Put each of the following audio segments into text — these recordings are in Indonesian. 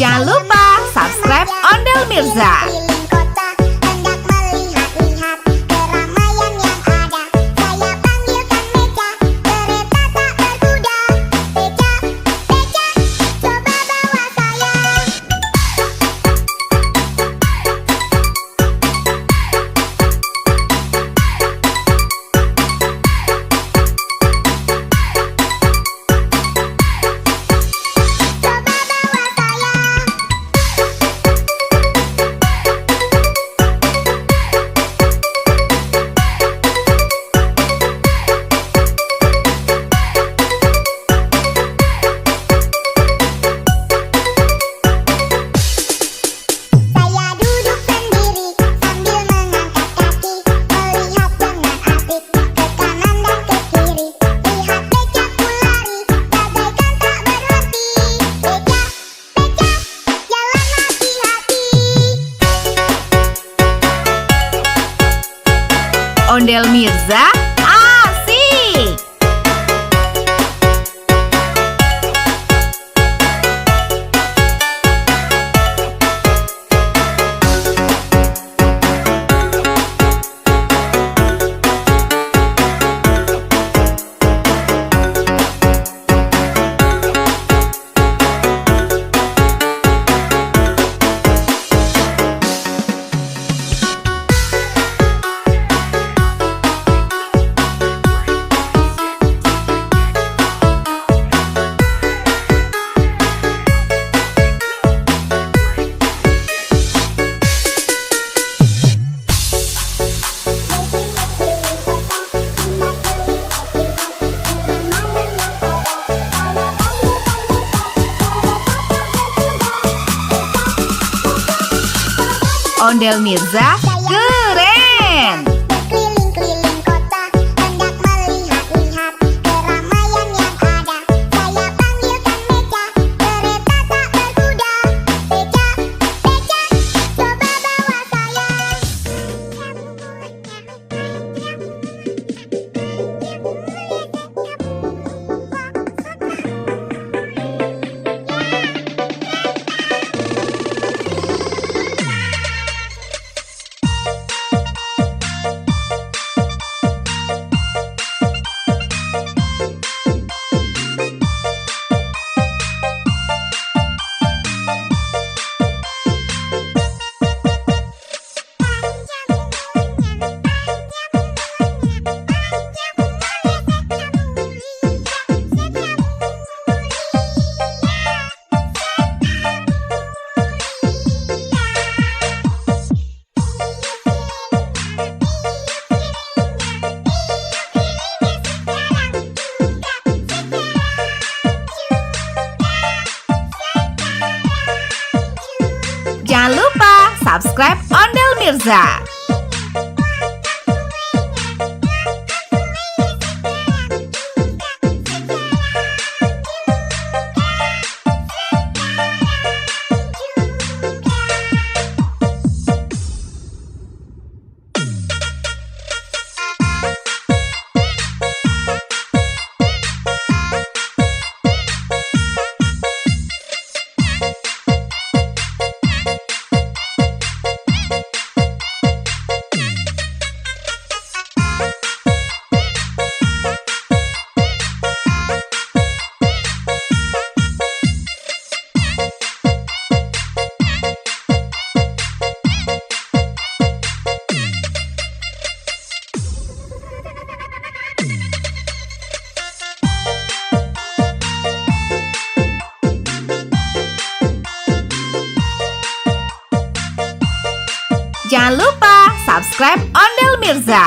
Jangan lupa subscribe Ondel Mirza. Ondel Mirza asik. Ondel Mirza keren. Berkeliling-keliling kota, hendak melihat-lihat keramaian yang ada. Saya panggilkan beca, kereta tak berkuda. Beca, beca, coba bawa saya. Jangan lupa subscribe Ondel Mirza. Jangan lupa subscribe Ondel Mirza.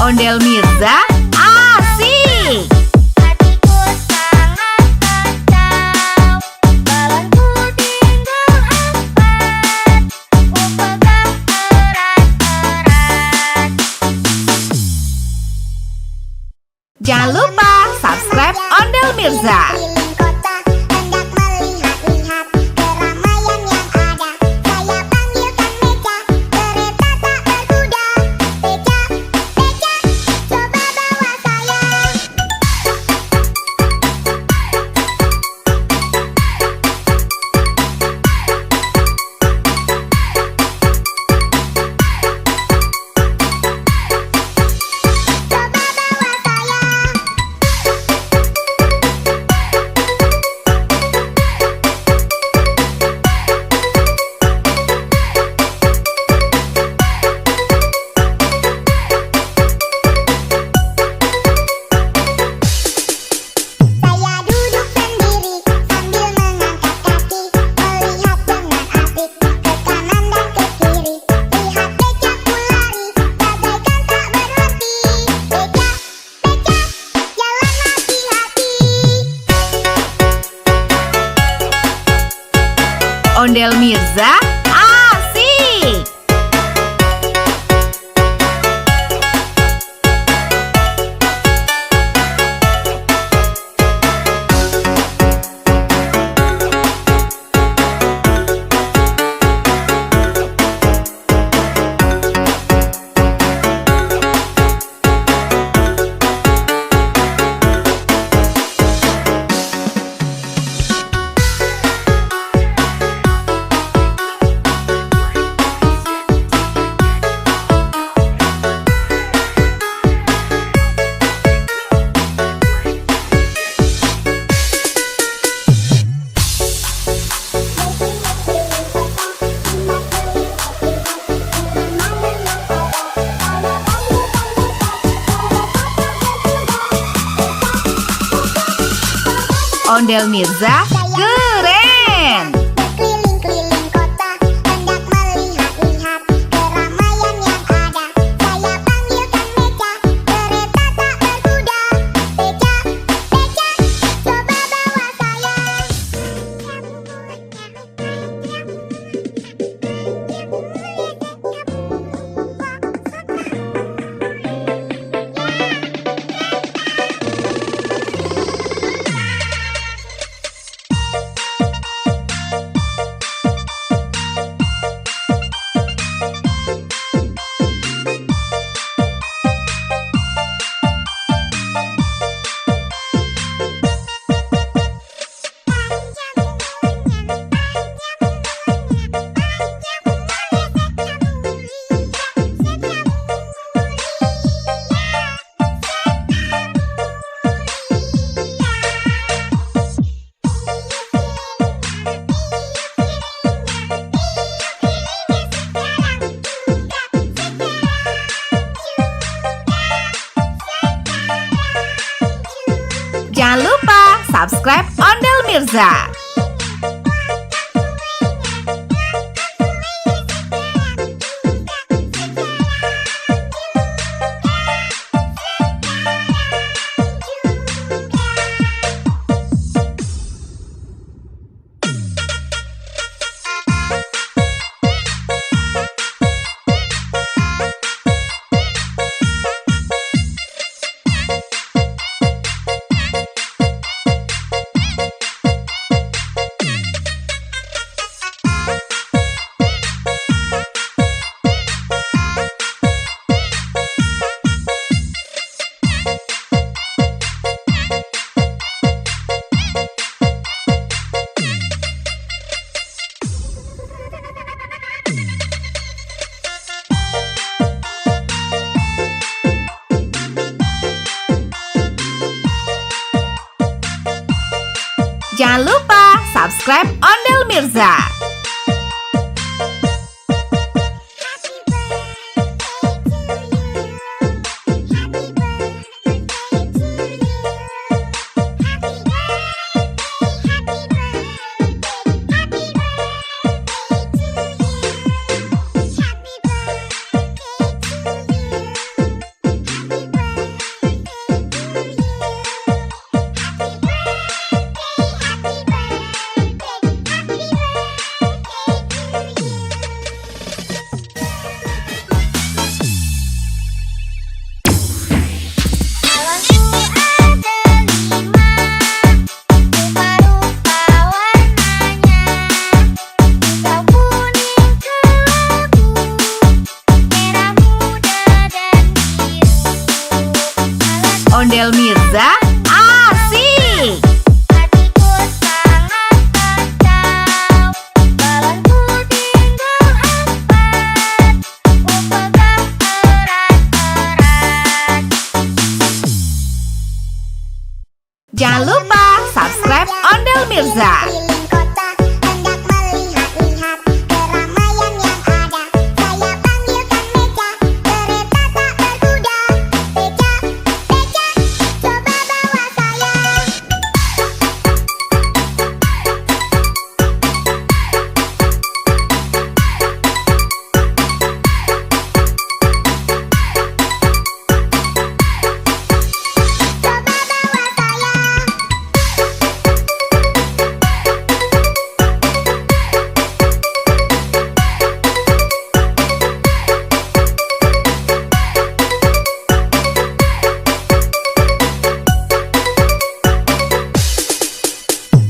Ondel Mirza asik. Hatiku sangat kacau, balonku tinggal 4, ku pegang erat-erat. Jangan lupa subscribe Ondel Mirza. Keliling kota, hendak melihat-lihat keramaian yang ada. Saya panggilkan beca, kereta tak berkuda. Beca, beca, coba bawa saya. Coba bawa saya. Saya duduk sendiri sambil mengangkat kaki, melihat dengan asik ke kanan dan ke kiri. Lihat becaku lari, bagaikan tak berhenti. Beca, beca, jalan hati-hati. Ondel Mirza asik. Ondel Mirza keren. Berkeliling-keliling kota, hendak melihat-lihat keramaian yang ada. Saya panggilkan beca, kereta tak berkuda. Beca, beca, coba bawa saya. Jangan lupa subscribe Ondel Mirza. Jangan lupa subscribe Ondel Mirza. Happy birthday to you. Ondel Mirza asik. Hatiku sangat kacau, balonku tinggal 4, ku pegang erat-erat. Jangan lupa subscribe Ondel Mirza. Keliling kota, hendak melihat-lihat keramaian yang ada. Saya panggilkan Meja, kereta tak berkuda. Beca, beca, coba bawa saya. Coba bawa saya.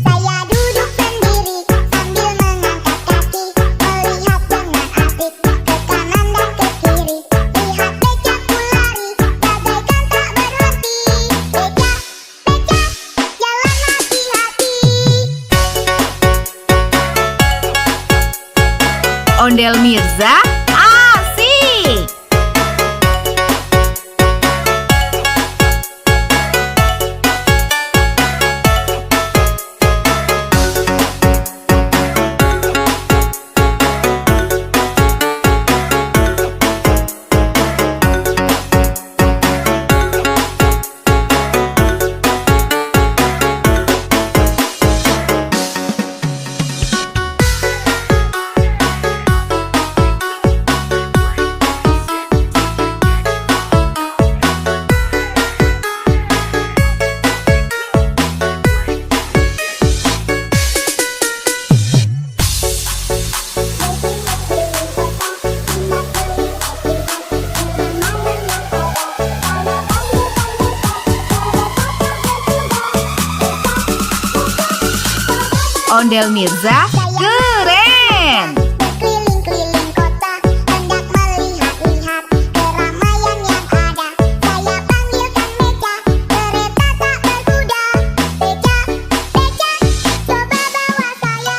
Saya duduk sendiri sambil mengangkat kaki, melihat dengan asik ke kanan dan ke kiri. Lihat becaku lari, bagaikan tak berhenti. Beca, beca, jalan hati-hati. Ondel Mirza asik. Ondel Mirza keren. Berkeliling-keliling kota, hendak melihat-lihat keramaian yang ada. Saya panggilkan Meja, kereta tak berkuda. Beca, beca, coba bawa saya.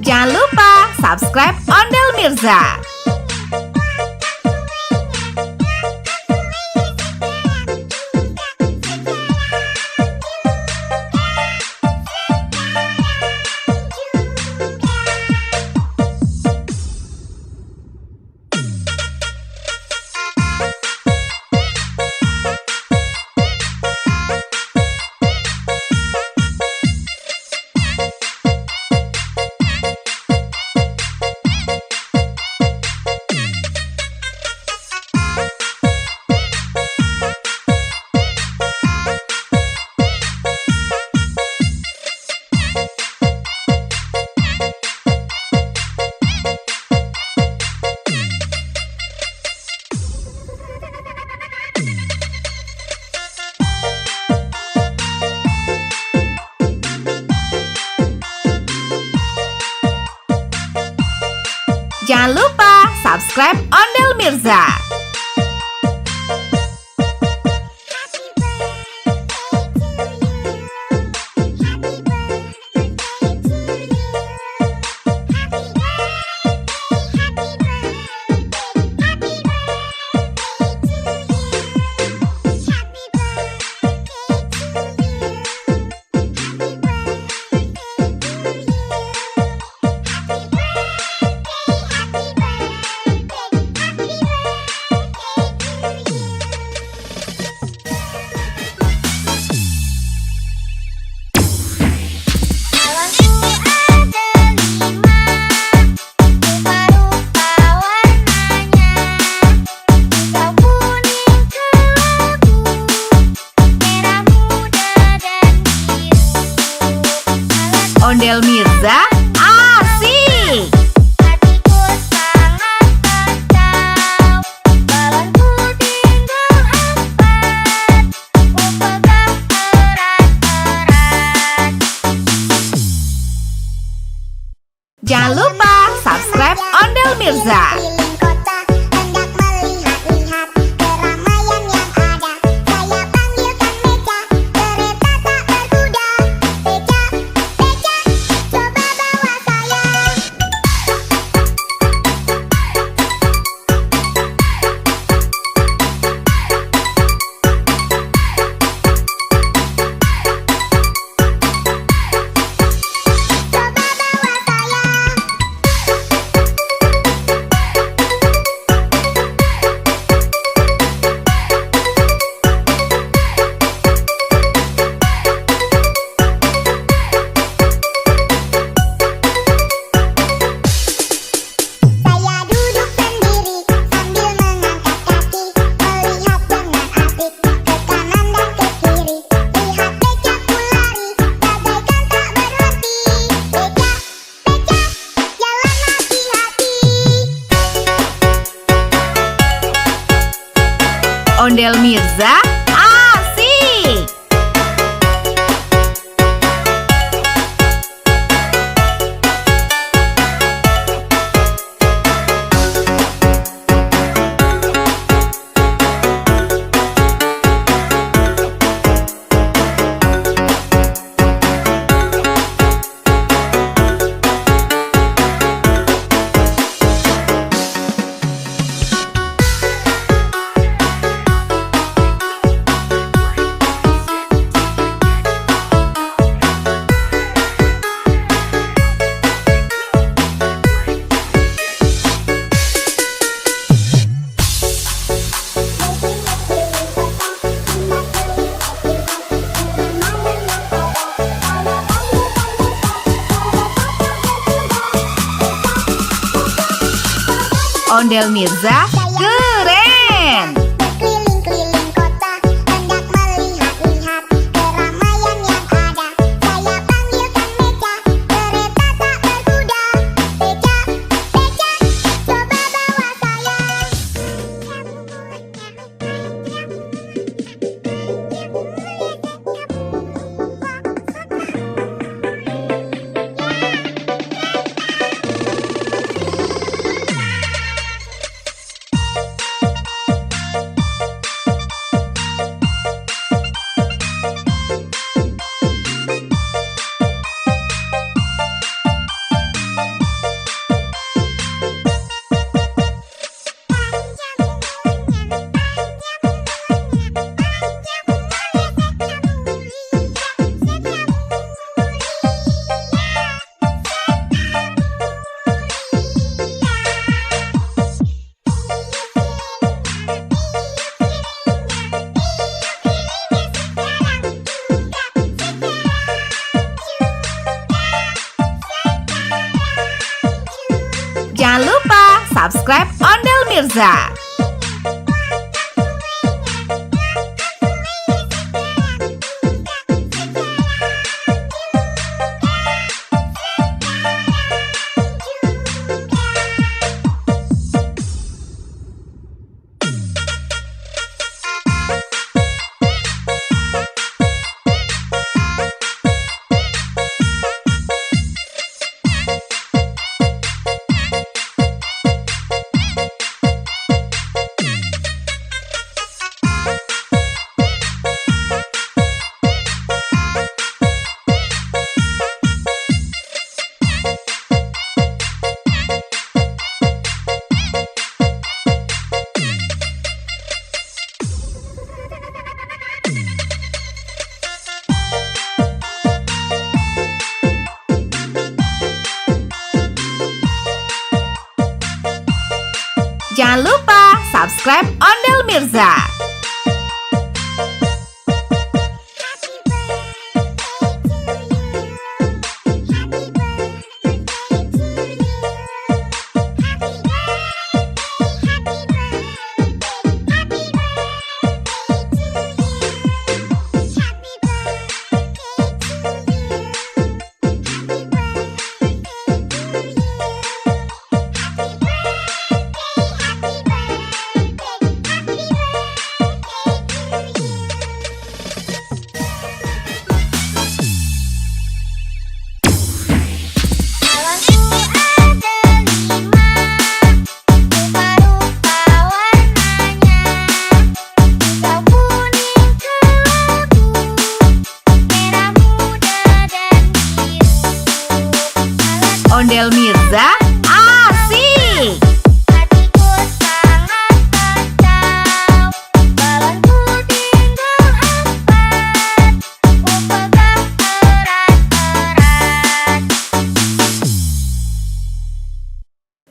Jangan lupa subscribe Ondel Mirza. Jangan lupa subscribe Ondel Mirza. Ondel Mirza asik. Hatiku sangat kacau, balonku tinggal 4, ku pegang erat-erat. Jangan lupa subscribe Ondel Mirza. Keliling kota, hendak melihat-lihat keramaian yang ada. Saya panggilkan Meca, kereta tak berkuda. Beca, Beca, coba bawa saya. Coba bawa saya. Saya duduk sendiri sambil mengangkat kaki, melihat dengan asik ke kanan dan ke kiri. Lihat becaku lari, bagaikan tak berhenti. Beca, Beca, jalan hati-hati. Ondel Mirza asik. Ondel Mirza keren. Berkeliling-keliling kota, hendak melihat-lihat keramaian yang ada. Saya panggilkan Meca, kereta tak berkuda. Beca, Beca, coba bawa saya. Jangan lupa subscribe Ondel Mirza. Jangan lupa subscribe Ondel Mirza. Happy birthday to you. Ondel Mirza asik. Hatiku sangat kacau, balonku tinggal 4, ku pegang erat-erat.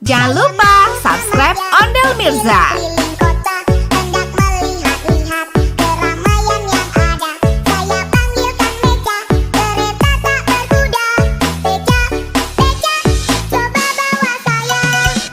Jangan lupa subscribe Ondel Mirza. Keliling kota, hendak melihat-lihat keramaian yang ada. Saya panggilkan Meca, kereta tak berkuda. Beca, Beca, coba bawa saya. Coba bawa saya.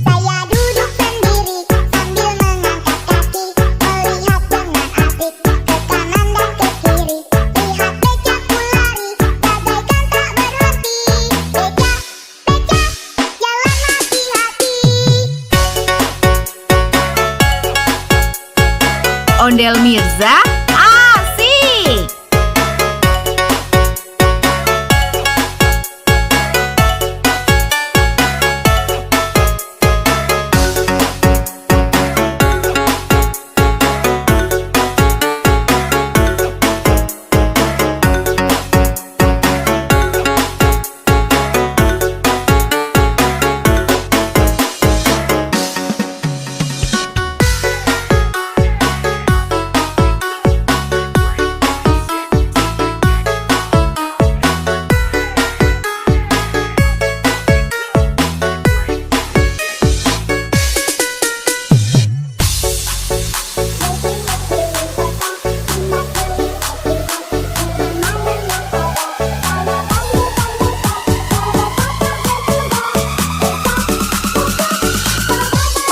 Saya duduk sendiri sambil mengangkat kaki, melihat dengan asik ke kanan dan ke kiri. Lihat becaku lari, bagaikan tak berhenti. Beca, Beca, jalan hati-hati. Ondel Mirza asik.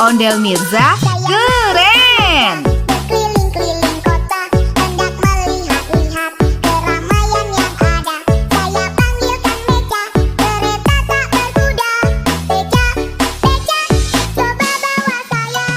Ondel Mirza keren. Berkeliling-keliling kota, hendak melihat-lihat keramaian yang ada. Saya panggilkan Meca, kereta tak berkuda. Beca, Beca, coba bawa saya.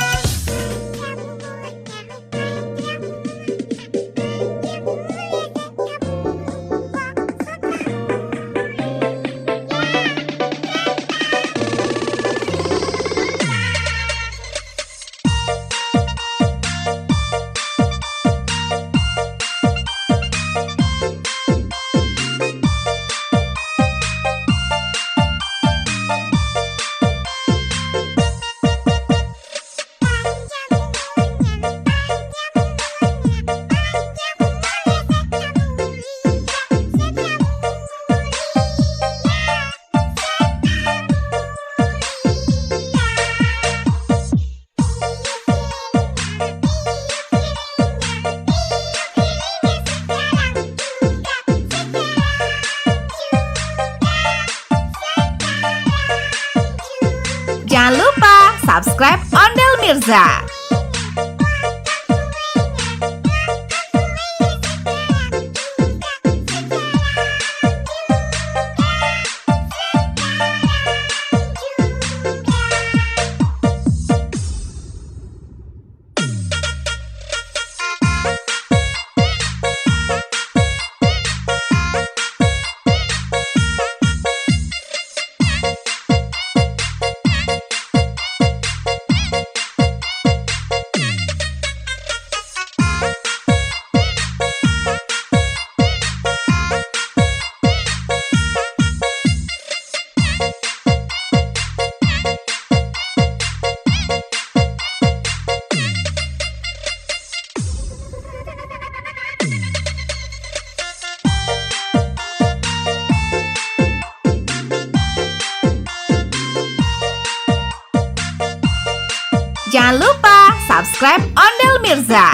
Jangan lupa subscribe Ondel Mirza. Jangan lupa subscribe Ondel Mirza.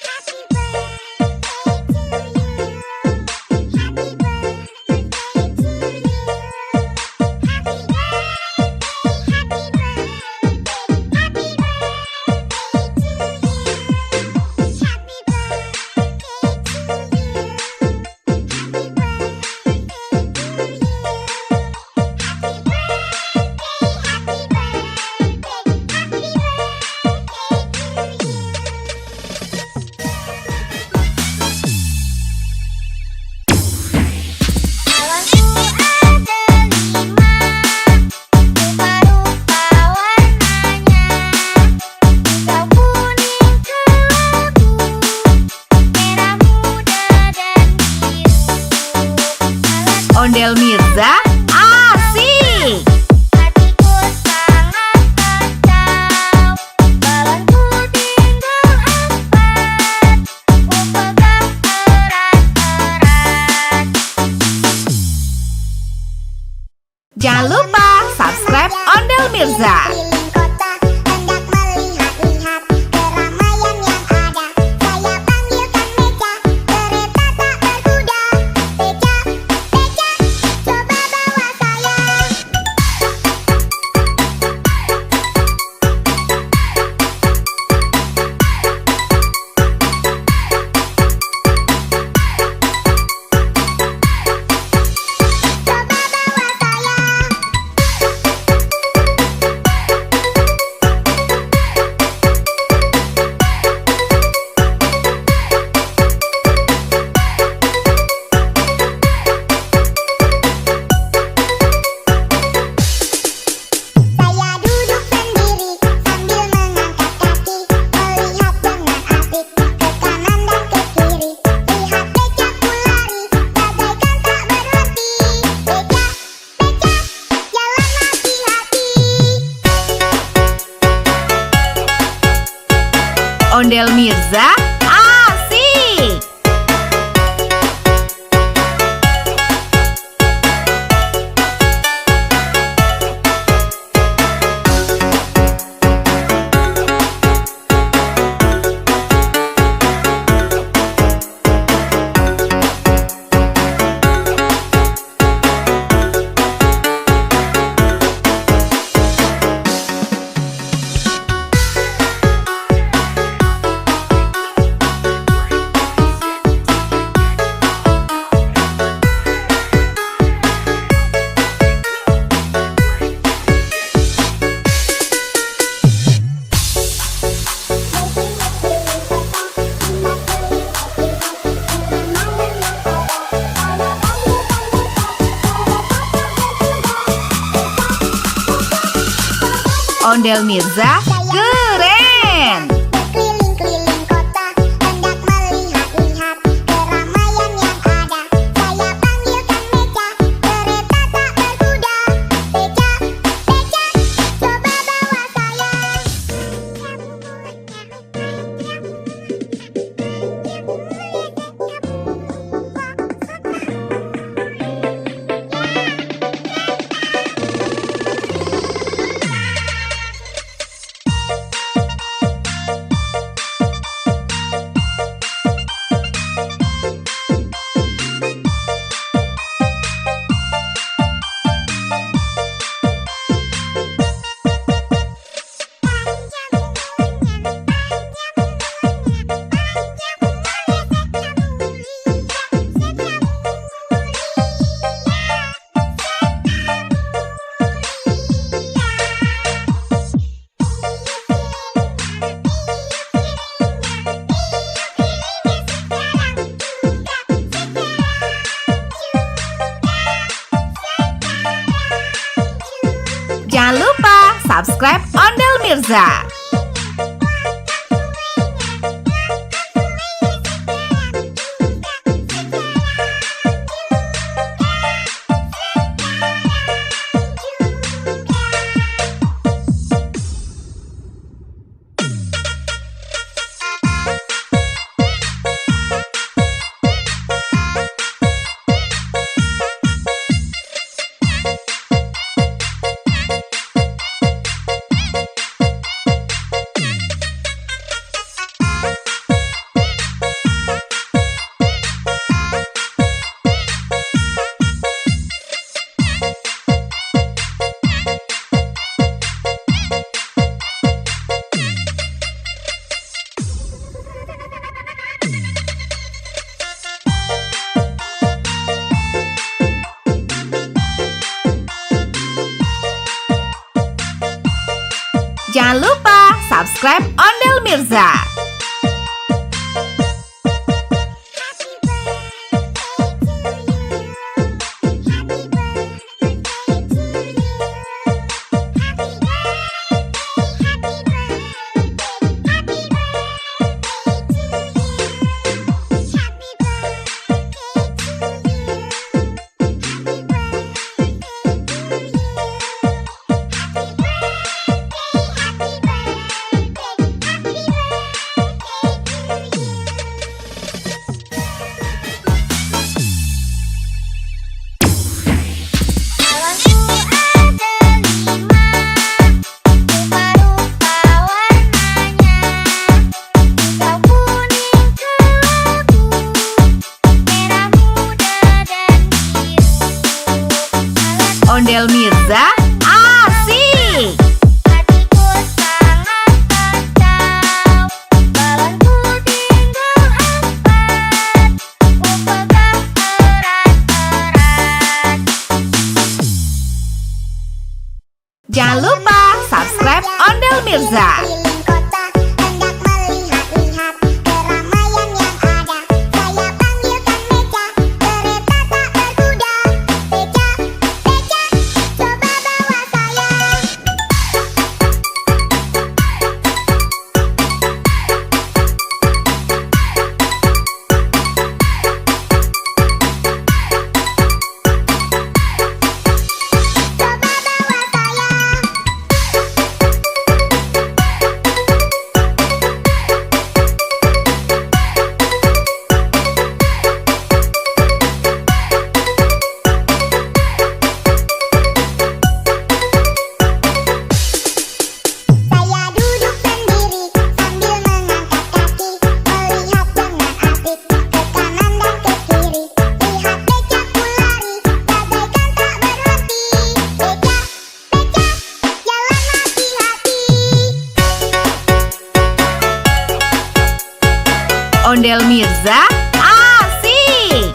Happy birthday to you. Ondel Mirza asik. Hatiku sangat kacau, balonku tinggal 4, ku pegang erat-erat. Jangan lupa subscribe Ondel Mirza. Keliling kota, hendak melihat-lihat keramaian yang ada. Saya panggilkan Beca, kereta tak berkuda. Beca, Beca, coba bawa saya. Coba bawa saya. Saya duduk sendiri sambil mengangkat kaki, melihat dengan asik ke kanan dan ke kiri. Lihat becaku lari, bagaikan tak berhenti. Beca, Beca, jalan hati-hati. Ondel Mirza asik. Ondel Mirza keren. Berkeliling-keliling kota, hendak melihat-lihat keramaian yang ada. Saya panggilkan Beca, kereta tak berkuda. Beca, Beca, coba bawa saya. Jangan lupa subscribe Ondel Mirza. Jangan lupa subscribe Ondel Mirza. Happy birthday to you. Ondel Mirza asik. Hatiku sangat kacau, balonku tinggal 4, ku pegang erat-erat. Jangan lupa subscribe Ondel Mirza. Keliling kota, hendak melihat-lihat keramaian yang ada. Saya panggilkan Beca, kereta tak berkuda. Beca, Beca, coba bawa saya. Coba bawa saya. Saya duduk sendiri sambil mengangkat kaki, melihat dengan asik ke kanan dan ke kiri. Lihat becaku lari, bagaikan tak berhenti. Beca, Beca, jalan hati-hati. Ondel Mirza asik.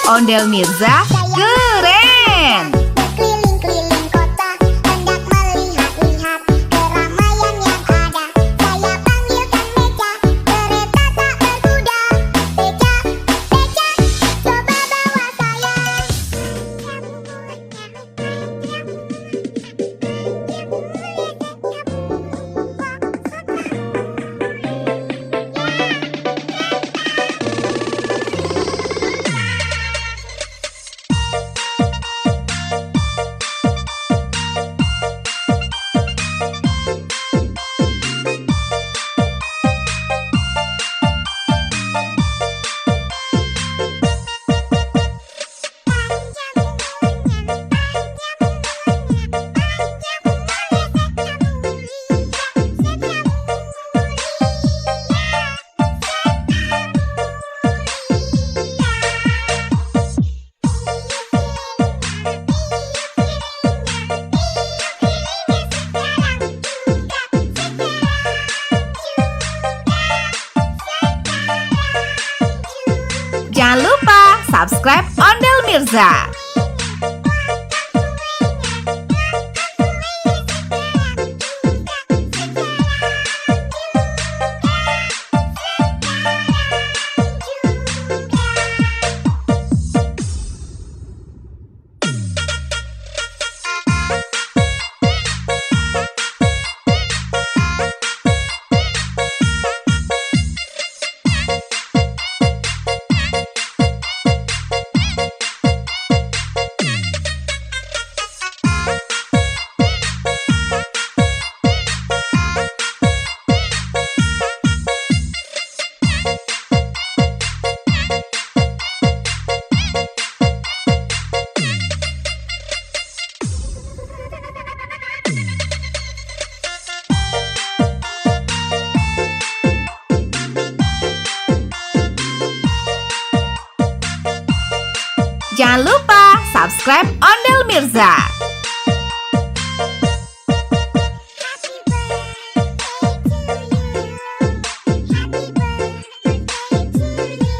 Ondel Mirza keren. Berkeliling-keliling kota, hendak melihat-lihat keramaian yang ada. Saya panggilkan Beca, kereta tak berkuda. Beca, Beca, coba bawa saya. Jangan lupa subscribe Ondel Mirza. Jangan lupa subscribe Ondel Mirza. Happy birthday to you.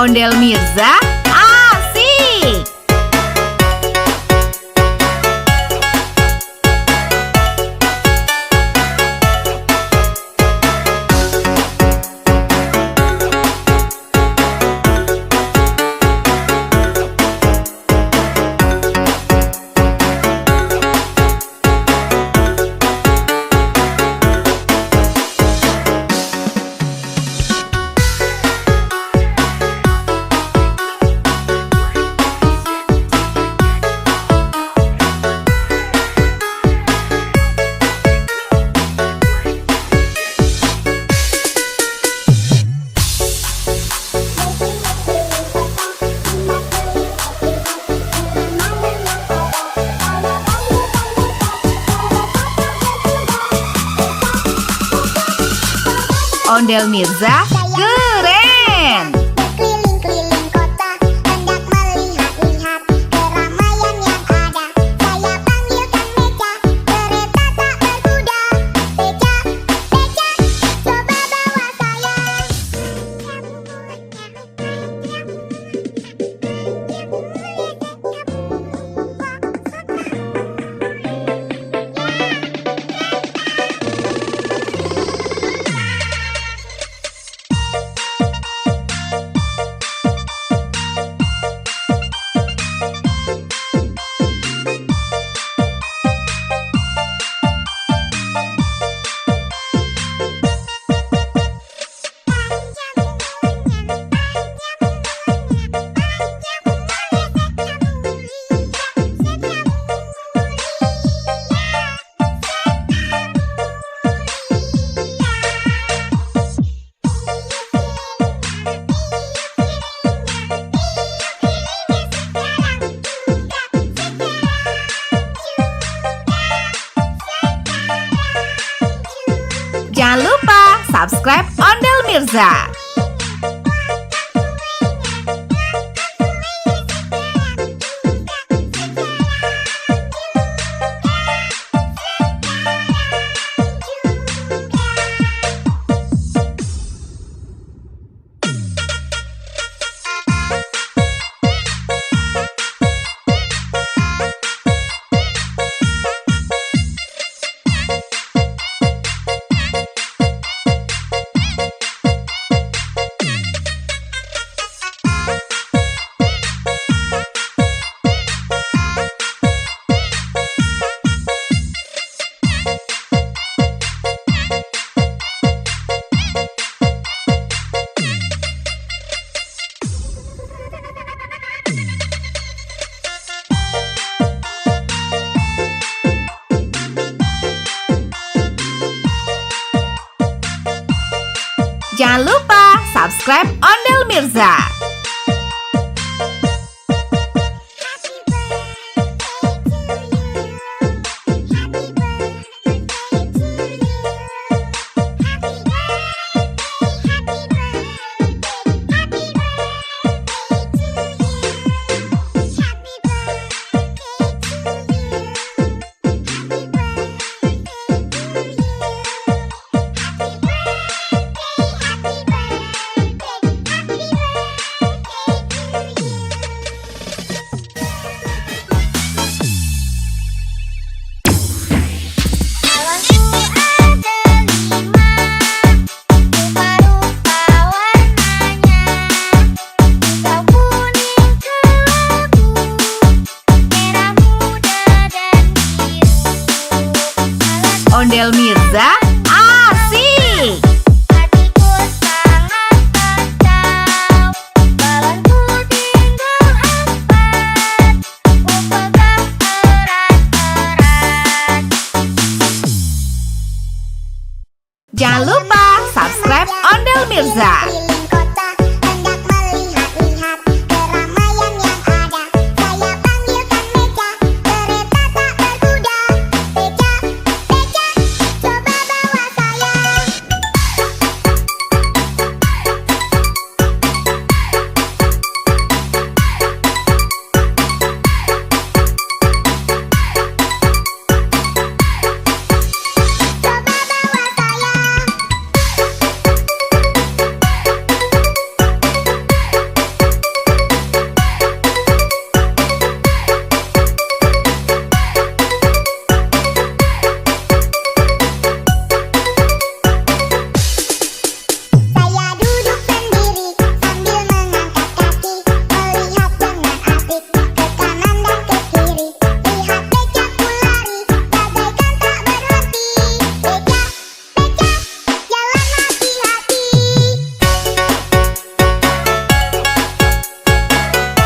Ondel Mirza asik. Ondel Mirza keren. Berkeliling-keliling kota, hendak melihat-lihat keramaian yang ada. Saya panggilkan beca, kereta tak berkuda. Beca, beca, coba bawa saya. Jangan lupa subscribe Ondel Mirza. Jangan lupa subscribe Ondel Mirza.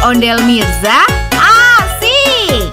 Ondel Mirza, asik!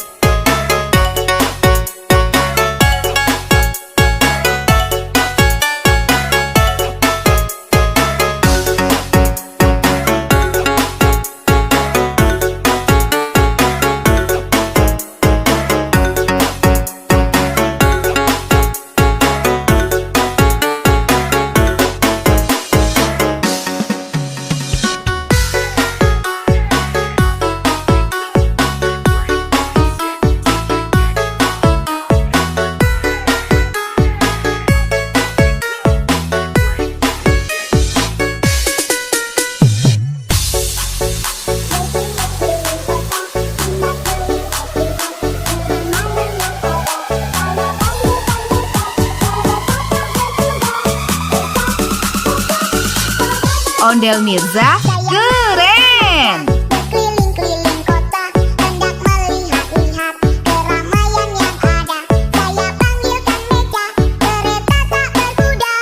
Ondel Mirza, keren! Berkeliling-keliling kota, hendak melihat-lihat keramaian yang ada. Saya panggilkan Beca, kereta tak berkuda.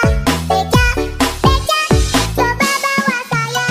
Beca, Beca, coba bawa saya.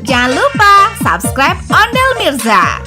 Jangan lupa subscribe Ondel Mirza.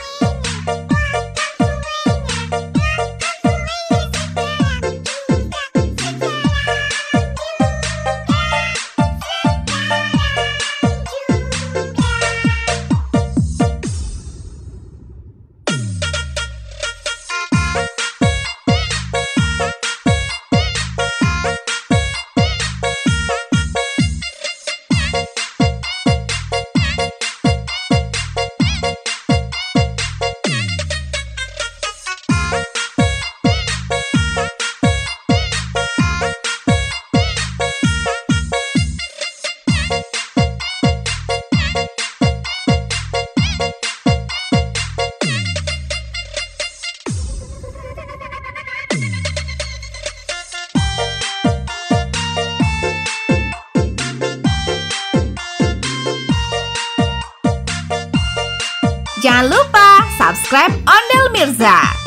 Jangan lupa subscribe Ondel Mirza.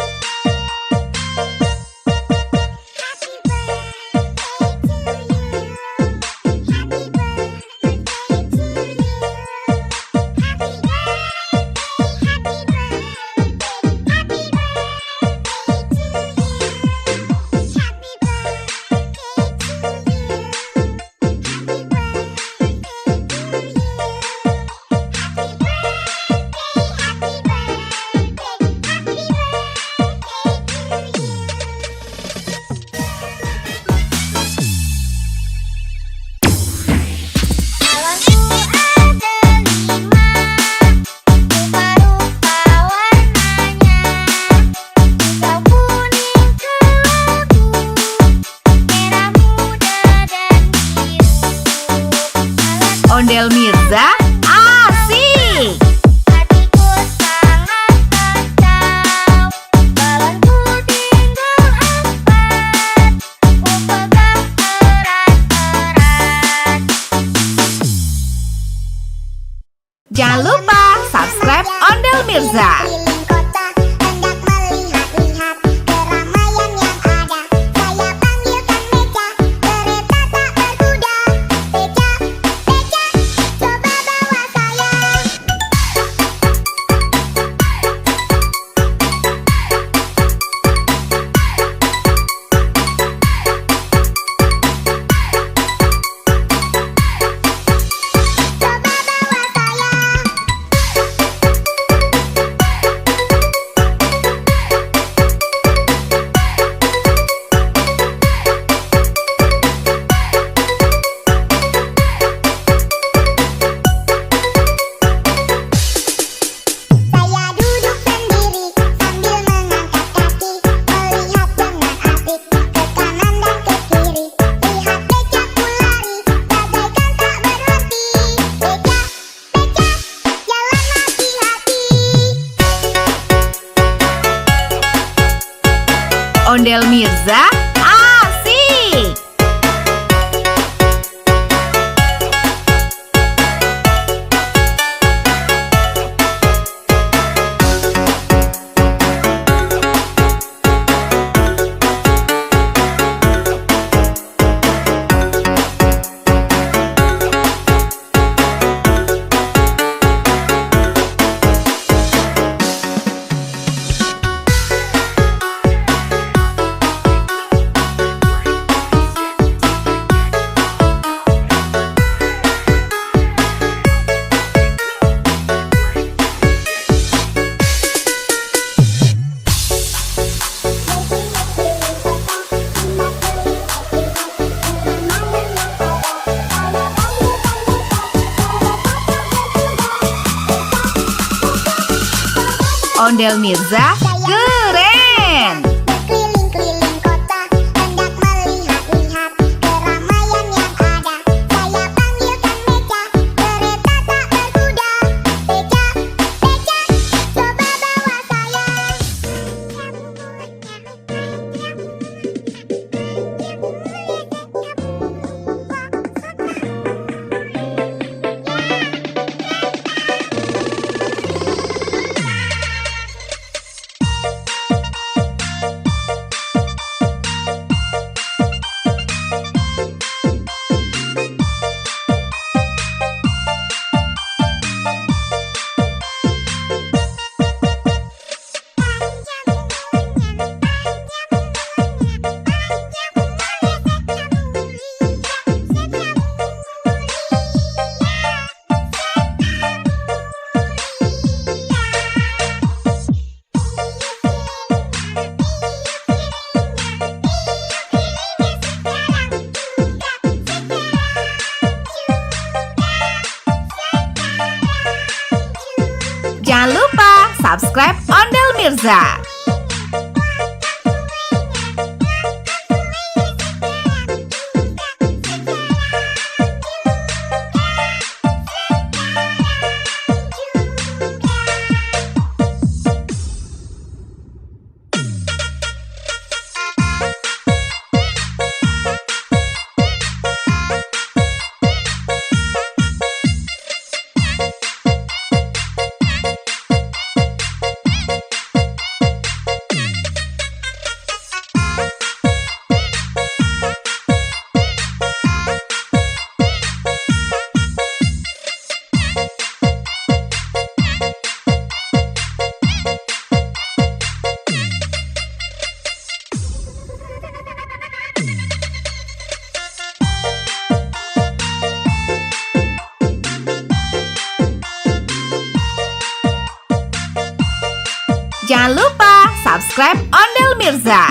Ondel Mirza asik. Ondel Mirza keren. Berkeliling-keliling kota, hendak melihat-lihat keramaian yang ada. Saya panggilkan beca, kereta tak berkuda. Beca, beca, coba bawa saya. Jangan lupa subscribe Ondel Mirza. Jangan lupa subscribe Ondel Mirza.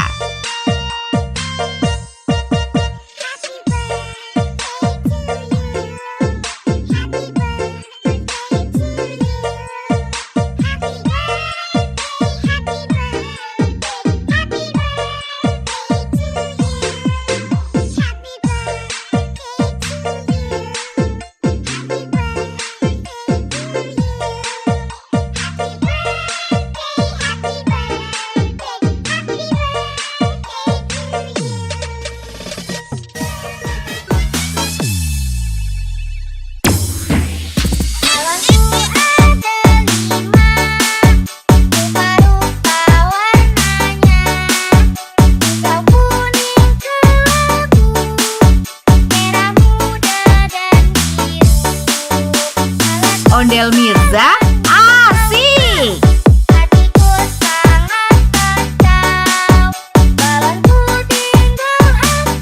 Ondel Mirza asik. Hatiku sangat kacau, balonku tinggal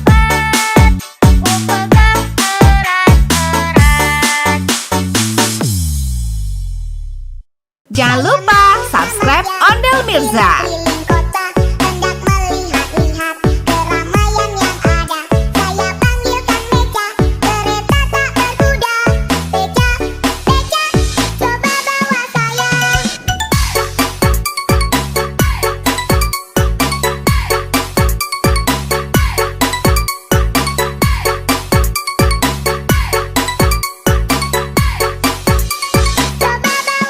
4, ku pegang erat-erat. Jangan lupa subscribe Ondel Mirza. Berkeliling kota, hendak melihat-lihat keramaian yang ada. Saya panggilkan beca, kereta tak berkuda. Beca, beca, coba bawa saya. Coba bawa saya.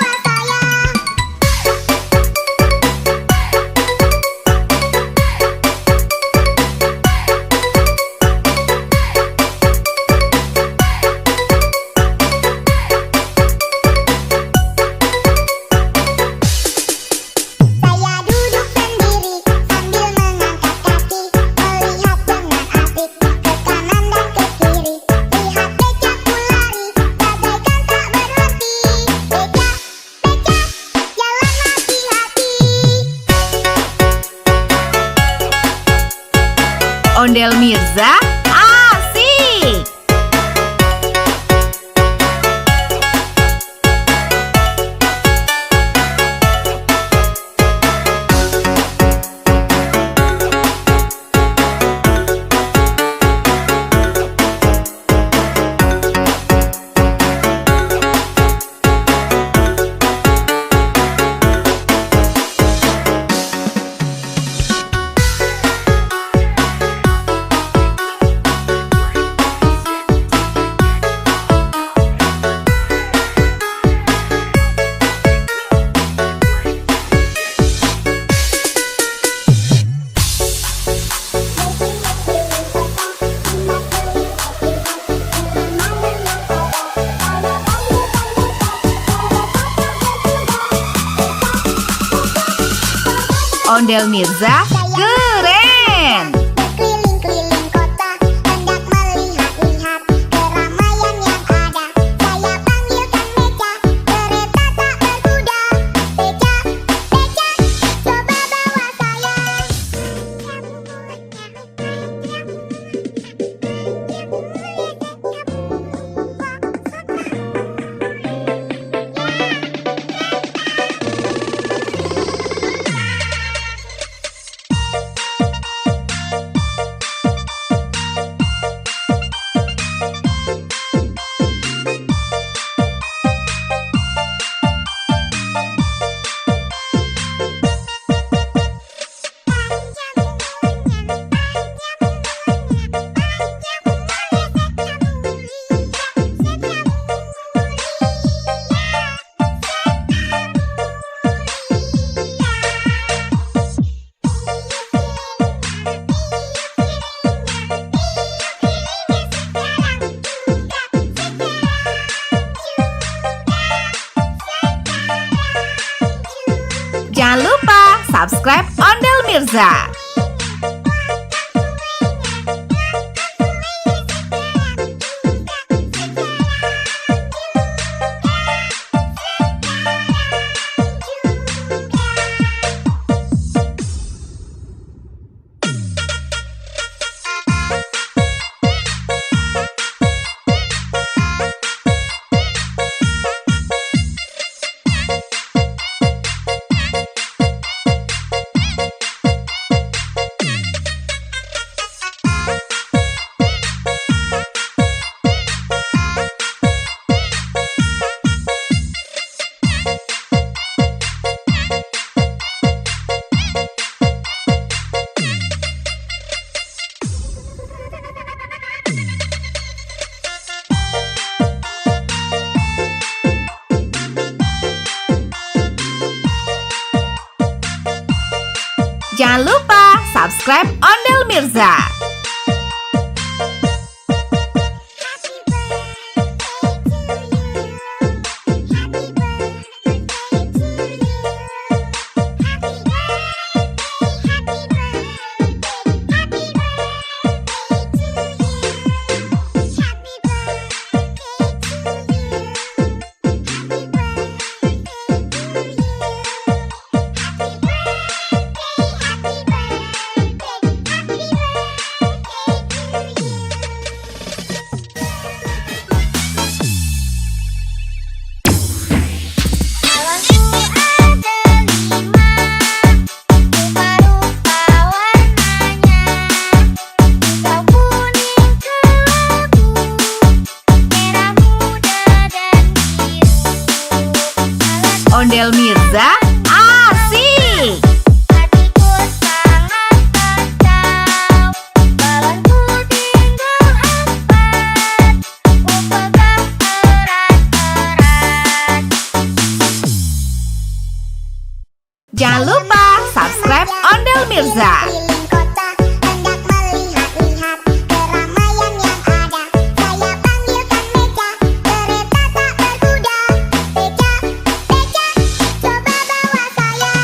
Ondel Mirza, asik! Ondel Mirza, keren! Berkeliling-keliling kota, hendak melihat-lihat keramaian yang ada. Saya panggilkan Beca, kereta tak berkuda. Beca, Beca, coba bawa saya. Jangan lupa subscribe Ondel Mirza. Jangan lupa subscribe Ondel Mirza. Ondel Mirza, asik! Hatiku sangat kacau, balonku tinggal 4, ku pegang erat-erat. Jangan lupa subscribe Ondel Mirza. Keliling kota, hendak melihat-lihat keramaian yang ada. Saya panggilkan Beca, kereta tak berkuda. Beca, Beca, coba bawa saya.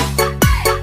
Coba bawa saya.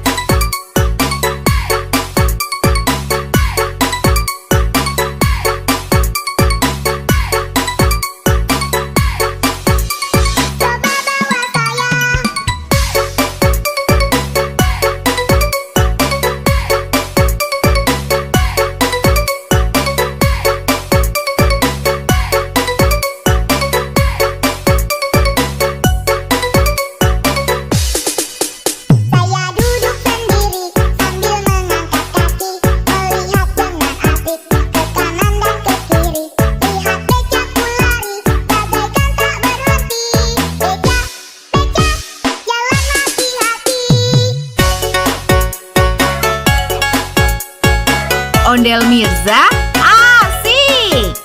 Ondel Mirza, asik!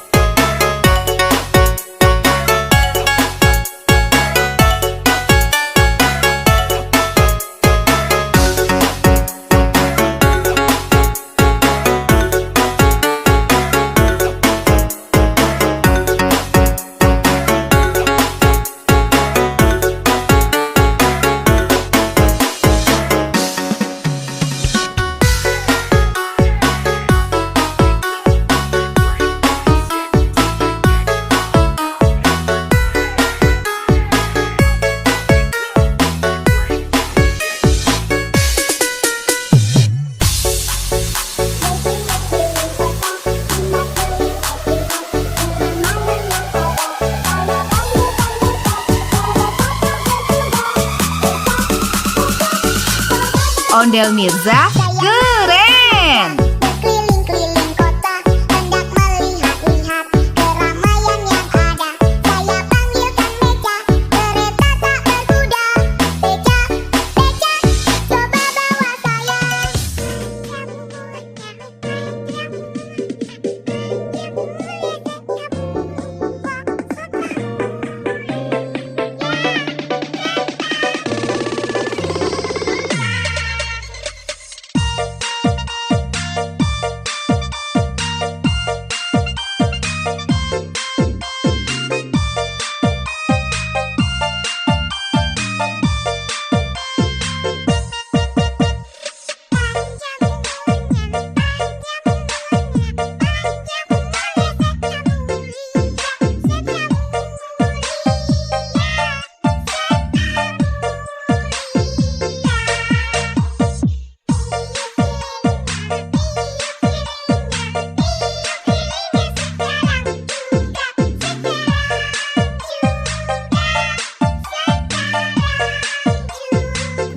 Ondel Mirza, keren! Berkeliling-keliling kota, hendak melihat-lihat keramaian yang ada. Saya panggilkan beca, kereta tak berkuda. Beca, beca, coba bawa saya.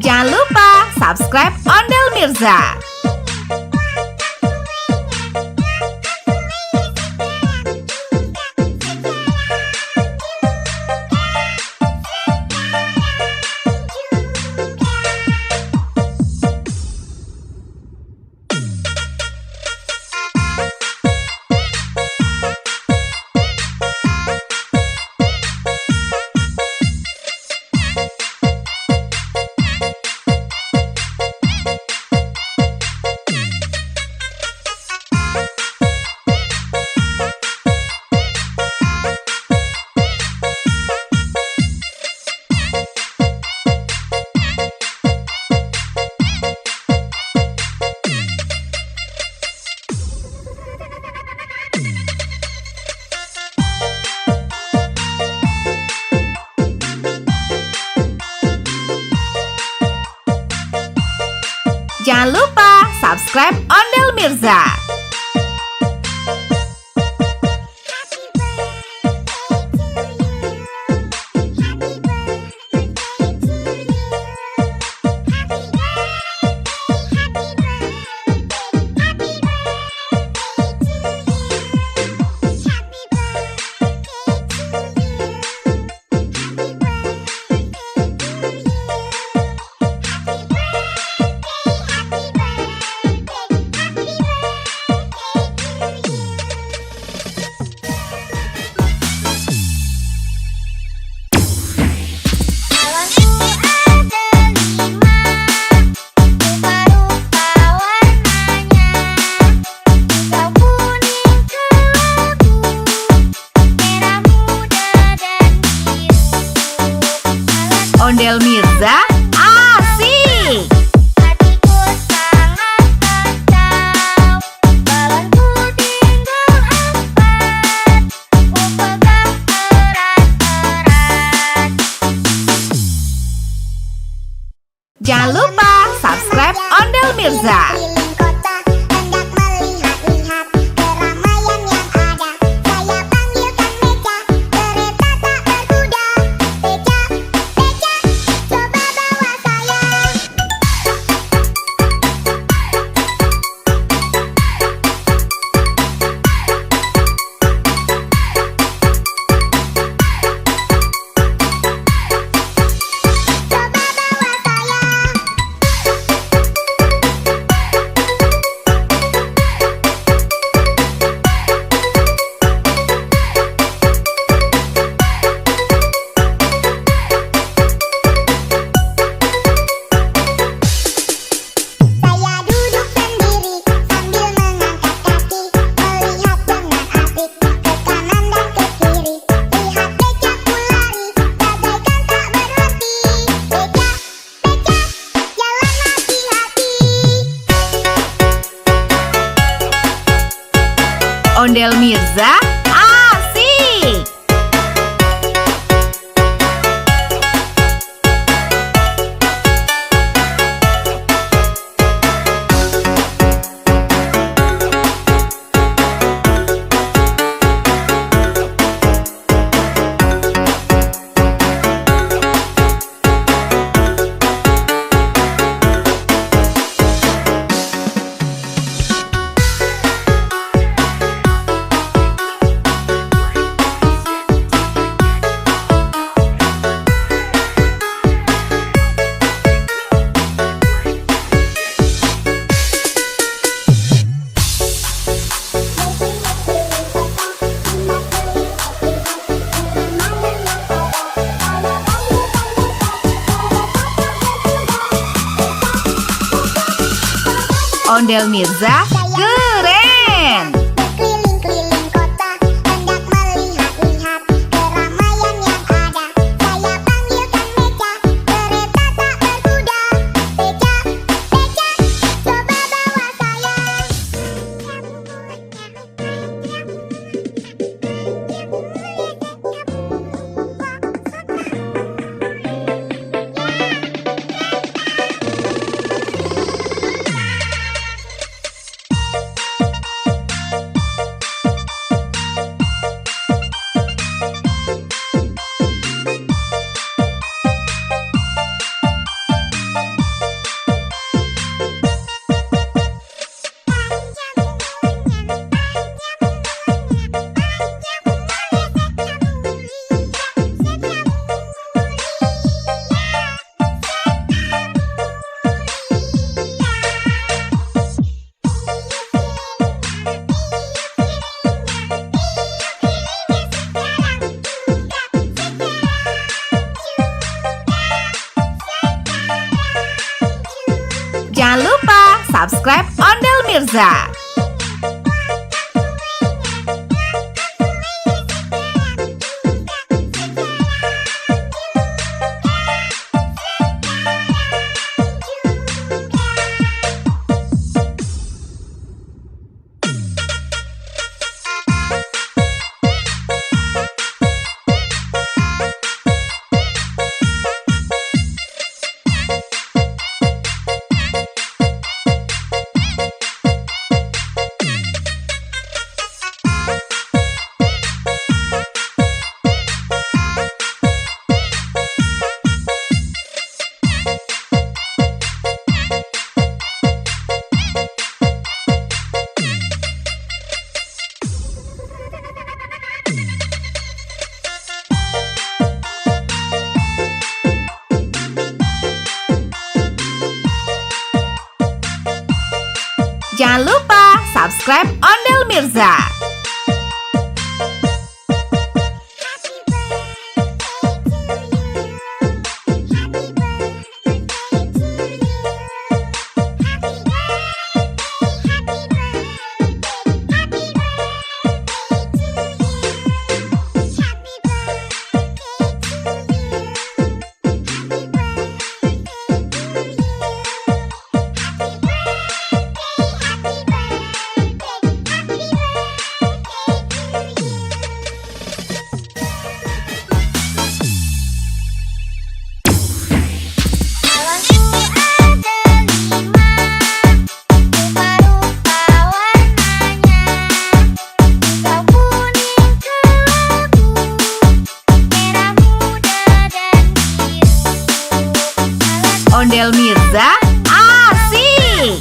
Jangan lupa subscribe Ondel Mirza. Jangan lupa subscribe Ondel Mirza. Ondel Mirza, asik! Ondel Mirza, keren! Berkeliling-keliling kota, hendak melihat-lihat keramaian yang ada. Saya panggilkan beca, kereta tak berkuda. Beca, beca, coba bawa saya. Jangan lupa subscribe Ondel Mirza. Jangan lupa subscribe Ondel Mirza. Ondel Mirza, asik!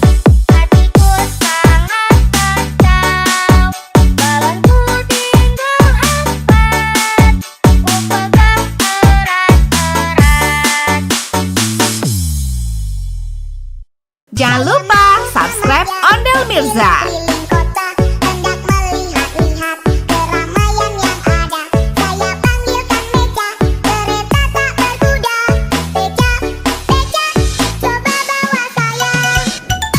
Hatiku sangat kacau, balonku tinggal 4, ku pegang erat-erat. Jangan lupa subscribe Ondel Mirza. Berkeliling kota, hendak melihat-lihat keramaian yang ada. Saya panggilkan beca, kereta tak berkuda. Beca, beca, coba bawa saya. Coba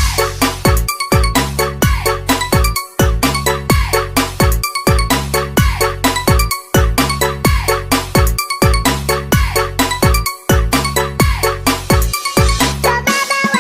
bawa saya.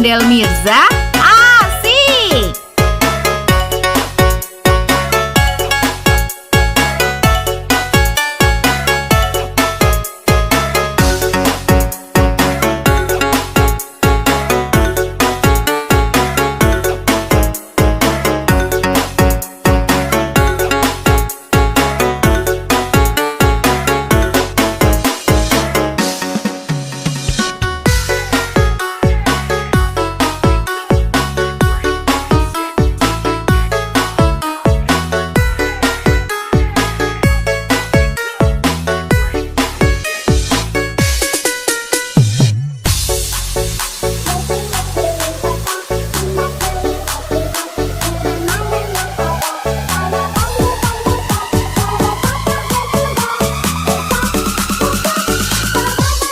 Ondel Mirza, asik!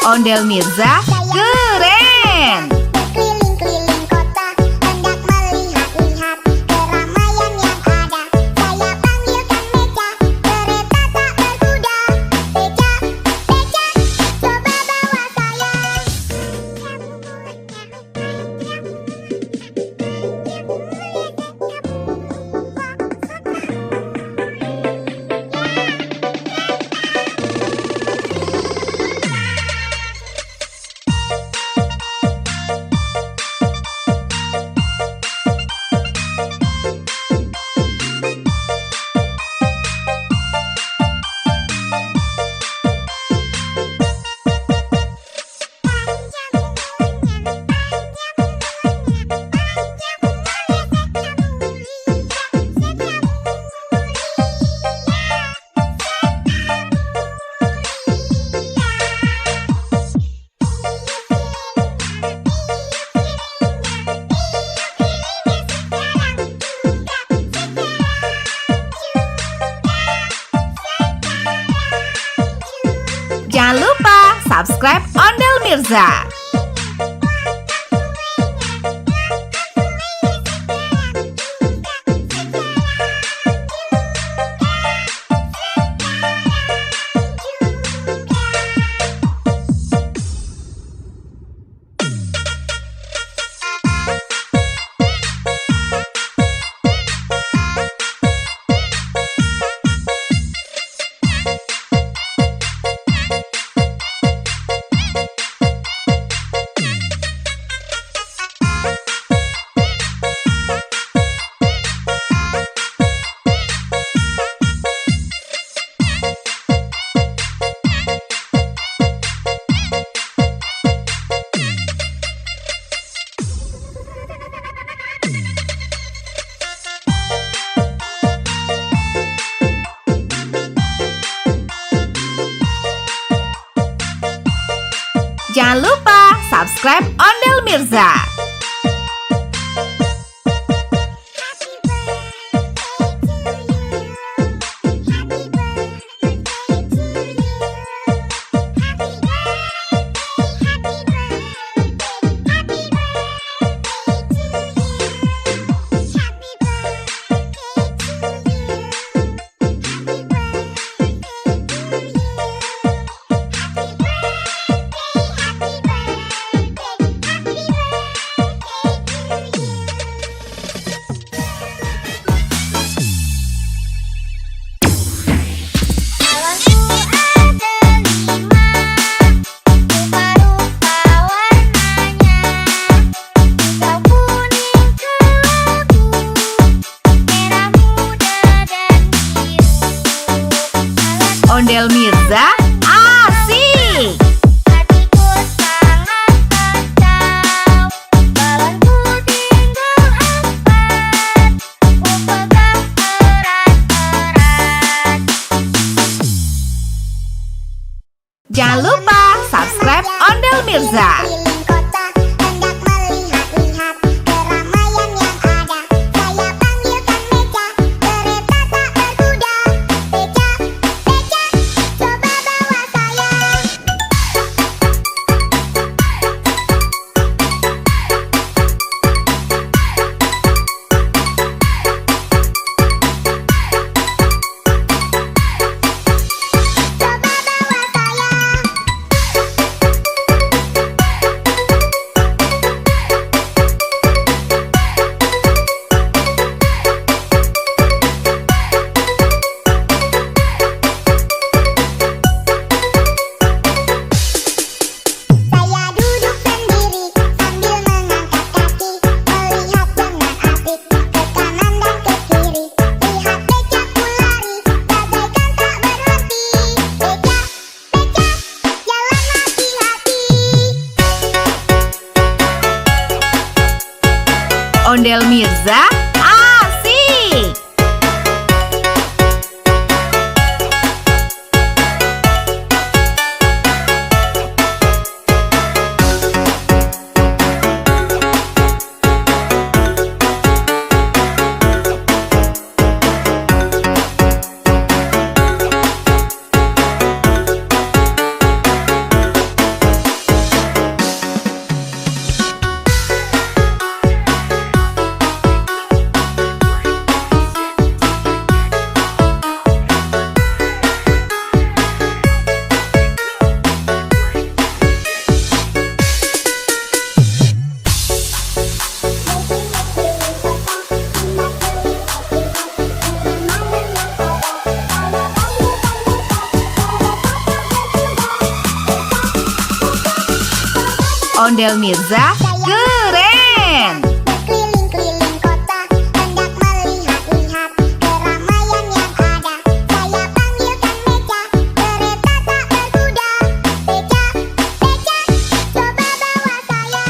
Ondel Mirza, keren! Berkeliling-keliling kota, hendak melihat-lihat keramaian yang ada. Saya panggilkan Beca, kereta tak berkuda. Beca, Beca, coba bawa saya. Jangan lupa subscribe Ondel Mirza. Jangan lupa subscribe Ondel Mirza. Ondel Mirza, asik! Hatiku sangat kacau, balonku tinggal 4, ku pegang erat-erat. Jangan lupa subscribe Ondel Mirza. Keliling kota, hendak melihat-lihat keramaian yang ada. Saya panggilkan Beca, kereta tak berkuda. Beca, Beca, coba bawa Ondel Mirza, asik! Ondel Mirza, keren! Berkeliling-keliling kota, hendak melihat-lihat keramaian yang ada. Saya panggilkan Beca, kereta tak berkuda. Beca, Beca, coba bawa saya.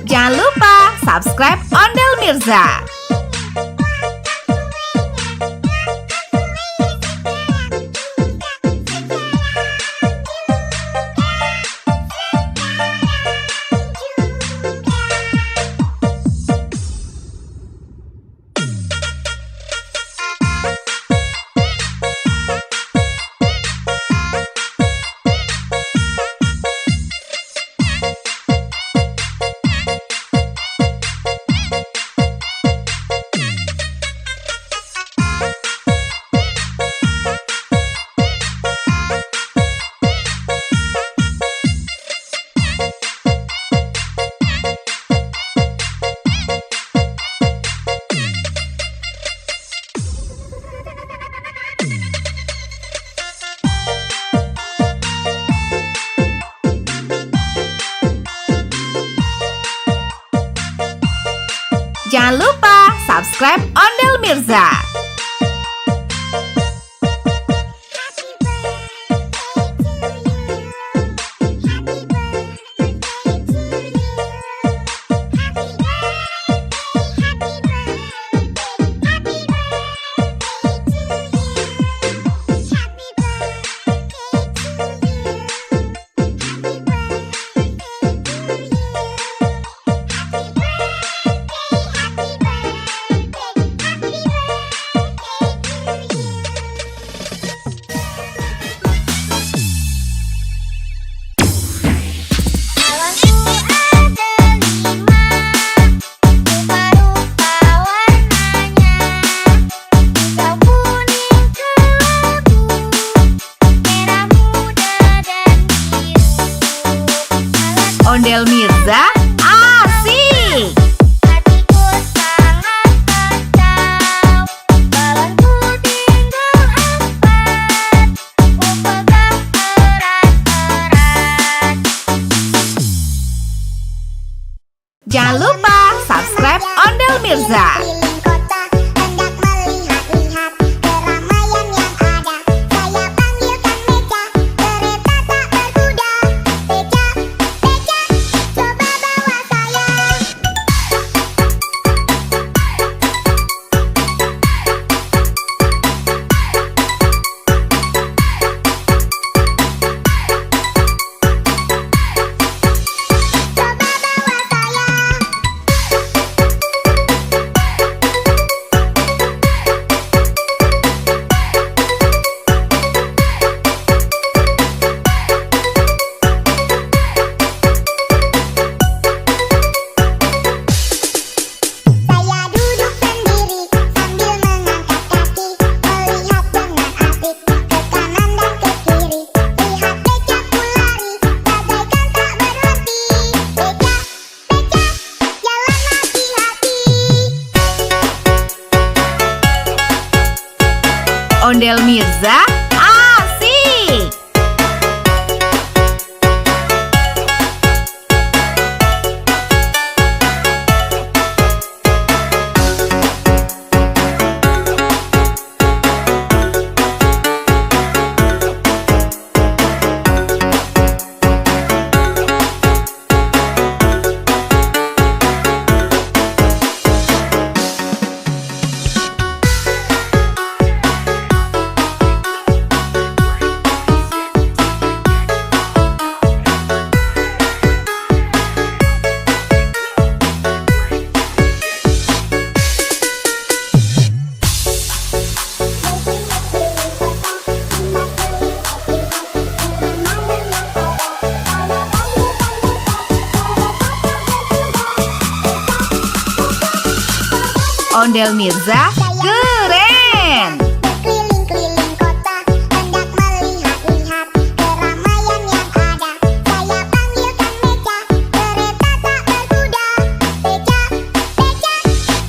Jangan lupa subscribe Ondel Mirza. Jangan lupa subscribe Ondel Mirza. Ondel Mirza, asik! Hatiku sangat kacau, balonku tinggal 4, ku pegang erat-erat. Jangan lupa subscribe Ondel Mirza. Keliling kota, hendak melihat-lihat keramaian yang ada. Saya panggilkan Beca, kereta tak berkuda. Beca, Beca, coba bawa saya. Coba bawa saya. Mirza, asik! Ondel Mirza, keren! Berkeliling-keliling kota, hendak melihat-lihat keramaian yang ada. Saya panggilkan Beca, kereta tak berkuda. Beca, Beca,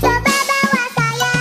coba bawa saya.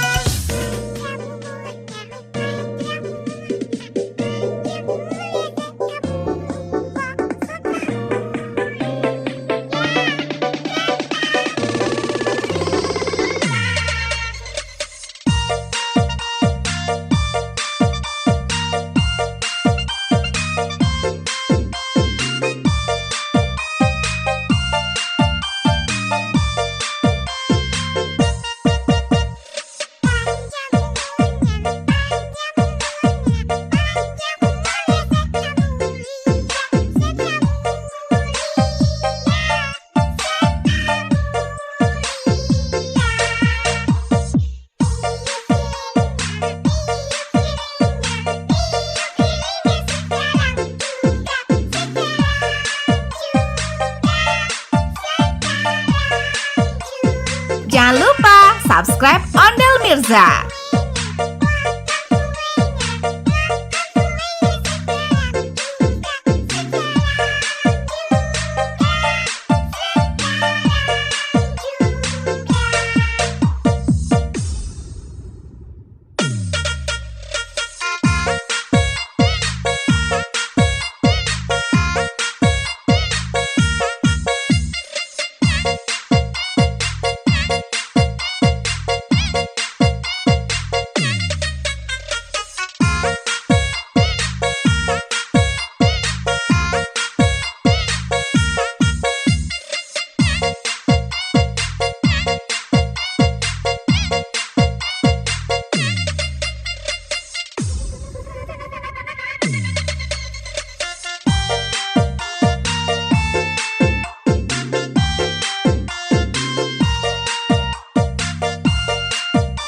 Jangan lupa subscribe Ondel Mirza.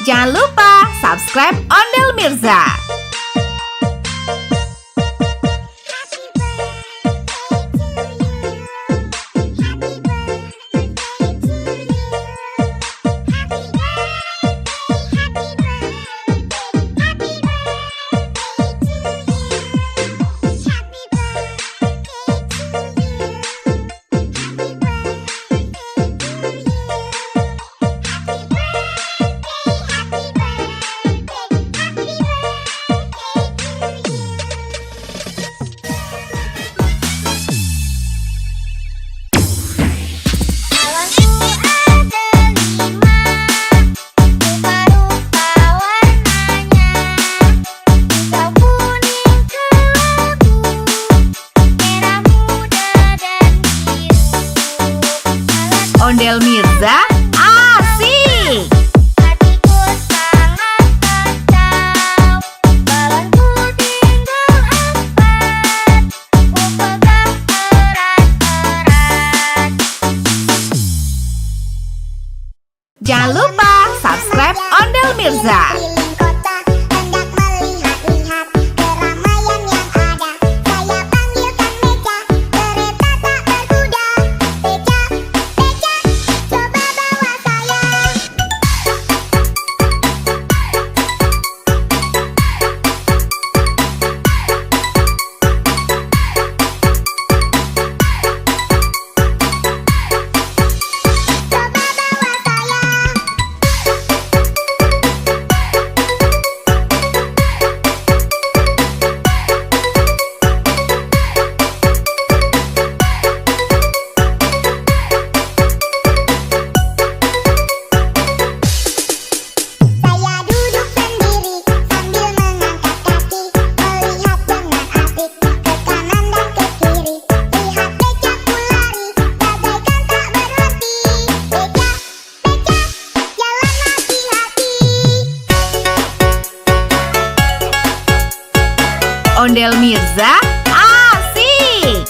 Jangan lupa subscribe Ondel Mirza. Ondel Mirza, asik! Hatiku sangat kacau, balonku tinggal 4, ku pegang erat-erat. Jangan lupa subscribe Ondel Mirza. Keliling kota, hendak melihat-lihat keramaian yang ada. Saya panggilkan Beca, kereta tak berkuda. Beca, Beca, coba bawa Ondel Mirza, asik!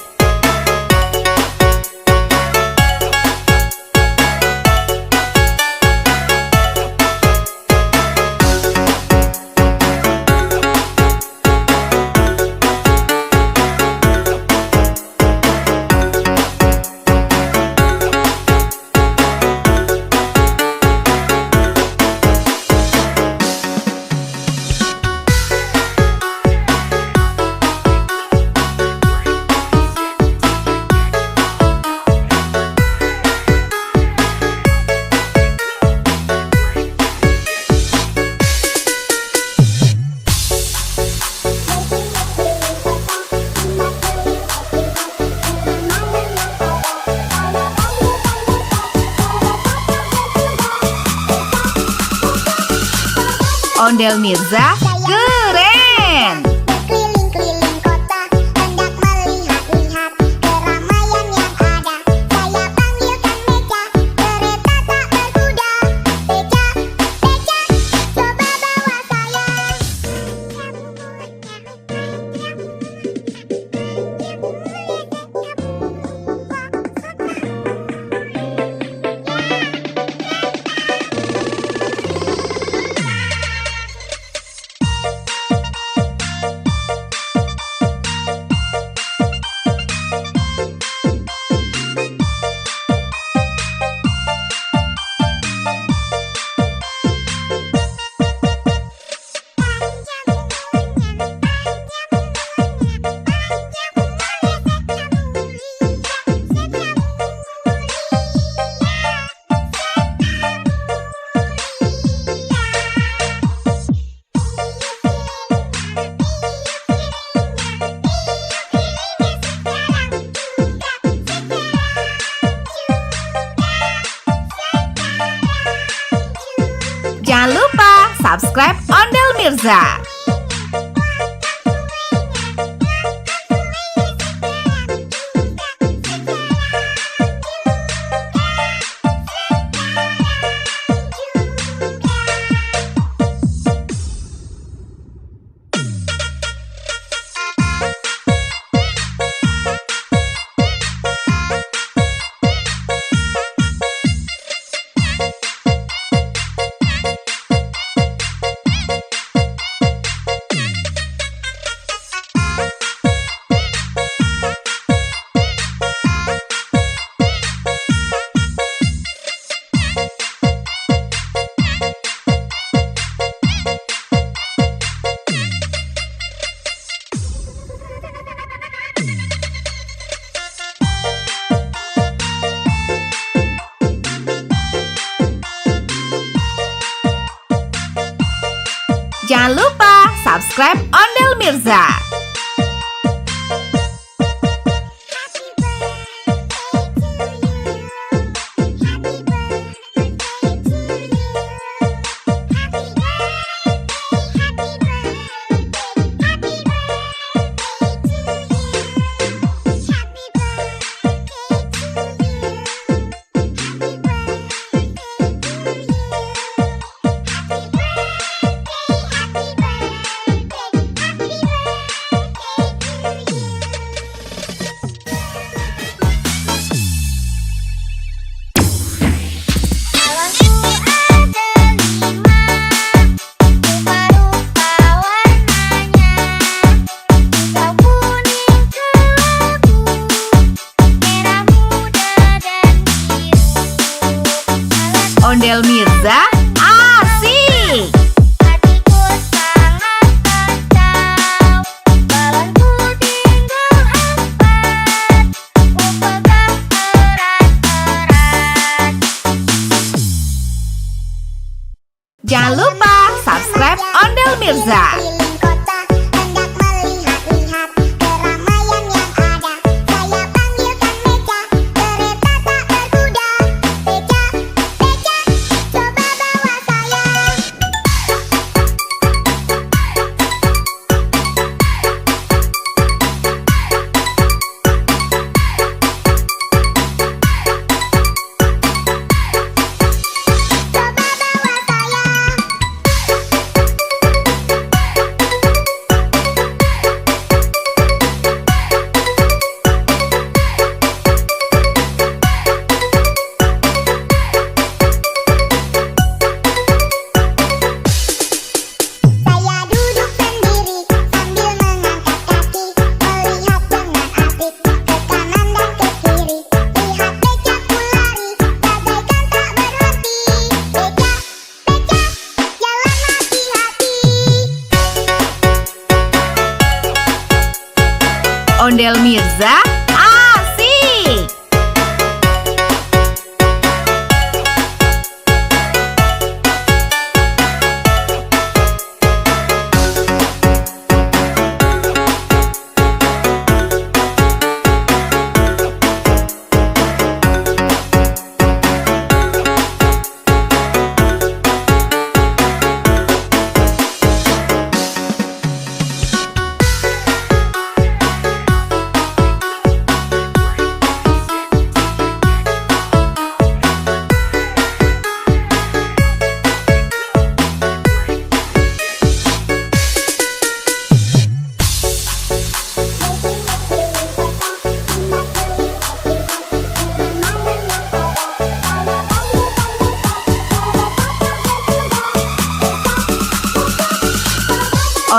Ondel Mirza keren! Berkeliling-keliling kota, hendak melihat-lihat keramaian yang ada. Saya panggilkan beca, kereta tak berkuda. Beca, beca, coba bawa saya. Jangan lupa subscribe Ondel Mirza. Jangan lupa subscribe Ondel Mirza. Ondel Mirza, asik! Hatiku sangat kacau, balonku tinggal 4, ku pegang erat-erat. Jangan lupa subscribe Ondel Mirza. Berkeliling kota, hendak melihat-lihat keramaian yang ada. Saya panggilkan beca, kereta tak berkuda. Beca, beca, coba bawa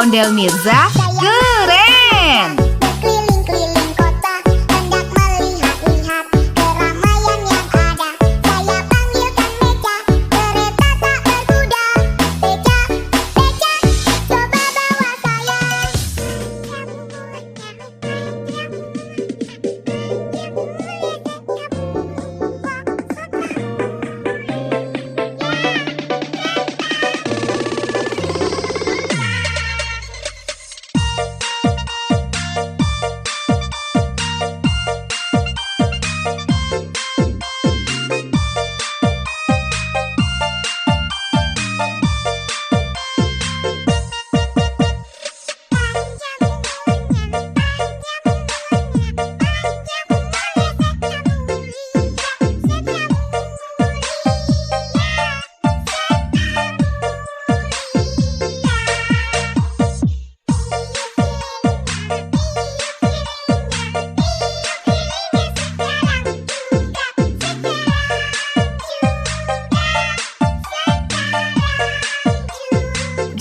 Ondel Mirza keren. Berkeliling-keliling kota, hendak melihat-lihat keramaian yang ada. Saya panggilkan beca, kereta tak berkuda. Beca, beca, coba bawa saya.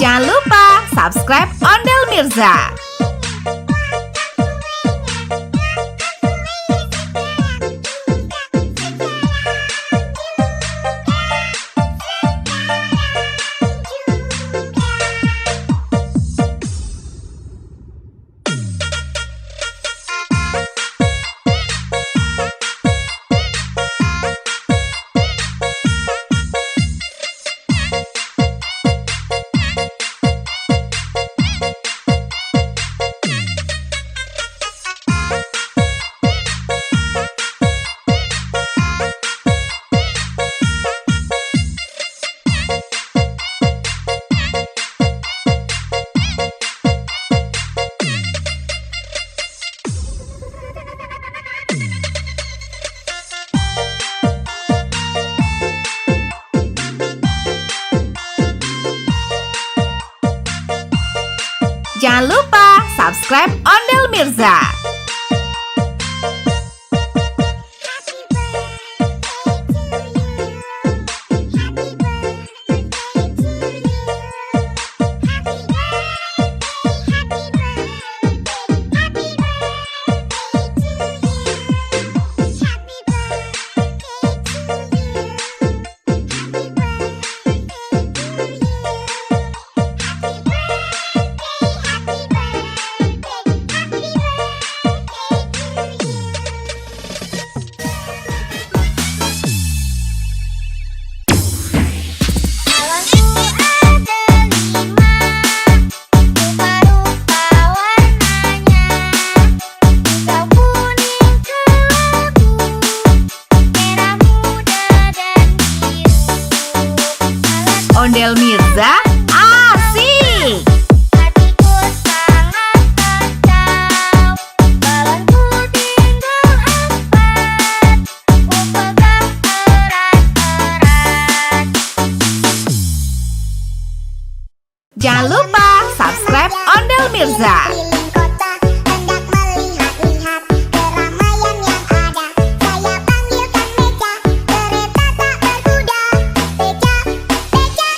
Jangan lupa subscribe Ondel Mirza. Jangan lupa subscribe Ondel Mirza. Ondel Mirza asik. Hatiku sangat kacau, balonku tinggal 4, ku pegang erat-erat. Jangan lupa subscribe Ondel Mirza. Keliling kota, hendak melihat-lihat keramaian yang ada. Saya panggilkan beca, kereta tak berkuda. Beca, beca,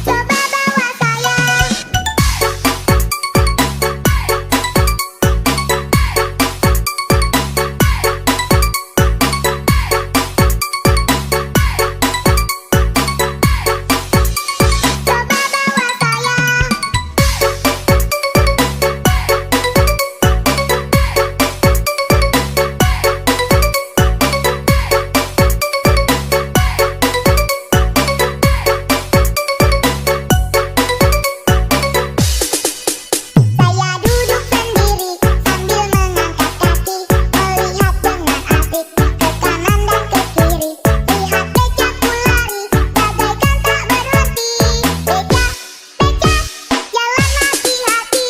coba bawa saya. Coba bawa saya. Saya duduk sendiri sambil mengangkat kaki, melihat dengan asik ke kanan dan ke kiri. Lihat becaku lari, bagaikan tak berhenti. Beca, beca, jalan hati-hati.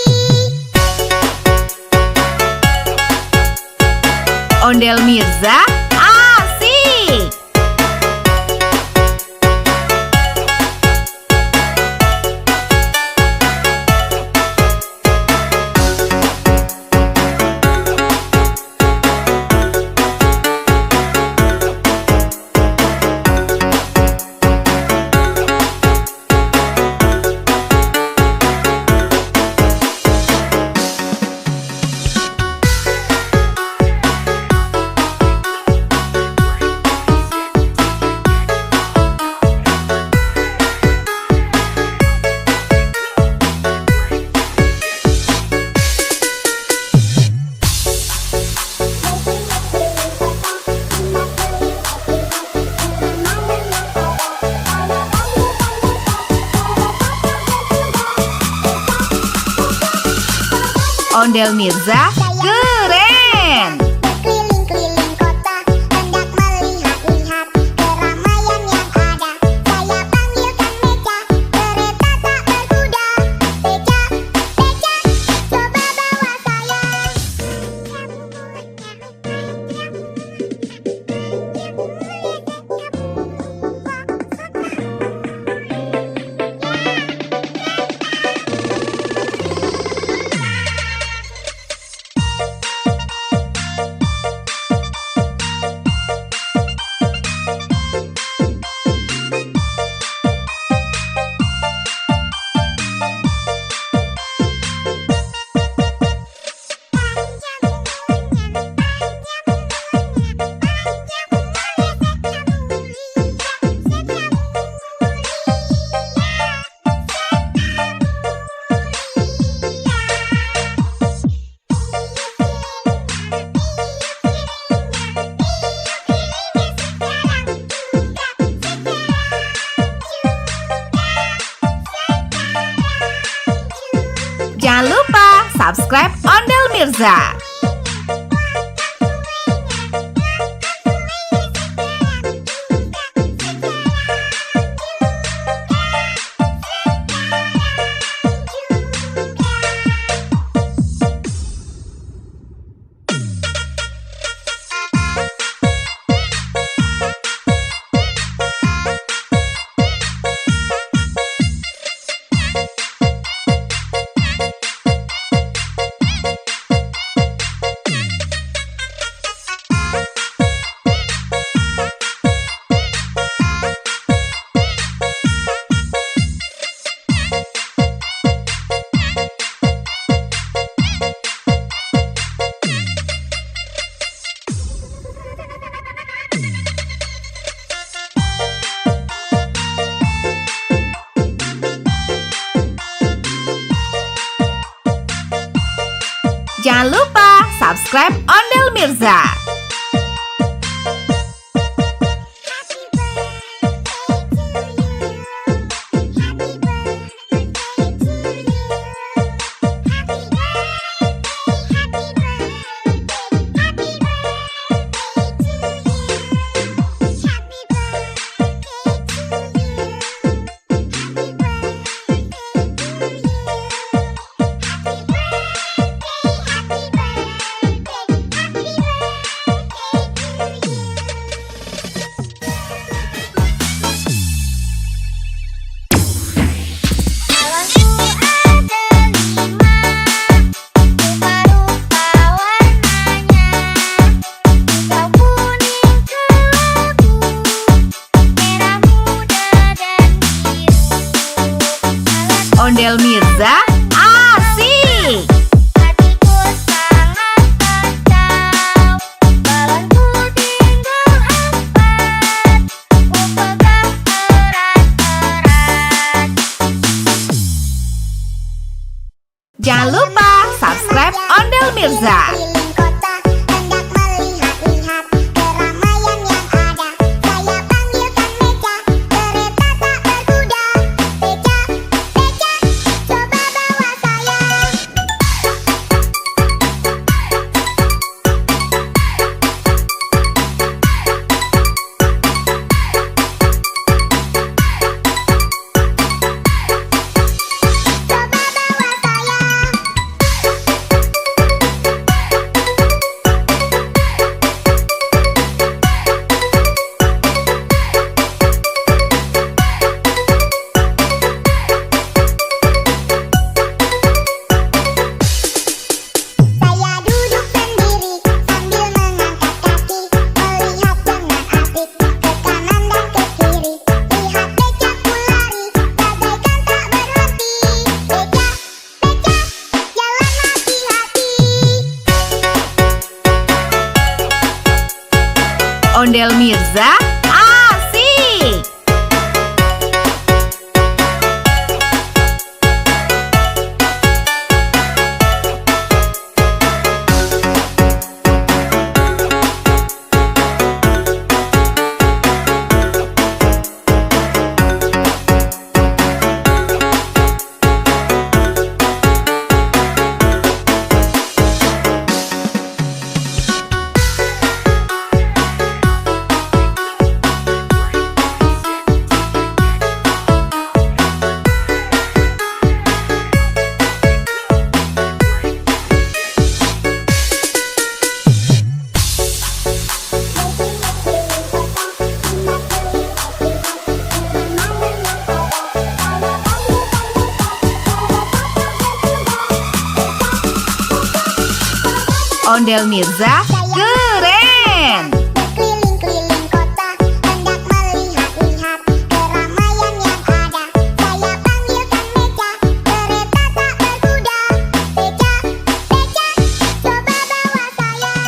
Ondel Mirza asik. Ondel Mirza keren. Berkeliling-keliling kota, hendak melihat-lihat keramaian yang ada. Saya panggilkan Beca, kereta tak berkuda. Beca, Beca, coba bawa saya. Jangan lupa subscribe Ondel Mirza. Jangan lupa subscribe Ondel Mirza. Ondel Mirza asik. Hatiku sangat kacau, balonku tinggal 4, ku pegang erat-erat. Jangan lupa subscribe Ondel Mirza. Keliling kota, hendak melihat-lihat keramaian yang ada. Saya panggilkan Beca, kereta tak berkuda. Beca, Beca, coba bawa saya. Coba bawa saya. Saya duduk sendiri sambil mengangkat kaki, melihat dengan asik ke kanan dan ke kiri. Lihat Becaku lari, bagaikan tak berhenti. Beca, Beca, jalan hati-hati. Ondel Mirza asik. Ondel Mirza keren. Berkeliling-keliling kota, hendak melihat-lihat keramaian yang ada. Saya panggilkan Beca, kereta tak berkuda. Beca, Beca, coba bawa saya.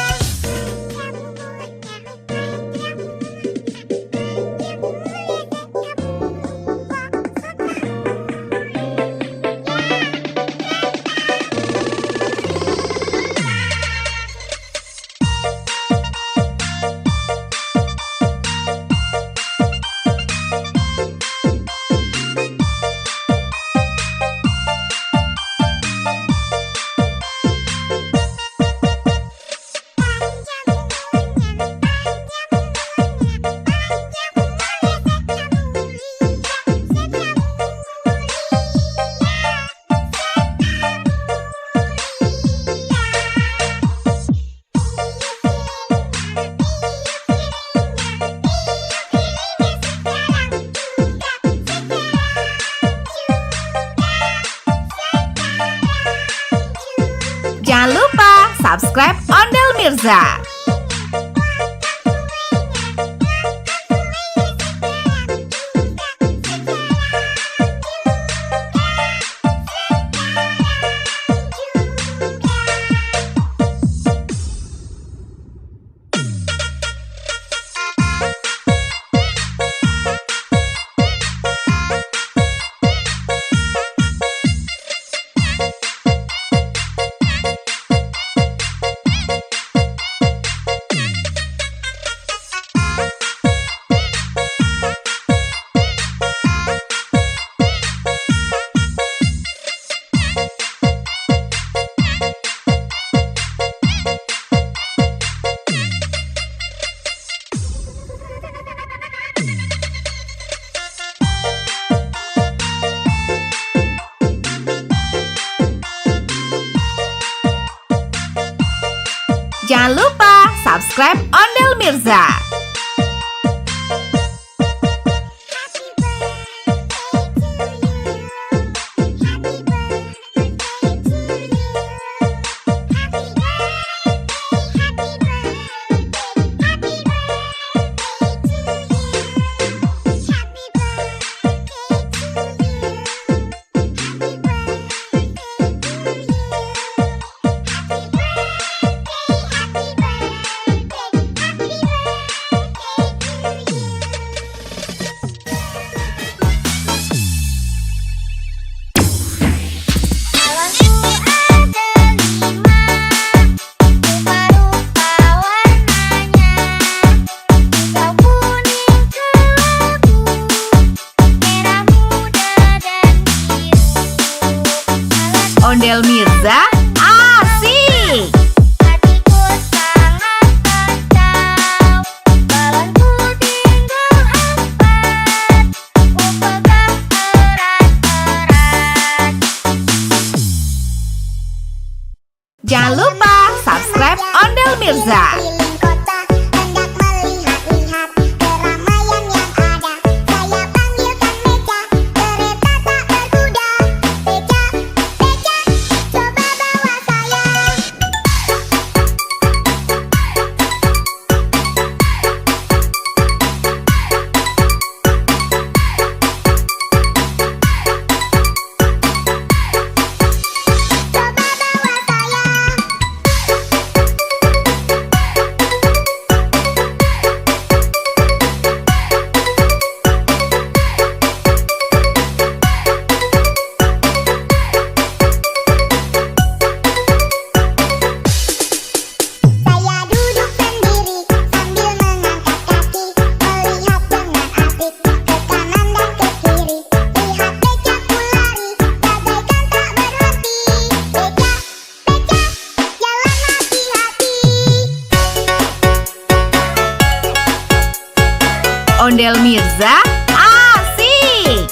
Jangan lupa subscribe Ondel Mirza. Jangan lupa subscribe Ondel Mirza. Ondel Mirza asik. Hatiku sangat kacau, balonku tinggal 4, ku pegang erat-erat. Jangan lupa subscribe Ondel Mirza. Keliling kota, hendak melihat-lihat keramaian yang ada. Saya panggilkan Beca, kereta tak berkuda. Beca, Beca, coba bawa saya. Coba bawa saya. Saya duduk sendiri sambil mengangkat kaki, melihat dengan asik ke kanan dan ke kiri. Lihat becaku lari, bagaikan tak berhenti. Beca, Beca, jalan hati-hati. Ondel Mirza asik.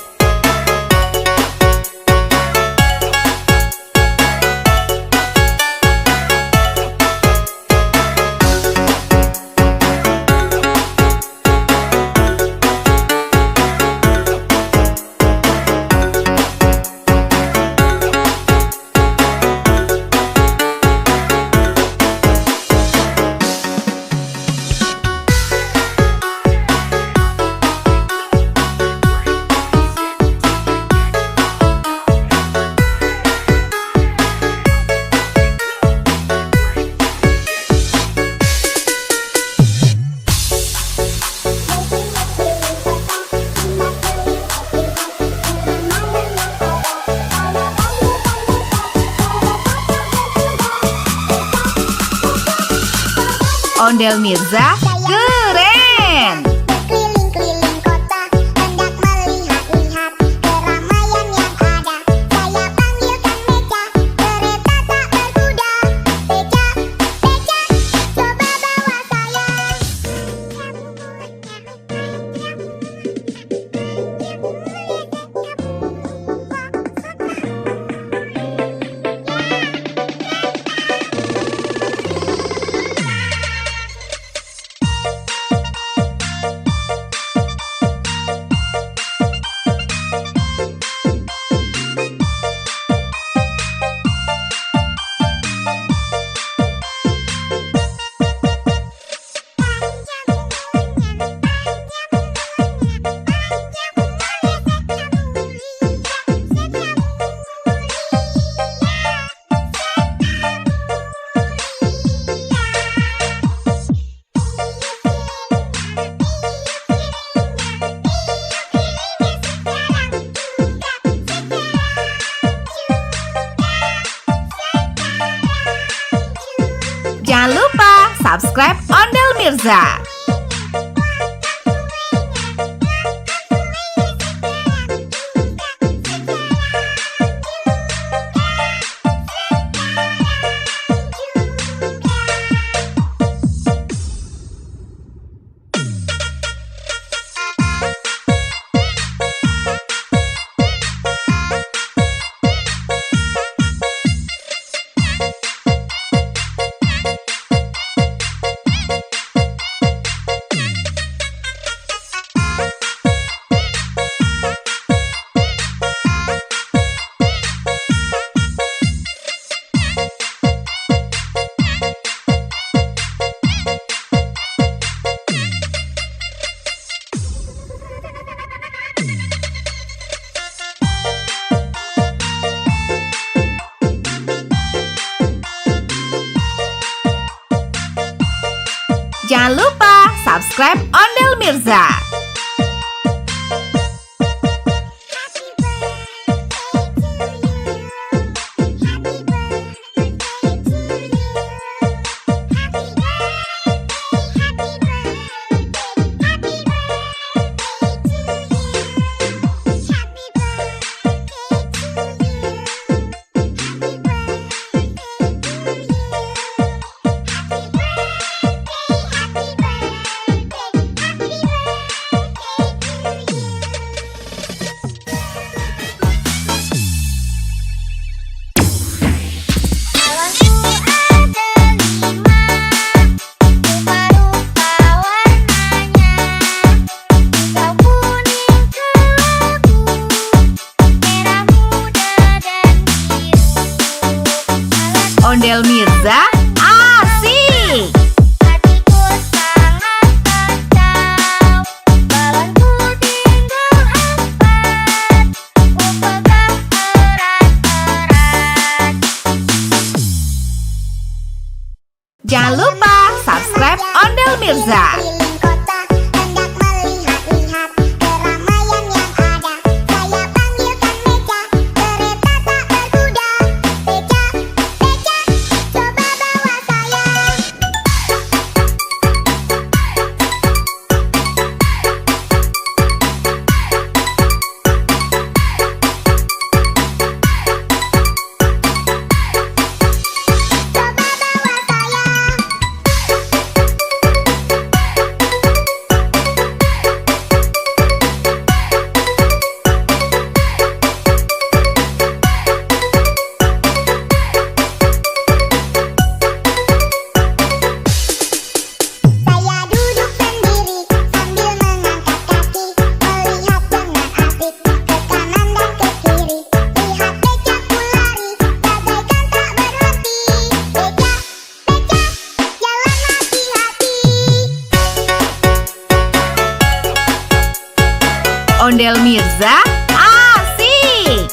Ondel Mirza keren. Berkeliling-keliling kota, hendak melihat-lihat keramaian yang ada. Saya panggilkan beca, kereta tak berkuda. Beca, beca, coba bawa saya. Jangan lupa subscribe Ondel Mirza. Jangan lupa subscribe Ondel Mirza. Ondel Mirza asik. Hatiku sangat kacau, balonku tinggal 4, ku pegang erat-erat. Jangan lupa subscribe Ondel Mirza. Keliling kota, hendak melihat-lihat keramaian yang ada. Saya panggilkan beca, kereta tak berkuda. Beca, beca, coba bawa saya. Coba bawa saya. Saya duduk sendiri sambil mengangkat kaki, melihat dengan asik ke kanan dan ke kiri. Lihat becaku lari, bagaikan tak berhenti. Beca, beca, jalan hati-hati. Ondel Mirza asik.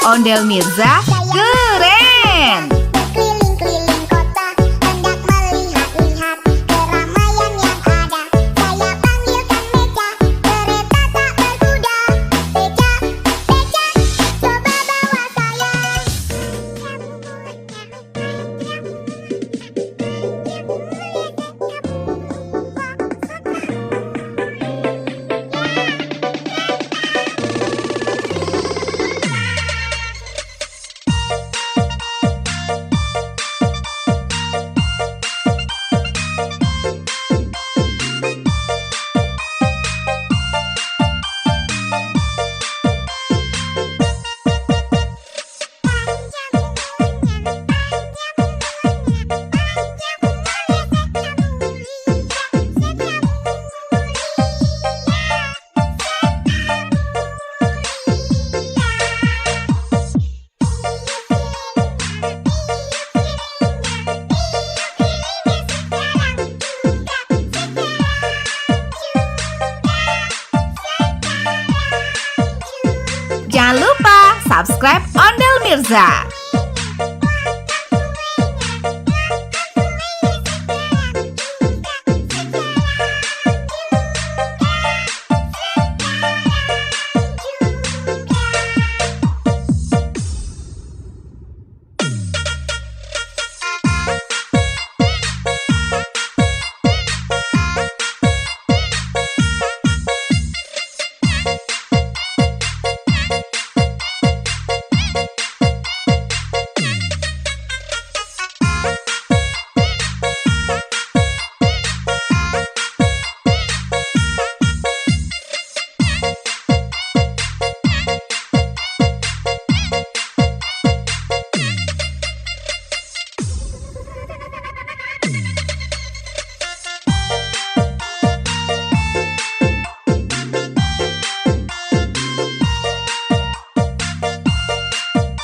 Ondel Mirza keren. Berkeliling-keliling kota, hendak melihat-lihat keramaian yang ada. Saya panggilkan Meca, kereta tak berkuda. Beca, Beca, coba bawa saya. Jangan lupa subscribe Ondel Mirza.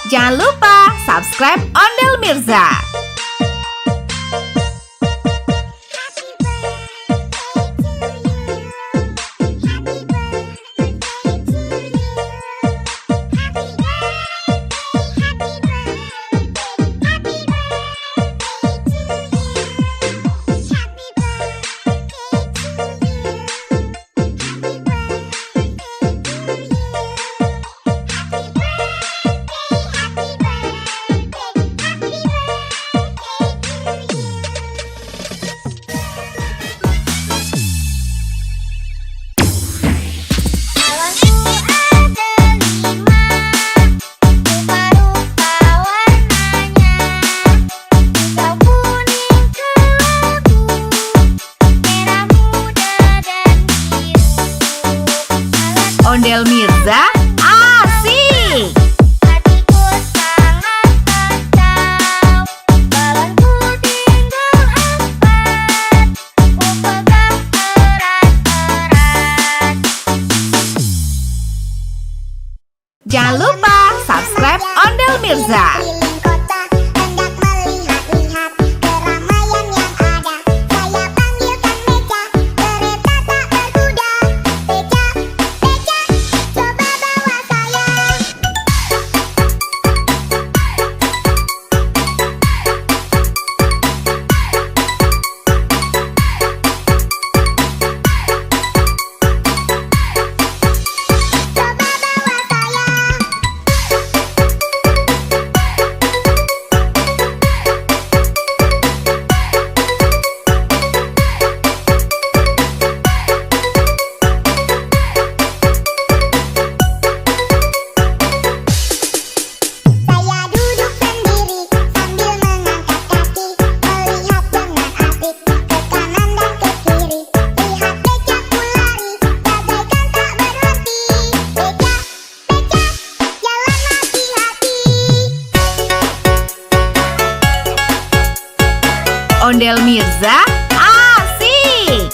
Jangan lupa subscribe Ondel Mirza. Ondel Mirza asik. Hatiku sangat kacau, balonku tinggal 4, ku pegang erat-erat. Jangan lupa subscribe Ondel Mirza. Keliling kota, hendak melihat-lihat keramaian yang ada. Saya panggilkan Meca, kereta tak berkuda. Beca, Beca, coba bawa saya. Coba bawa saya. Saya duduk sendiri sambil mengangkat kaki, melihat dengan asik ke kanan dan ke kiri. Lihat becaku lari, bagaikan tak berhenti. Beca, Beca, jalan hati-hati. Ondel Mirza asik.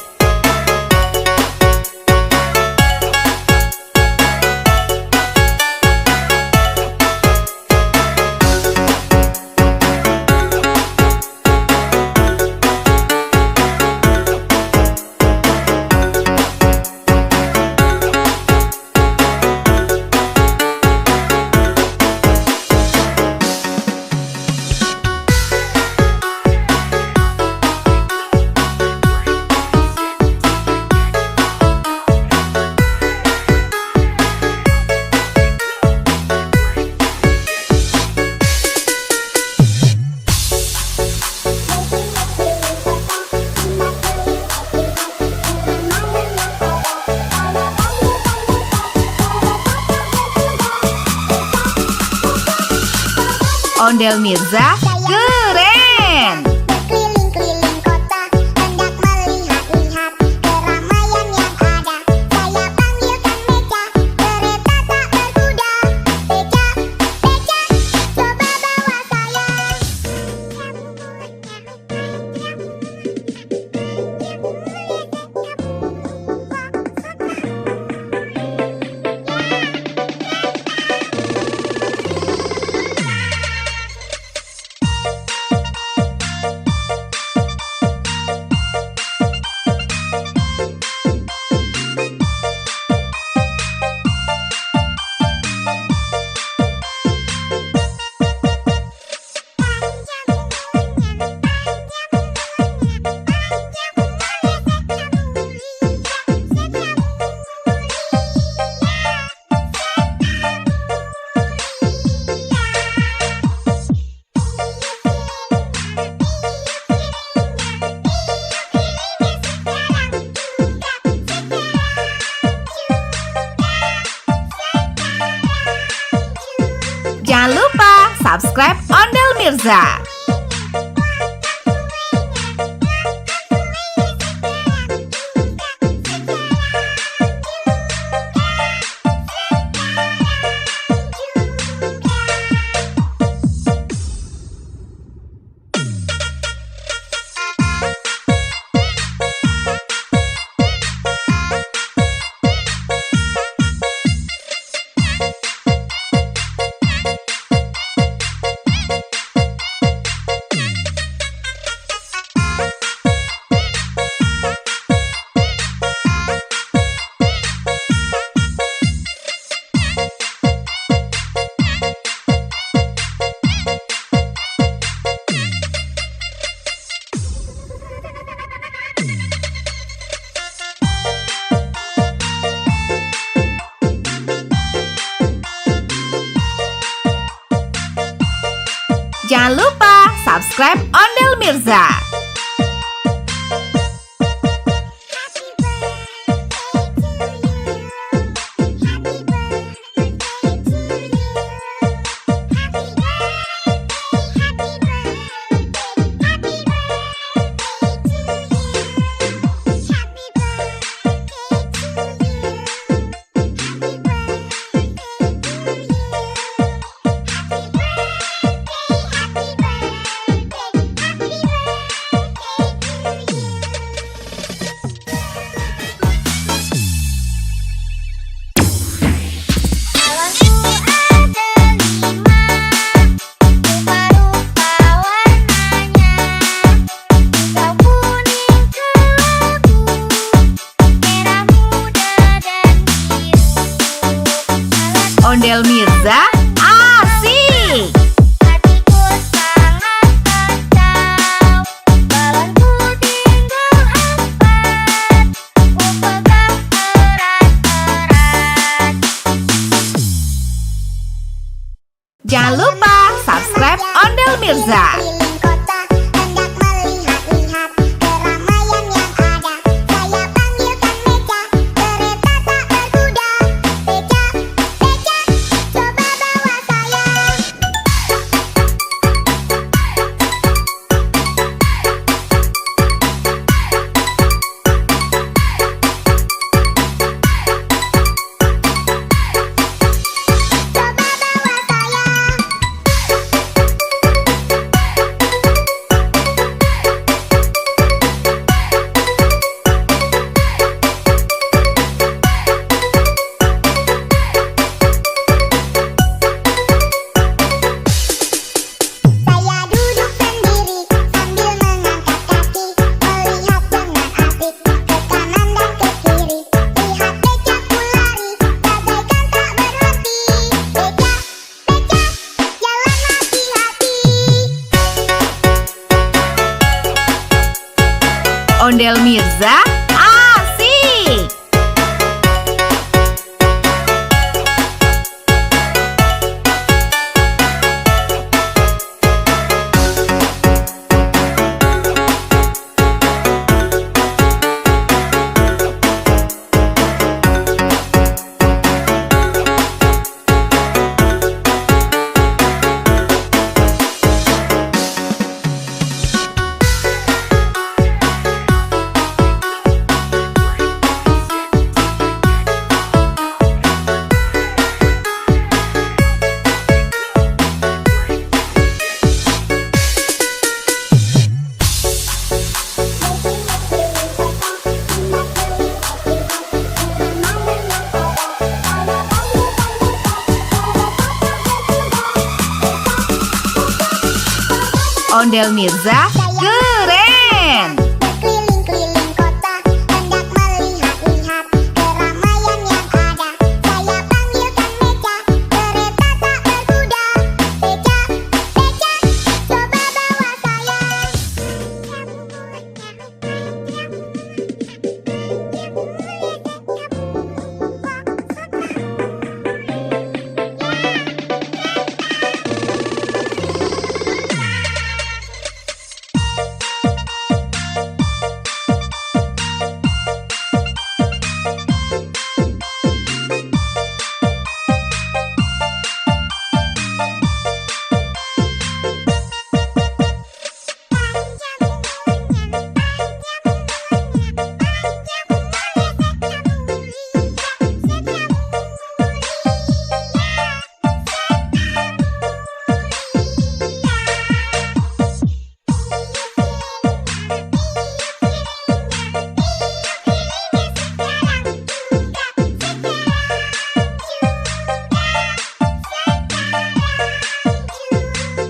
Ondel Mirza keren. Berkeliling-keliling kota, hendak melihat-lihat keramaian yang ada. Saya panggilkan Beca, kereta tak berkuda. Beca, Beca, coba bawa saya. Jangan lupa subscribe Ondel Mirza. Jangan lupa subscribe Ondel Mirza. Ondel Mirza asik. Hatiku sangat kacau, balonku tinggal 4, ku pegang erat-erat. Jangan lupa subscribe Ondel Mirza. Keliling kota, hendak melihat-lihat keramaian yang ada. Saya panggilkan Beca, kereta tak berkuda. Beca, Beca, coba bawa saya. Coba bawa saya. Saya duduk sendiri sambil mengangkat kaki, melihat dengan asik ke kanan dan ke kiri. Lihat Becaku lari, bagaikan tak berhenti. Beca, Beca, jalan hati-hati. Ondel Mirza asik. Ondel Mirza keren. Berkeliling-keliling kota, hendak melihat-lihat keramaian yang ada. Saya panggilkan Beca, kereta tak berkuda. Beca, Beca, coba bawa saya.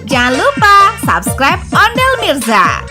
Jangan lupa subscribe Ondel Mirza.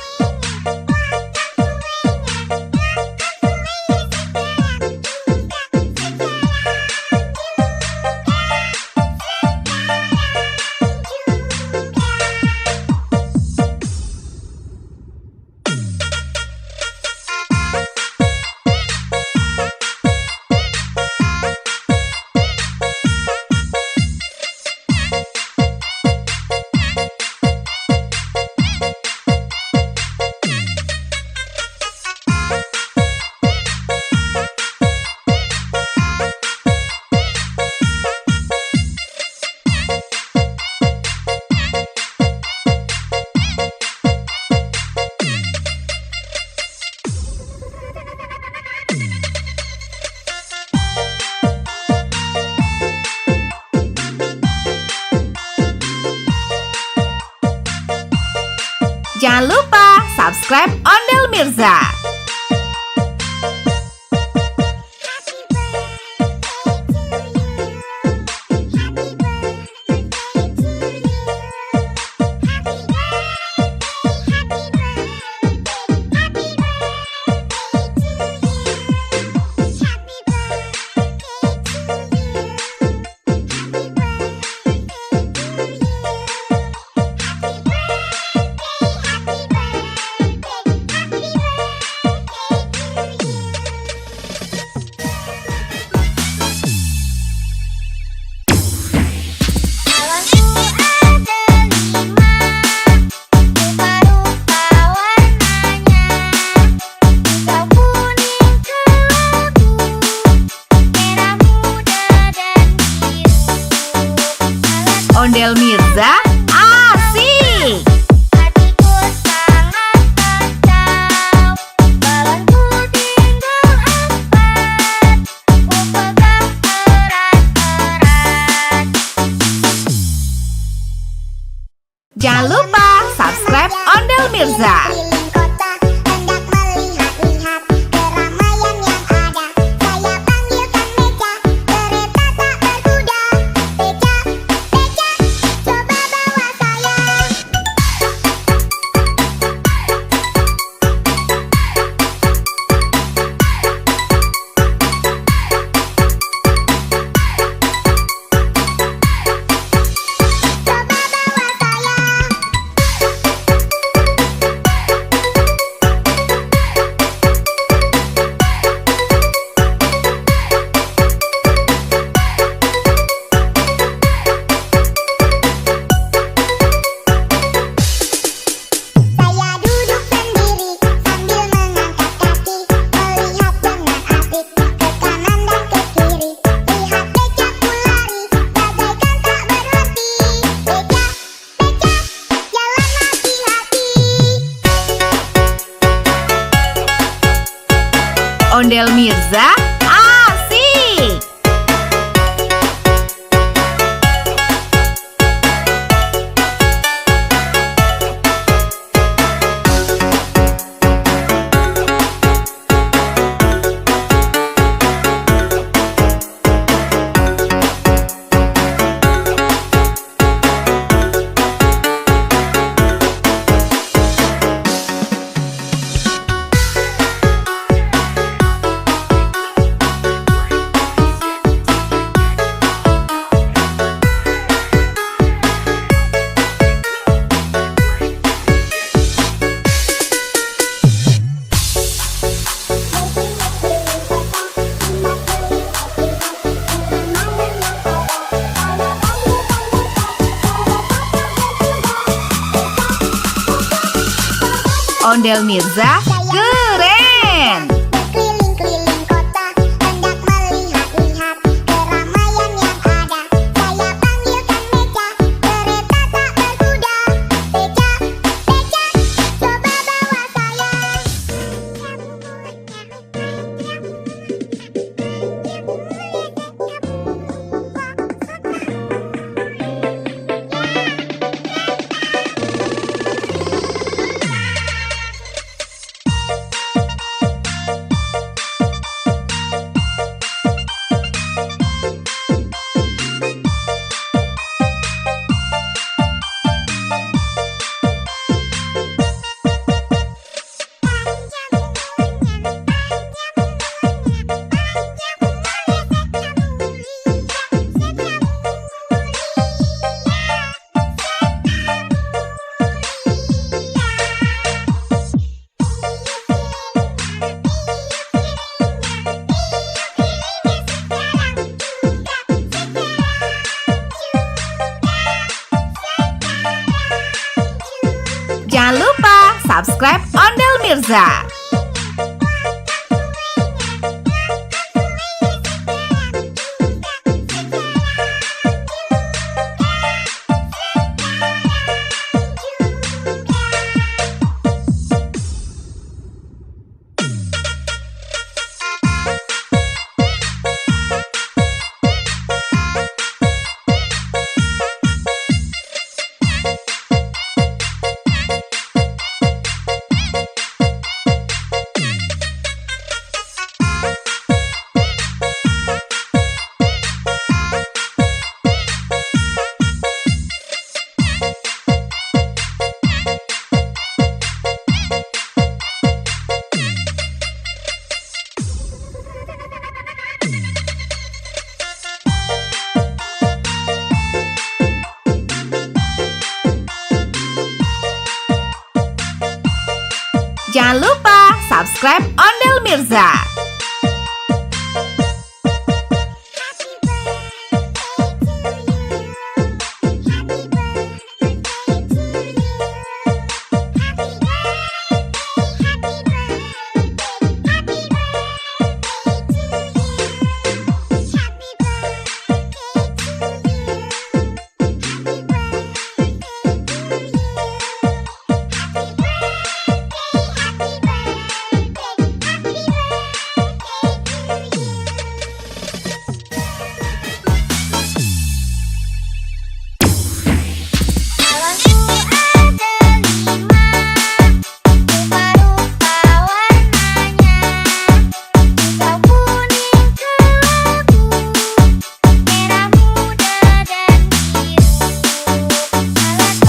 Jangan lupa subscribe Ondel Mirza. Ondel Mirza asik. Hatiku sangat kacau, balonku tinggal 4, ku pegang erat-erat. Jangan lupa subscribe Ondel Mirza. Keliling kota, hendak melihat-lihat keramaian yang ada. Saya panggilkan Beca, kereta tak berkuda. Beca, Beca, coba bawa saya. Coba bawa saya. Saya duduk sendiri sambil mengangkat kaki, melihat dengan asik ke kanan dan ke kiri. Lihat becaku lari, bagaikan tak berhenti. Beca, Beca, jalan hati-hati. Ondel Mirza asik. Ondel Mirza keren. Berkeliling-keliling kota, hendak melihat-lihat keramaian yang ada. Saya panggilkan Beca, kereta tak berkuda. Beca, Beca, coba bawa saya. Jangan lupa subscribe Ondel Mirza. Jangan lupa subscribe Ondel Mirza.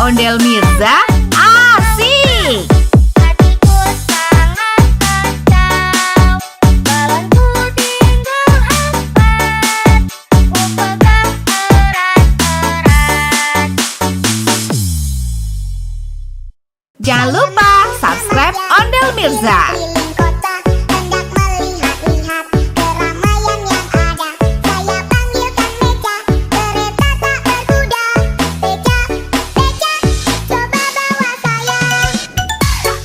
Ondel Mirza asik. Hatiku sangat kacau, balonku tinggal 4, ku pegang erat-erat. Jangan lupa subscribe Ondel Mirza. Keliling kota, hendak melihat-lihat keramaian yang ada. Saya panggilkan Beca, kereta tak berkuda. Beca, Beca, coba bawa saya. Coba bawa saya.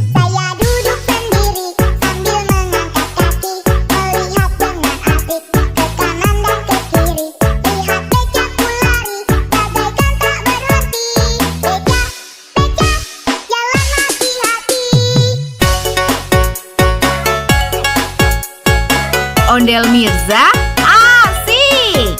Saya duduk sendiri sambil mengangkat kaki, melihat dengan asik ke kanan dan ke kiri. Lihat becaku lari, bagaikan tak berhenti. Beca, Beca, jalan hati-hati. Ondel Mirza asik.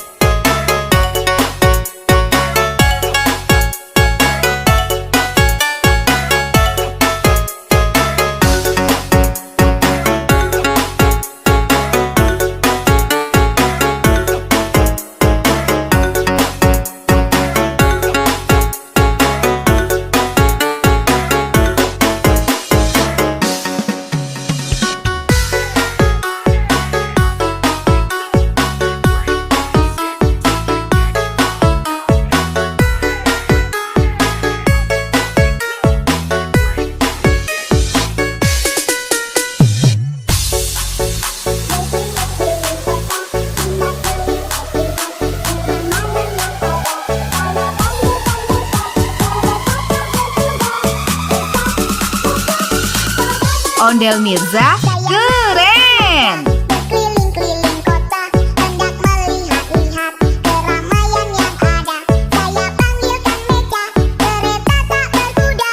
Ondel Mirza keren. Berkeliling-keliling kota, hendak melihat-lihat keramaian yang ada. Saya panggilkan Beca, kereta tak berkuda.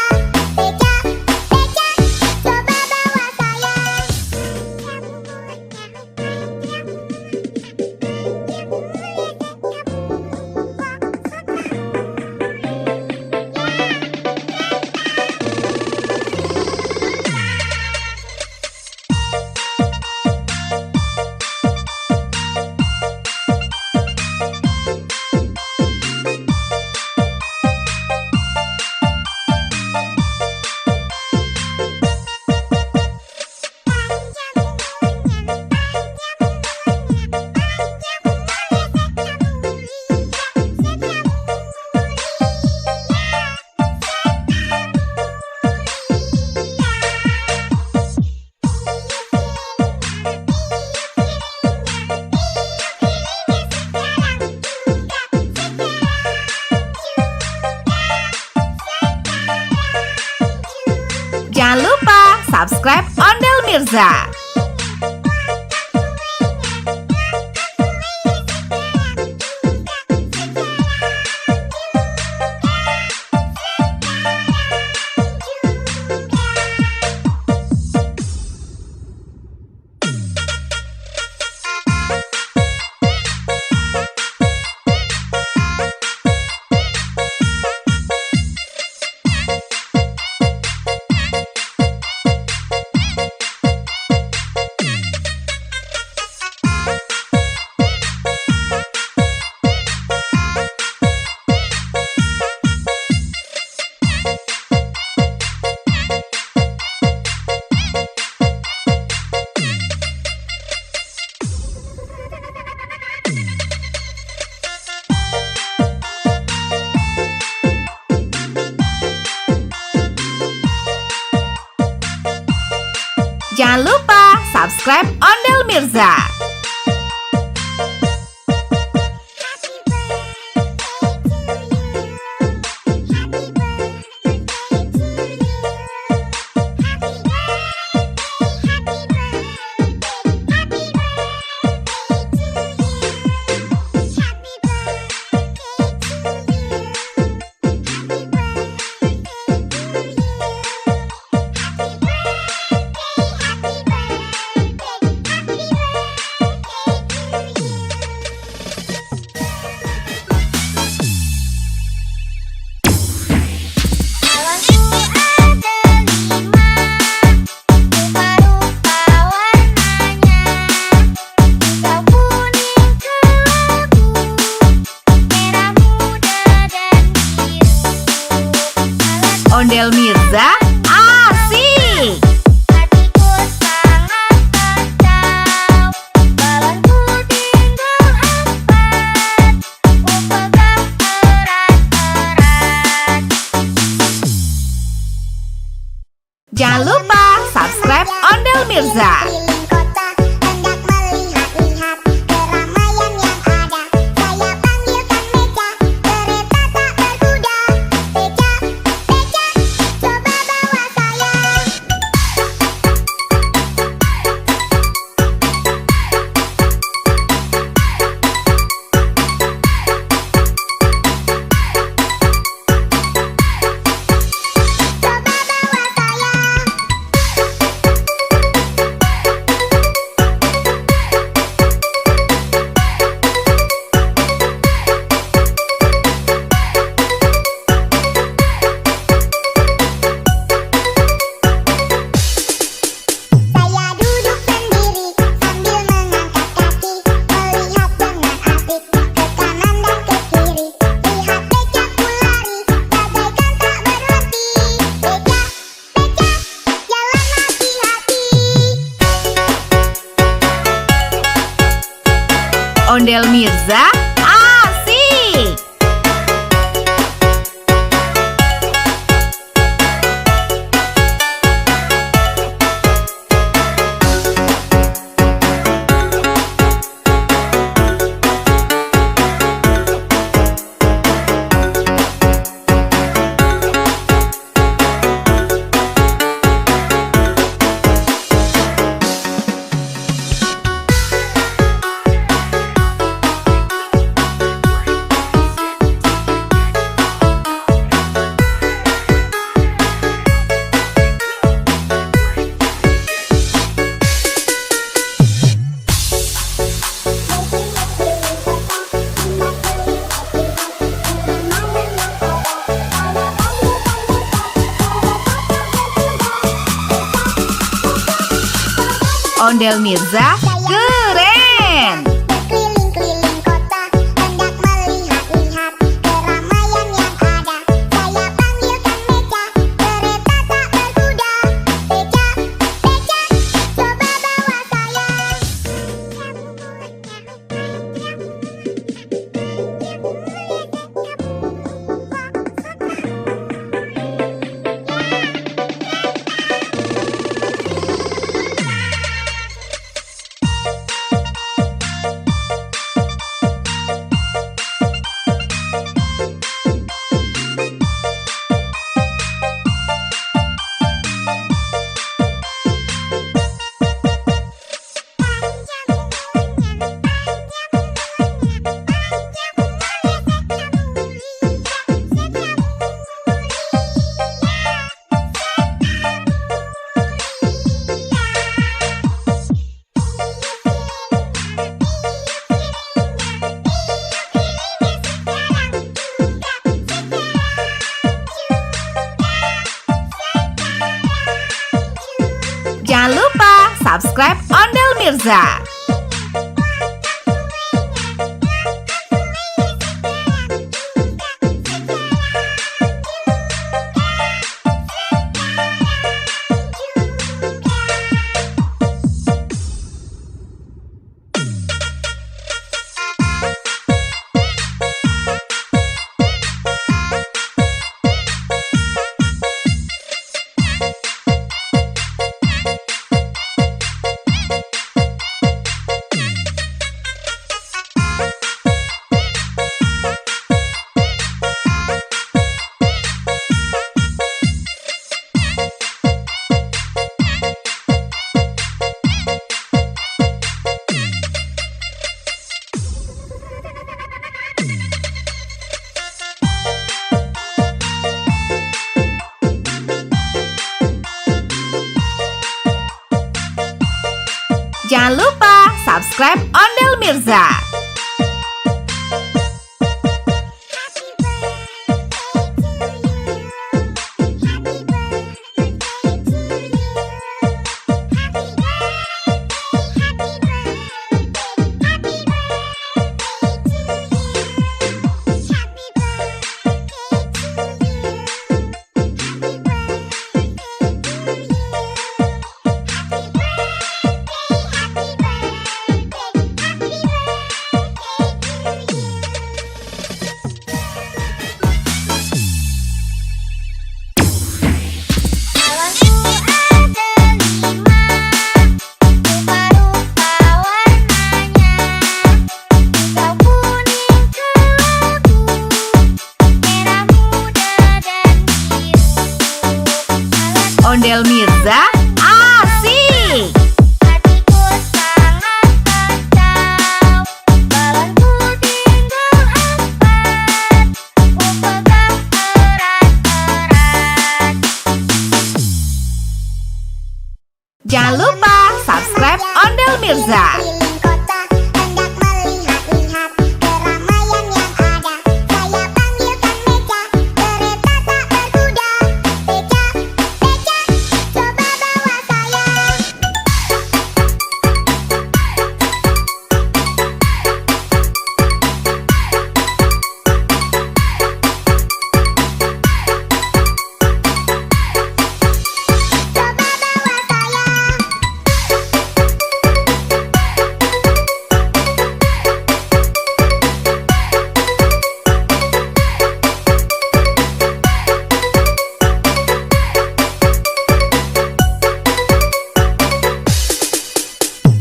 Beca, Beca, coba bawa saya. Jangan lupa subscribe Ondel Mirza. Jangan lupa subscribe Ondel Mirza. Ondel Mirza asik. Hatiku sangat kacau, balonku tinggal 4, ku pegang erat-erat. Jangan lupa subscribe Ondel Mirza. Keliling kota, hendak melihat-lihat keramaian yang ada. Saya panggilkan Beca, kereta tak berkuda. Beca, Beca, coba bawa saya. Coba bawa saya. Saya duduk sendiri sambil mengangkat kaki, melihat dengan asik ke kanan dan ke kiri. Lihat becaku lari, bagaikan tak berhenti. Beca, Beca, jalan hati-hati. Ondel Mirza asik. Ondel Mirza keren. Berkeliling-keliling kota, hendak melihat-lihat keramaian yang ada. Saya panggilkan Beca, kereta tak berkuda. Beca, Beca, coba bawa saya. Jangan lupa subscribe Ondel Mirza. Jangan lupa subscribe Ondel Mirza. Ondel Mirza asik. Hatiku sangat kacau, balonku tinggal 4, ku pegang erat-erat. Jangan lupa subscribe Ondel Mirza. Keliling kota, hendak melihat-lihat keramaian yang ada. Saya panggilkan Beca, kereta tak berkuda. Beca, Beca, coba bawa saya. Coba bawa saya.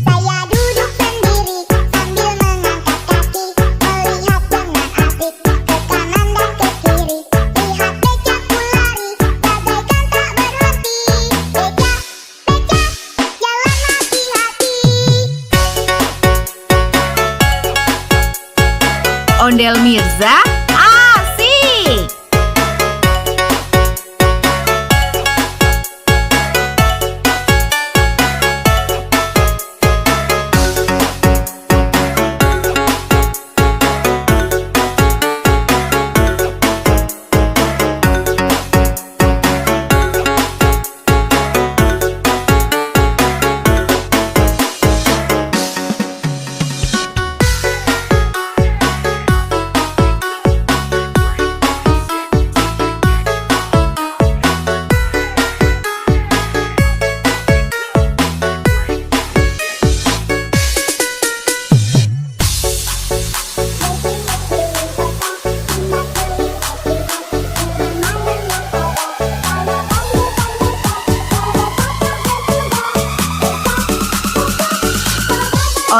Saya duduk sendiri sambil mengangkat kaki, melihat dengan asik ke kanan dan ke kiri. Lihat becaku lari, bagaikan tak berhenti. Beca, Beca, jalan hati-hati. Ondel Mirza asik.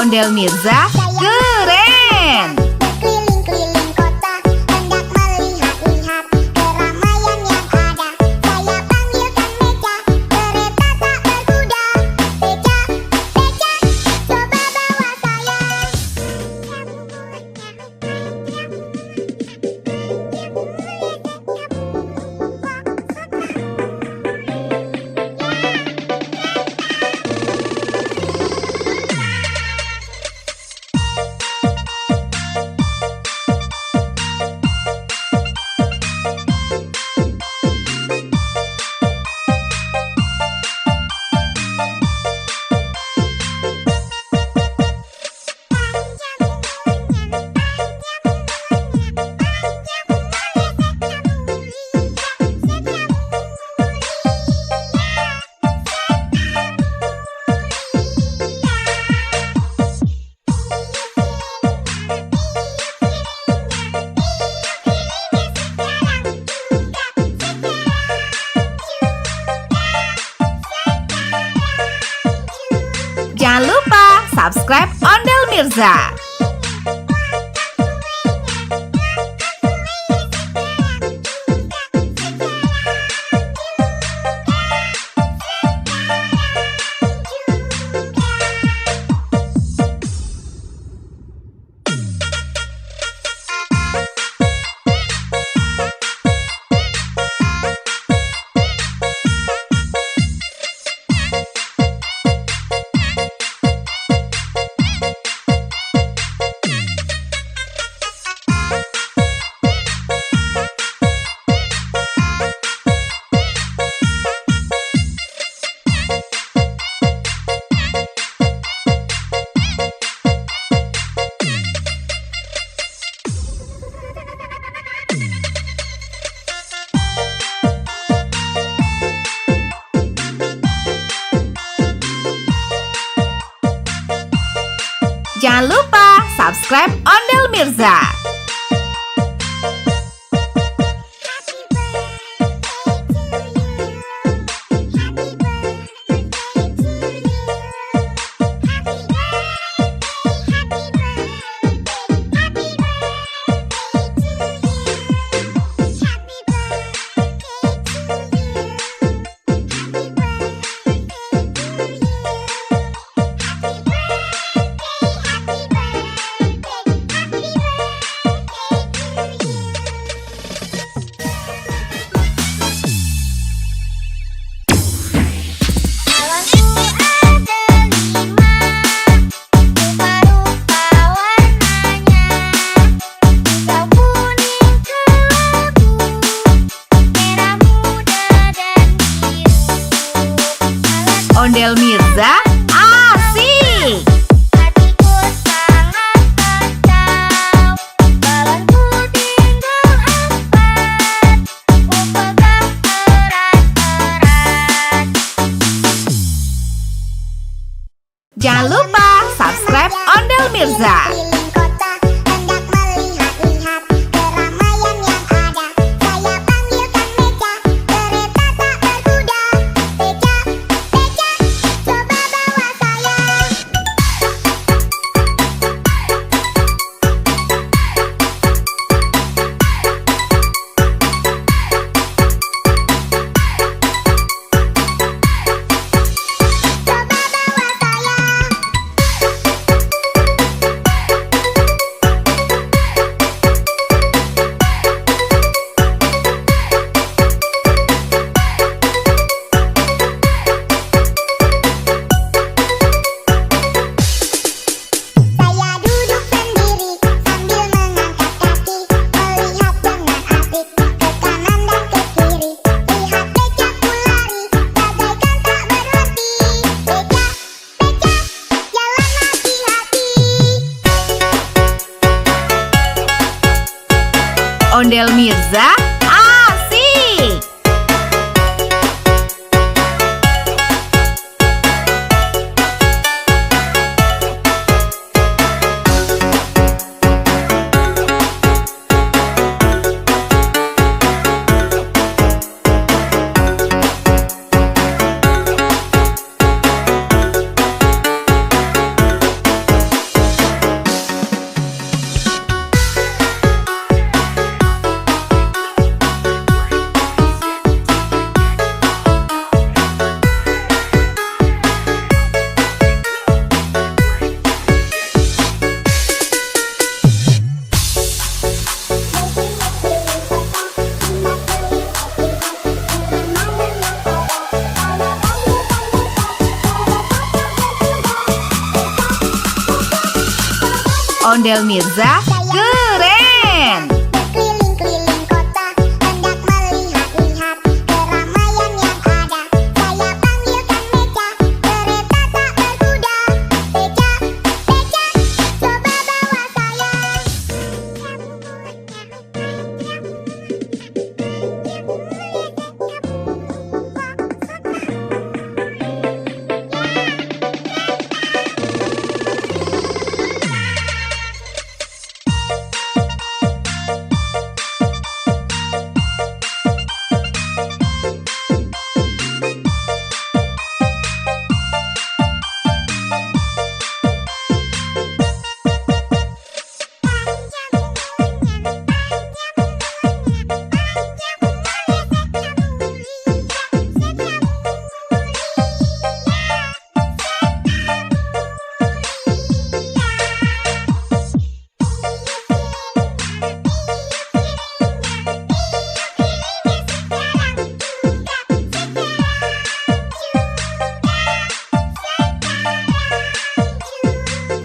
Ondel Mirza keren. Berkeliling-keliling kota, hendak melihat-lihat keramaian yang ada. Saya panggilkan Beca, kereta tak berkuda. Beca, Beca, coba bawa saya. Jangan lupa subscribe Ondel Mirza. Jangan lupa subscribe Ondel Mirza. Ondel Mirza asik. Hatiku sangat kacau, balonku tinggal 4, ku pegang erat-erat. Jangan lupa subscribe Ondel Mirza. Keliling kota, hendak melihat-lihat keramaian yang ada. Saya panggilkan Beca, kereta tak berkuda. Beca, Beca, coba bawa saya. Coba bawa saya. Saya duduk sendiri sambil mengangkat kaki, melihat dengan asik ke kanan dan ke kiri. Lihat becaku lari, bagaikan tak berhenti. Beca, Beca, jalan hati-hati. Ondel Mirza asik. Ondel Mirza keren. Berkeliling-keliling kota, hendak melihat-lihat keramaian yang ada. Saya panggilkan Beca, kereta tak berkuda. Beca, Beca, coba bawa saya.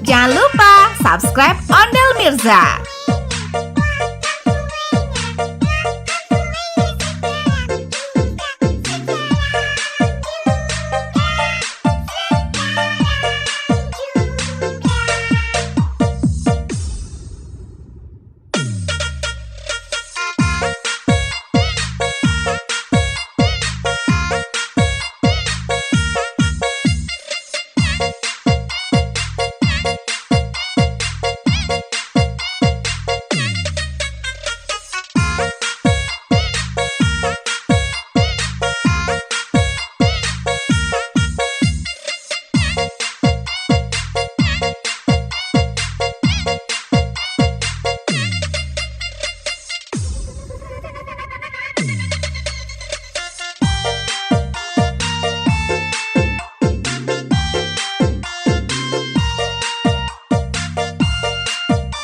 Jangan lupa subscribe Ondel Mirza.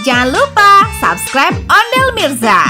Jangan lupa subscribe Ondel Mirza.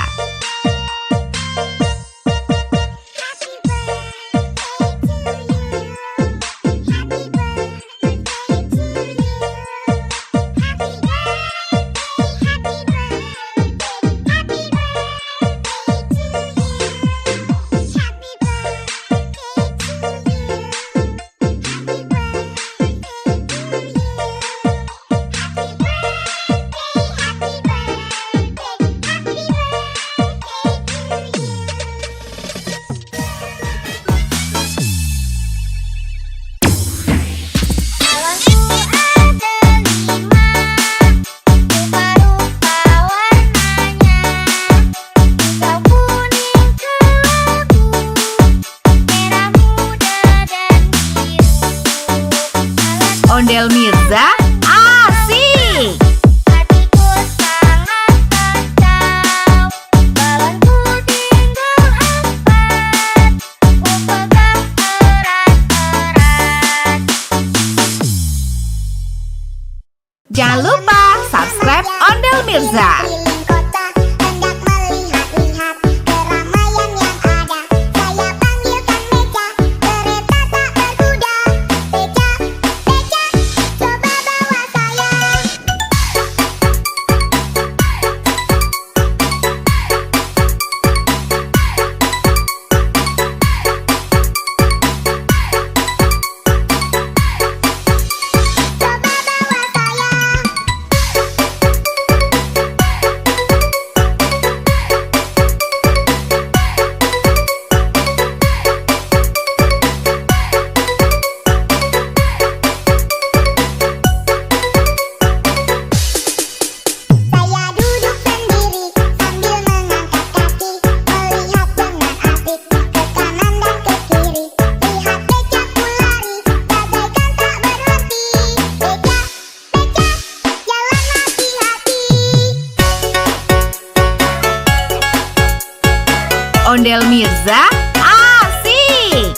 Ondel Mirza asik. Hatiku sangat kacau, balonku tinggal 4, ku pegang erat-erat. Jangan lupa subscribe Ondel Mirza. Keliling kota, hendak melihat-lihat keramaian yang ada. Saya panggilkan Beca, kereta tak berkuda. Beca, Beca, coba bawa saya. Coba bawa saya. Saya duduk sendiri sambil mengangkat kaki, melihat dengan asik ke kanan dan ke kiri. Lihat Becaku lari, bagaikan tak berhenti. Beca, Beca, jalan hati-hati. Ondel Mirza asik.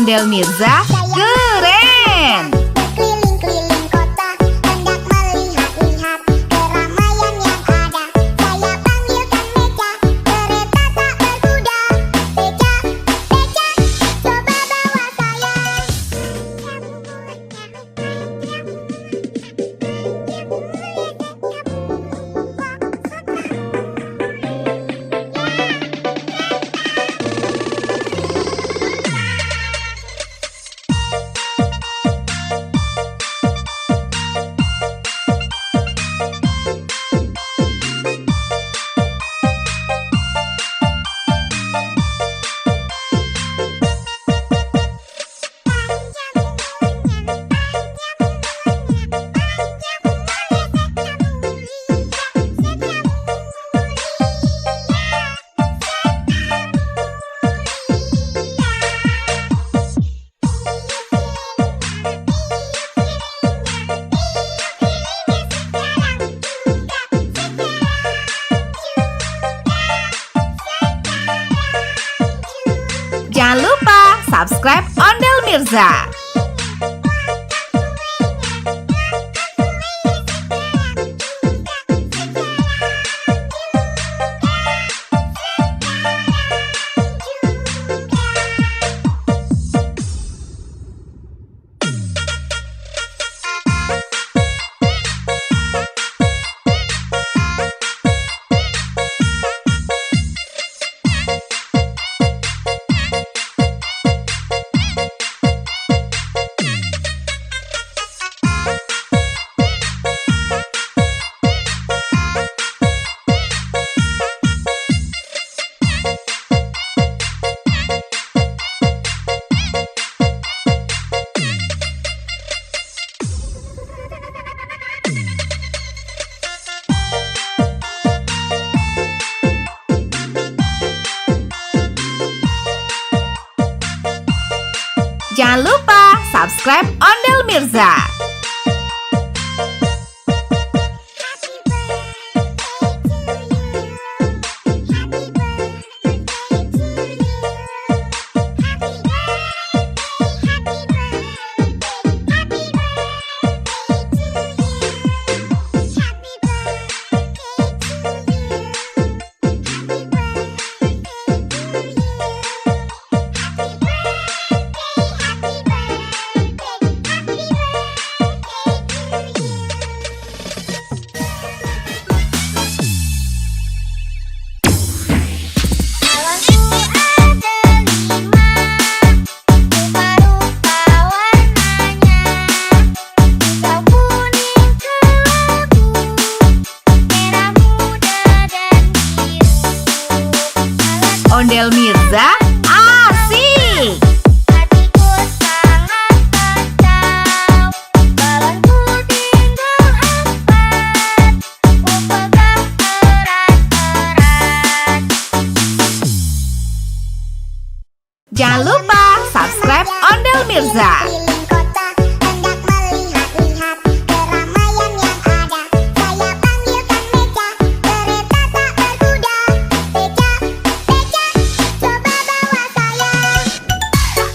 Ondel Mirza keren. Berkeliling-keliling kota, hendak melihat-lihat keramaian yang ada. Saya panggilkan Beca, kereta tak berkuda. Beca, Beca, coba bawa saya. Jangan lupa subscribe Ondel Mirza. Jangan lupa subscribe Ondel Mirza. Ondel Mirza asik. Hatiku sangat kacau, balonku tinggal 4, ku pegang erat-erat. Jangan lupa subscribe Ondel Mirza. Keliling kota, hendak melihat-lihat keramaian yang ada. Saya panggilkan Beca, kereta tak berkuda. Beca, Beca, coba bawa saya. Coba bawa saya.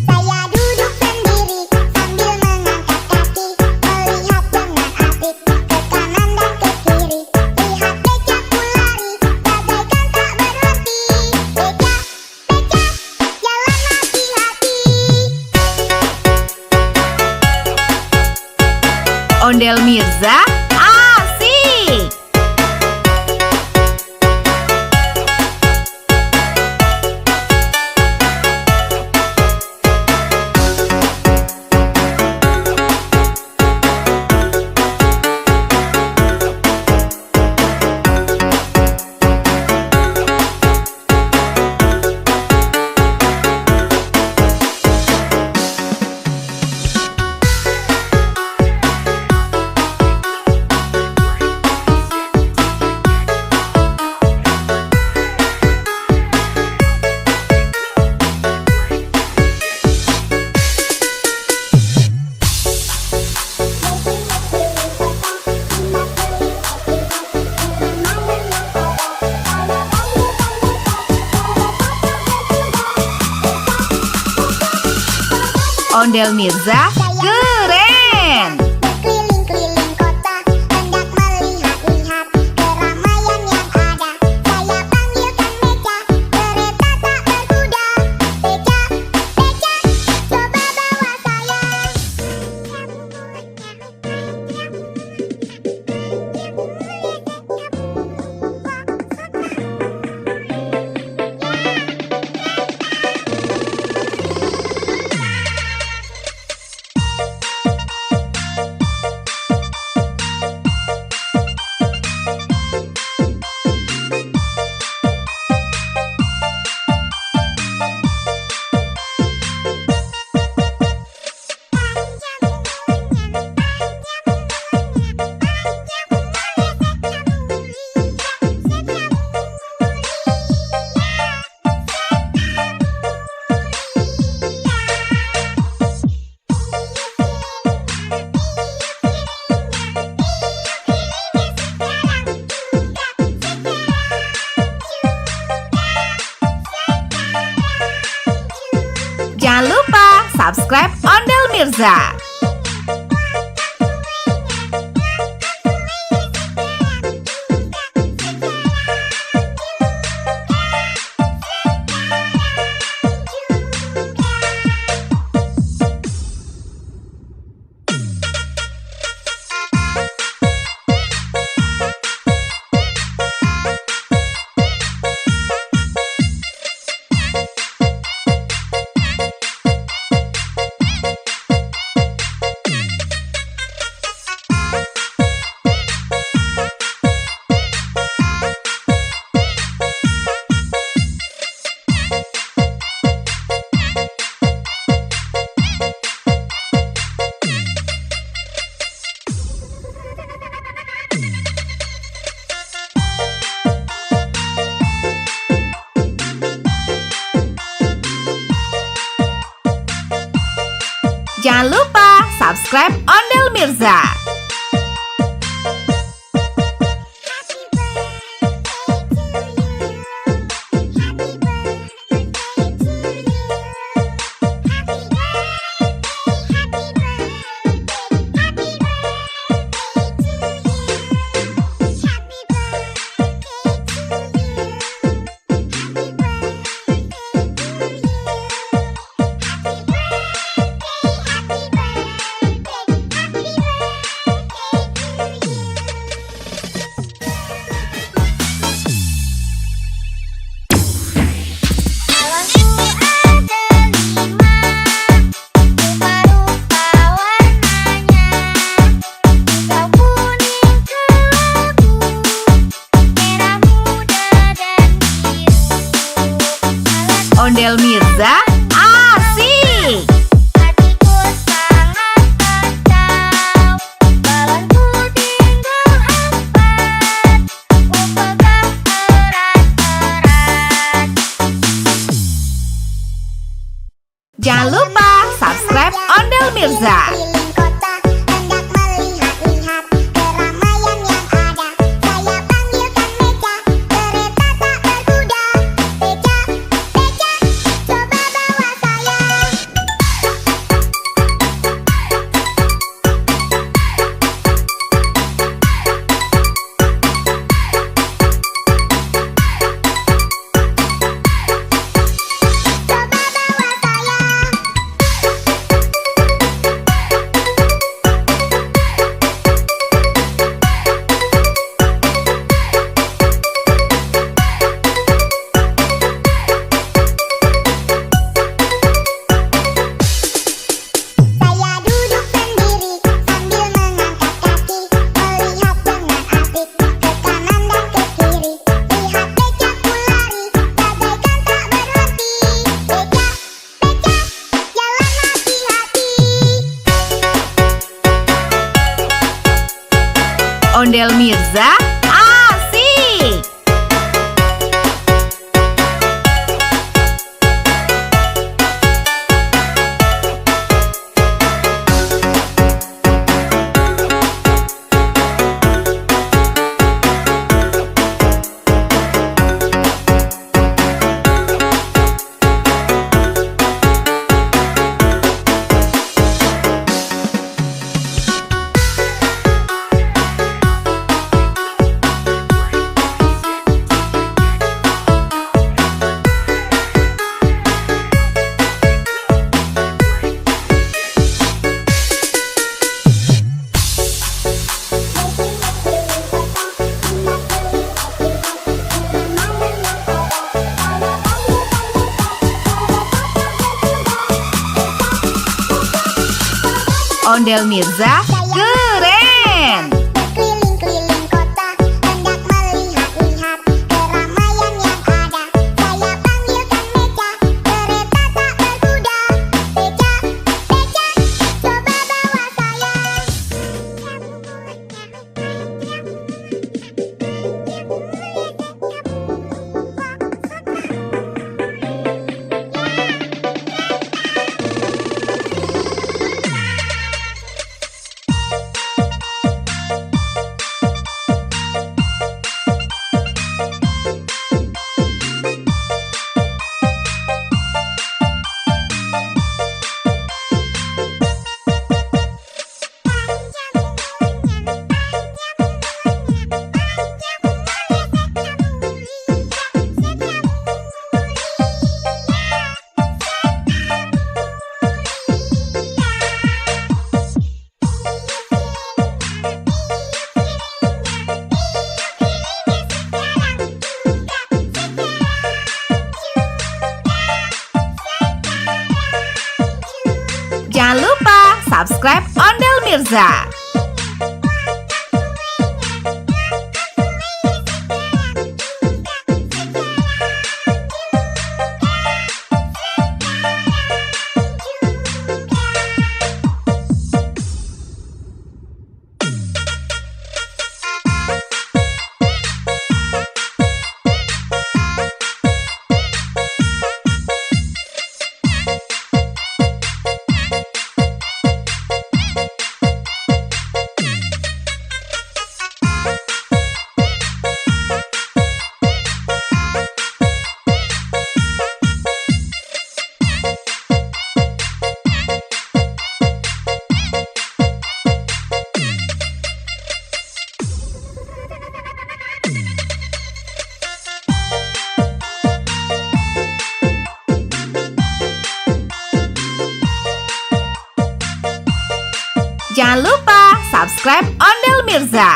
Saya duduk sendiri sambil mengangkat kaki, melihat dengan asik ke kanan dan ke kiri. Lihat Becaku lari, bagaikan tak berhenti. Beca, Beca, jalan hati-hati. Ondel Mirza asik. Ondel Mirza keren. Berkeliling-keliling kota, hendak melihat-lihat keramaian yang ada. Saya panggilkan beca, kereta tak berkuda. Beca, beca, coba bawa saya. Jangan lupa subscribe Ondel Mirza. Jangan lupa subscribe Ondel Mirza. Ondel Mirza asik. Hatiku sangat kacau, balonku tinggal 4, ku pegang erat-erat. Jangan lupa subscribe Ondel Mirza. Keliling kota, hendak melihat-lihat keramaian yang ada. Saya panggilkan beca, kereta tak berkuda. Beca, beca, coba bawa saya. Coba bawa saya. Saya duduk sendiri sambil mengangkat kaki, melihat dengan asik ke kanan dan ke kiri. Lihat becaku lari, bagaikan tak berhenti. Beca, beca, jalan hati-hati. Ondel Mirza asik. Ondel Mirza keren. Berkeliling-keliling kota, hendak melihat-lihat keramaian yang ada. Saya panggilkan beca, kereta tak berkuda. Beca, beca, coba bawa saya. Jangan lupa subscribe Ondel Mirza. Jangan lupa subscribe Ondel Mirza.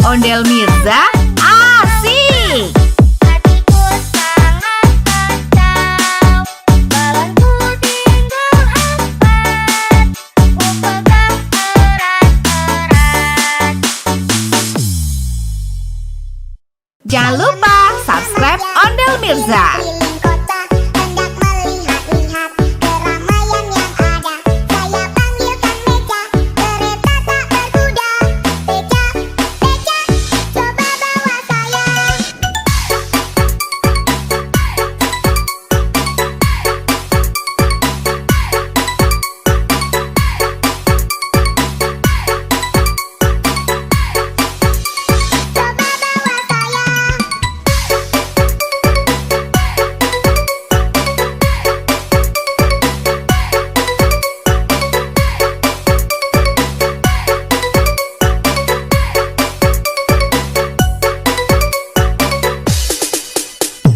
Ondel Mirza asik. Hatiku sangat kacau, balonku tinggal 4, ku pegang erat-erat. Jangan lupa subscribe Ondel Mirza. Keliling kota, hendak melihat-lihat keramaian yang ada. Saya panggilkan beca, kereta tak berkuda. Beca, beca, coba bawa saya. Coba bawa saya.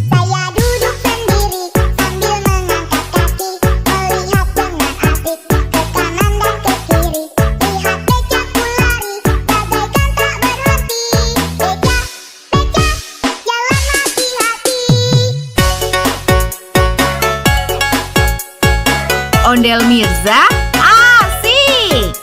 Saya duduk sendiri sambil mengangkat kaki, melihat dengan asik ke kanan dan ke kiri. Lihat becaku lari, bagaikan tak berhenti. Beca, beca, jalan hati-hati. Ondel Mirza asik.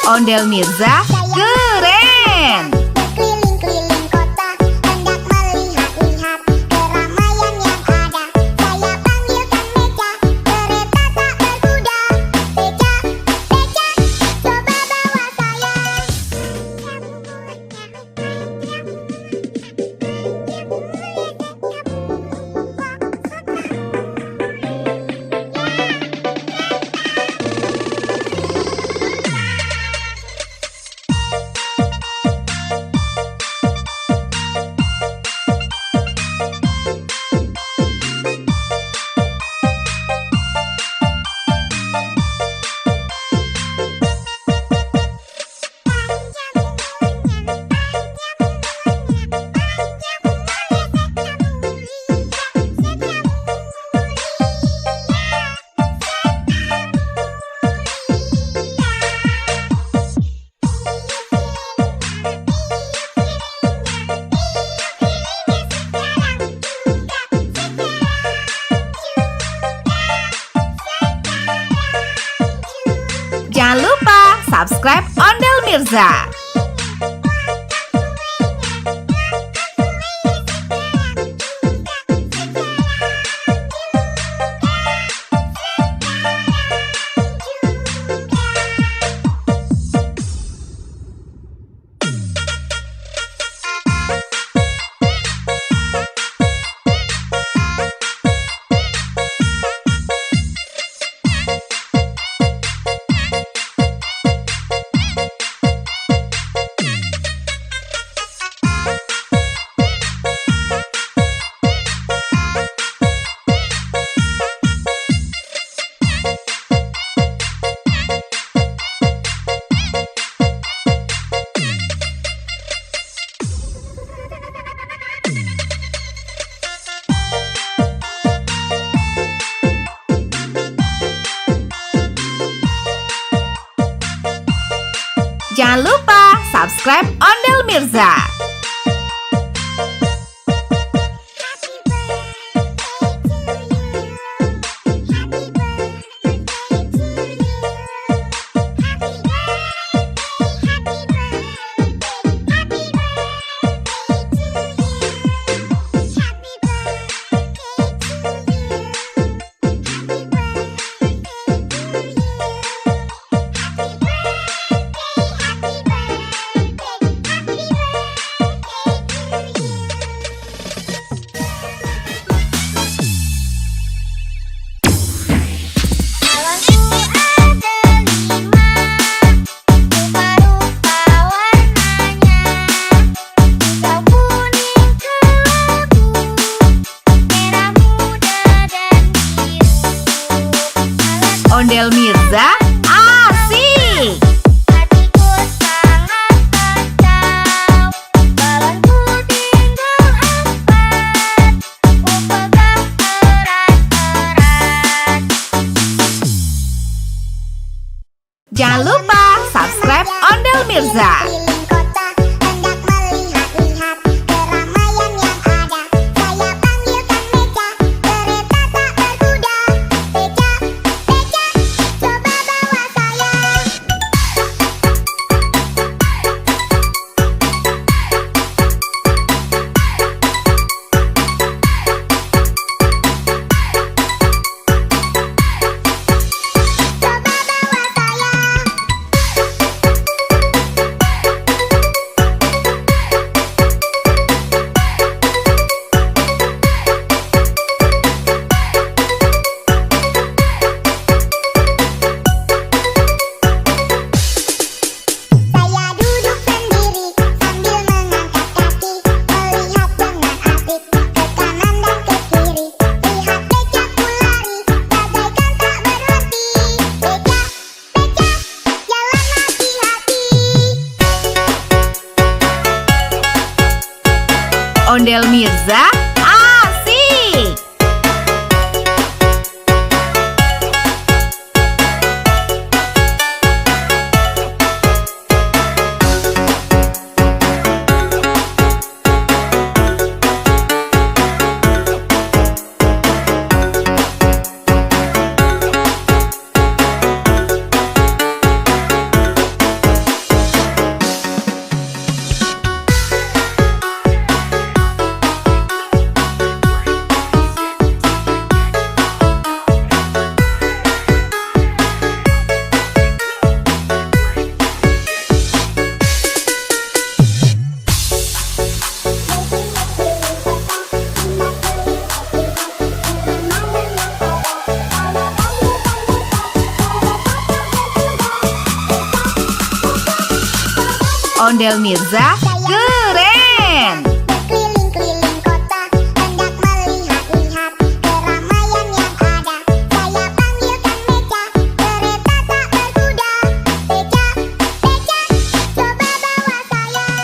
Ondel Mirza keren. Berkeliling-keliling kota, hendak melihat-lihat keramaian yang ada. Saya panggilkan Beca, kereta tak berkuda. Beca, Beca, coba bawa saya. Jangan lupa subscribe Ondel Mirza. Jangan lupa subscribe Ondel Mirza. Ondel Mirza asik. Hatiku sangat kacau, balonku tinggal 4, ku pegang erat-erat. Jangan lupa subscribe Ondel Mirza. Keliling kota, hendak melihat-lihat keramaian yang ada. Saya panggilkan Beca, kereta tak berkuda. Beca, Beca, coba bawa saya. Coba bawa saya. Saya duduk sendiri sambil mengangkat kaki, melihat dengan asik ke kanan dan ke kiri. Lihat becaku lari, bagaikan tak berhenti. Beca, Beca, jalan hati-hati. Ondel Mirza asik. Ondel Mirza keren. Berkeliling-keliling kota, hendak melihat-lihat keramaian yang ada. Saya panggilkan Beca, kereta tak berkuda. Beca, Beca, coba bawa saya.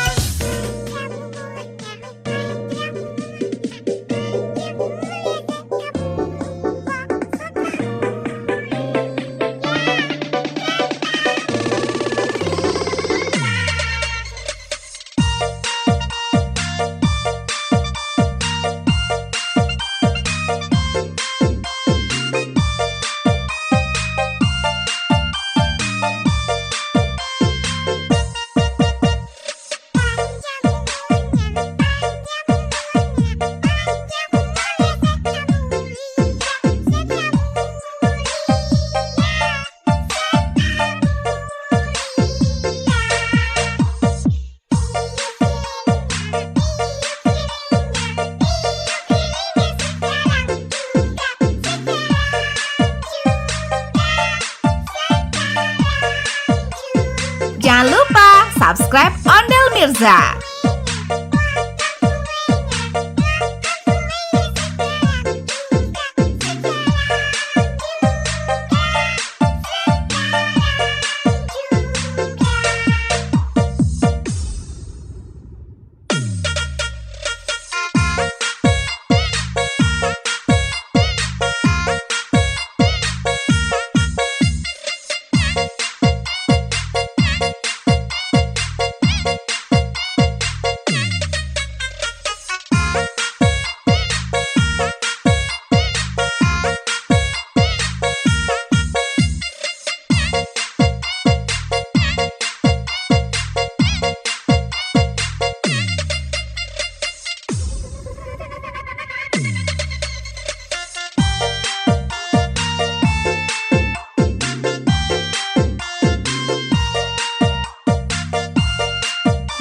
Jangan lupa subscribe Ondel Mirza.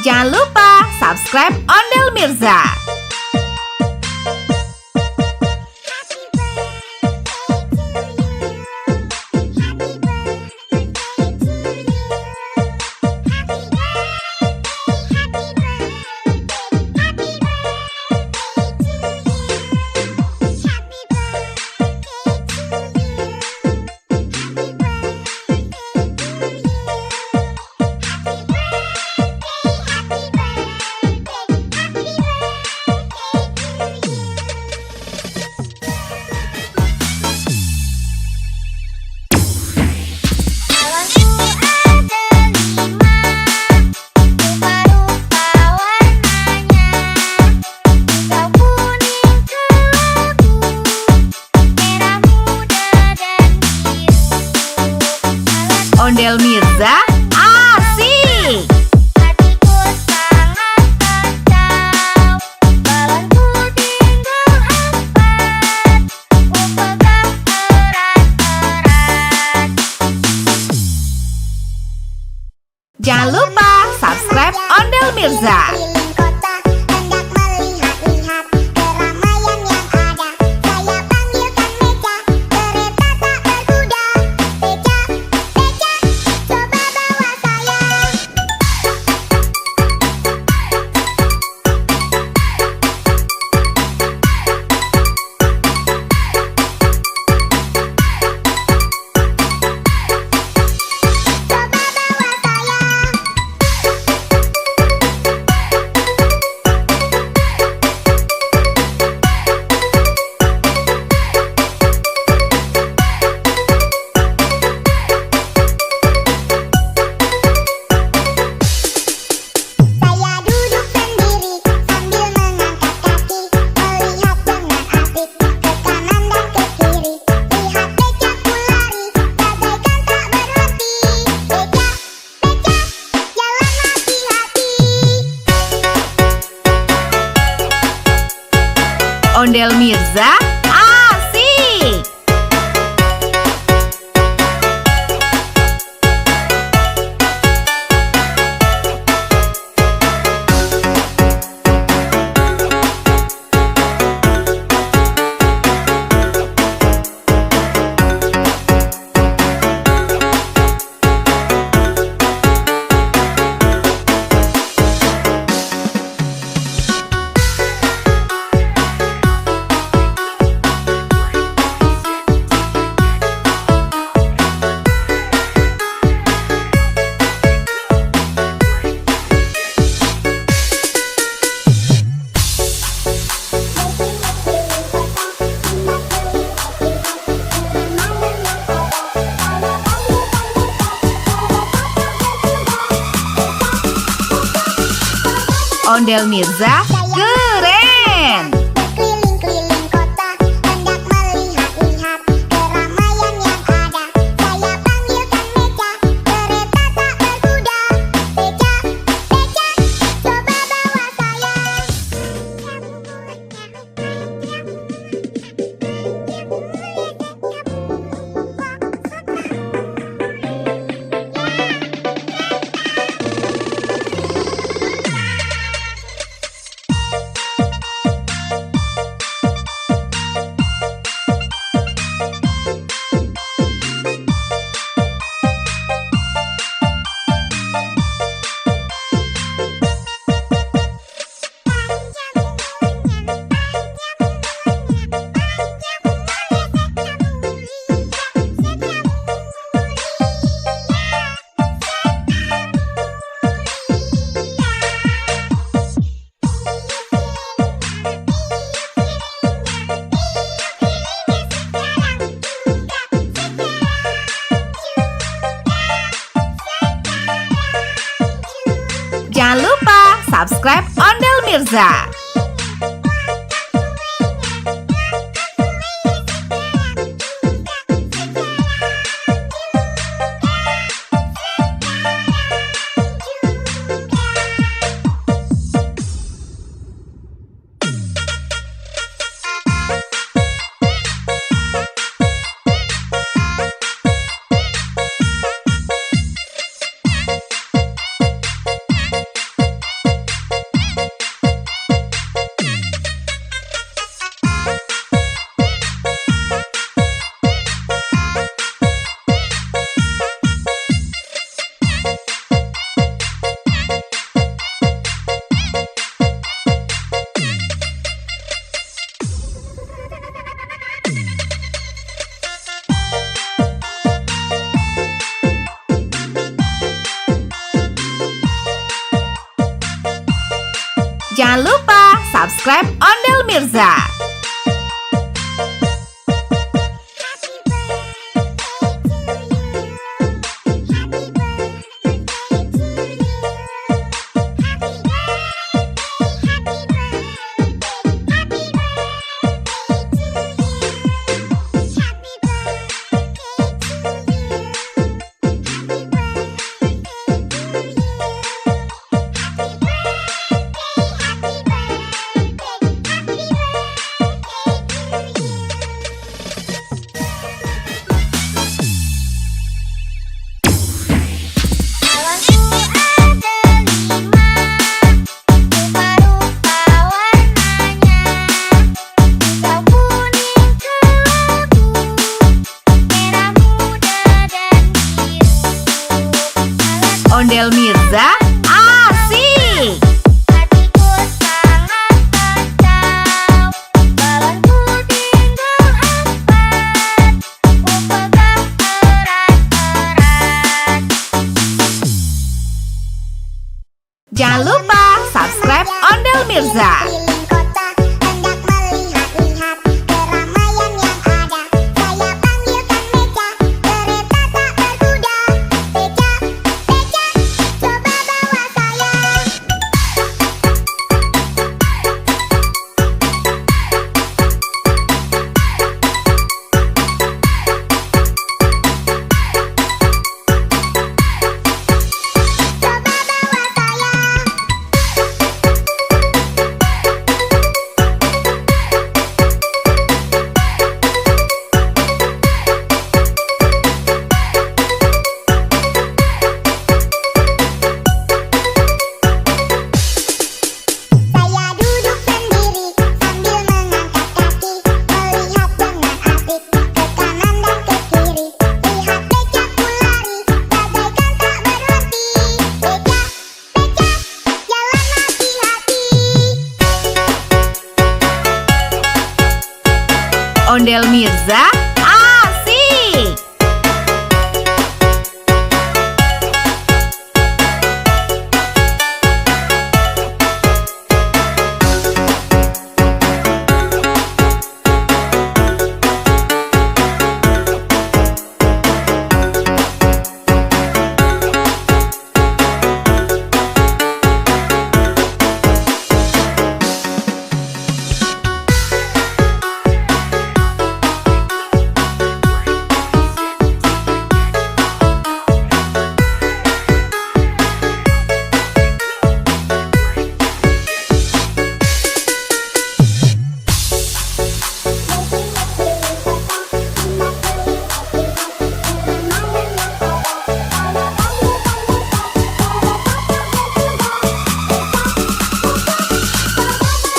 Jangan lupa subscribe Ondel Mirza. Ondel Mirza asik. Hatiku sangat kacau, balonku tinggal 4, ku pegang erat-erat. Jangan lupa subscribe Ondel Mirza. Keliling kota, hendak melihat-lihat keramaian yang ada. Saya panggilkan Beca, kereta tak berkuda. Beca, Beca, coba bawa saya. Coba bawa saya. Saya duduk sendiri sambil mengangkat kaki, melihat dengan asik ke kanan dan ke kiri. Lihat becaku lari, bagaikan tak berhenti. Beca, Beca, jalan hati-hati. Ondel Mirza asik. Ondel Mirza keren. Berkeliling-keliling kota, hendak melihat-lihat keramaian yang ada. Saya panggilkan Beca, kereta tak berkuda. Beca, Beca, coba bawa saya. Jangan lupa subscribe Ondel Mirza. Jangan lupa subscribe Ondel Mirza. Ondel Mirza asik. Hatiku sangat kacau, balonku tinggal 4, ku pegang erat-erat. Jangan lupa subscribe Ondel Mirza. Keliling kota, hendak melihat-lihat keramaian yang ada. Saya panggilkan Beca, kereta tak berkuda. Beca, Beca, coba bawa saya. Coba bawa saya. Saya duduk sendiri sambil mengangkat kaki, melihat dengan asik ke kanan dan ke kiri. Lihat becaku lari, bagaikan tak berhenti. Beca, Beca, jalan hati-hati. Ondel Mirza asik.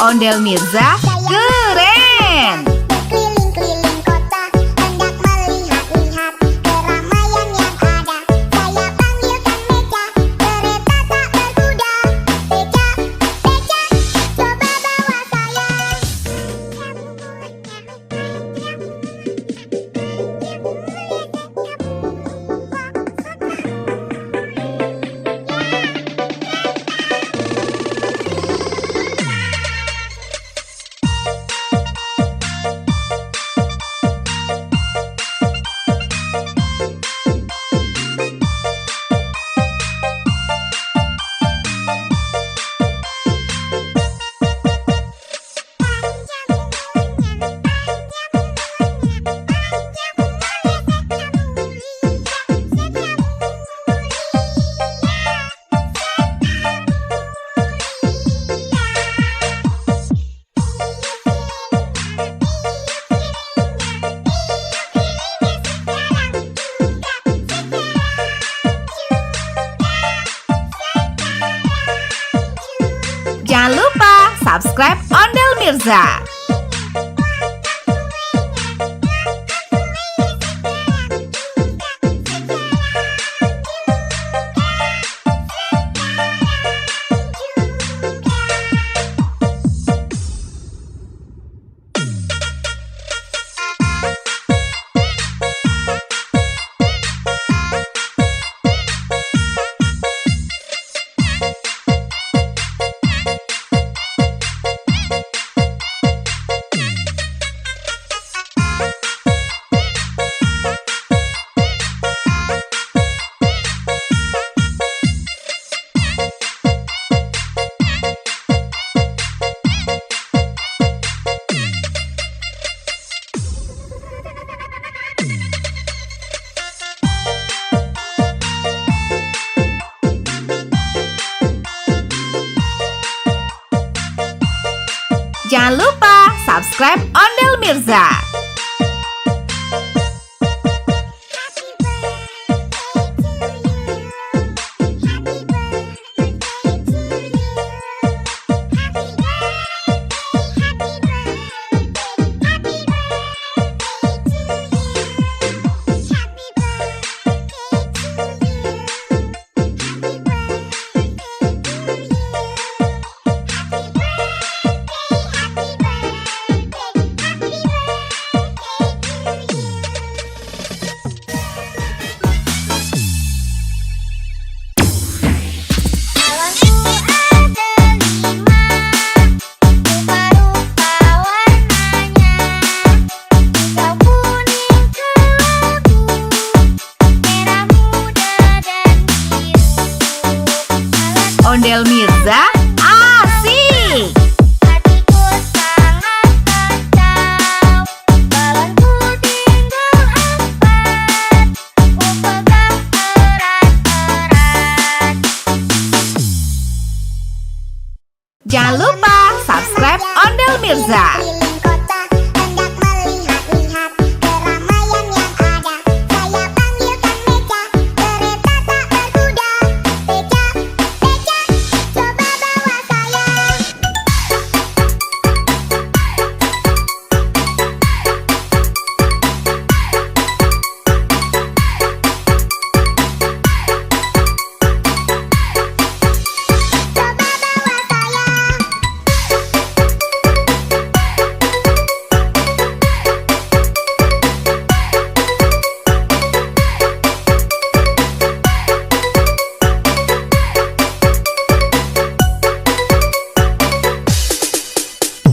Ondel Mirza keren. Berkeliling-keliling kota, hendak melihat-lihat keramaian yang ada. Saya panggilkan beca, kereta tak berkuda. Beca, beca, coba bawa saya. Jangan lupa subscribe Ondel Mirza. Jangan lupa subscribe Ondel Mirza. Ondel Mirza asik. Hatiku sangat kacau, balonku tinggal 4, ku pegang erat-erat. Jangan lupa subscribe Ondel Mirza. Keliling kota, hendak melihat-lihat keramaian yang ada. Saya panggilkan beca, kereta tak berkuda. Beca, beca, coba bawa saya. Coba bawa saya.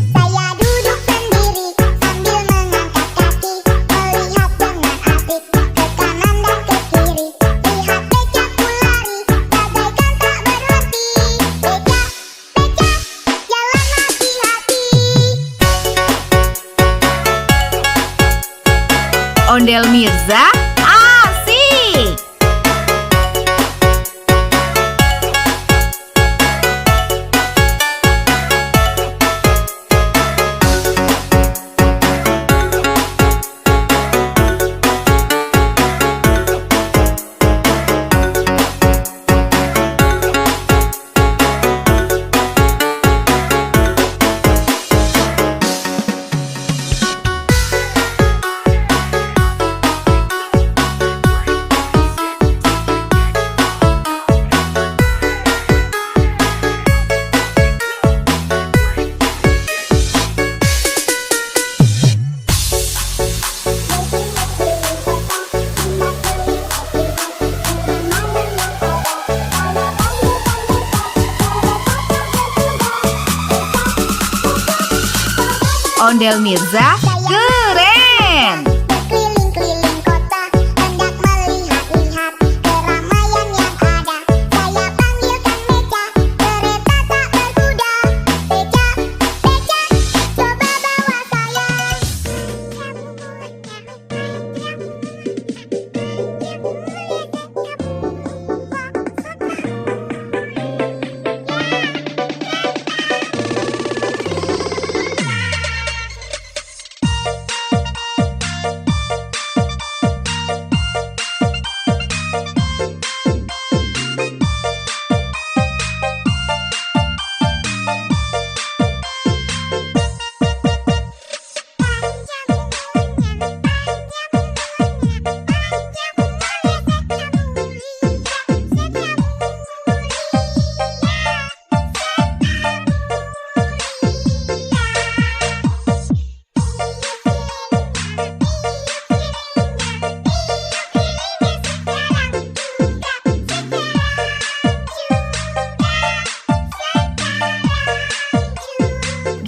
Saya duduk sendiri sambil mengangkat kaki, melihat dengan asik ke kanan dan ke kiri. Lihat becaku lari, bagaikan tak berhenti. Beca, beca, jalan hati-hati. Ondel Mirza asik. Ondel Mirza keren. Berkeliling-keliling kota, hendak melihat-lihat keramaian yang ada. Saya panggilkan Beca, kereta tak berkuda. Beca, Beca, coba bawa saya.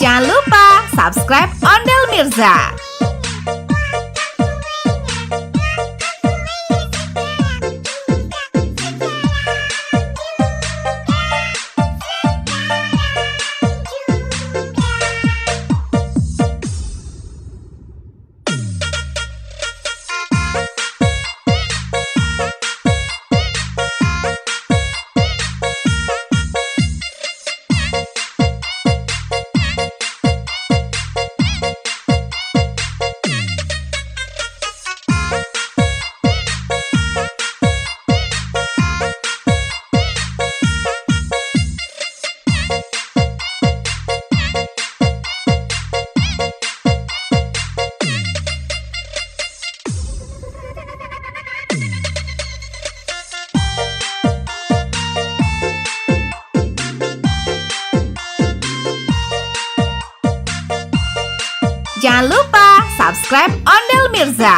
Jangan lupa subscribe Ondel Mirza. Jangan lupa subscribe Ondel Mirza.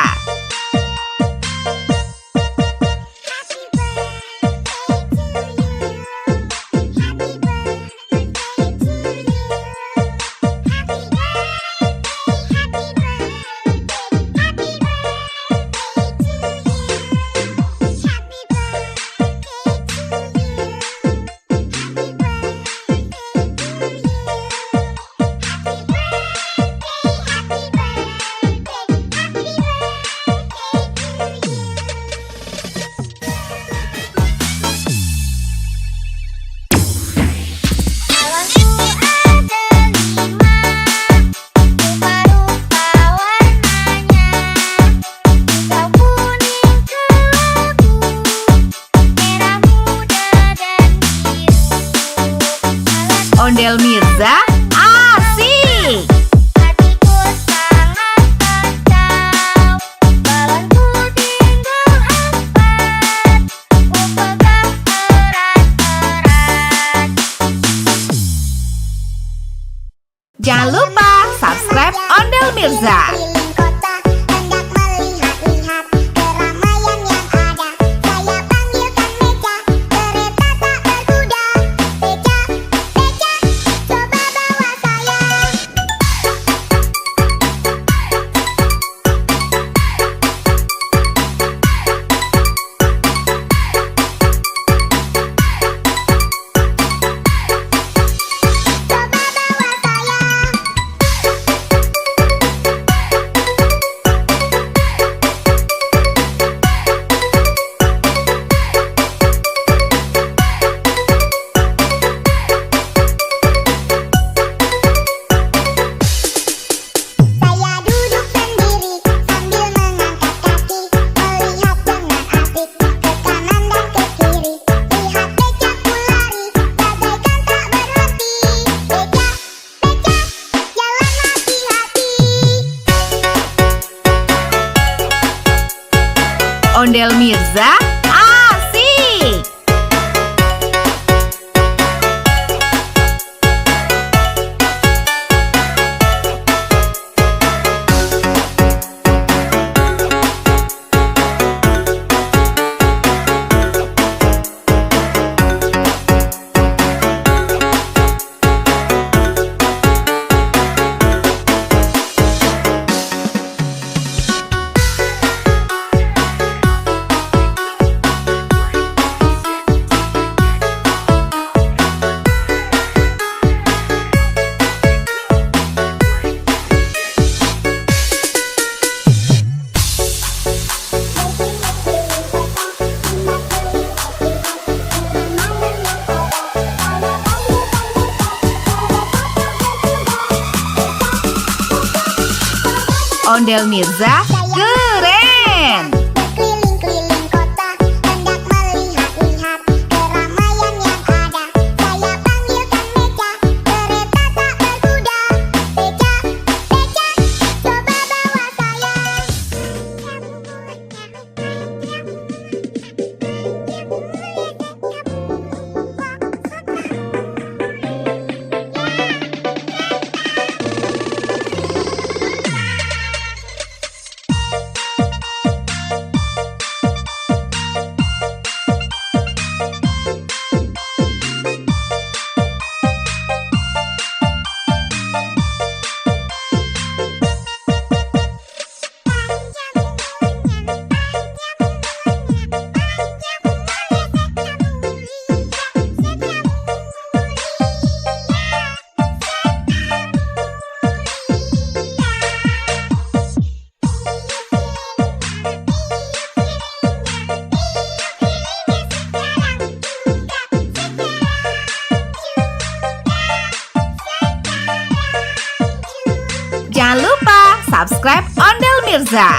Ondel Mirza asik. Hatiku sangat kacau, balonku tinggal 4, ku pegang erat-erat. Jangan lupa subscribe Ondel Mirza. Keliling kota, hendak melihat-lihat keramaian yang ada. Saya panggilkan Beca, kereta tak berkuda. Beca, Beca, coba bawa saya. Coba bawa saya. Saya duduk sendiri sambil mengangkat kaki, melihat dengan asik ke kanan dan ke kiri. Lihat becaku lari, bagaikan tak berhenti. Beca, Beca, jalan hati-hati. Ondel Mirza asik. Ondel Mirza keren. Berkeliling-keliling kota, hendak melihat-lihat keramaian yang ada. Saya panggilkan Beca, kereta tak berkuda. Beca, Beca, coba bawa saya. Jangan lupa subscribe Ondel Mirza.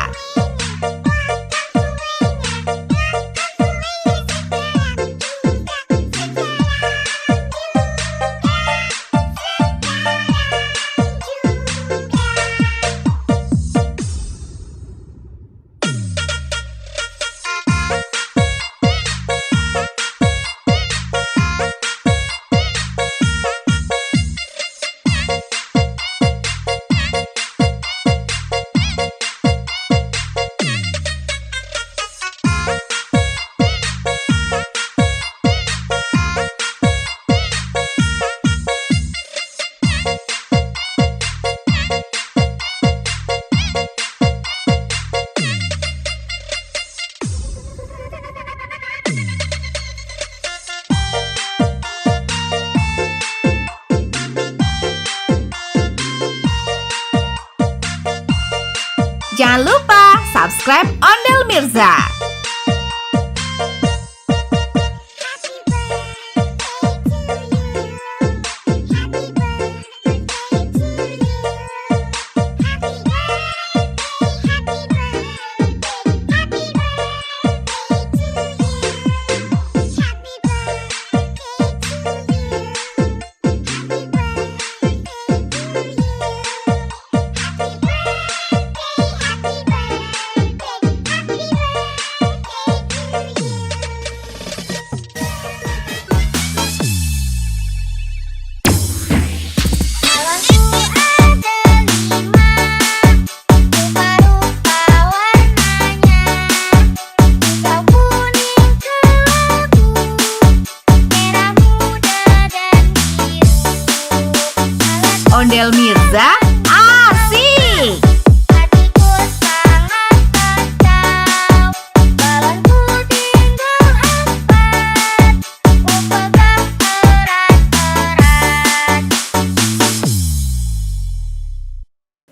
Jangan lupa subscribe Ondel Mirza. Ondel Mirza asik. Hatiku sangat kacau, balonku tinggal 4, ku pegang erat-erat.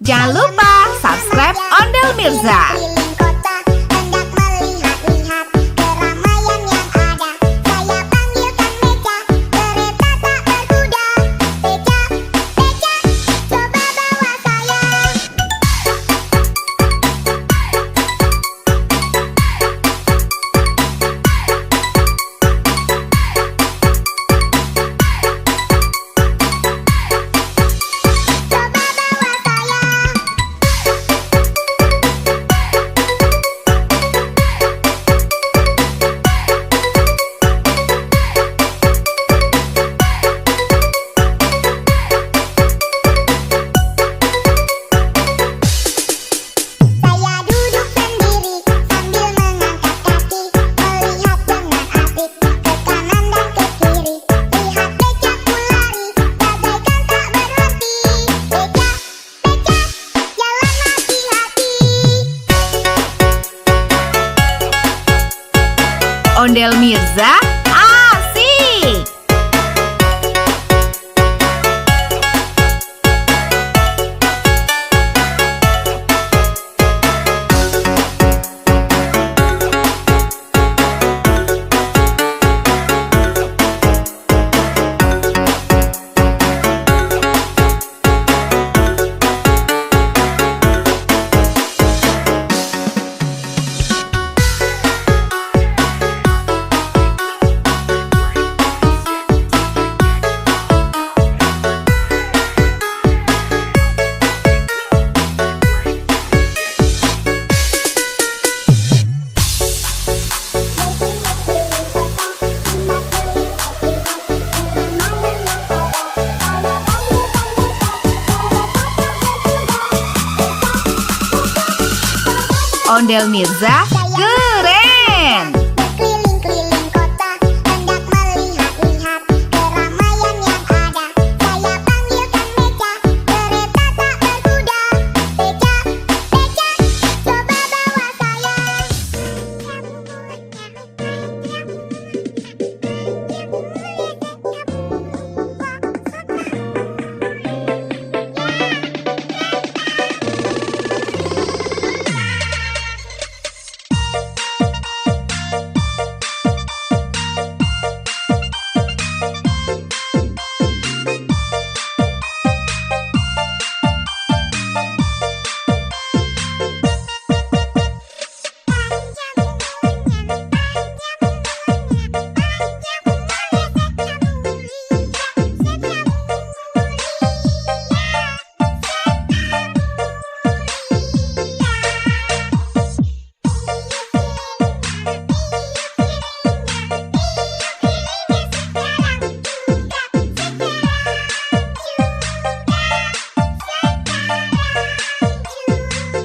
Jangan lupa subscribe Ondel Mirza. Keliling kota, hendak melihat-lihat keramaian yang ada. Saya panggilkan Beca, kereta tak berkuda. Beca, Beca, coba bawa saya. Coba bawa saya. Saya duduk sendiri sambil mengangkat kaki, melihat dengan asik ke kanan dan ke kiri. Lihat becaku lari, bagaikan tak berhenti. Beca, Beca, jalan hati-hati. Ondel Mirza asik. Ondel Mirza keren. Berkeliling-keliling kota, hendak melihat-lihat keramaian yang ada. Saya panggilkan beca, kereta tak berkuda. Beca, beca, coba bawa saya.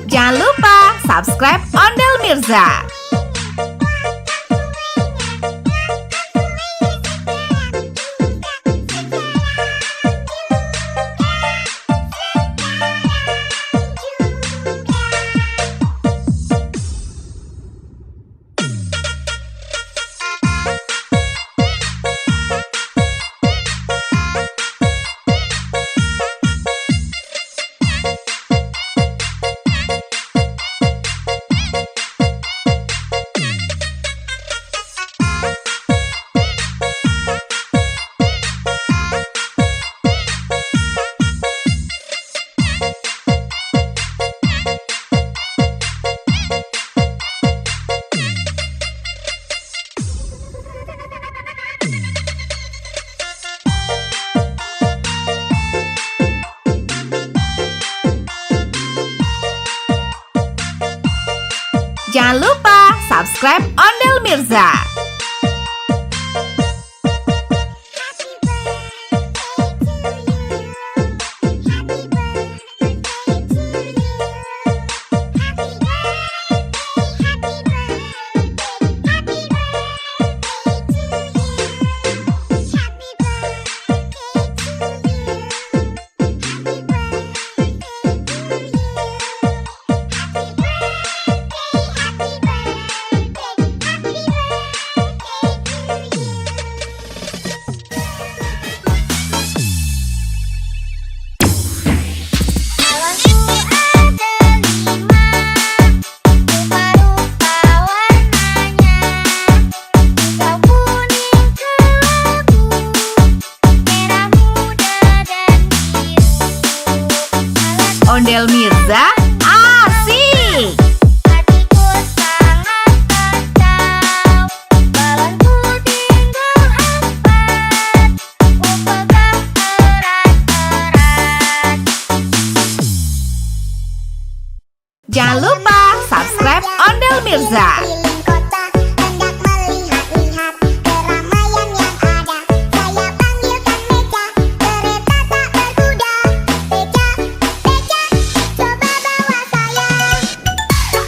Jangan lupa subscribe Ondel Mirza. Jangan lupa subscribe Ondel Mirza. Ondel Mirza asik. Hatiku sangat kacau, balonku tinggal 4, ku pegang erat-erat. Jangan lupa subscribe Ondel Mirza. Keliling kota, hendak melihat-lihat keramaian yang ada. Saya panggilkan beca, kereta tak berkuda. Beca, beca, coba bawa saya. Coba bawa saya.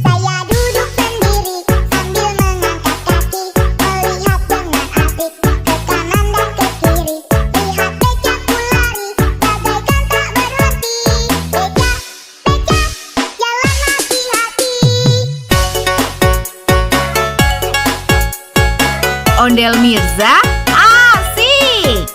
Saya duduk sendiri sambil mengangkat kaki, melihat dengan asik ke kanan dan ke kiri. Lihat becaku lari, bagaikan tak berhenti. Beca, beca, jalan hati-hati. Ondel Mirza asik.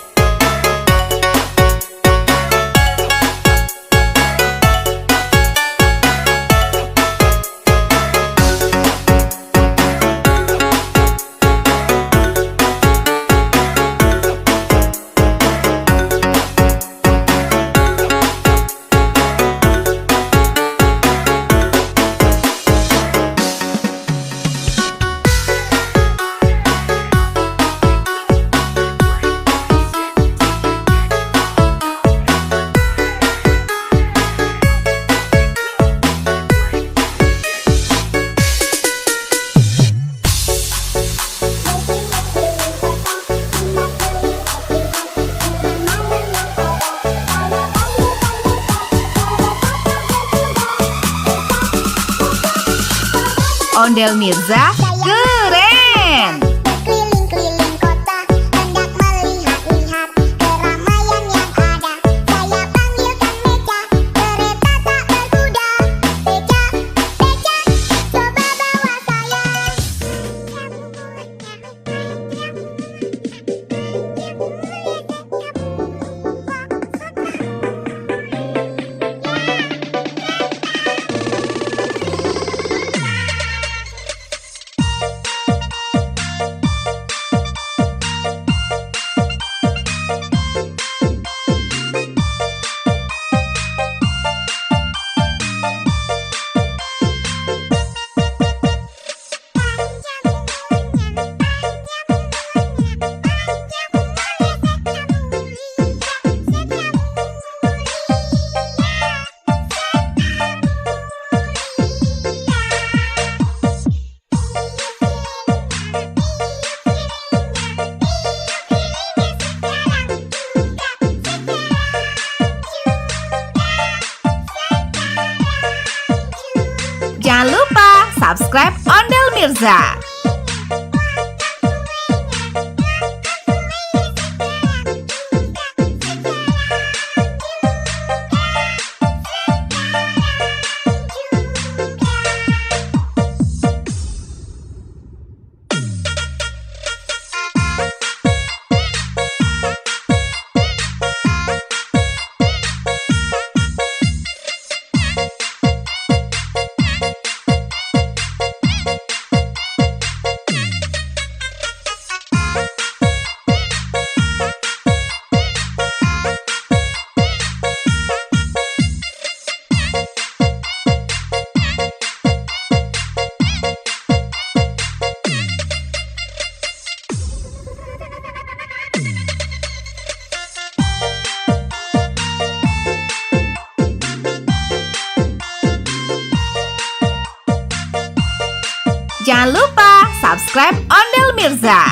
Ondel Mirza keren. Berkeliling-keliling kota, hendak melihat-lihat keramaian yang ada. Saya panggilkan Beca, kereta tak berkuda. Beca, Beca, coba bawa saya. Jangan lupa subscribe Ondel Mirza. Jangan lupa subscribe Ondel Mirza.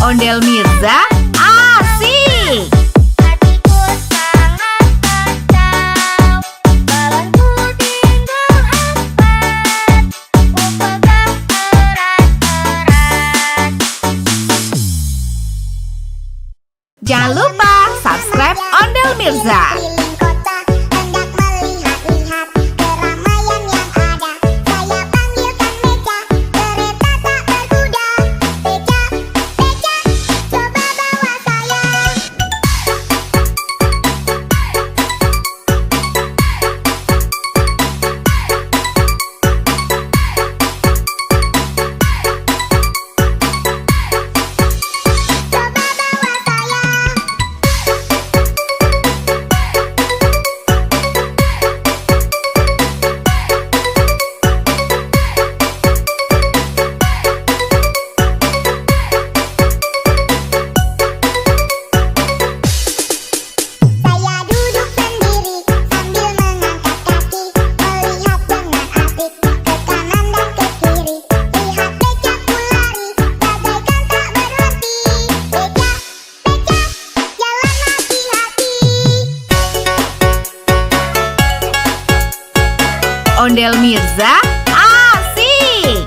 Ondel Mirza asik. Hatiku sangat kacau, balonku tinggal 4, ku pegang erat-erat. Jangan lupa subscribe Ondel Mirza. Keliling kota, hendak melihat-lihat keramaian yang ada. Saya panggilkan Beca, kereta tak berkuda. Beca, Beca, coba bawa saya. Coba bawa saya. Saya duduk sendiri sambil mengangkat kaki, melihat dengan asik ke kanan dan ke kiri. Lihat becaku lari, bagaikan tak berhenti. Beca, Beca, jalan hati-hati. Ondel Mirza asik.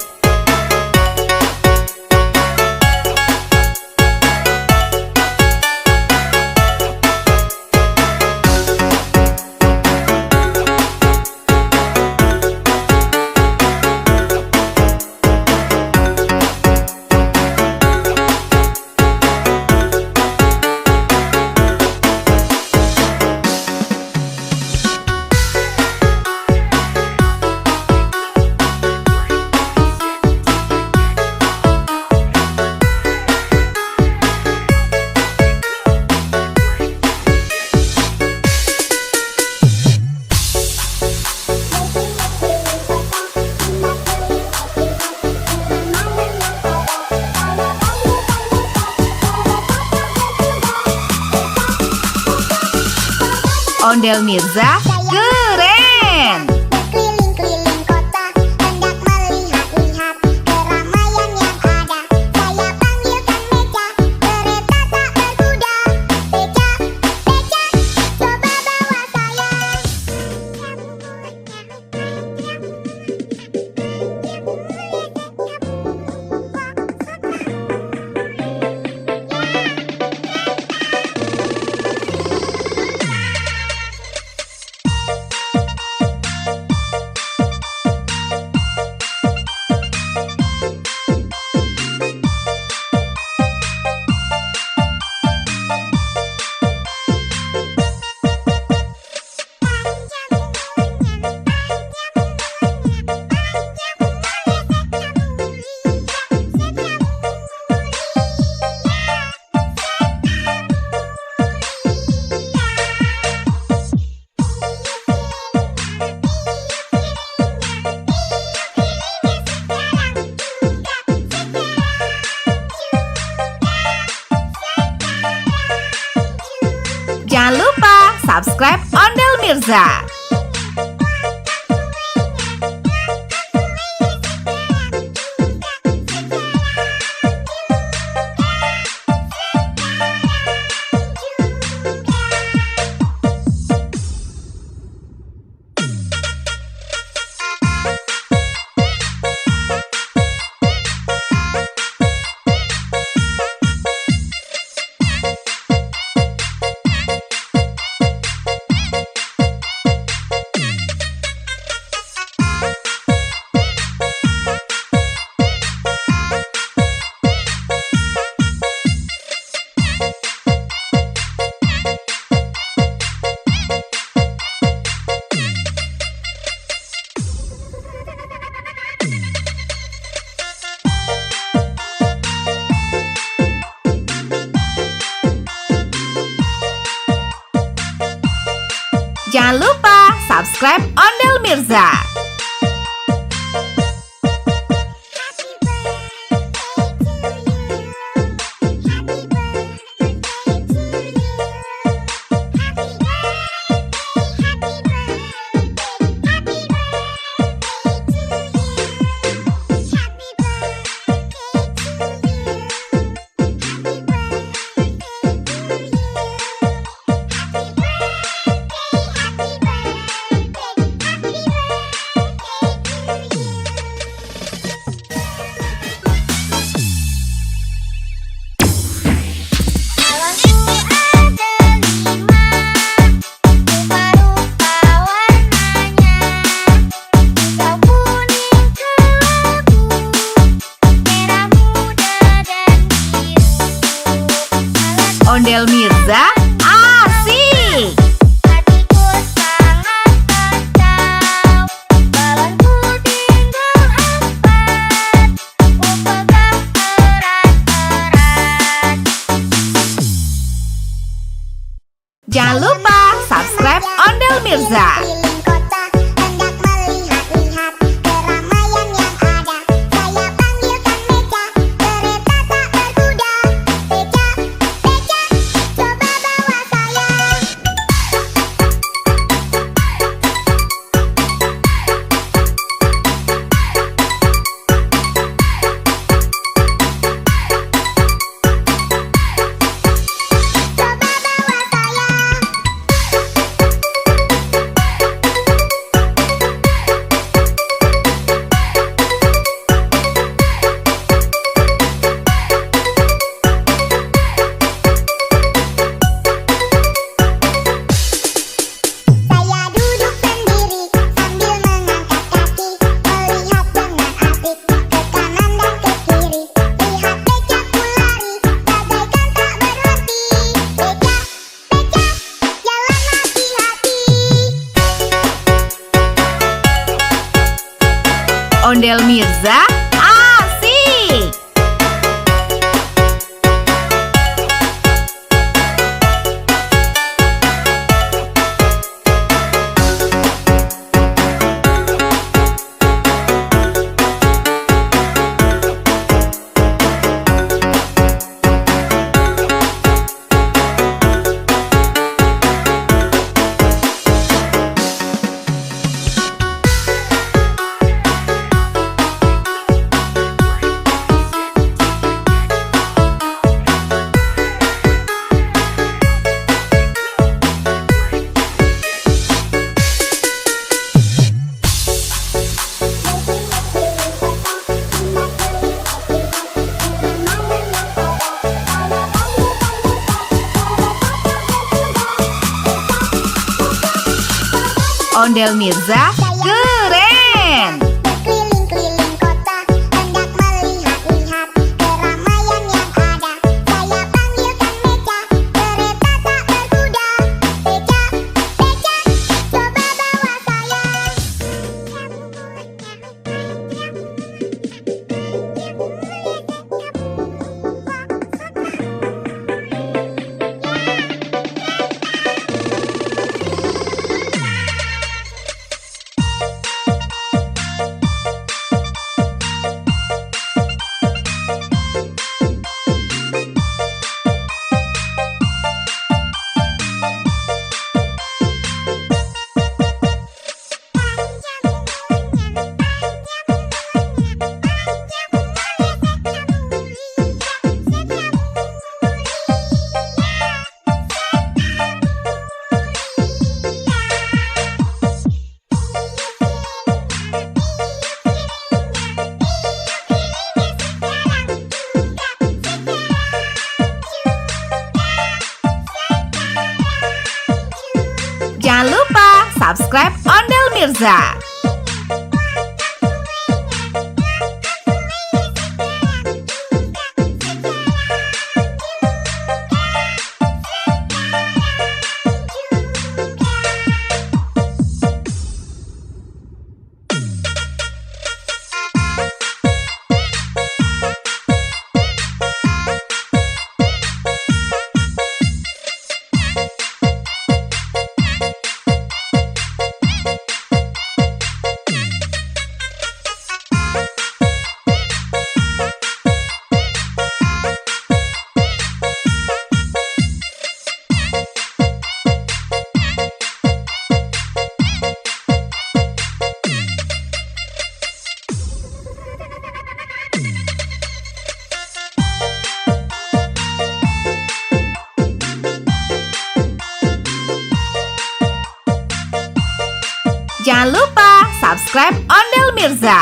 Ondel Mirza keren. Berkeliling-keliling kota, hendak melihat-lihat keramaian yang ada. Saya panggilkan Meca, kereta tak berkuda. Beca, Beca, coba bawa saya. Jangan lupa subscribe Ondel Mirza. Jangan lupa subscribe Ondel Mirza. Ondel Mirza asik. Hatiku sangat kacau, balonku tinggal 4, ku pegang erat-erat. Jangan lupa subscribe Ondel Mirza. Keliling kota, hendak melihat-lihat keramaian yang ada. Saya panggilkan Meca, kereta tak berkuda. Beca, Beca, coba bawa saya. Coba bawa saya. Saya duduk sendiri sambil mengangkat kaki, melihat dengan asik ke kanan dan ke kiri. Lihat becaku lari, bagaikan tak berhenti. Beca, Beca, jalan hati-hati. Ondel Mirza asik. Ondel Mirza keren. Berkeliling-keliling kota, hendak melihat-lihat keramaian yang ada. Saya panggilkan Beca, kereta tak berkuda. Beca, Beca, coba bawa saya. Jangan lupa subscribe Ondel Mirza. Jangan lupa subscribe Ondel Mirza.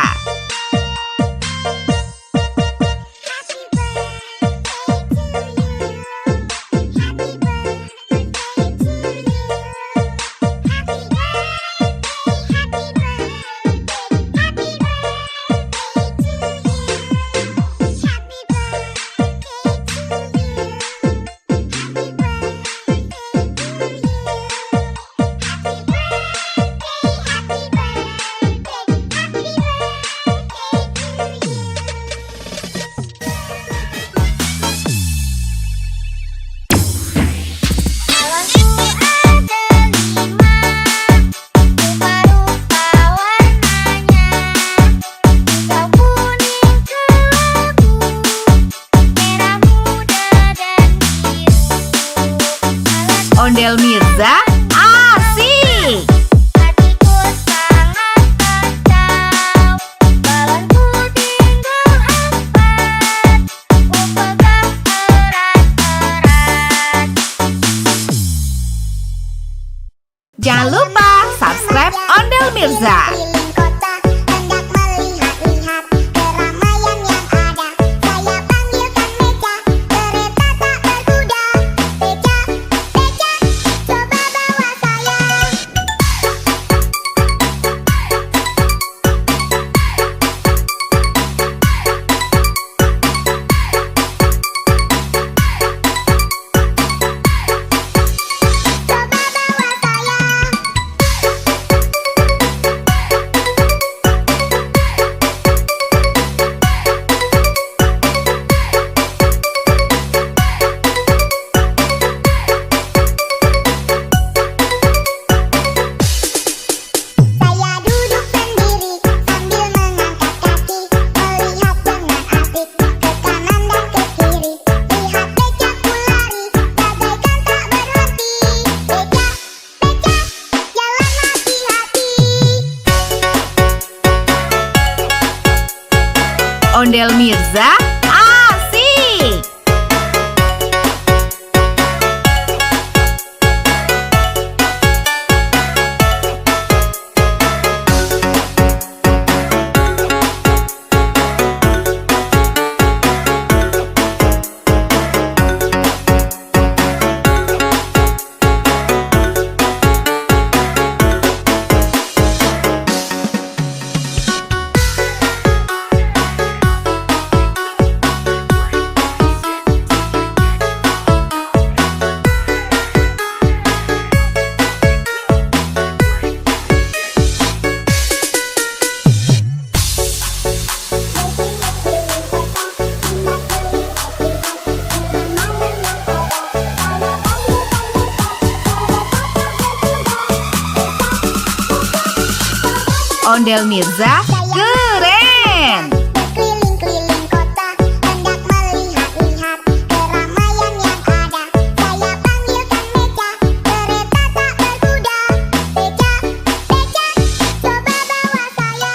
Ondel Mirza asik. Hatiku sangat kacau, balonku tinggal 4, ku pegang erat-erat. Jangan lupa subscribe Ondel Mirza. Keliling kota, hendak melihat-lihat keramaian yang ada. Saya panggilkan Beca, kereta tak berkuda. Beca, Beca, coba bawa saya. Coba bawa saya. Saya duduk sendiri sambil mengangkat kaki, melihat dengan asik ke kanan dan ke kiri. Lihat Becaku lari, bagaikan tak berhenti. Beca, Beca, jalan hati-hati. Ondel Mirza asik. Ondel Mirza keren. Berkeliling-keliling kota, hendak melihat-lihat keramaian yang ada. Saya panggilkan Beca, kereta tak berkuda. Beca, Beca, coba bawa saya.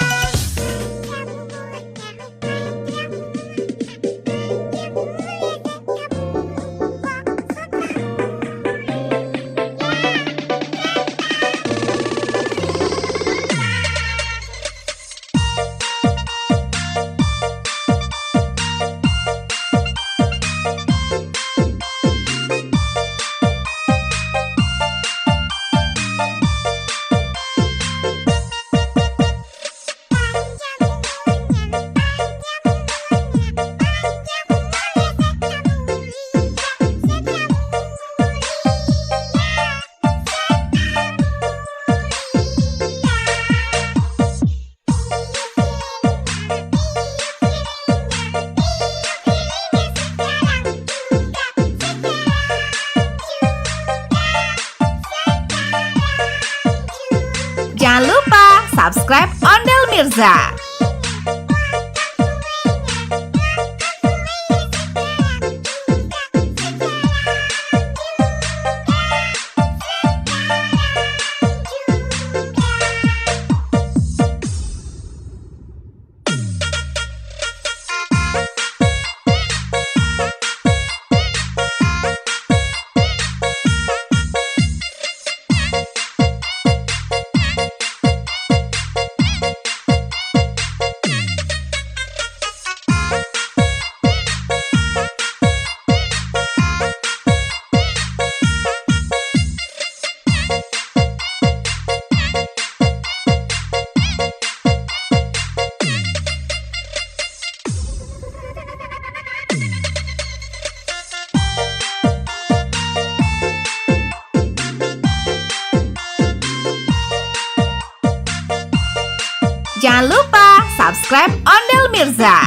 Jangan lupa subscribe Ondel Mirza. Jangan lupa subscribe Ondel Mirza.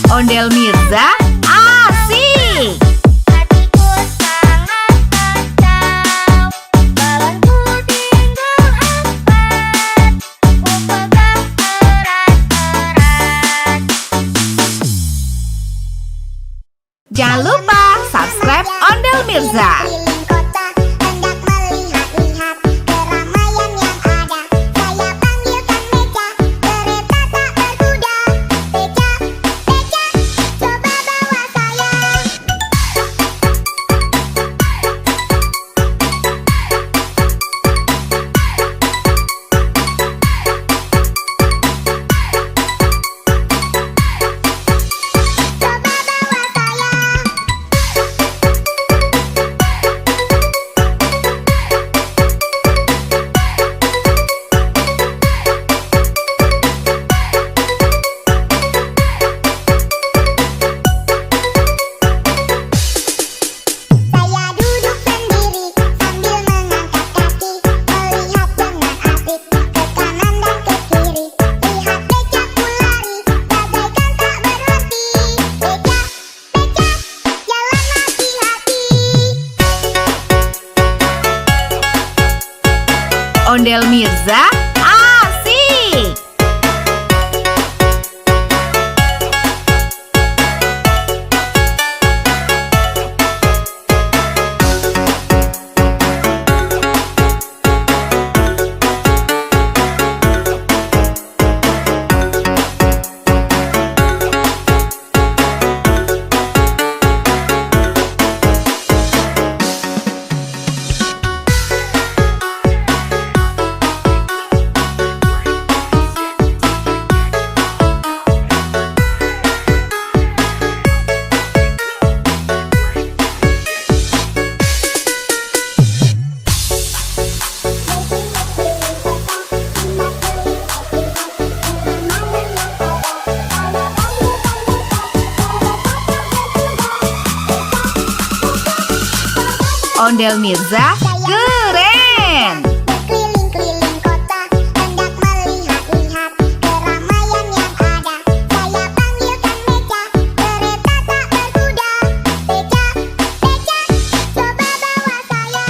Ondel Mirza asik. Hatiku sangat kacau, balonku tinggal 4, ku pegang erat-erat. Jangan lupa subscribe Ondel Mirza. Keliling kota, hendak melihat-lihat keramaian yang ada. Saya panggilkan Beca, kereta tak berkuda. Beca, Beca, coba bawa saya. Coba bawa saya. Saya duduk sendiri sambil mengangkat kaki, melihat dengan asik ke kanan dan ke kiri. Lihat becaku lari, bagaikan tak berhenti. Beca, Beca, jalan hati-hati. Ondel Mirza asik. Ondel Mirza keren. Berkeliling-keliling kota, hendak melihat-lihat keramaian yang ada. Saya panggilkan Beca, kereta tak berkuda. Beca, Beca, coba bawa saya.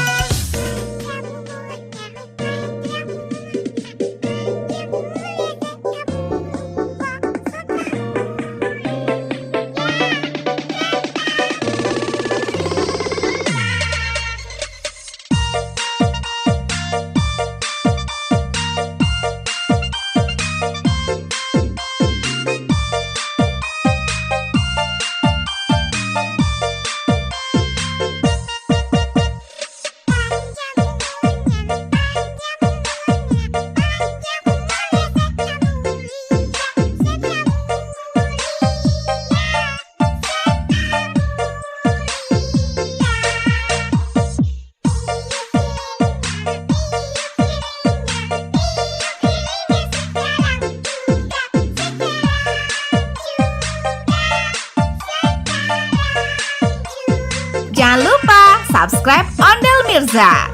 Jangan lupa subscribe Ondel Mirza.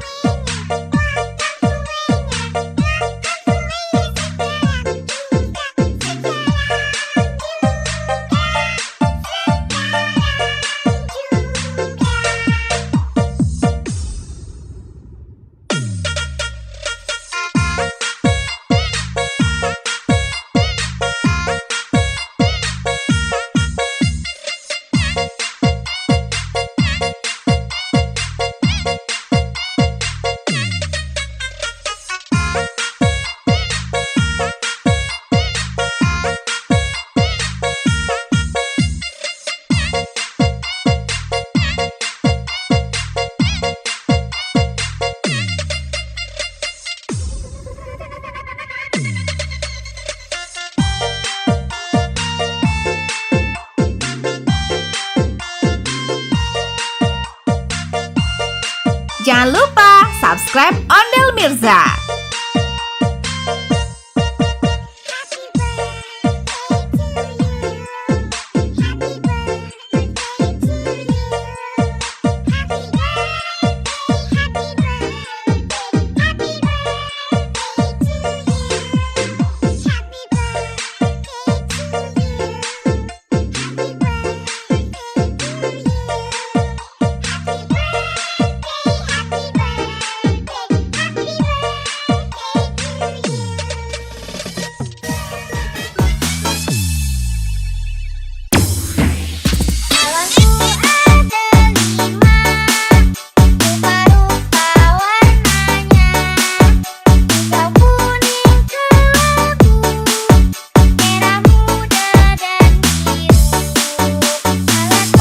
Jangan lupa subscribe Ondel Mirza.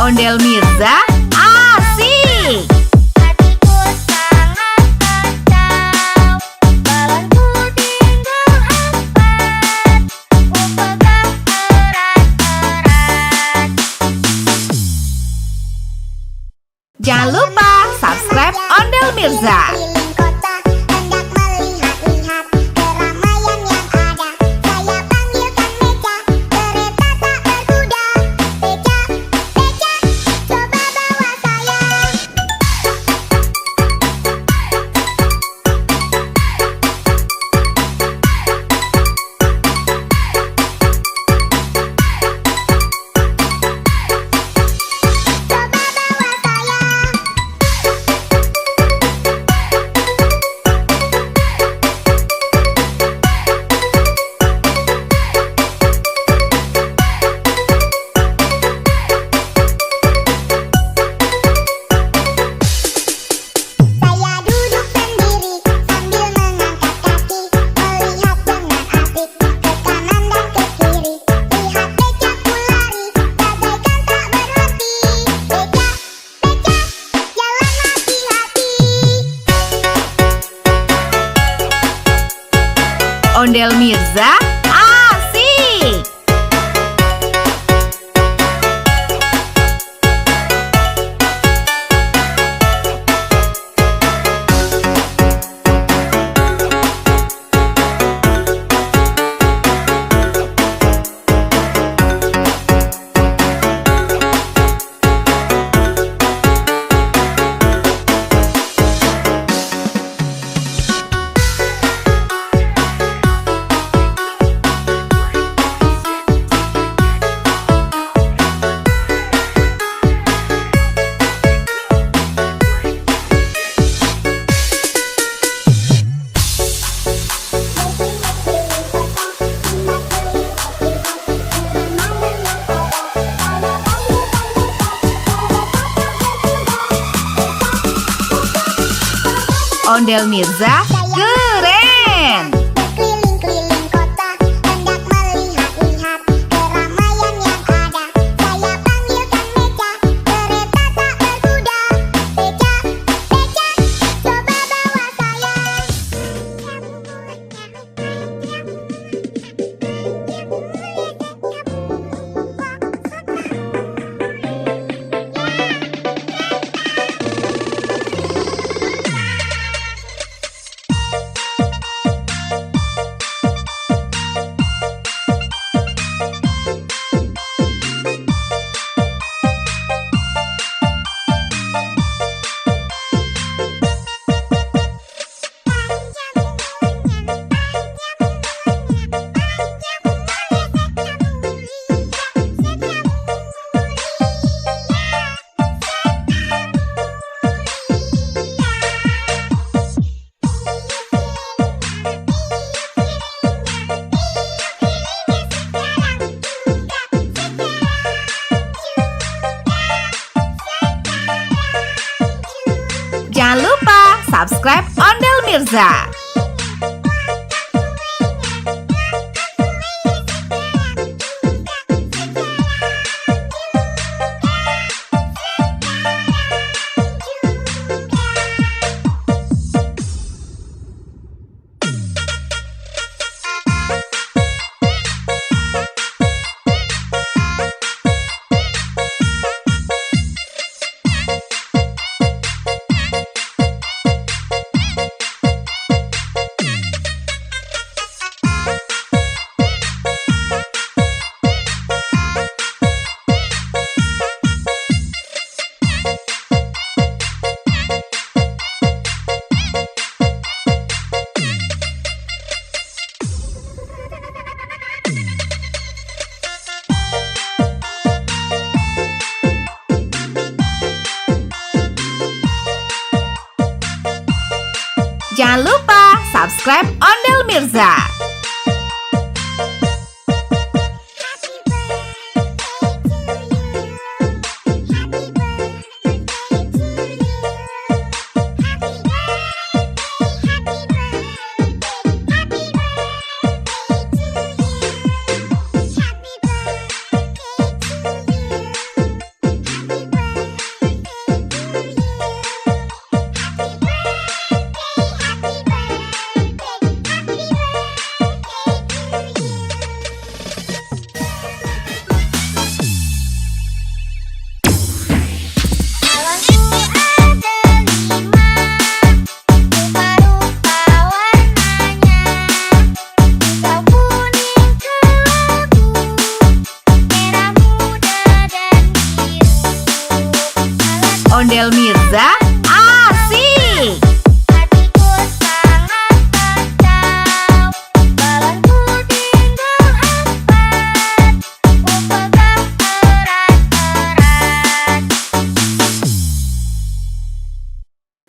Ondel Mirza asik. Hatiku sangat kacau, balonku tinggal 4, ku pegang erat-erat. Jangan lupa subscribe Ondel Mirza. Keliling kota, hendak melihat-lihat keramaian yang ada. Saya panggilkan Beca, kereta tak berkuda. Beca, Beca, coba bawa saya. Coba bawa saya. Saya duduk sendiri sambil mengangkat kaki, melihat dengan asik ke kanan dan ke kiri. Lihat becaku lari, bagaikan tak berhenti. Beca, Beca, jalan hati-hati. Ondel Mirza asik. Ondel Mirza keren. Berkeliling-keliling kota, hendak melihat-lihat keramaian yang ada. Saya panggilkan Beca, kereta tak berkuda. Beca, Beca, coba bawa saya. Jangan lupa subscribe Ondel Mirza. Jangan lupa subscribe Ondel Mirza. Ondel Mirza asik. Hatiku sangat kacau, balonku tinggal 4, ku pegang erat-erat.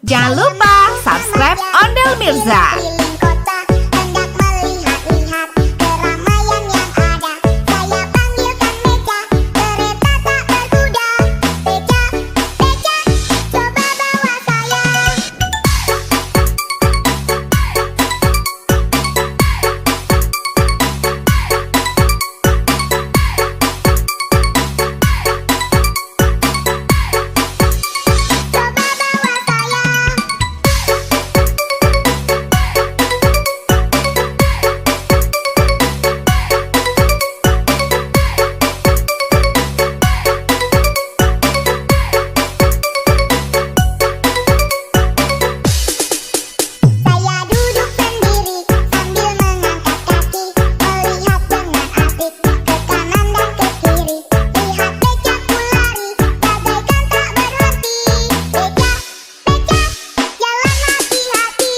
Jangan lupa subscribe Ondel Mirza. Keliling kota, hendak melihat-lihat keramaian yang ada. Saya panggilkan Beca, kereta tak berkuda. Beca, Beca, coba bawa saya. Coba bawa saya. Saya duduk sendiri sambil mengangkat kaki, melihat dengan asik ke kanan dan ke kiri. Lihat becaku lari, bagaikan tak berhenti. Beca, Beca, jalan hati-hati.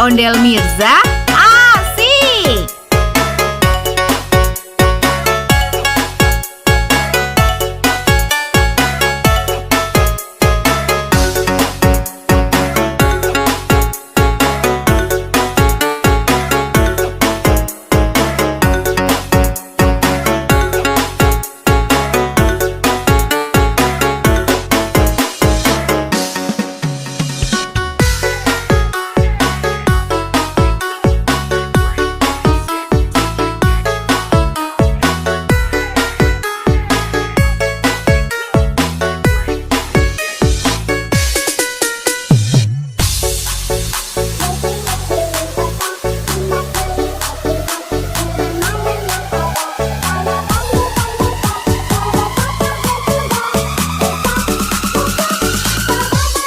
Ondel Mirza asik.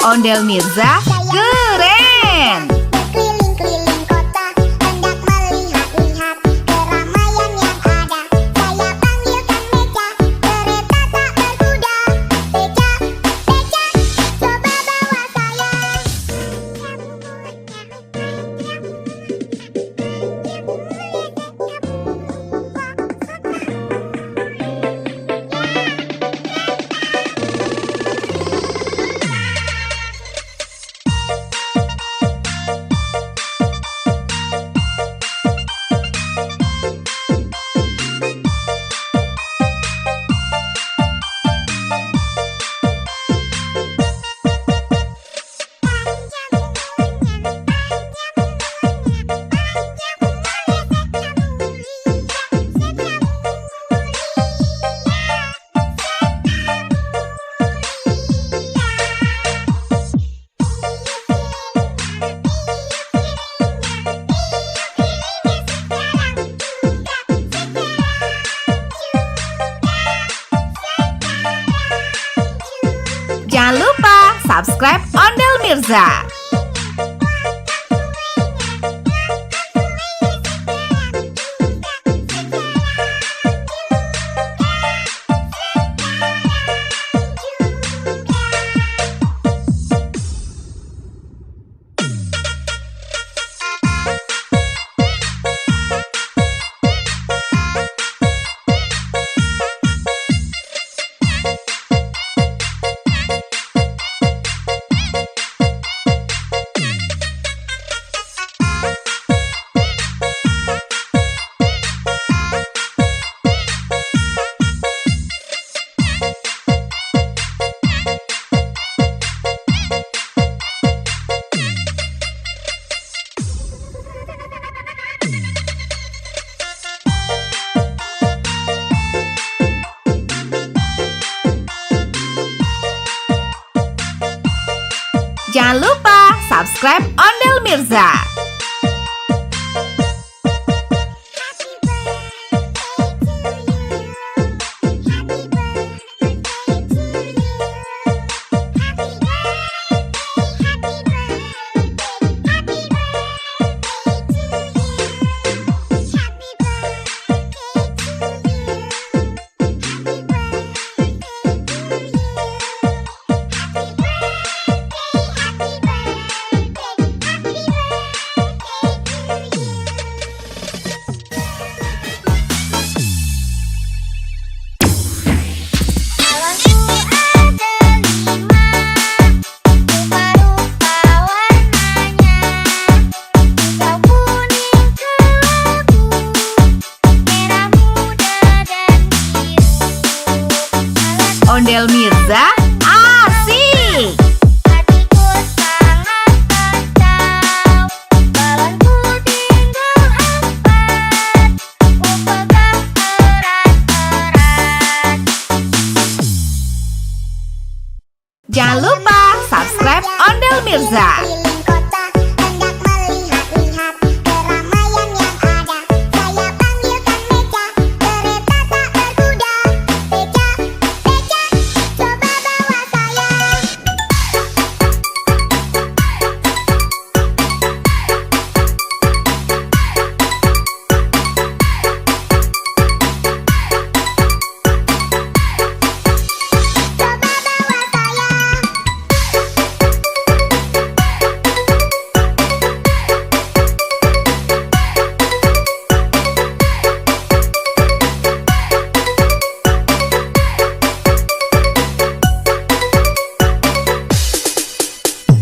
Ondel Mirza keren. Berkeliling-keliling kota, hendak melihat-lihat keramaian yang ada. Saya panggilkan Beca, kereta tak berkuda. Beca, Beca, coba bawa saya. Jangan lupa subscribe Ondel Mirza. Jangan lupa subscribe Ondel Mirza. Ondel Mirza asik. Hatiku sangat kacau, balonku tinggal 4, ku pegang erat-erat. Jangan lupa subscribe Ondel Mirza. Keliling kota, hendak melihat-lihat keramaian yang ada. Saya panggilkan Beca, kereta tak berkuda. Beca, Beca, coba bawa saya. Coba bawa saya.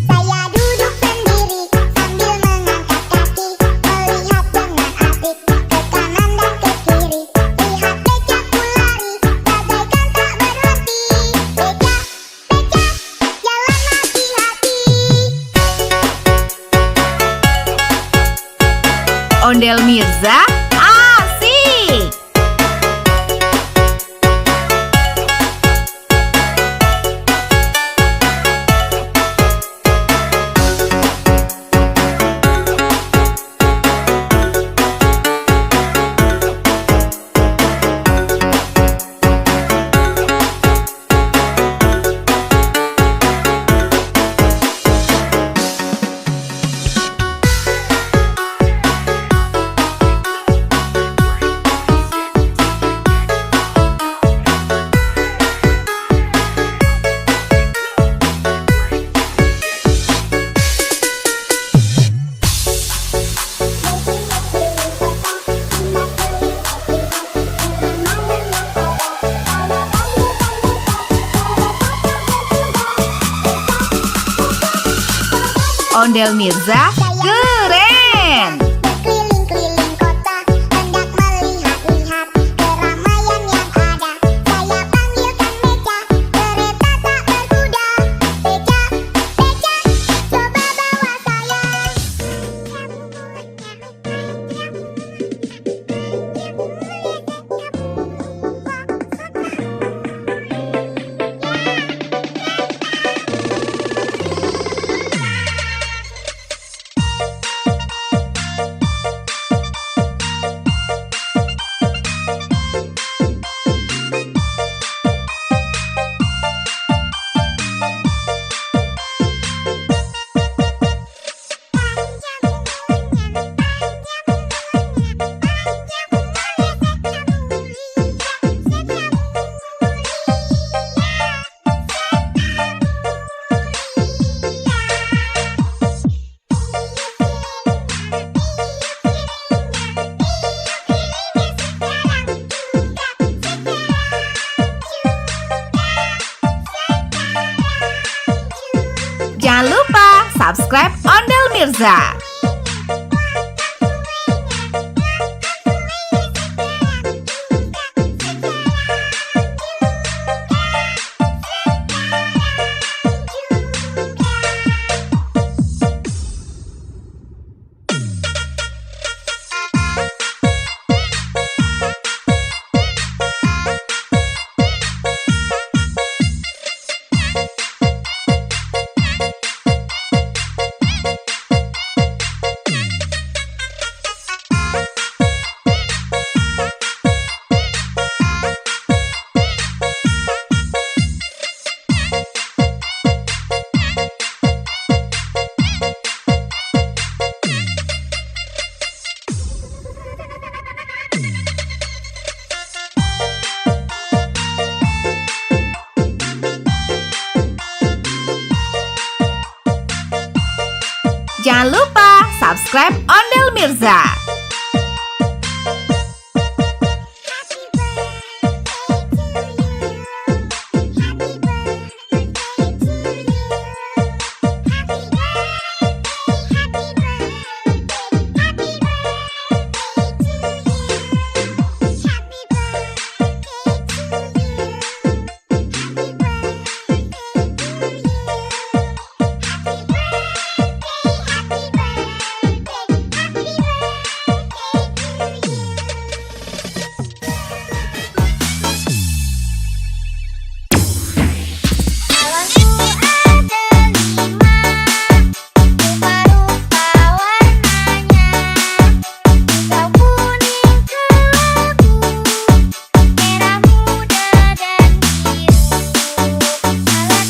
Saya duduk sendiri sambil mengangkat kaki, melihat dengan asik ke kanan dan ke kiri. Lihat becaku lari, bagaikan tak berhenti. Beca, Beca, jalan hati-hati. Ondel Mirza asik. Ondel Mirza keren. Berkeliling-keliling kota, hendak melihat-lihat keramaian yang ada. Saya panggilkan Beca, kereta tak berkuda. Beca, Beca, coba bawa saya. Jangan lupa subscribe Ondel Mirza. Jangan lupa subscribe Ondel Mirza.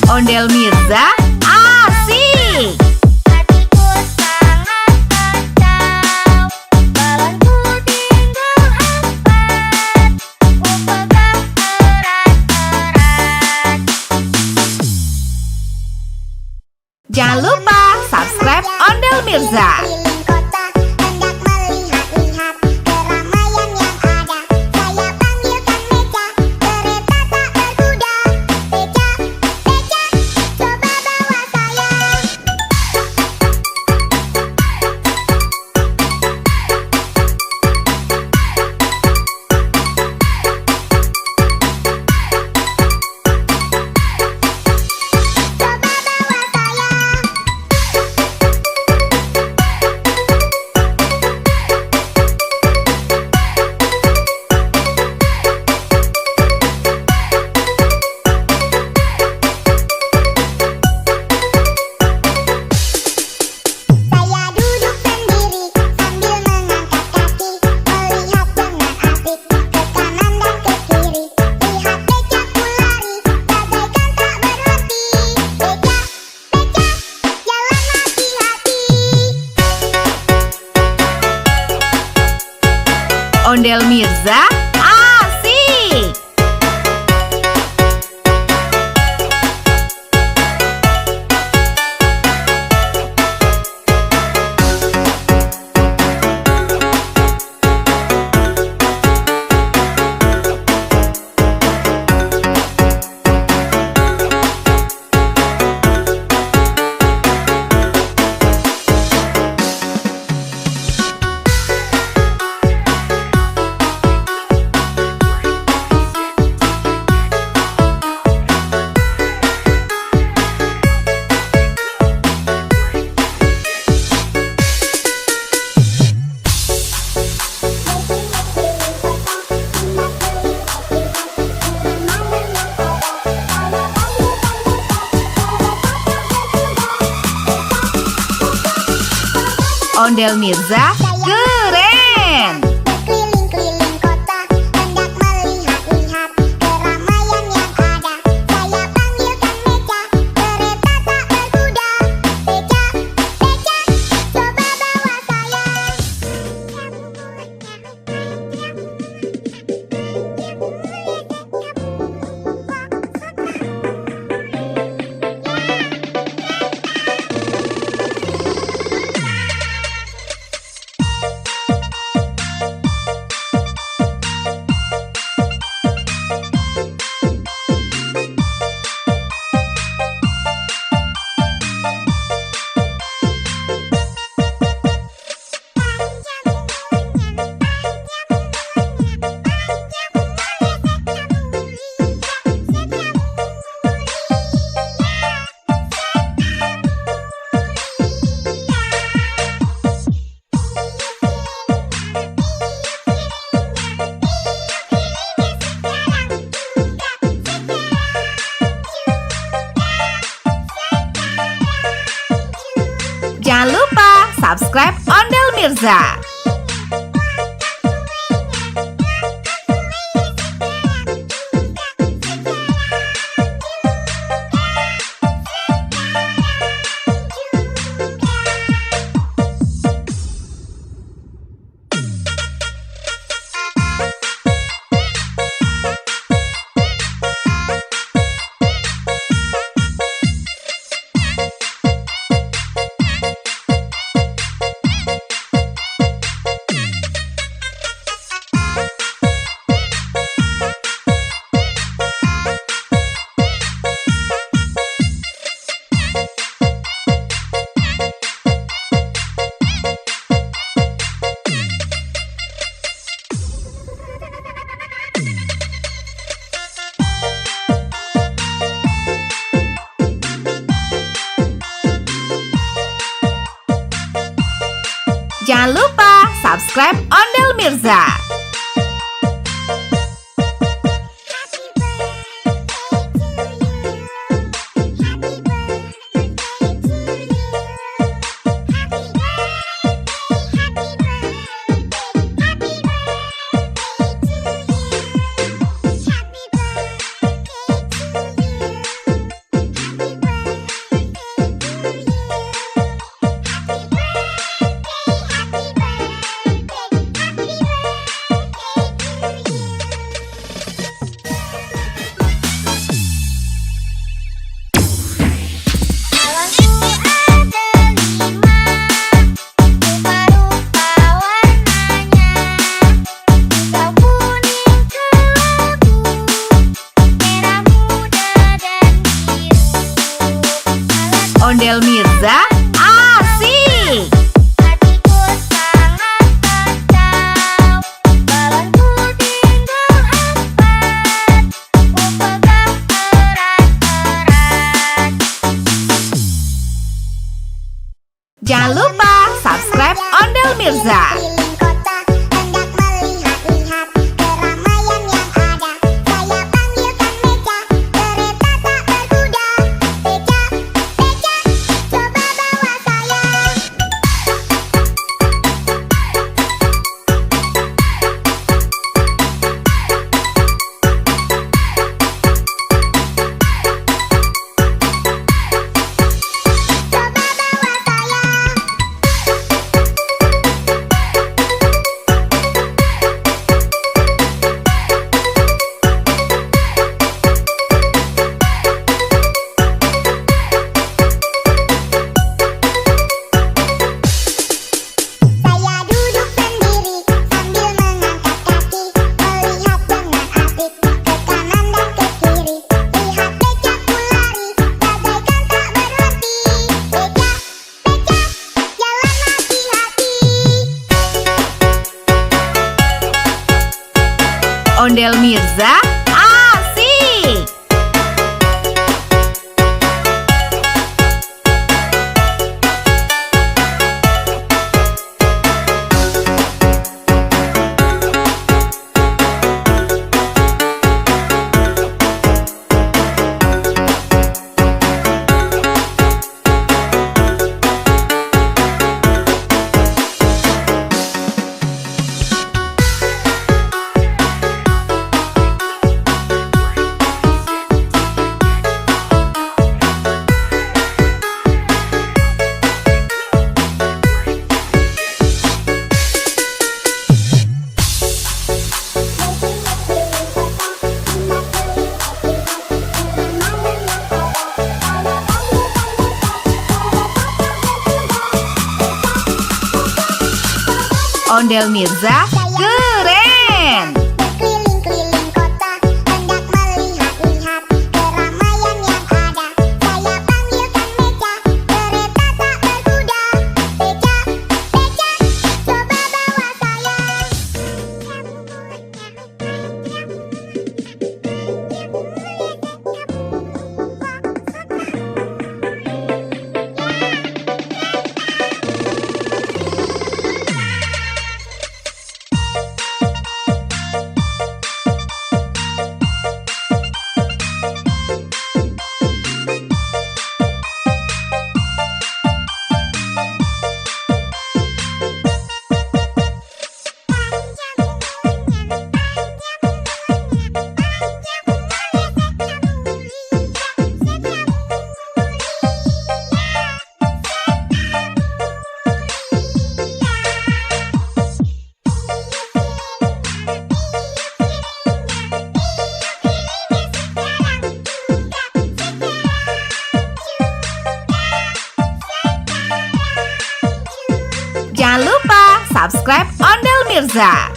Ondel Mirza asik. Hatiku sangat kacau, balonku tinggal 4, ku pegang erat-erat. Jangan lupa subscribe Ondel Mirza. Keliling kota, hendak melihat-lihat keramaian yang ada. Saya panggilkan Beca, kereta tak berkuda. Beca, Beca, coba bawa saya. Coba bawa saya. Saya duduk sendiri sambil mengangkat kaki, melihat dengan asik ke kanan dan ke kiri. Lihat becaku lari, bagaikan tak berhenti. Beca, Beca, jalan hati-hati. Ondel Mirza asik. Ondel Mirza keren. Berkeliling-keliling kota, hendak melihat-lihat keramaian yang ada. Saya panggilkan Beca, kereta tak berkuda. Beca, Beca, coba bawa saya. Jangan lupa subscribe Ondel Mirza. Jangan lupa subscribe Ondel Mirza. Ondel Mirza asik. Hatiku sangat kacau, balonku tinggal 4, ku pegang erat-erat. Jangan lupa subscribe Ondel Mirza. Keliling kota, hendak melihat-lihat keramaian yang ada. Saya panggilkan Beca, kereta tak berkuda. Beca, Beca, coba bawa saya. Coba bawa saya. Saya duduk sendiri sambil mengangkat kaki, melihat dengan asik ke kanan dan ke kiri. Lihat becaku lari, bagaikan tak berhenti. Beca, Beca, jalan hati-hati. Ondel Mirza asik. Ondel Mirza keren. Berkeliling-keliling kota, hendak melihat-lihat keramaian yang ada. Saya panggilkan Beca, kereta tak berkuda. Beca, Beca, coba bawa saya. Jangan lupa subscribe Ondel Mirza.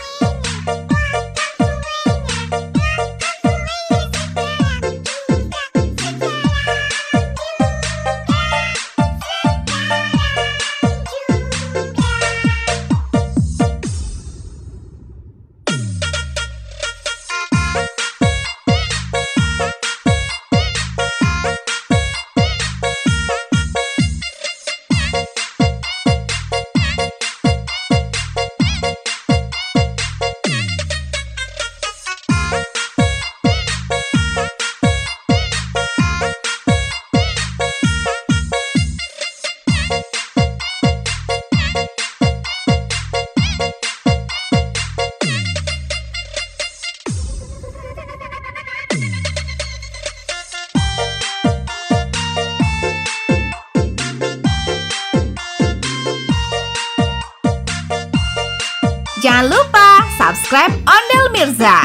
Jangan lupa subscribe Ondel Mirza.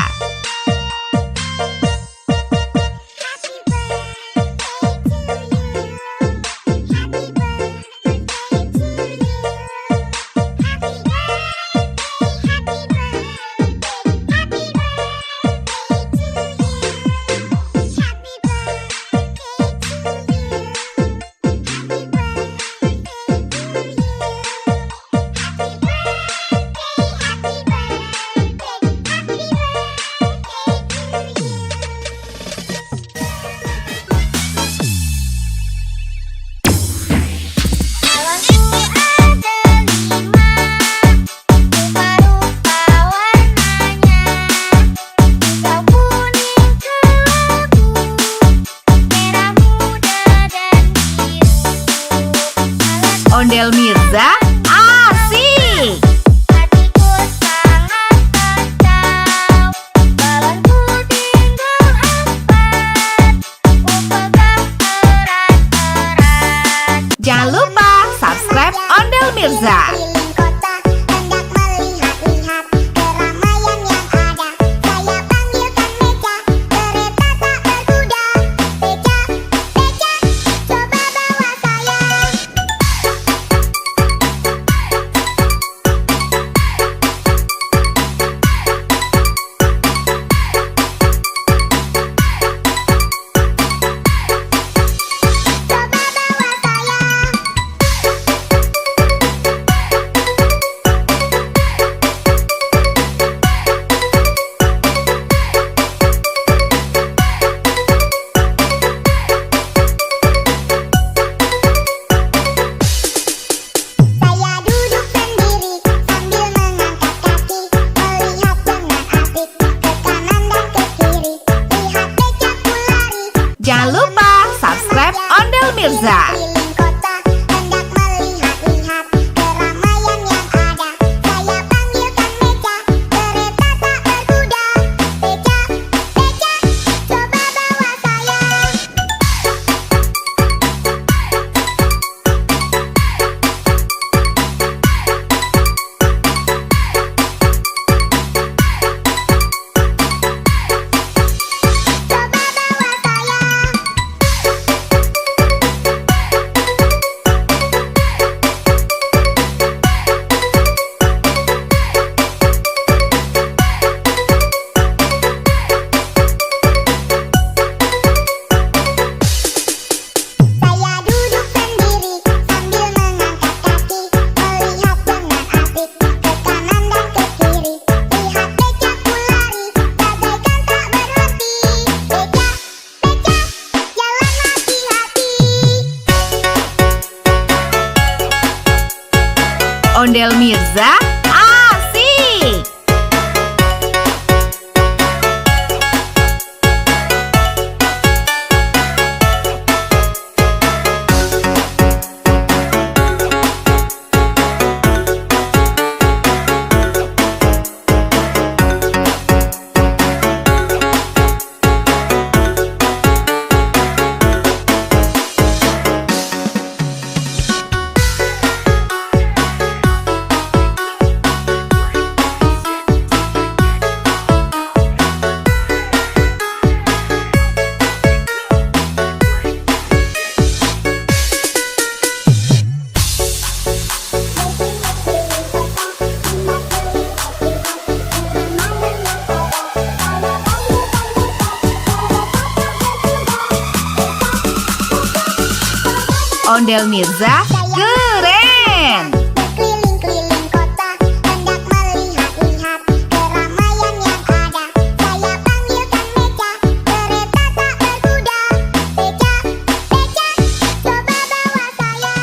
Ondel Mirza asik. Hatiku sangat kacau, balonku tinggal 4, ku pegang erat-erat. Jangan lupa subscribe Ondel Mirza. Keliling kota, hendak melihat-lihat keramaian yang ada. Saya panggilkan Beca, kereta tak berkuda. Beca, Beca, coba bawa saya. Coba bawa saya. Saya duduk sendiri sambil mengangkat kaki, melihat dengan asik ke kanan dan ke kiri. Lihat Becaku lari. Jangan lupa subscribe Ondel Mirza. Keliling kota, hendak melihat-lihat keramaian yang ada. Saya panggilkan Beca, kereta tak berkuda. Beca, Beca, coba bawa saya. Coba bawa saya. Ondel Mirza, asik! Ondel Mirza, keren! Berkeliling-keliling kota, hendak melihat-lihat keramaian yang ada. Saya panggilkan Meca, kereta tak berkuda. Beca, Beca, coba bawa saya.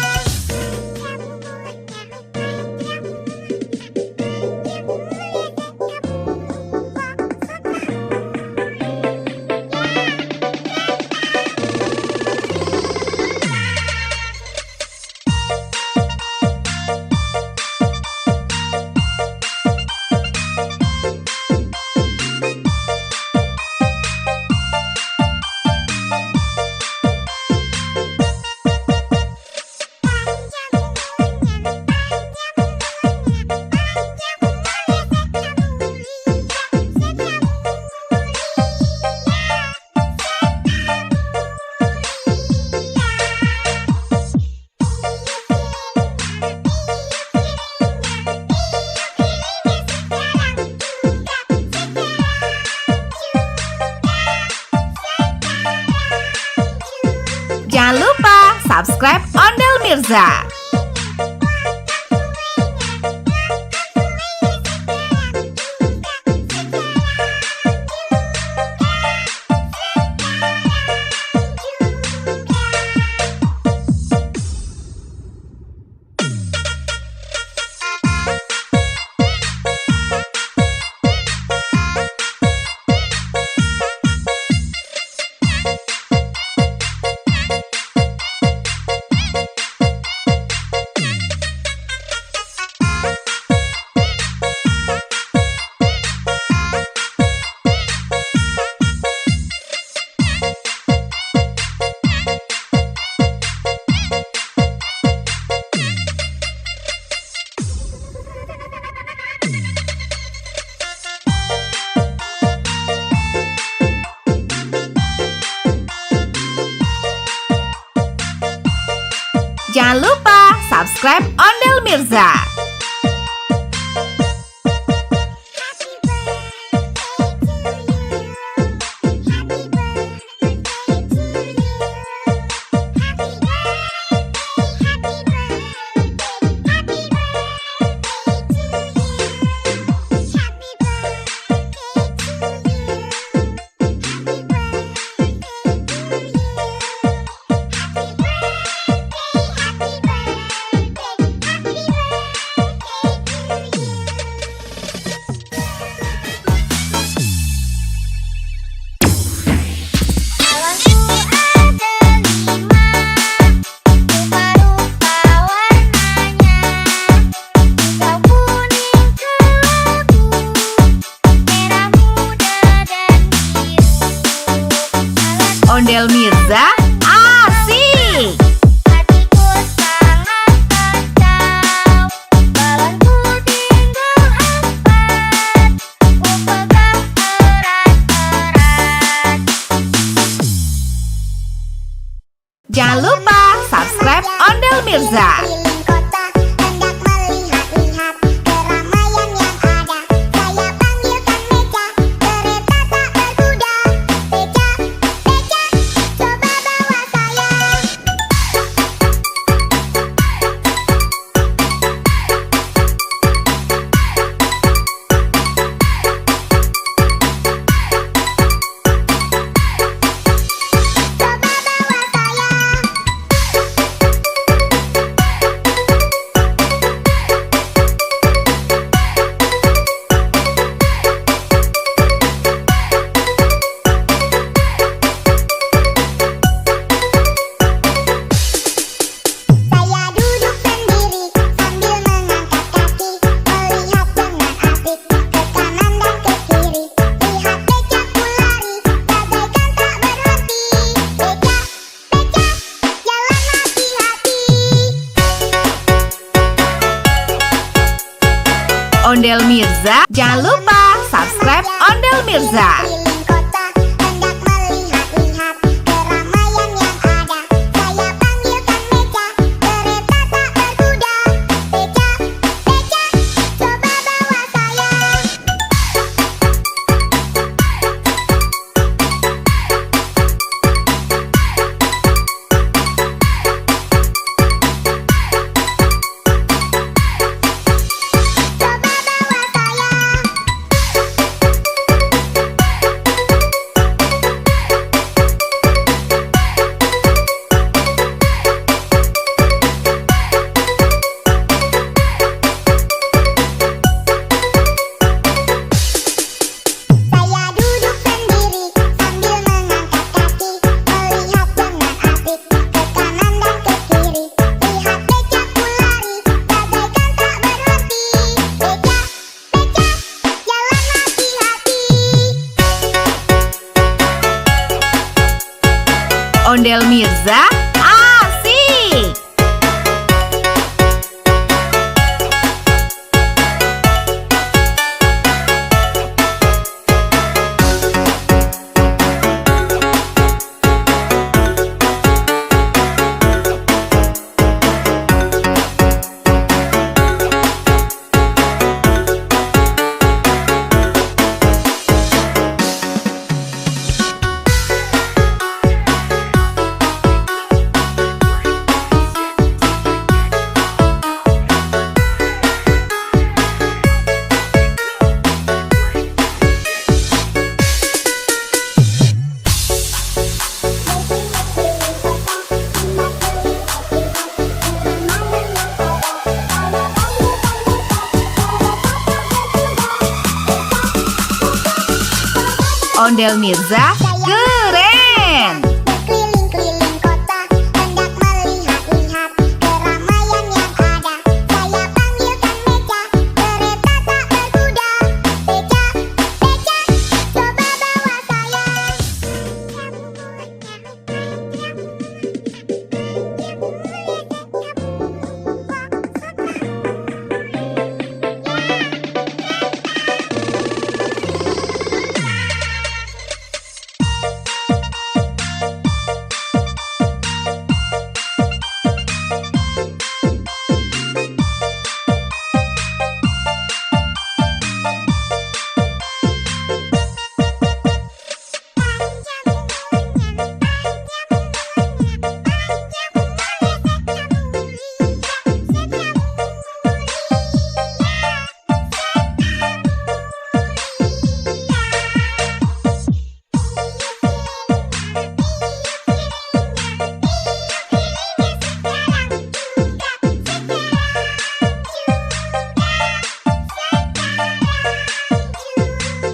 Jangan lupa subscribe Ondel Mirza. Jangan lupa subscribe Ondel Mirza. Ondel Mirza, asik! Hatiku sangat kacau, balonku tinggal 4, ku pegang erat-erat. Jangan lupa subscribe Ondel Mirza. Berkeliling kota, hendak melihat-lihat keramaian yang ada. Saya panggilkan Meca, kereta tak berkuda. Beca, Beca, coba bawa saya. Coba bawa saya. Ondel Mirza. Jangan lupa subscribe Ondel Mirza. Keliling kota, hendak melihat-lihat keramaian yang ada. Saya panggilkan Beca, kereta tak berkuda. Beca, Beca, coba bawa saya. Saya duduk sendiri sambil mengangkat kaki, melihat dengan asik ke kanan dan ke kiri. Lihat becaku lari, bagaikan tak berhenti. Beca, Beca, jalan hati-hati. Ondel Mirza asik. Ondel Mirza keren. Berkeliling-keliling kota, hendak melihat-lihat keramaian yang ada. Saya panggilkan Beca, kereta tak berkuda. Beca, Beca, coba bawa saya.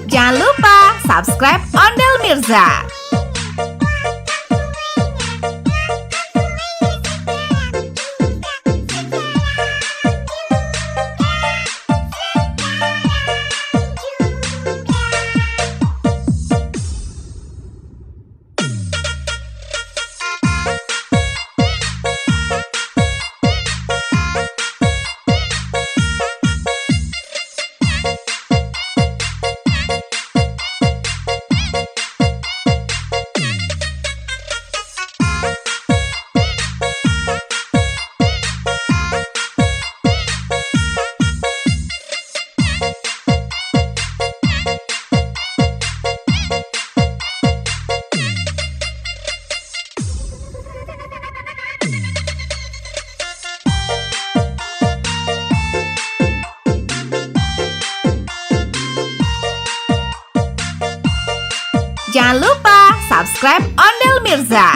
Jangan lupa subscribe Ondel Mirza. Jangan lupa subscribe Ondel Mirza.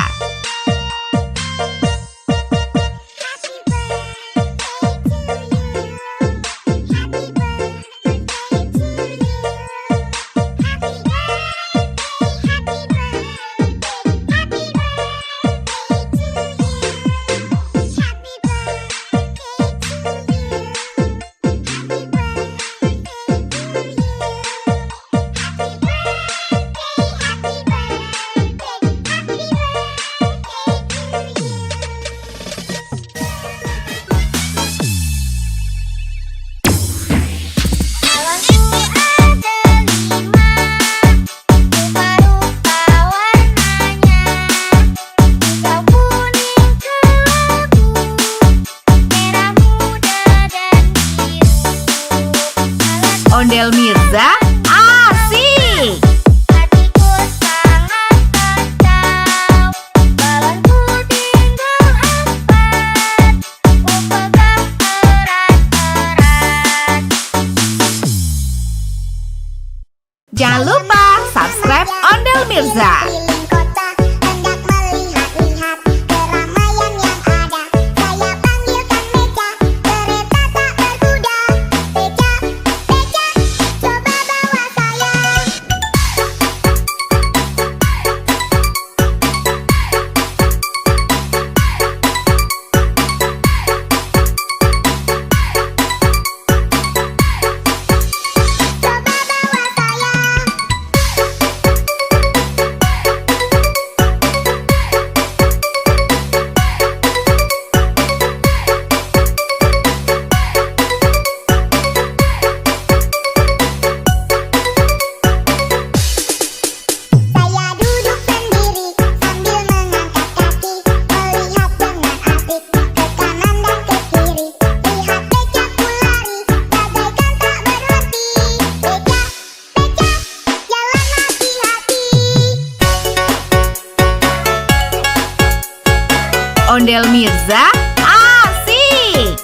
Ondel Mirza, asik!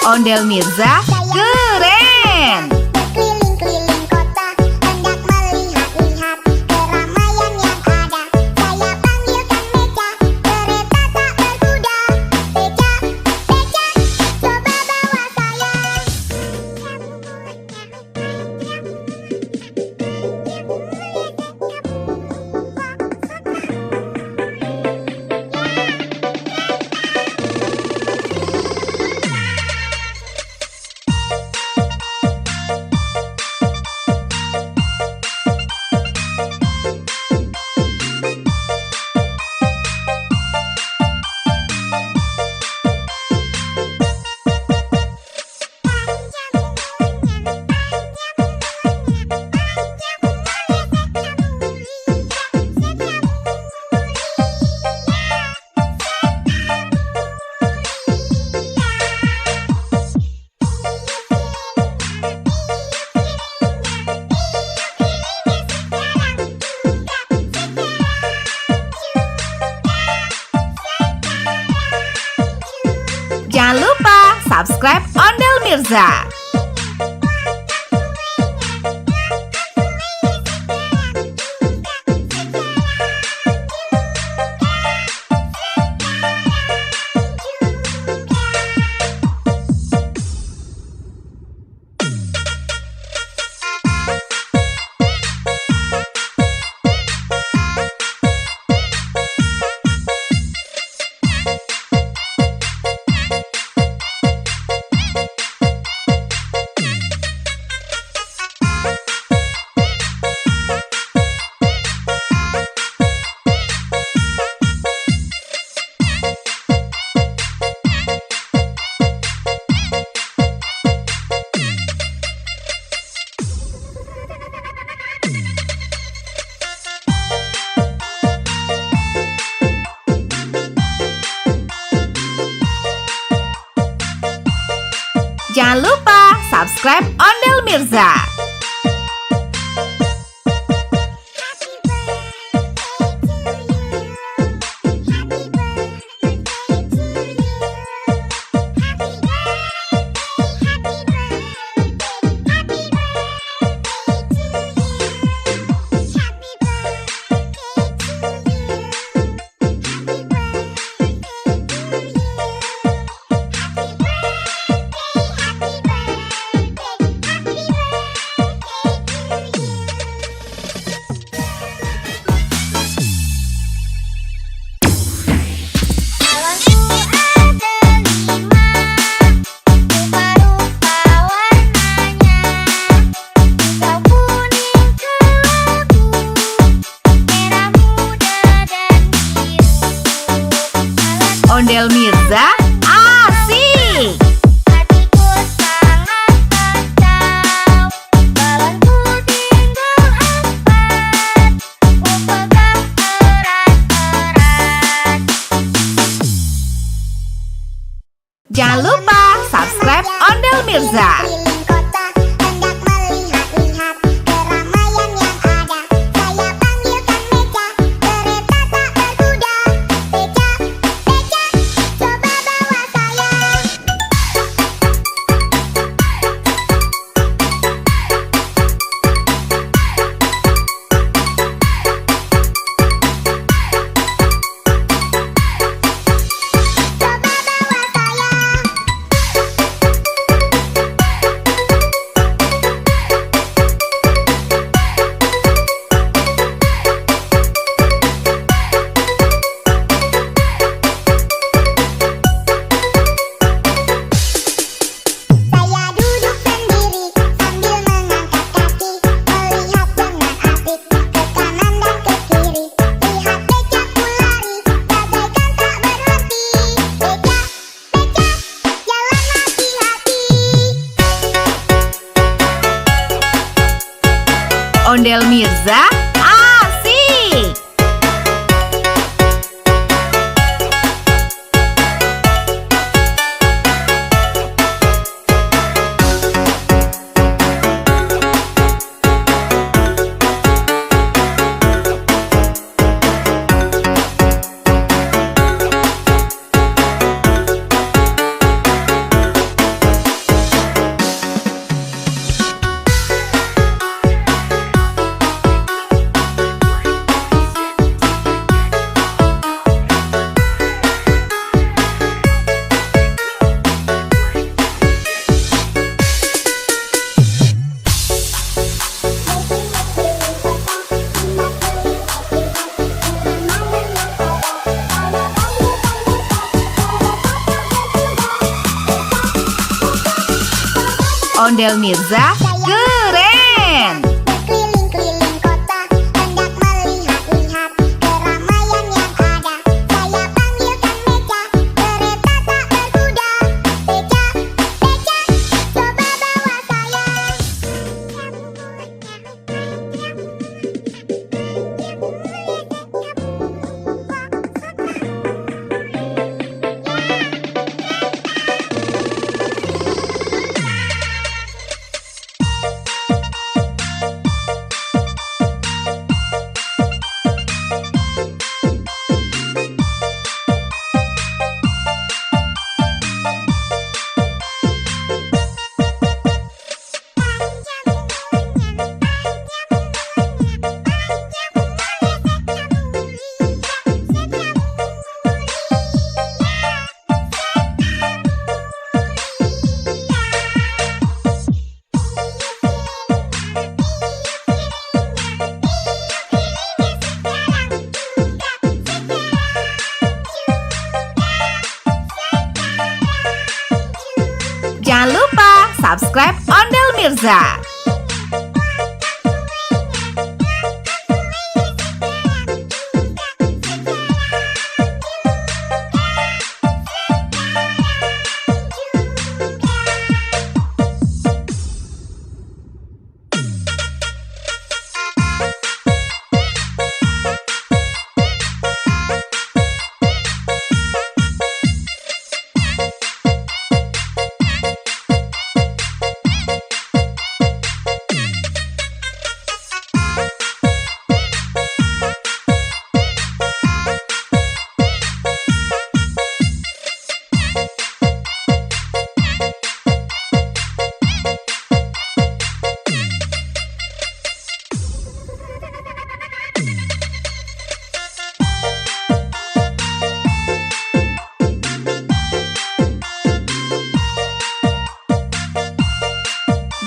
Ondel Mirza, keren! Berkeliling-keliling kota, hendak melihat-lihat keramaian yang ada. Saya panggilkan beca, kereta tak berkuda. Beca, beca, coba bawa saya. Jangan lupa subscribe Ondel Mirza. Jangan lupa subscribe Ondel Mirza. Ondel Mirza, asik! Ondel Mirza, keren! Berkeliling-keliling kota, hendak melihat-lihat keramaian yang ada. Saya panggilkan Beca, kereta tak berkuda. Beca, Beca, coba bawa saya. Jangan lupa subscribe Ondel Mirza.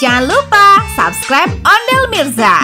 Jangan lupa subscribe Ondel Mirza.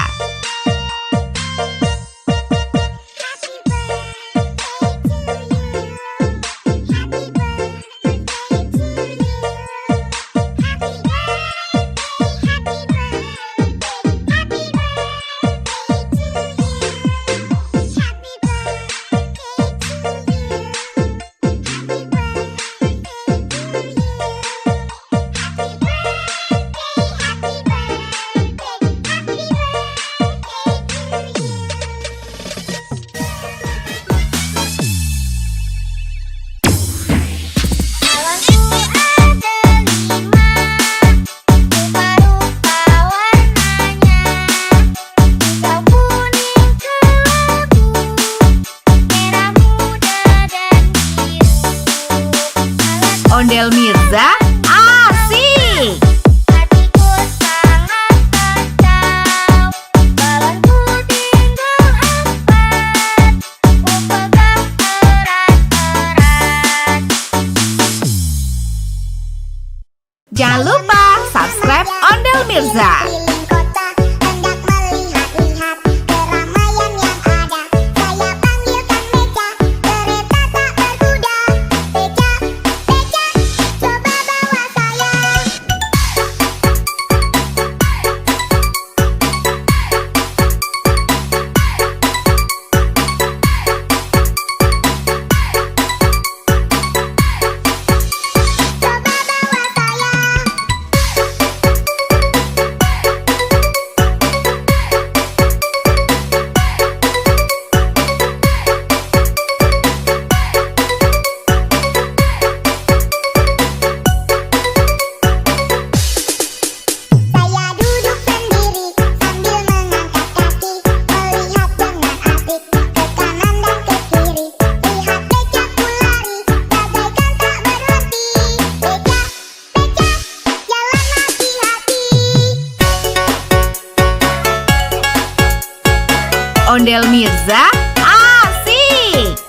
Ondel Mirza, asik!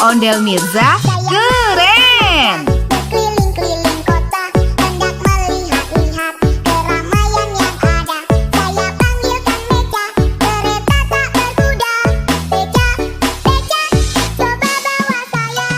Ondel Mirza, keren! Berkeliling-keliling kota, hendak melihat-lihat keramaian yang ada. Saya panggilkan Beca, kereta tak berkuda. Beca, Beca, coba bawa saya.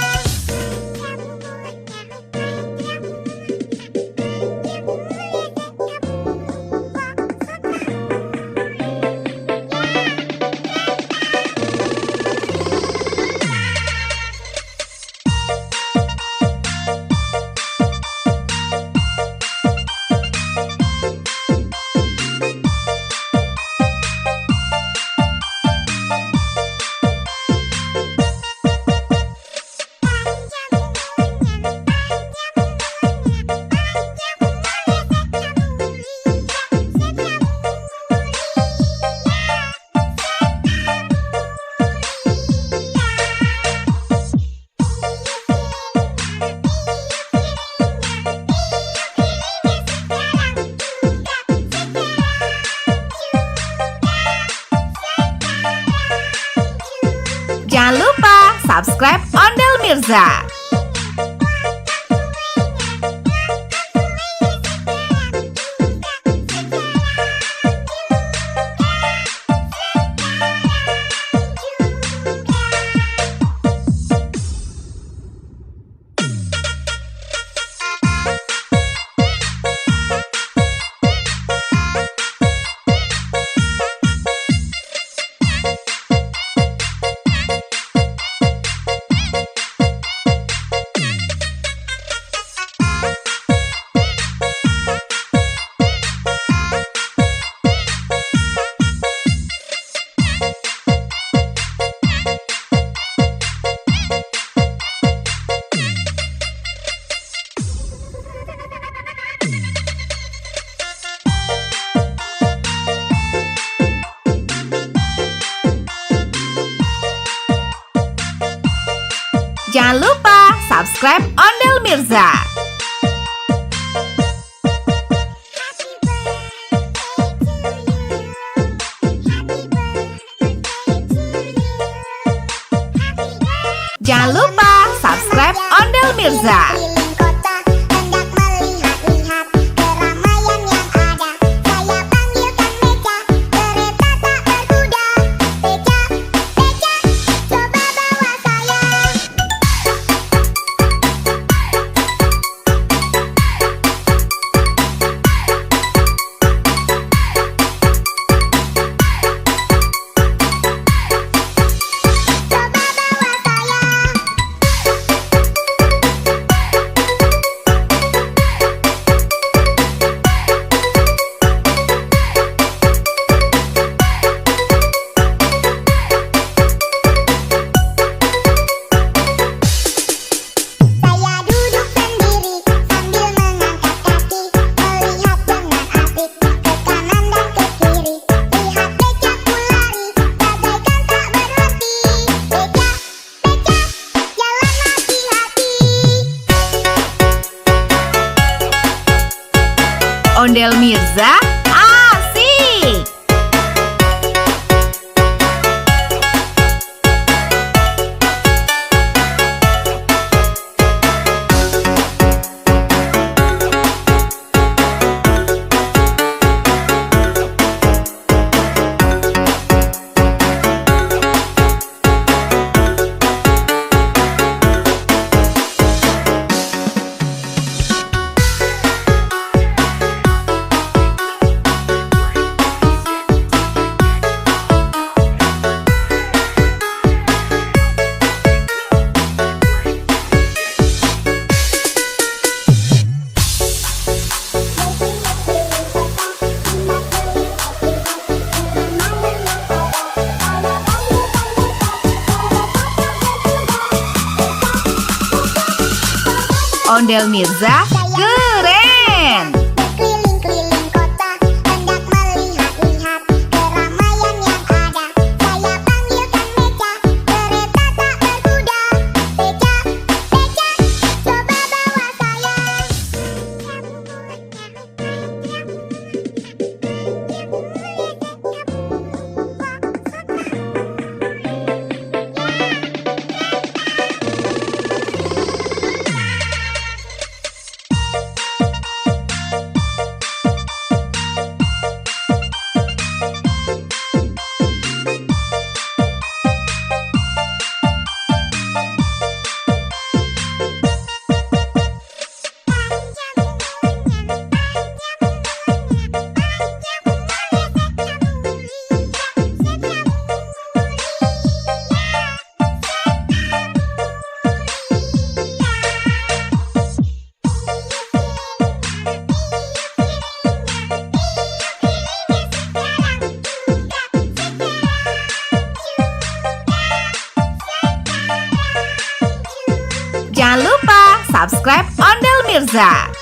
Jangan lupa subscribe Ondel Mirza. Jangan lupa subscribe Ondel Mirza. Jangan lupa subscribe Ondel Mirza. Keliling kota, hendak melihat-lihat keramaian yang ada. Saya panggilkan Beca, kereta tak berkuda. Beca, Beca, coba bawa saya. Coba bawa saya. Saya duduk sendiri sambil mengangkat kaki, melihat dengan asik ke kanan dan ke kiri. Lihat becaku lari, bagaikan tak berhenti. Beca, Beca, jalan hati-hati. Ondel Mirza, asik! Ondel Mirza keren. Berkeliling-keliling kota, hendak melihat-lihat keramaian yang ada. Saya panggilkan beca, kereta tak berkuda. Beca, beca, coba bawa saya. Jangan lupa subscribe Ondel Mirza.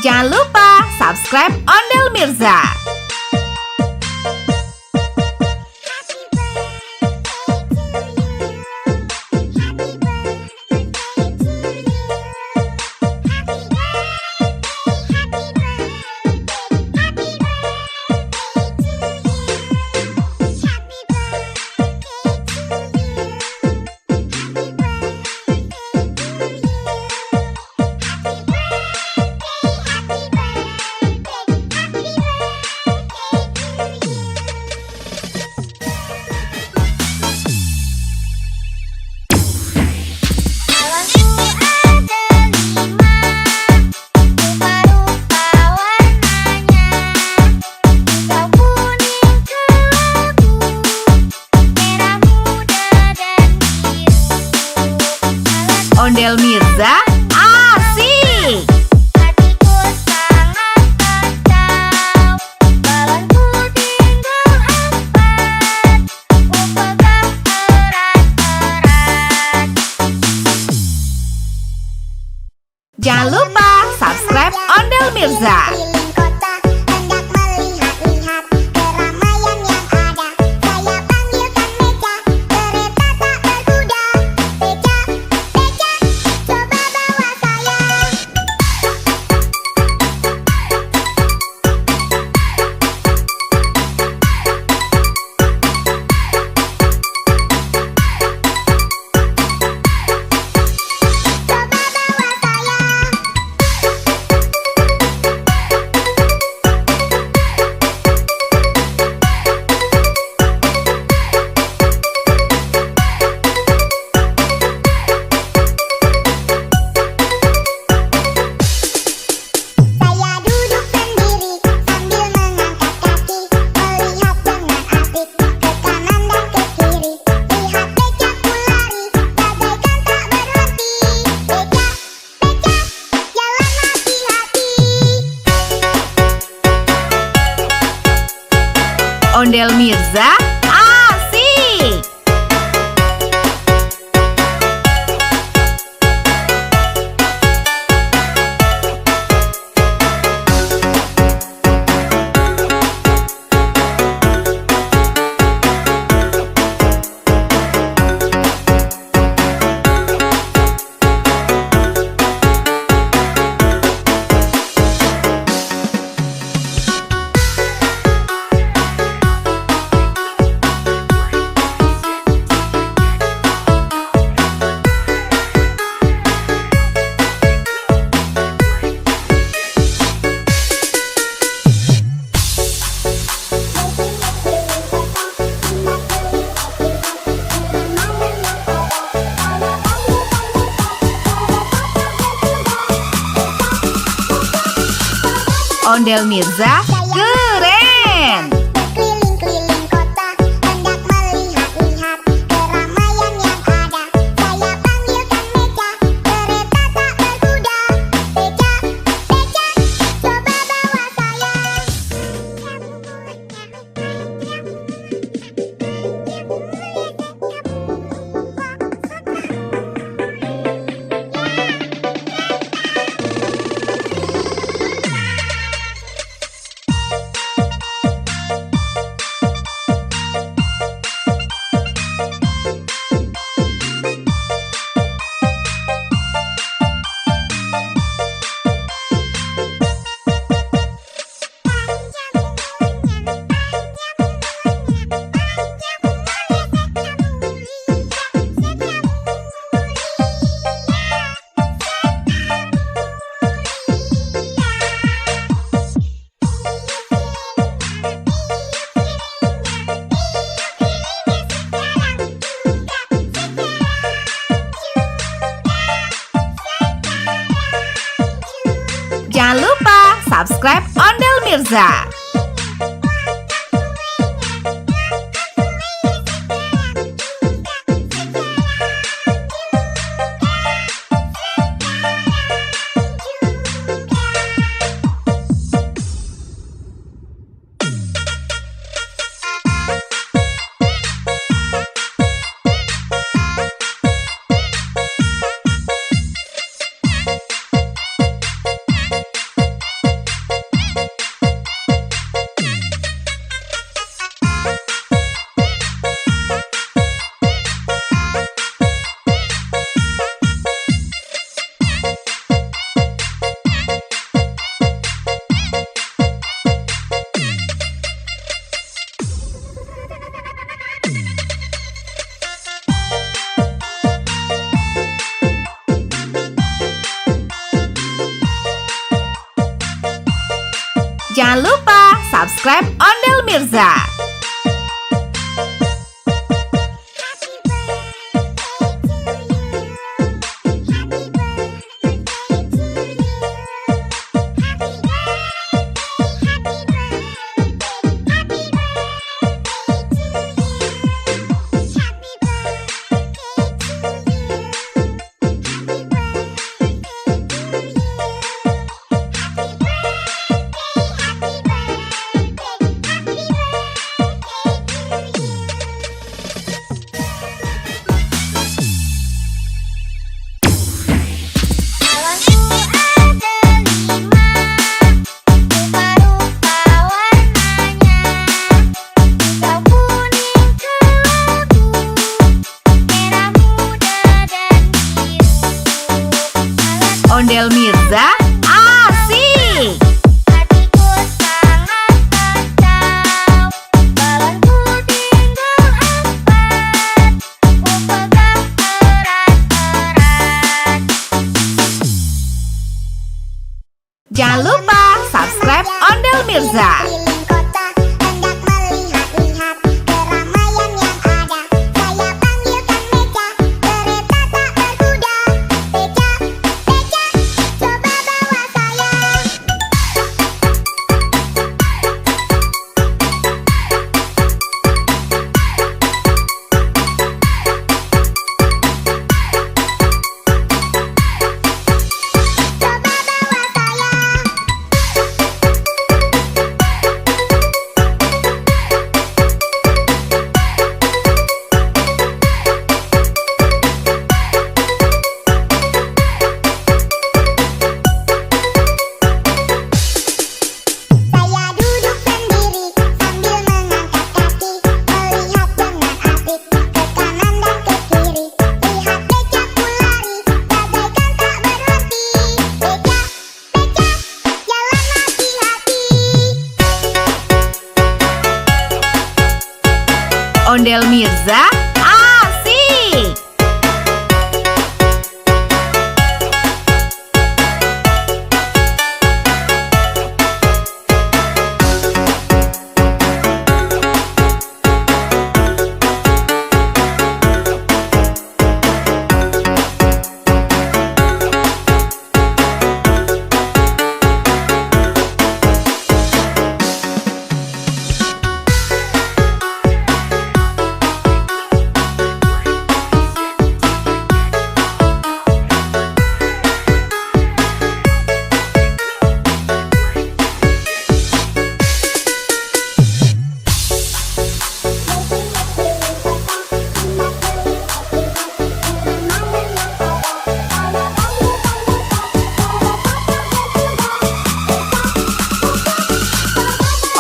Jangan lupa subscribe Ondel Mirza. Ondel Mirza asik. Hatiku sangat kacau, balonku tinggal 4, ku pegang erat-erat. Jangan lupa subscribe Ondel Mirza. Keliling kota, hendak melihat-lihat keramaian yang ada. Saya panggilkan beca, kereta tak berkuda. Beca, beca, coba bawa saya. Coba bawa saya. Saya duduk sendiri sambil mengangkat kaki, melihat dengan asik ke kanan dan ke kiri. Lihat becaku lari, bagaikan tak berhenti. Beca, beca, jalan hati-hati. Ondel Mirza asik. Ondel Mirza keren. Berkeliling-keliling kota, hendak melihat-lihat keramaian yang ada. Saya panggilkan Beca, kereta tak berkuda. Beca, Beca, coba bawa saya. Jangan lupa subscribe Ondel Mirza. Jangan lupa subscribe Ondel Mirza. Ondel Mirza asik. Hatiku sangat kacau, balonku tinggal 4, ku pegang erat-erat. Jangan lupa subscribe Ondel Mirza. Keliling kota, hendak melihat-lihat keramaian yang ada. Saya panggilkan Beca, kereta tak berkuda. Beca, Beca, coba bawa saya. Coba bawa saya. Saya duduk sendiri sambil mengangkat kaki, melihat dengan asik ke kanan dan ke kiri. Lihat becaku lari, bagaikan tak berhenti. Beca, Beca, jalan hati-hati. Ondel Mirza asik.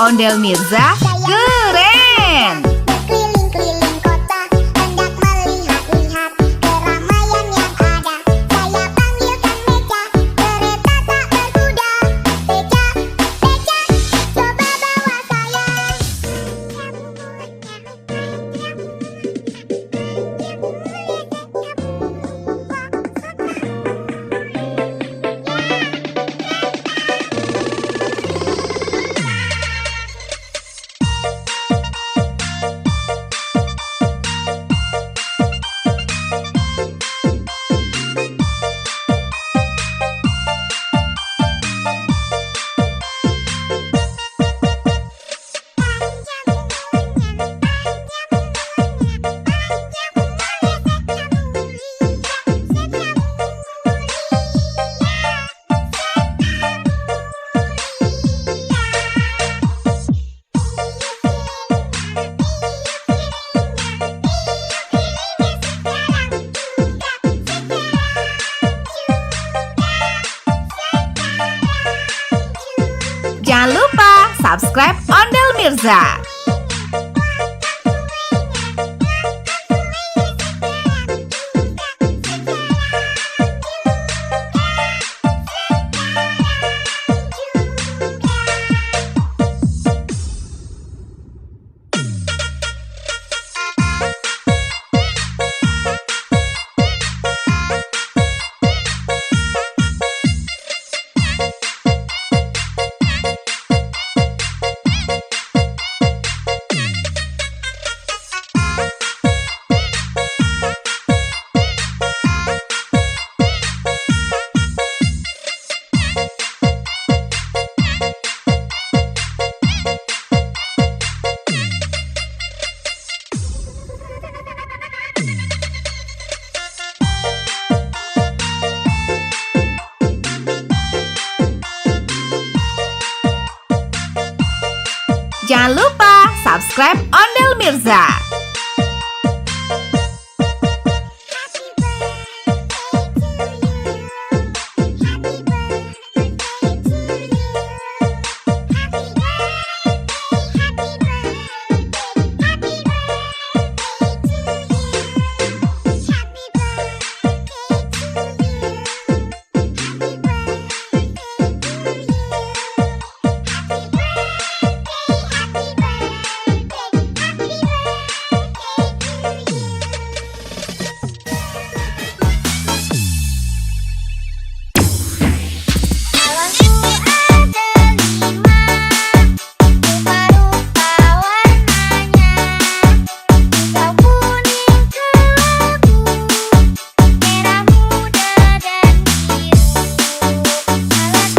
Ondel Mirza keren. Berkeliling-keliling kota, hendak melihat-lihat keramaian yang ada. Saya panggilkan Beca, kereta tak berkuda. Beca, Beca, coba bawa saya. Jangan lupa subscribe Ondel Mirza. Jangan lupa subscribe Ondel Mirza.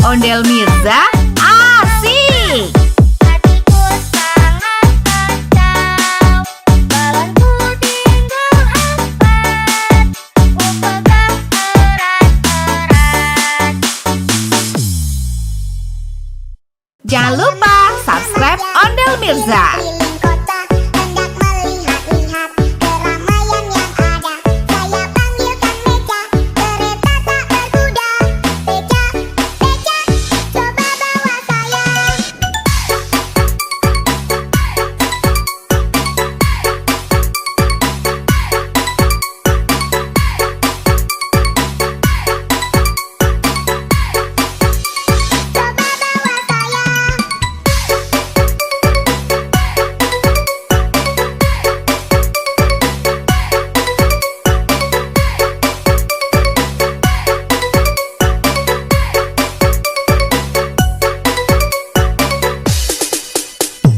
Ondel Mirza asik. Hatiku sangat kacau, balonku tinggal 4, ku pegang erat-erat. Jangan lupa subscribe Ondel Mirza. Keliling kota, hendak melihat-lihat keramaian yang ada. Saya panggilkan Beca, kereta tak berkuda. Beca, Beca, coba bawa saya. Coba bawa saya.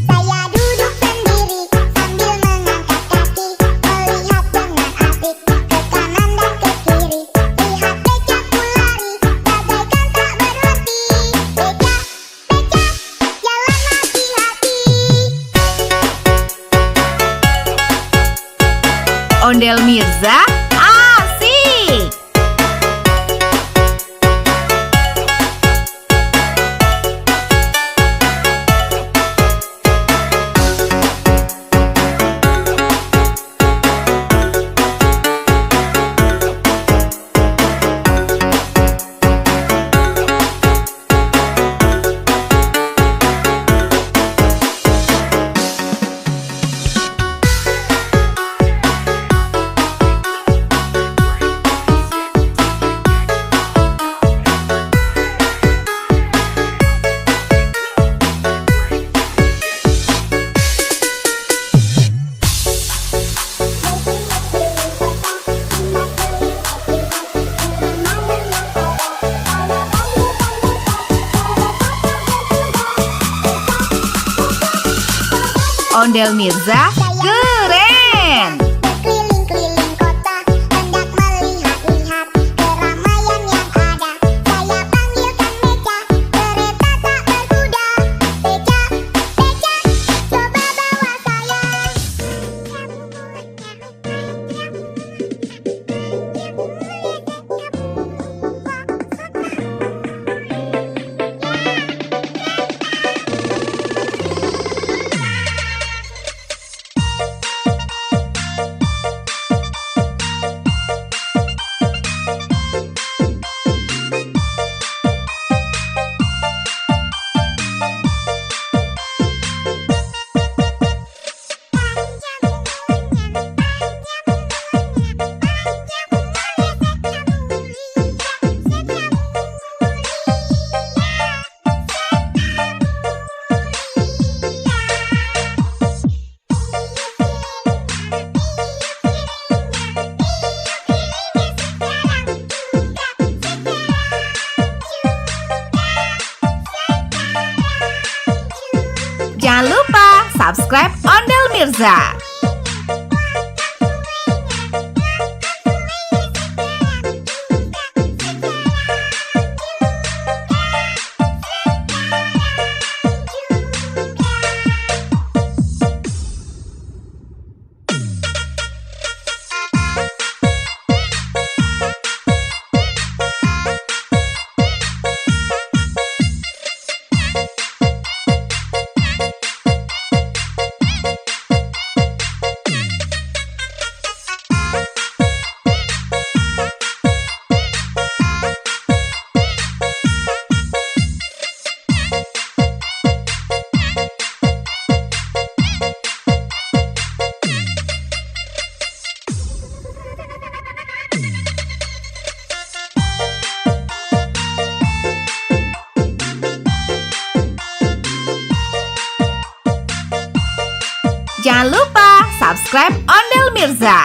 Saya duduk sendiri sambil mengangkat kaki, melihat dengan asik ke kanan dan ke kiri. Lihat Becaku lari, bagaikan tak berhenti. Beca, Beca, jalan hati-hati. Ondel Mirza asik. Ondel Mirza keren. Berkeliling-keliling kota, hendak melihat-lihat keramaian yang ada. Saya panggilkan Beca, kereta tak berkuda. Beca, Beca, coba bawa saya. Jangan lupa subscribe Ondel Mirza. Jangan lupa subscribe Ondel Mirza.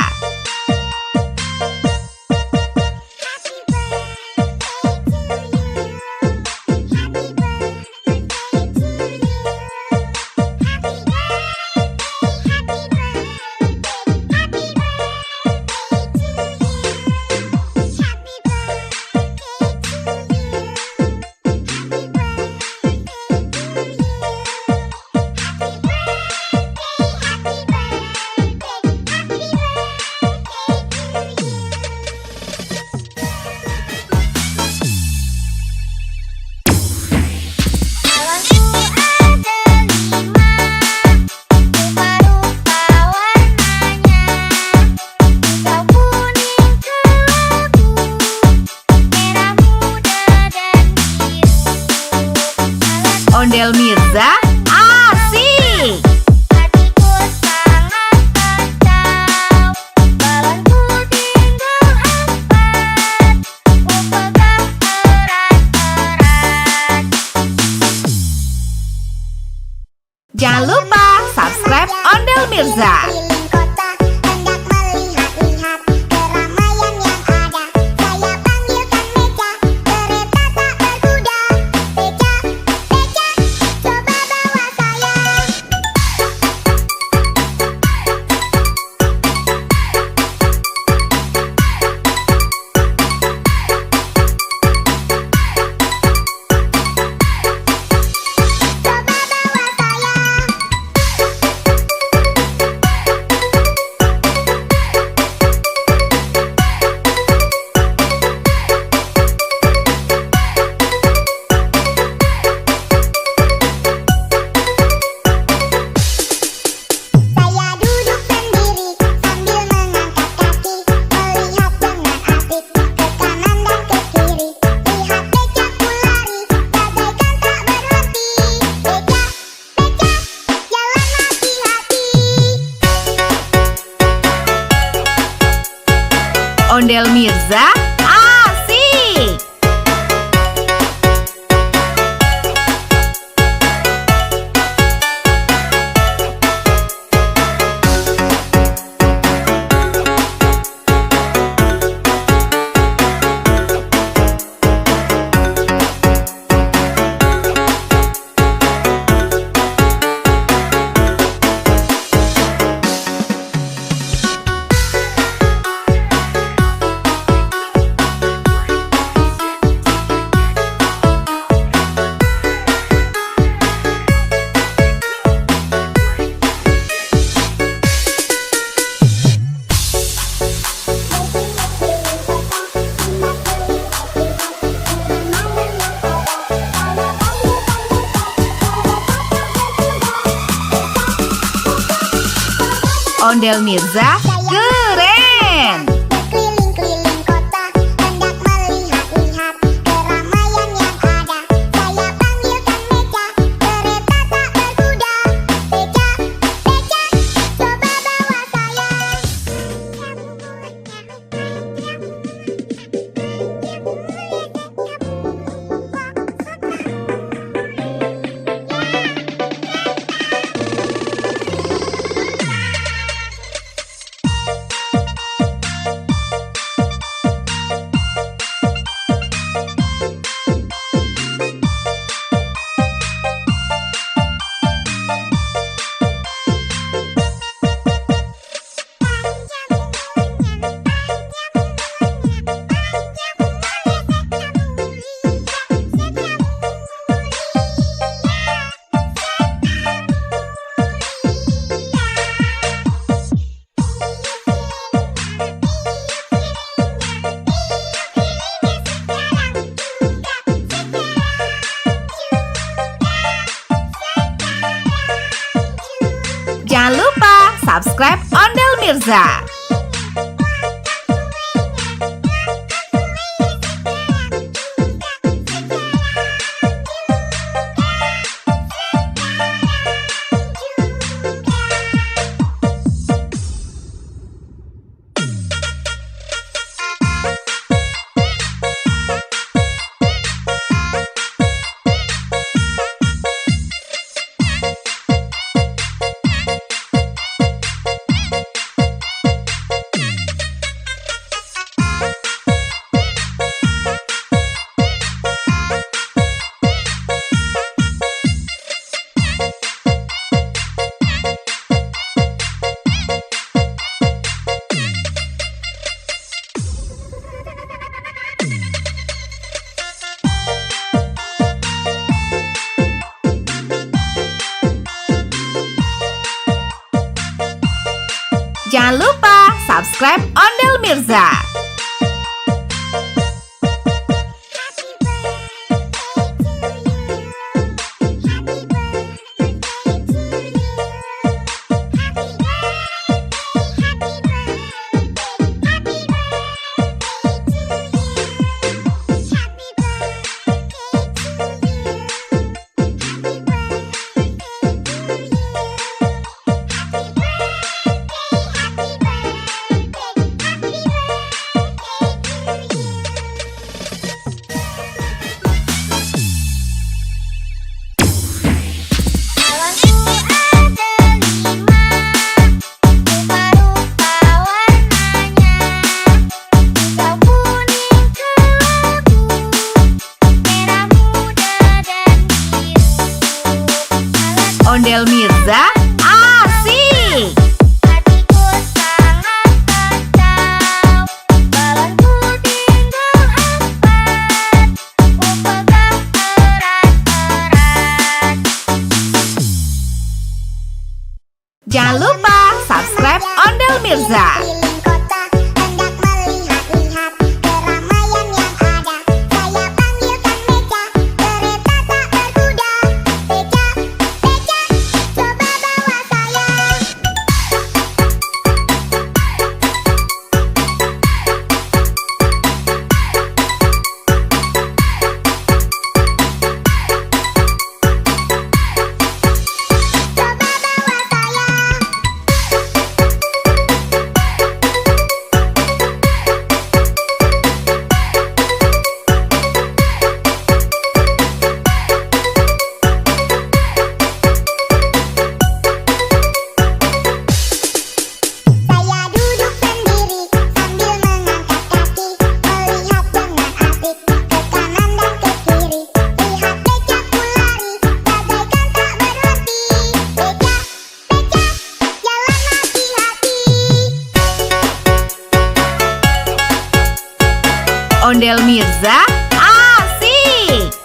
Ondel Mirza asik. Hatiku sangat kacau, balonku tinggal 4, ku pegang erat-erat. Jangan lupa subscribe Ondel Mirza. Keliling kota, hendak melihat-lihat keramaian yang ada. Saya panggilkan Beca, kereta tak berkuda. Beca, Beca, coba bawa saya. Coba bawa saya. Saya duduk sendiri sambil mengangkat kaki, melihat dengan asik ke kanan dan ke kiri. Lihat becaku lari, bagaikan tak berhenti. Beca, Beca, jalan hati-hati. Ondel Mirza asik. Ondel Mirza keren. Berkeliling-keliling kota, hendak melihat-lihat keramaian yang ada. Saya panggilkan Beca, kereta tak berkuda. Beca, Beca, coba bawa saya. Jangan lupa subscribe Ondel Mirza. Jangan lupa subscribe Ondel Mirza. Ondel Mirza asik. Hatiku sangat kacau, balonku tinggal 4, ku pegang erat-erat. Jangan lupa subscribe Ondel Mirza. Keliling kota, hendak melihat-lihat keramaian yang ada. Saya panggilkan Beca, kereta tak berkuda. Beca, Beca, coba bawa saya. Coba bawa saya. Saya duduk sendiri sambil mengangkat kaki, melihat dengan asik ke kanan dan ke kiri. Lihat becaku lari, bagaikan tak berhenti. Beca, Beca, jalan hati-hati. Ondel Mirza asik.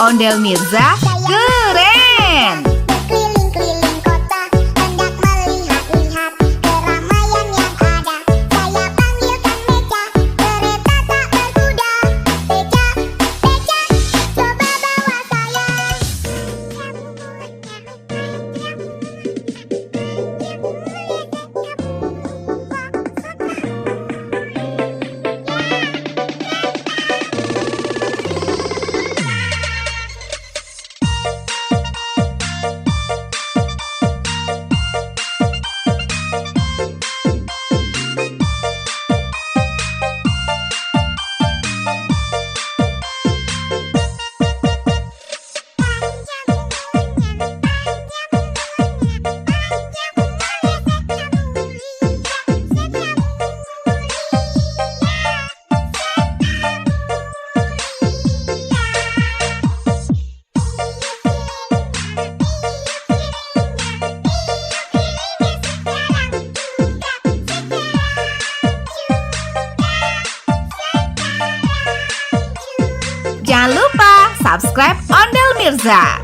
Ondel Mirza keren. Berkeliling-keliling kota, hendak melihat-lihat keramaian yang ada. Saya panggilkan Beca, kereta tak berkuda. Beca, Beca, coba bawa saya. Jangan lupa subscribe Ondel Mirza.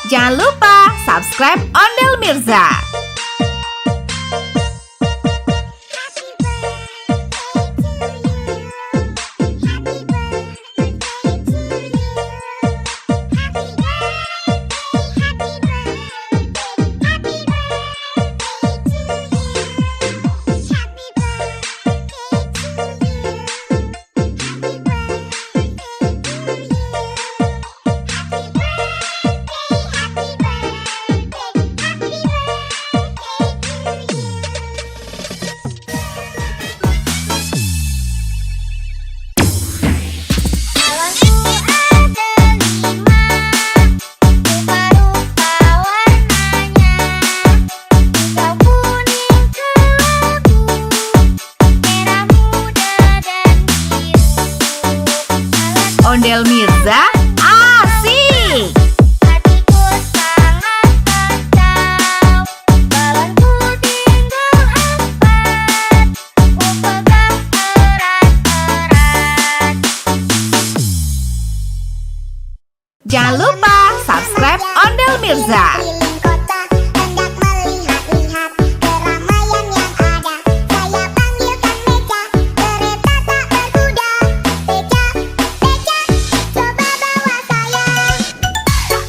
Jangan lupa subscribe Ondel Mirza. Ondel Mirza asik. Hatiku sangat kacau, balonku tinggal 4, ku pegang erat-erat. Jangan lupa subscribe Ondel Mirza. Keliling kota, hendak melihat-lihat keramaian yang ada. Saya panggilkan Beca, kereta tak berkuda. Beca, Beca, coba bawa saya. Coba bawa saya.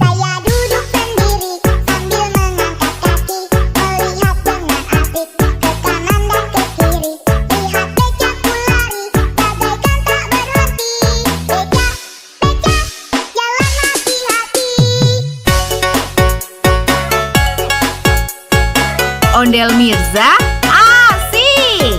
Saya duduk sendiri sambil mengangkat kaki, melihat dengan asik ke kanan dan ke kiri. Lihat becaku lari, bagaikan tak berhenti. Beca, Beca, jalan hati-hati. Ondel Mirza asik.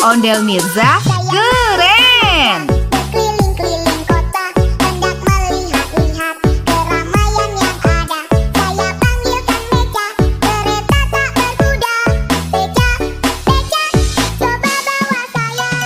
Ondel Mirza keren. Berkeliling-keliling kota, hendak melihat-lihat keramaian yang ada. Saya panggilkan Beca, kereta tak berkuda. Beca, Beca, coba bawa saya.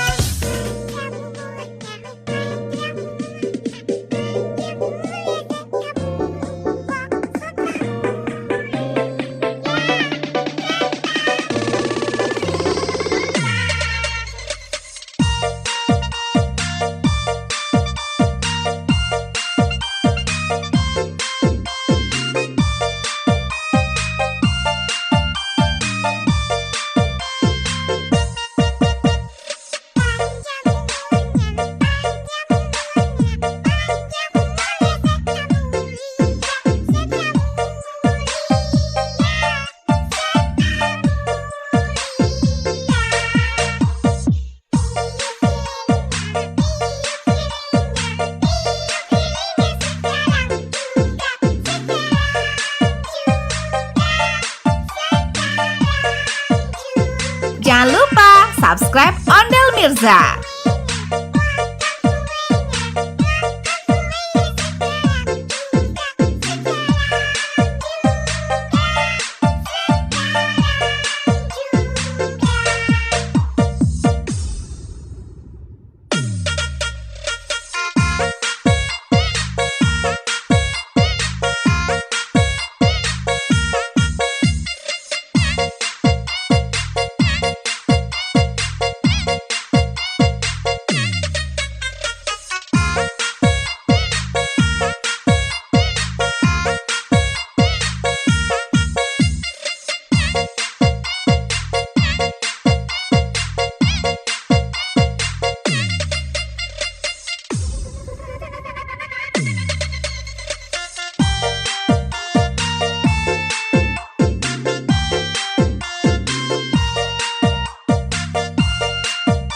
Jangan lupa subscribe Ondel Mirza.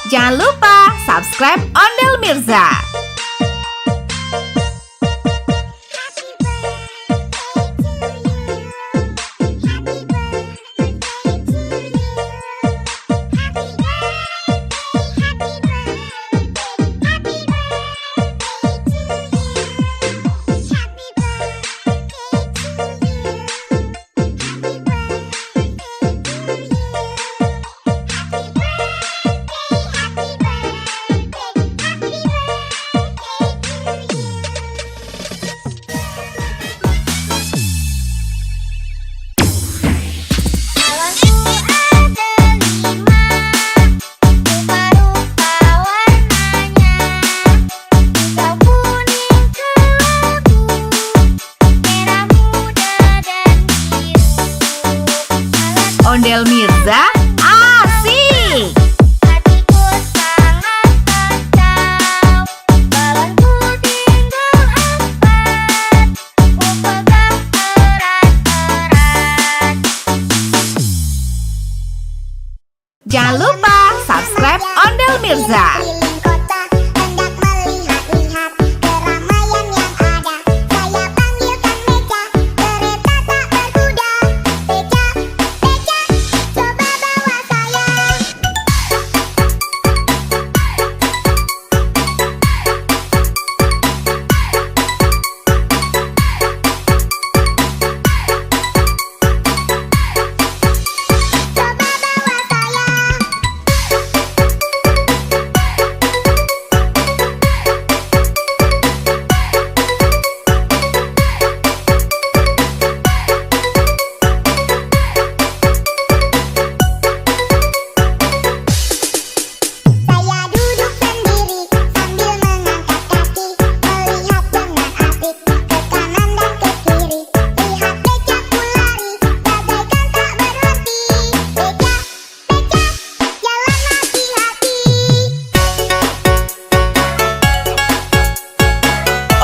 Jangan lupa subscribe Ondel Mirza. Ondel Mirza asik. Hatiku sangat kacau, balonku tinggal 4, ku pegang erat-erat. Jangan lupa subscribe Ondel Mirza. Keliling kota, hendak melihat-lihat keramaian yang ada. Saya panggilkan Beca, kereta tak berkuda. Beca, Beca, coba bawa saya. Coba bawa saya. Saya duduk sendiri sambil mengangkat kaki, melihat dengan asik ke kanan dan ke kiri. Lihat becaku lari, bagaikan tak berhenti. Beca, Beca, jalan hati-hati.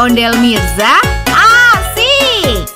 Ondel Mirza asik.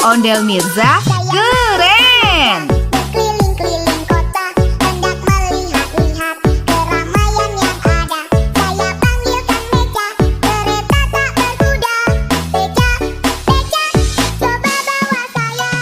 Ondel Mirza keren. Berkeliling-keliling kota, hendak melihat-lihat keramaian yang ada. Saya panggilkan Beca, kereta tak berkuda. Beca, Beca, coba bawa saya.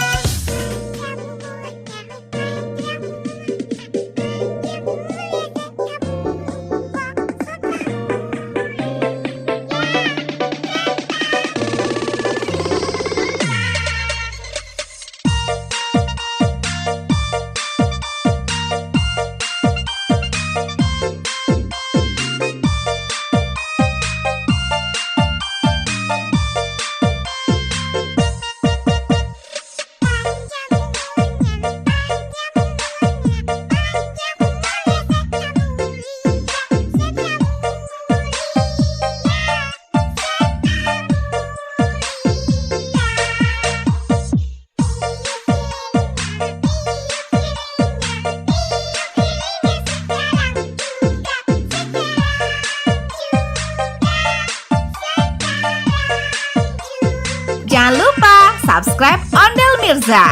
Jangan lupa subscribe Ondel Mirza.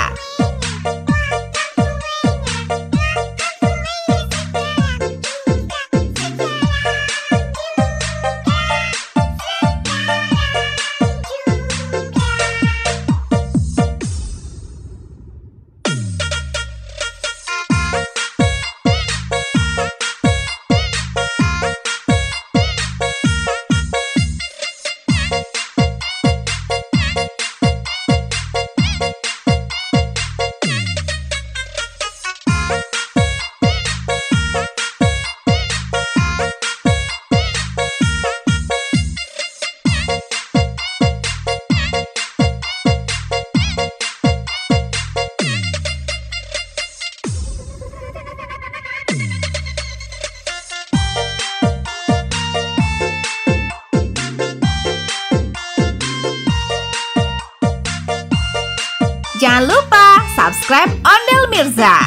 Jangan lupa subscribe Ondel Mirza.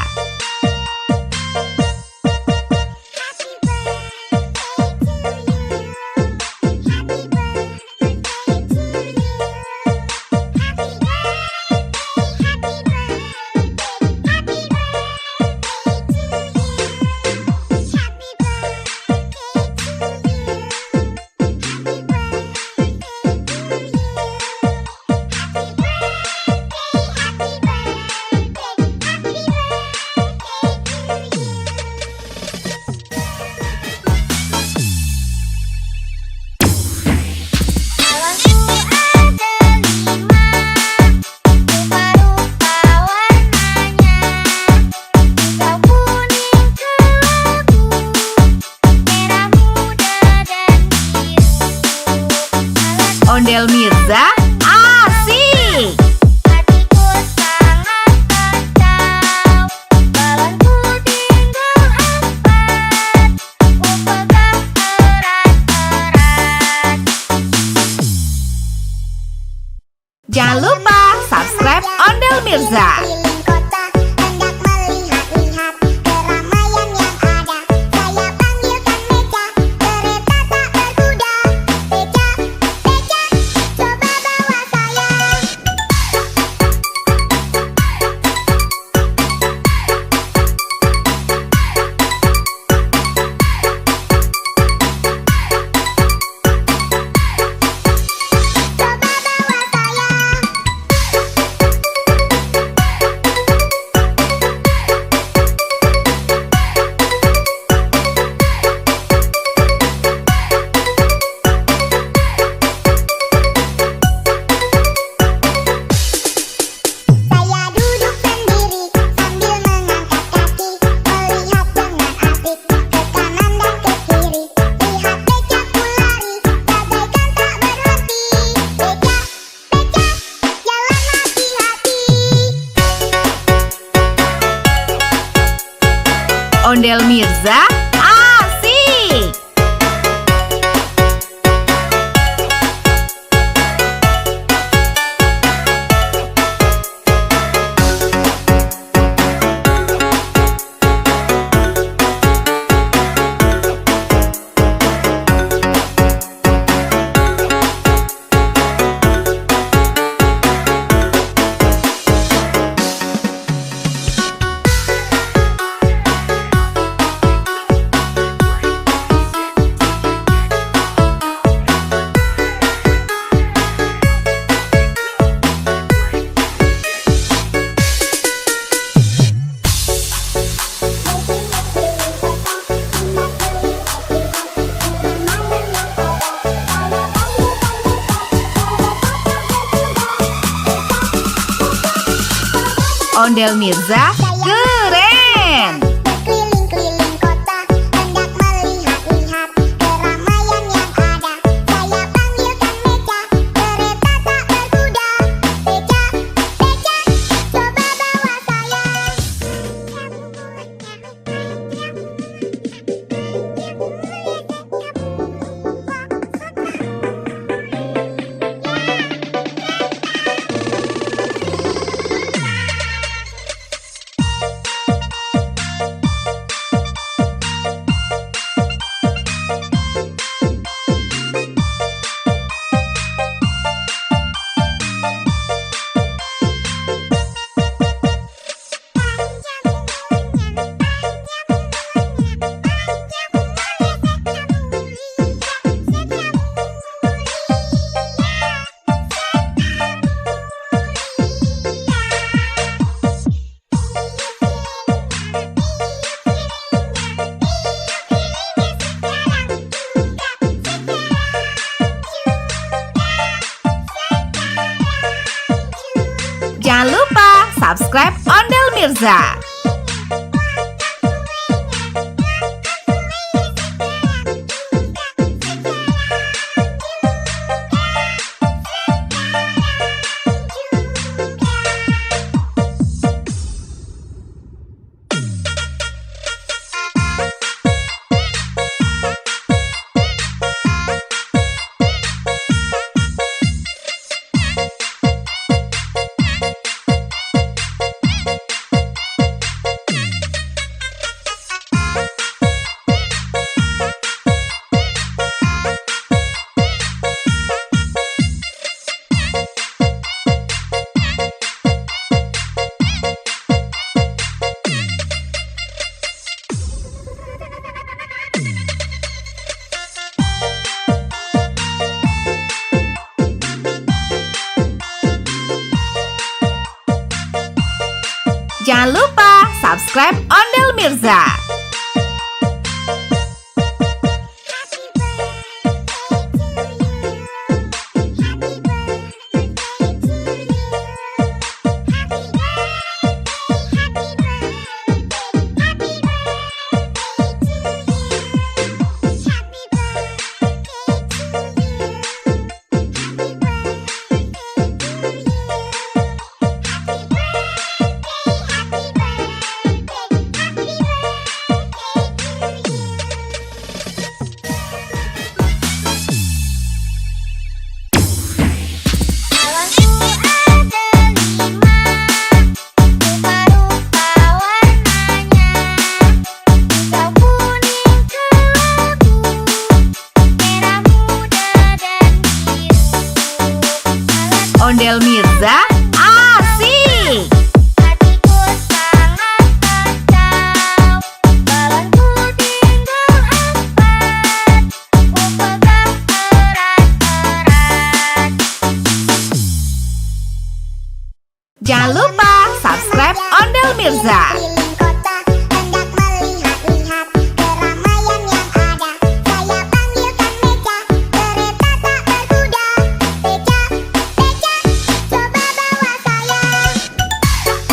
Ondel Mirza asik. Hatiku sangat kacau, balonku tinggal 4, ku pegang erat-erat. Jangan lupa subscribe Ondel Mirza. Keliling kota, hendak melihat-lihat keramaian yang ada. Saya panggilkan Beca, kereta tak berkuda. Beca, Beca, coba bawa saya. Coba bawa saya. Saya duduk sendiri sambil mengangkat kaki, melihat dengan asik ke kanan dan ke kiri. Lihat becaku lari, bagaikan tak berhenti. Beca, Beca, jalan hati-hati. Ondel Mirza asik. Ondel Mirza keren. Berkeliling-keliling kota, hendak melihat-lihat keramaian yang ada. Saya panggilkan Beca, kereta tak berkuda. Beca, Beca, coba bawa saya. Jangan lupa subscribe Ondel Mirza. Jangan lupa subscribe Ondel Mirza. Ondel Mirza asik. Hatiku sangat kacau, balonku tinggal 4, ku pegang erat-erat. Jangan lupa subscribe Ondel Mirza. Keliling kota, hendak melihat-lihat keramaian yang ada. Saya panggilkan Beca, kereta tak berkuda. Beca, Beca, coba bawa saya. Coba bawa saya.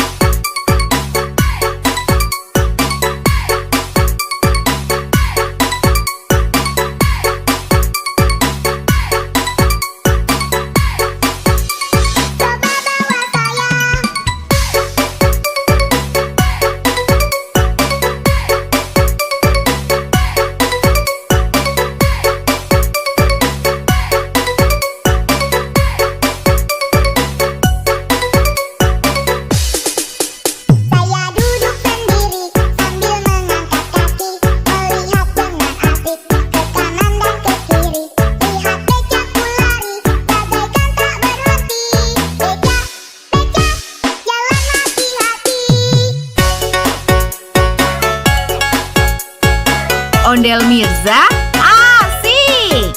Saya duduk sendiri sambil mengangkat kaki, melihat dengan asik ke kanan dan ke kiri. Lihat becaku lari, bagaikan tak berhenti. Beca, Beca, jalan hati-hati. Ondel Mirza asik.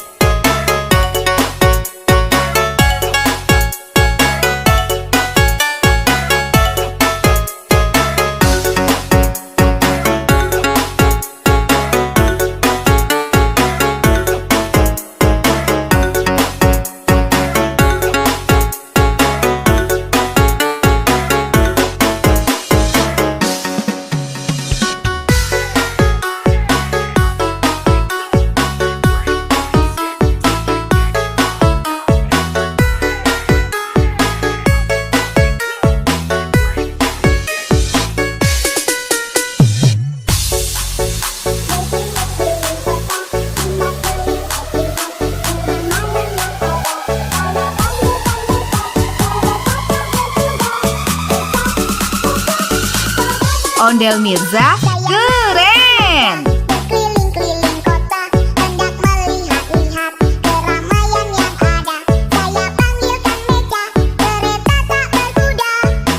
Ondel Mirza keren. Berkeliling-keliling kota, hendak melihat-lihat keramaian yang ada. Saya panggilkan Beca, kereta tak berkuda.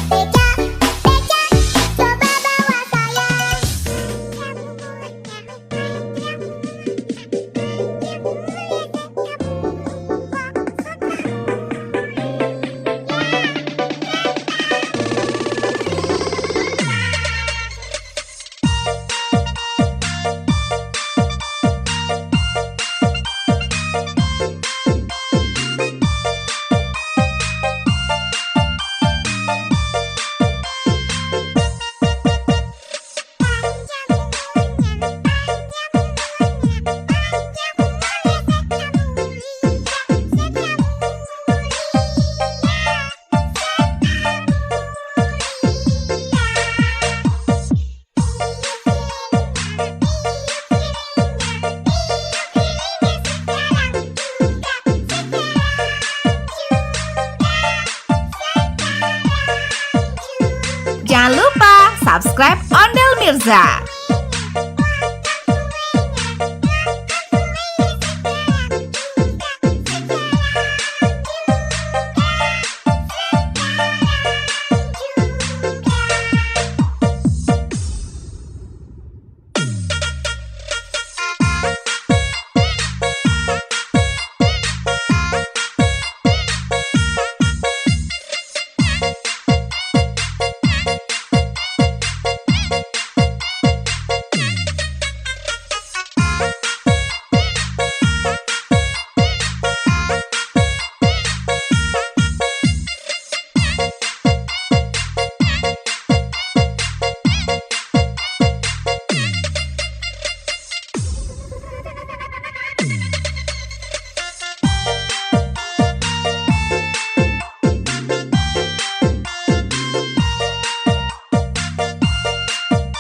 Beca, Beca, coba bawa saya. Jangan lupa subscribe Ondel Mirza.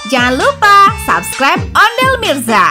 Jangan lupa subscribe Ondel Mirza.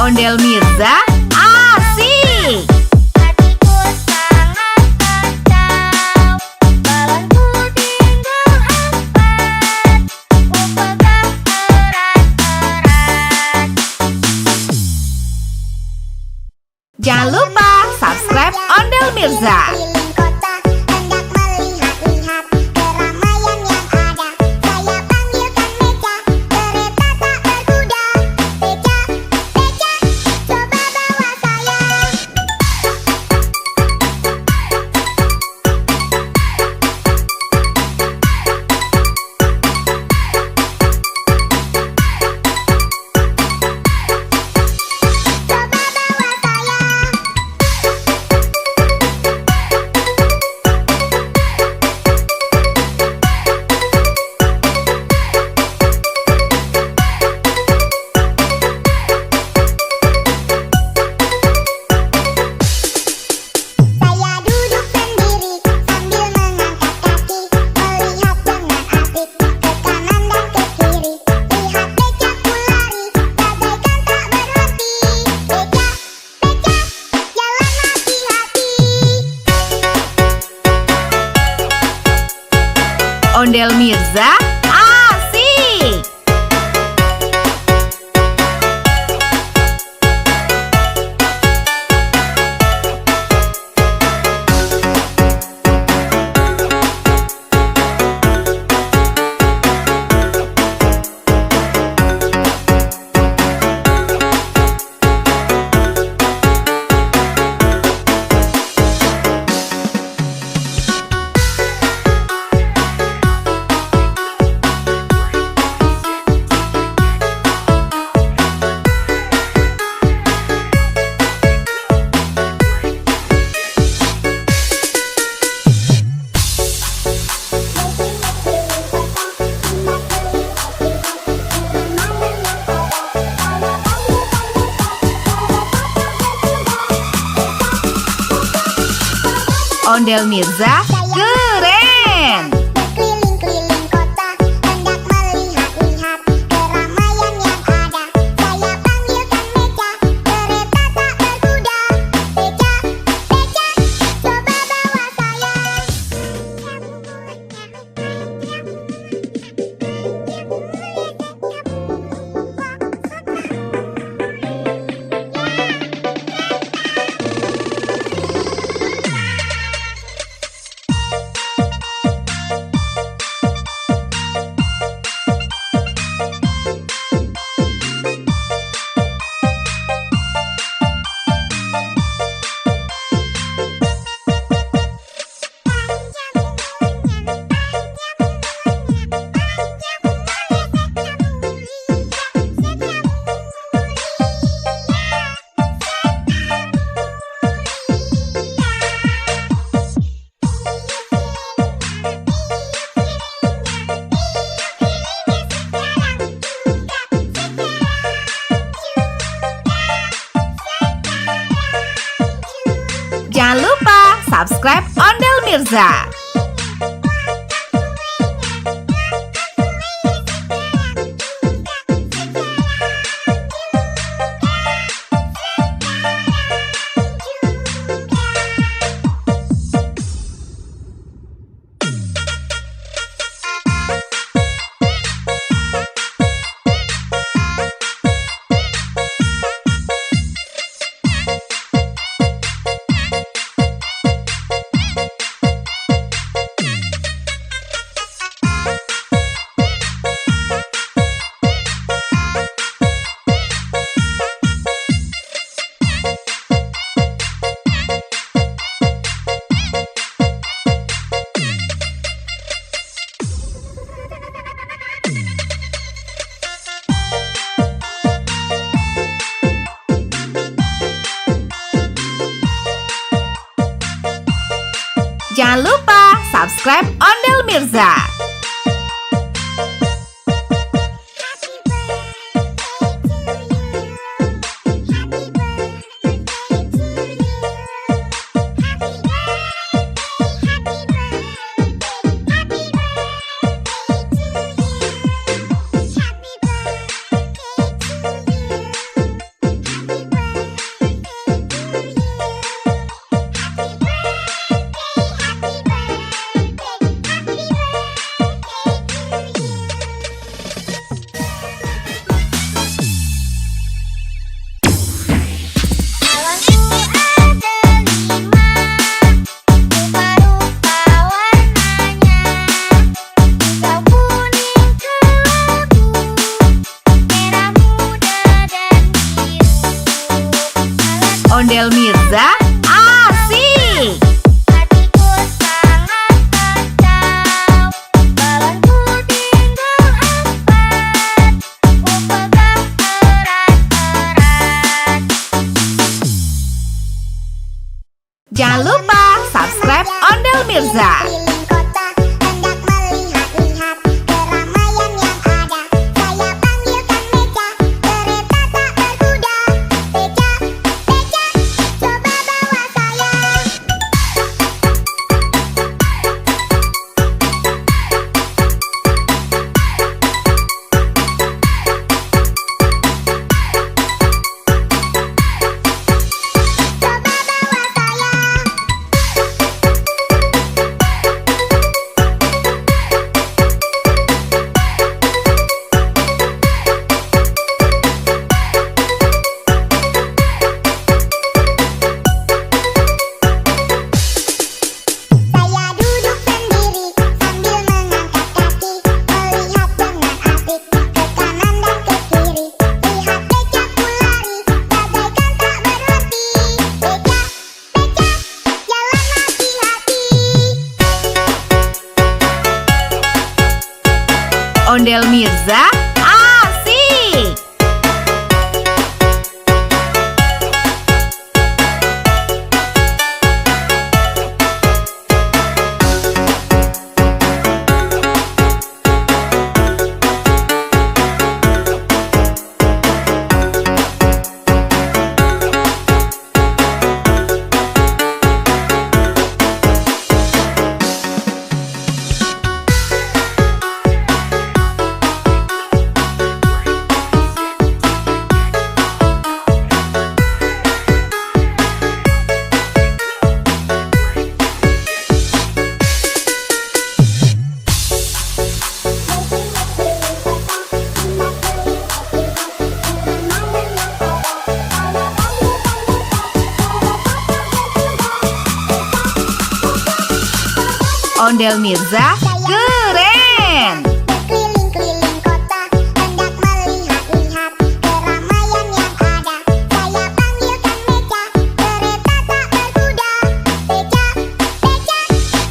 Ondel Mirza asik. Hatiku sangat kacau, balonku tinggal 4, ku pegang erat-erat. Jangan lupa subscribe Ondel Mirza. Keliling kota, hendak melihat-lihat keramaian yang ada. Saya panggilkan Beca, kereta tak berkuda. Beca, Beca, coba bawa saya. Coba bawa saya. Saya duduk sendiri sambil mengangkat kaki, melihat dengan asik ke kanan dan ke kiri. Lihat becaku lari, bagaikan tak berhenti. Beca, Beca, jalan hati-hati. Ondel Mirza asik. Ondel Mirza keren. Berkeliling-keliling kota, hendak melihat-lihat keramaian yang ada. Saya panggilkan beca, kereta tak berkuda. Beca, beca, coba bawa saya. Jangan lupa subscribe Ondel Mirza. Jangan lupa subscribe Ondel Mirza. Ondel Mirza asik. Hatiku sangat kacau, balonku tinggal 4, ku pegang erat-erat. Jangan lupa subscribe Ondel Mirza. Keliling kota, hendak melihat-lihat keramaian yang ada. Saya panggilkan beca, kereta tak berkuda. Beca, beca, coba bawa saya. Coba bawa saya. Saya duduk sendiri sambil mengangkat kaki, melihat dengan asik ke kanan dan ke kiri. Lihat becaku lari, bagaikan tak berhenti. Beca, beca, jalan hati-hati. Ondel Mirza asik. Ondel Mirza keren. Berkeliling-keliling kota, hendak melihat-lihat keramaian yang ada. Saya panggilkan Beca, kereta tak berkuda. Beca, Beca,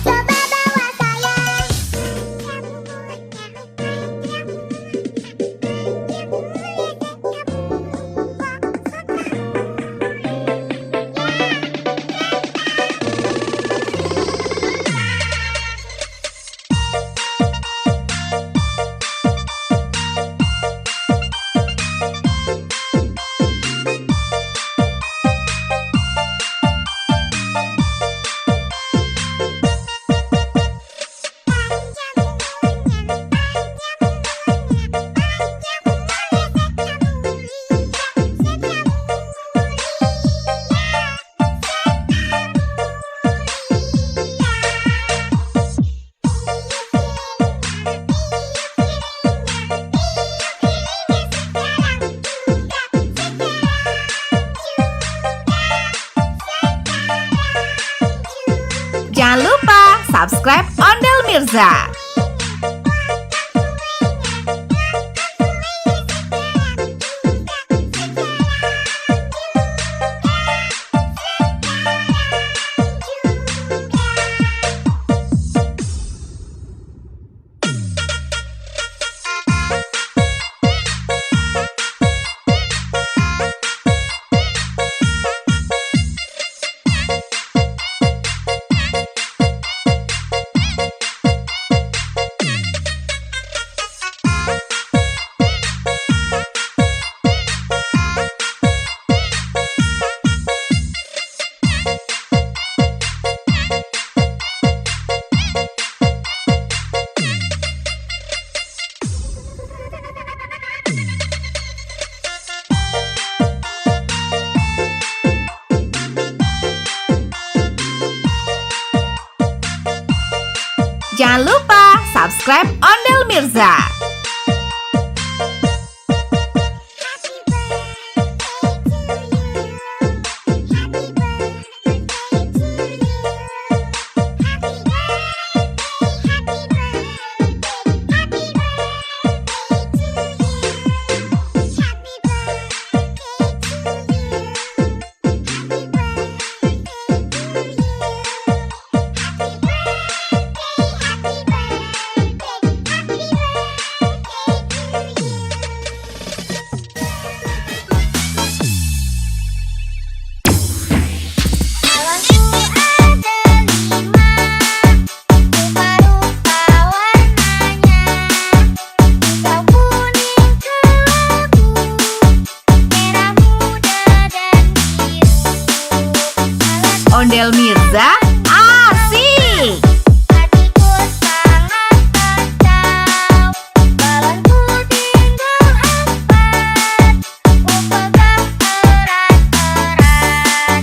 coba bawa saya. Jangan lupa subscribe Ondel Mirza. Jangan lupa subscribe Ondel Mirza. Ondel Mirza asik. Hatiku sangat kacau, balonku tinggal 4, ku pegang erat-erat.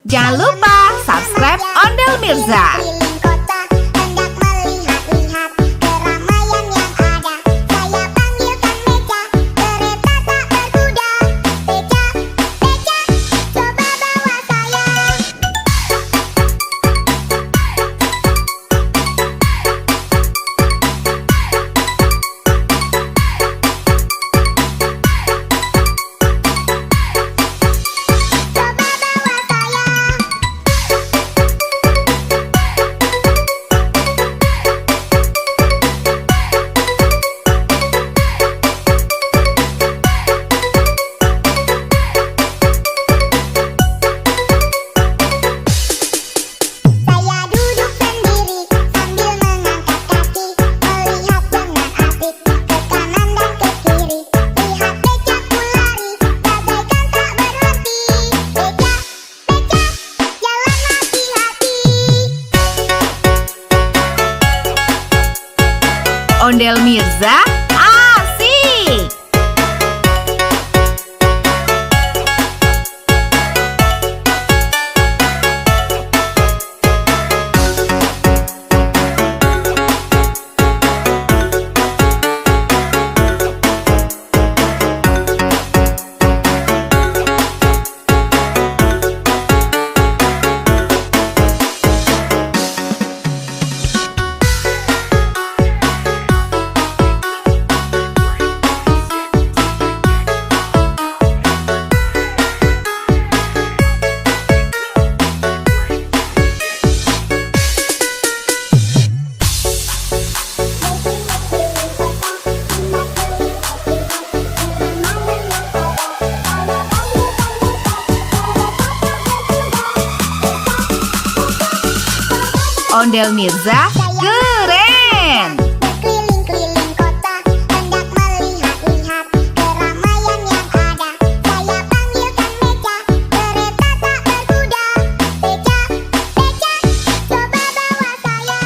Jangan lupa subscribe Ondel Mirza. Keliling kota, hendak melihat-lihat keramaian yang ada. Saya panggilkan Beca, kereta tak berkuda. Beca, Beca, coba bawa saya. Coba bawa saya. Saya duduk sendiri sambil mengangkat kaki, melihat dengan asik ke kanan dan ke kiri. Lihat becaku lari, bagaikan tak berhenti. Beca, Beca, jalan hati-hati. Ondel Mirza asik. Ondel Mirza keren. Berkeliling-keliling kota, hendak melihat-lihat keramaian yang ada. Saya panggilkan Beca, kereta tak berkuda. Beca, Beca, coba bawa saya.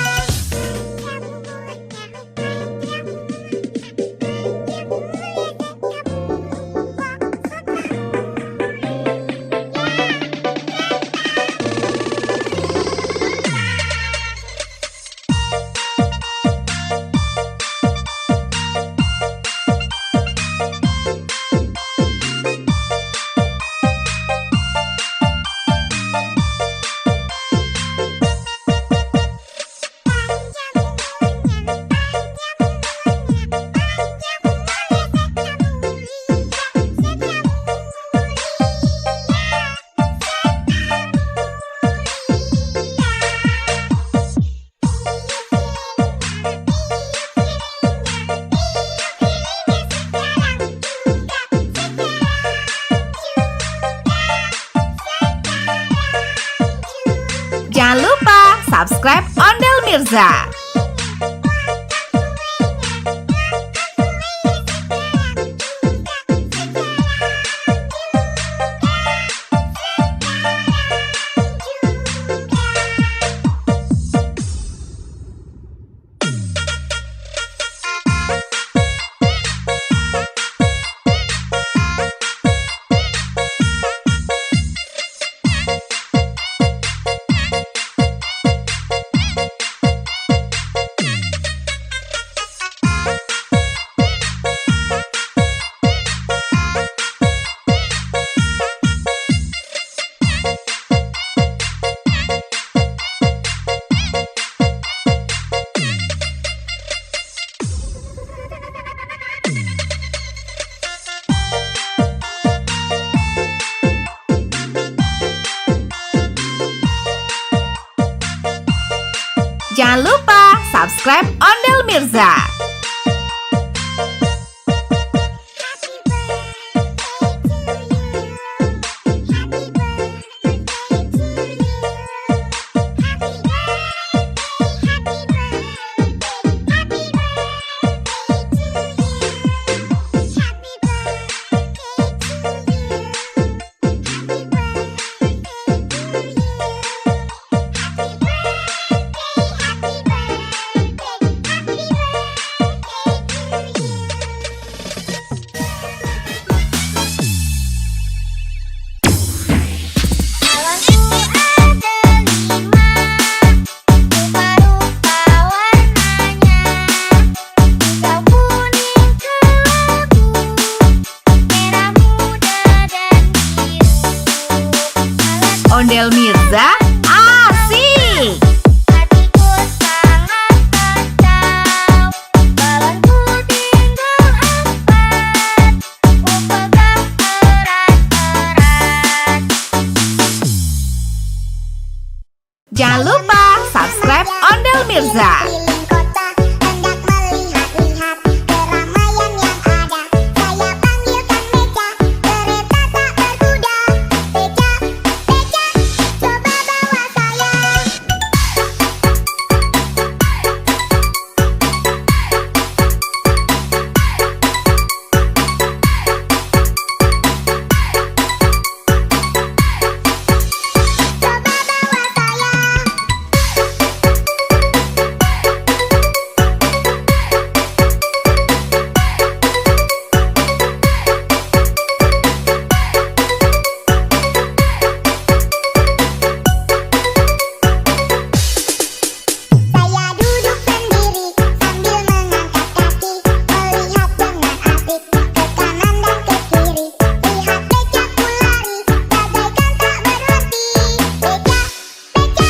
Jangan lupa subscribe Ondel Mirza. Jangan lupa subscribe Ondel Mirza. Ondel Mirza asik. Hatiku sangat kacau, balonku tinggal 4, ku pegang erat-erat. Jangan lupa subscribe Ondel Mirza. Keliling kota, hendak melihat-lihat keramaian yang ada. Saya panggilkan Beca, kereta tak berkuda. Beca, Beca, coba bawa saya. Coba bawa saya. Saya duduk sendiri sambil mengangkat kaki, melihat dengan asik ke kanan dan ke kiri. Lihat becaku lari, bagaikan tak berhenti. Beca, Beca,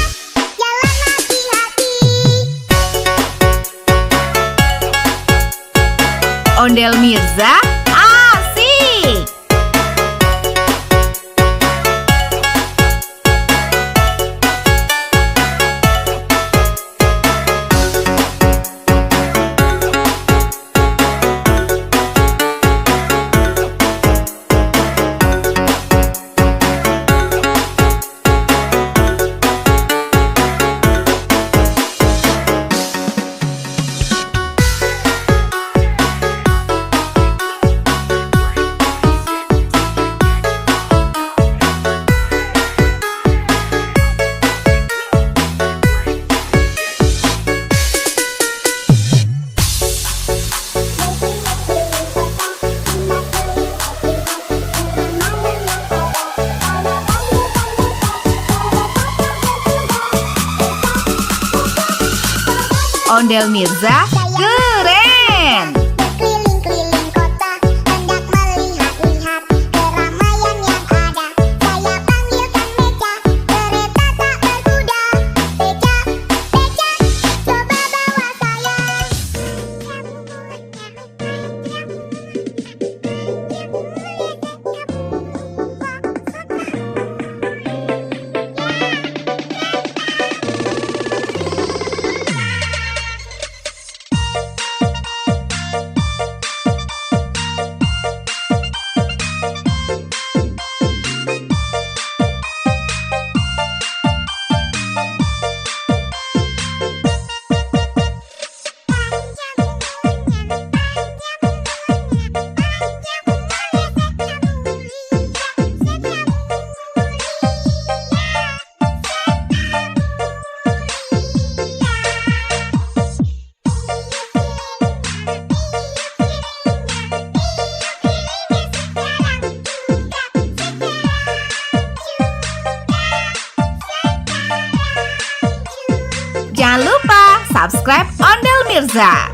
jalan hati-hati. Ondel Mirza asik. Ondel Mirza keren. Berkeliling-keliling kota, hendak melihat-lihat keramaian yang ada. Saya panggilkan Beca, kereta tak berkuda. Beca, Beca, coba bawa saya. Jangan lupa subscribe Ondel Mirza.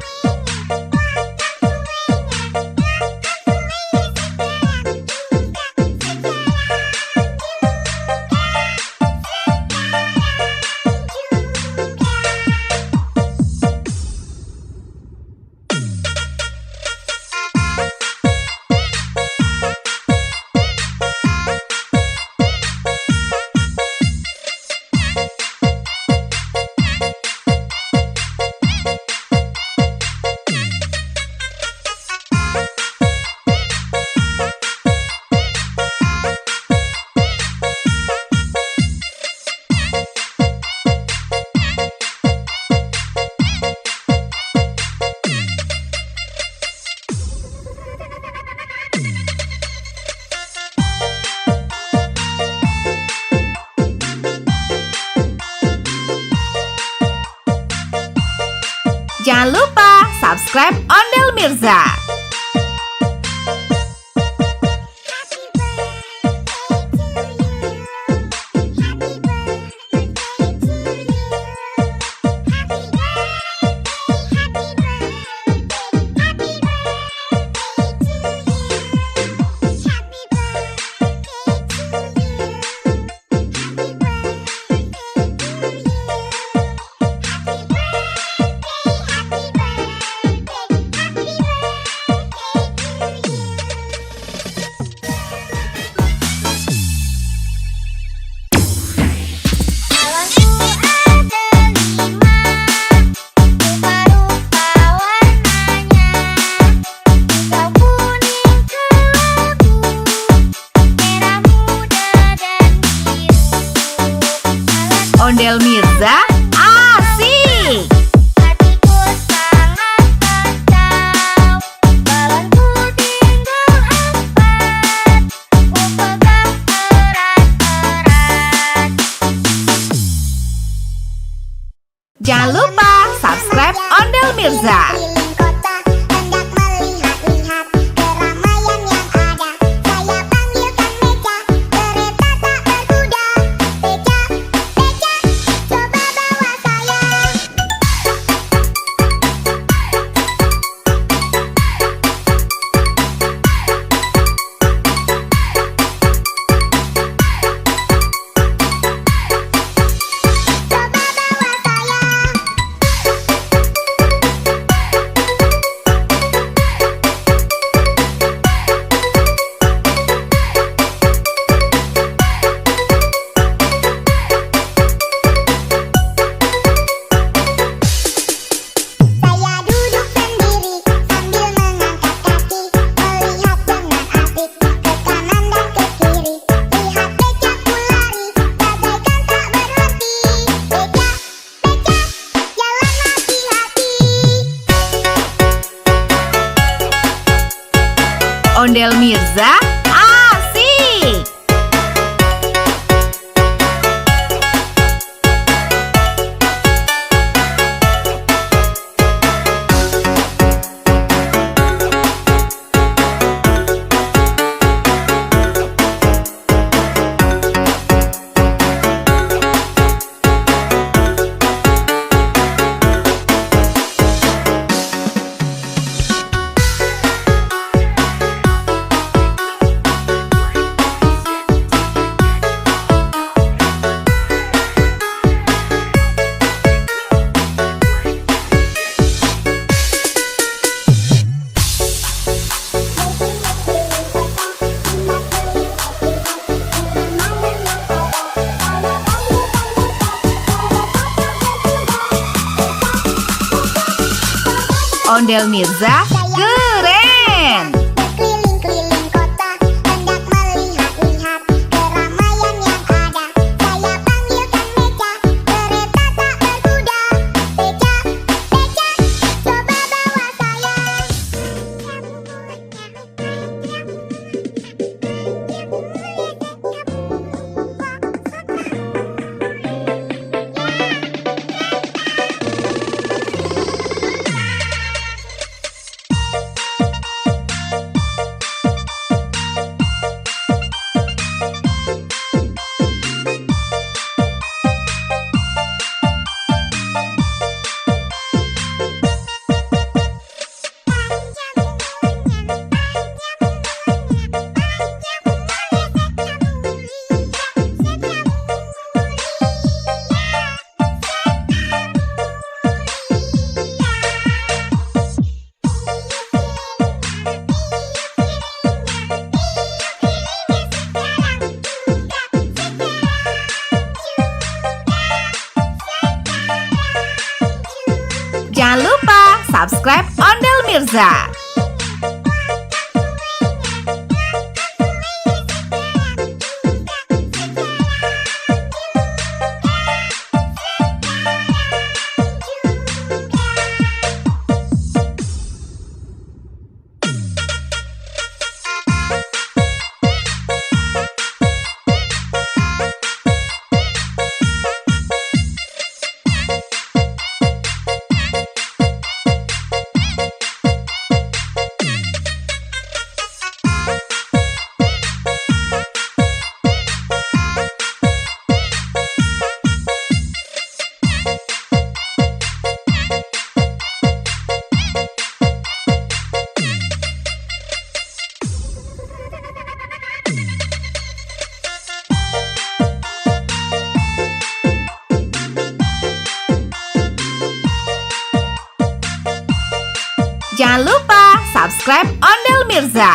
Jangan lupa subscribe Ondel Mirza. Ondel Mirza asik. Hatiku sangat kacau, balonku tinggal 4, ku pegang erat-erat. Jangan lupa subscribe Ondel Mirza. Keliling kota, hendak melihat-lihat keramaian yang ada. Saya panggilkan Beca, kereta tak berkuda. Beca, Beca, coba bawa saya. Coba bawa saya. Saya duduk sendiri sambil mengangkat kaki, melihat dengan asik ke kanan dan ke kiri. Lihat becaku lari, bagaikan tak berhenti. Beca, Beca, jalan hati-hati. Ondel Mirza asik. Ondel Mirza keren. Berkeliling-keliling kota, hendak melihat-lihat keramaian yang ada. Saya panggilkan Beca, kereta tak berkuda. Beca, Beca, coba bawa saya. Jangan lupa subscribe Ondel Mirza. Jangan lupa subscribe Ondel Mirza.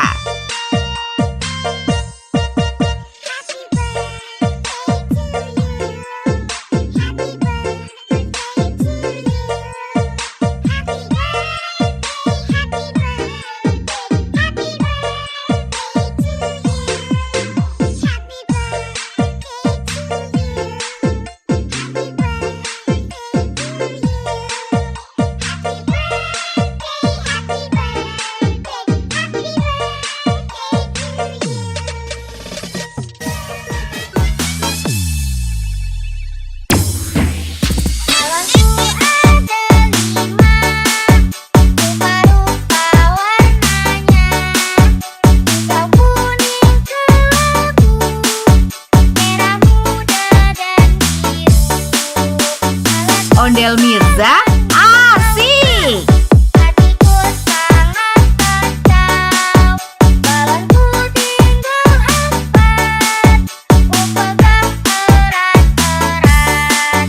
Ondel Mirza asik. Hatiku sangat kacau, balonku tinggal 4, ku pegang erat-erat.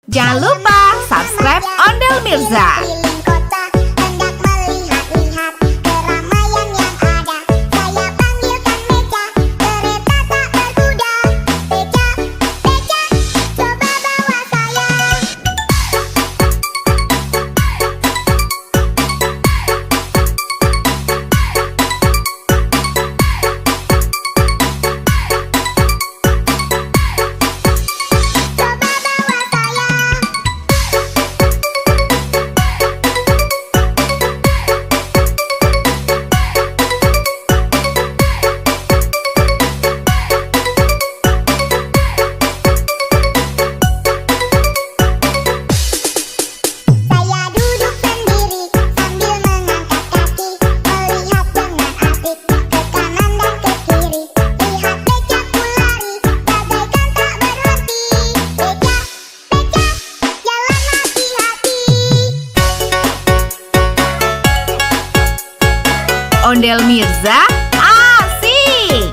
Jangan lupa subscribe Ondel Mirza. Keliling kota, hendak melihat-lihat keramaian yang ada. Saya panggilkan Beca, kereta tak berkuda. Beca, Beca, coba bawa saya. Coba bawa saya. Saya duduk sendiri sambil mengangkat kaki, melihat dengan asik ke kanan dan ke kiri. Lihat becaku lari, bagaikan tak berhenti. Beca, Beca, jalan hati-hati. Ondel Mirza asik.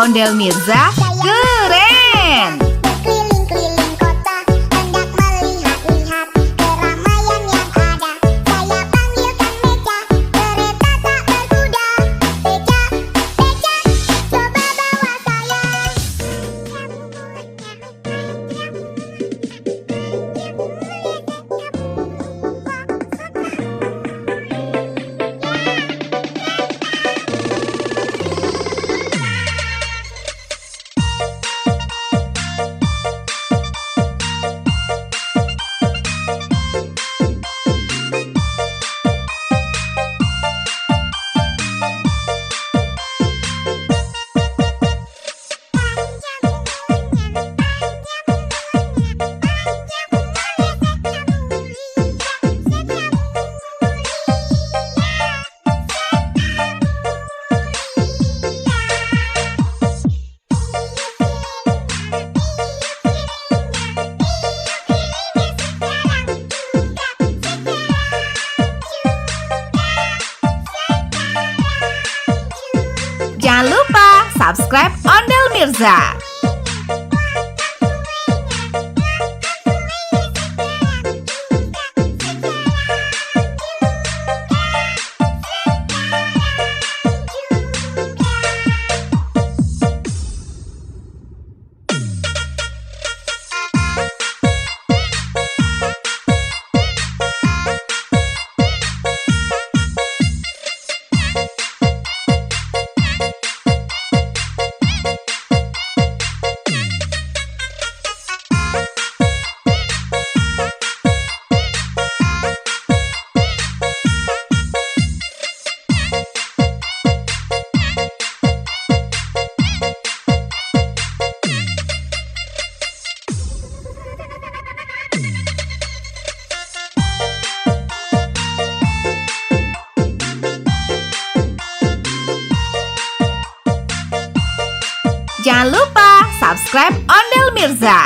Ondel Mirza keren. Berkeliling-keliling kota, hendak melihat-lihat keramaian yang ada. Saya panggilkan Beca, kereta tak berkuda. Beca, Beca, coba bawa saya. Jangan lupa subscribe Ondel Mirza. Jangan lupa subscribe Ondel Mirza.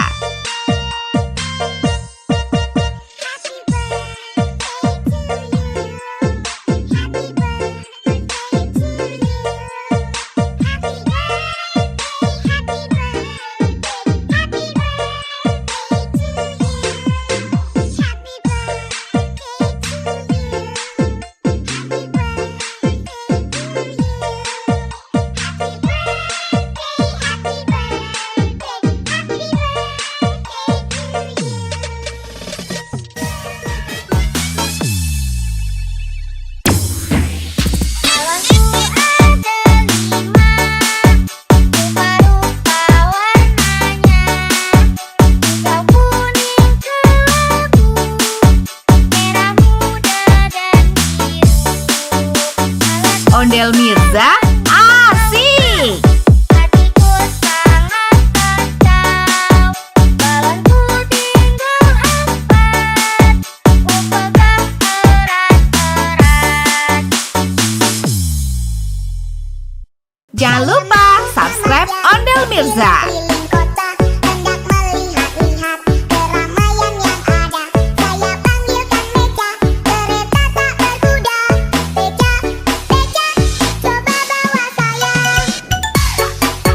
Ondel Mirza asik. Hatiku sangat kacau, balonku tinggal 4, ku pegang erat-erat. Jangan lupa subscribe Ondel Mirza. Keliling kota, hendak melihat-lihat keramaian yang ada. Saya panggilkan Beca, kereta tak berkuda. Beca, Beca, coba bawa saya. Coba bawa saya.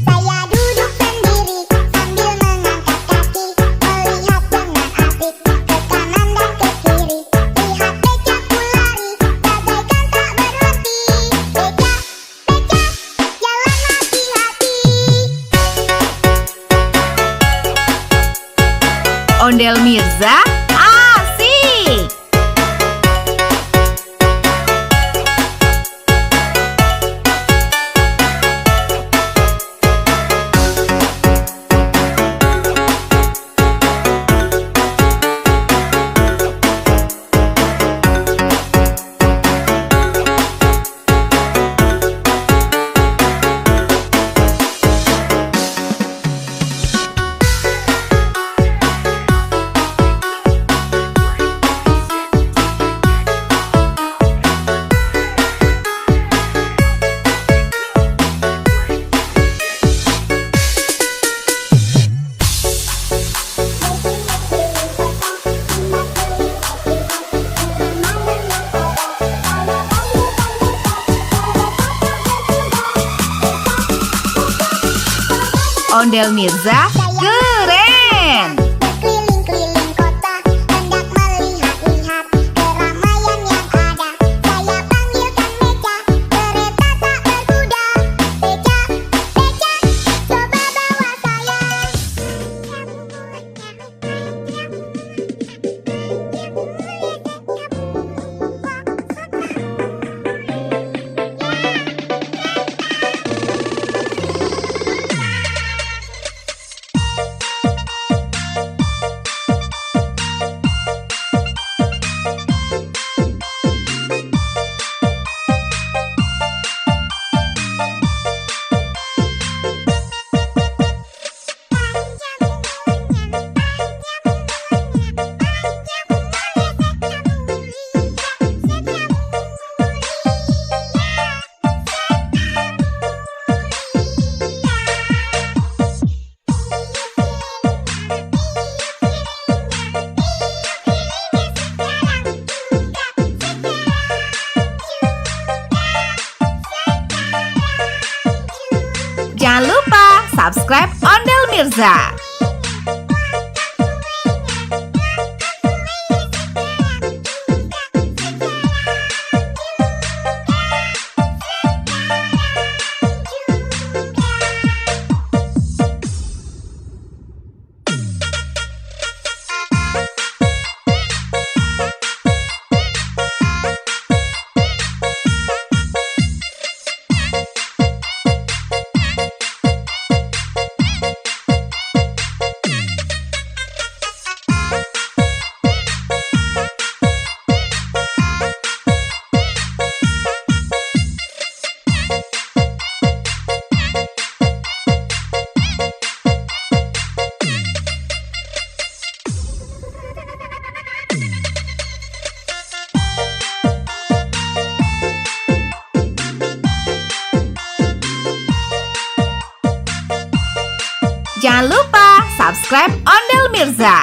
Saya duduk sendiri sambil mengangkat kaki, melihat dengan asik ke kanan dan ke kiri. Lihat becaku lari, bagaikan tak berhenti. Beca, Beca, jalan hati-hati. Ondel Mirza asik. Ondel Mirza keren. Berkeliling-keliling kota, hendak melihat-lihat keramaian yang ada. Saya panggilkan beca, kereta tak berkuda. Beca, beca, coba bawa saya. Jangan lupa subscribe Ondel Mirza. Jangan lupa subscribe Ondel Mirza.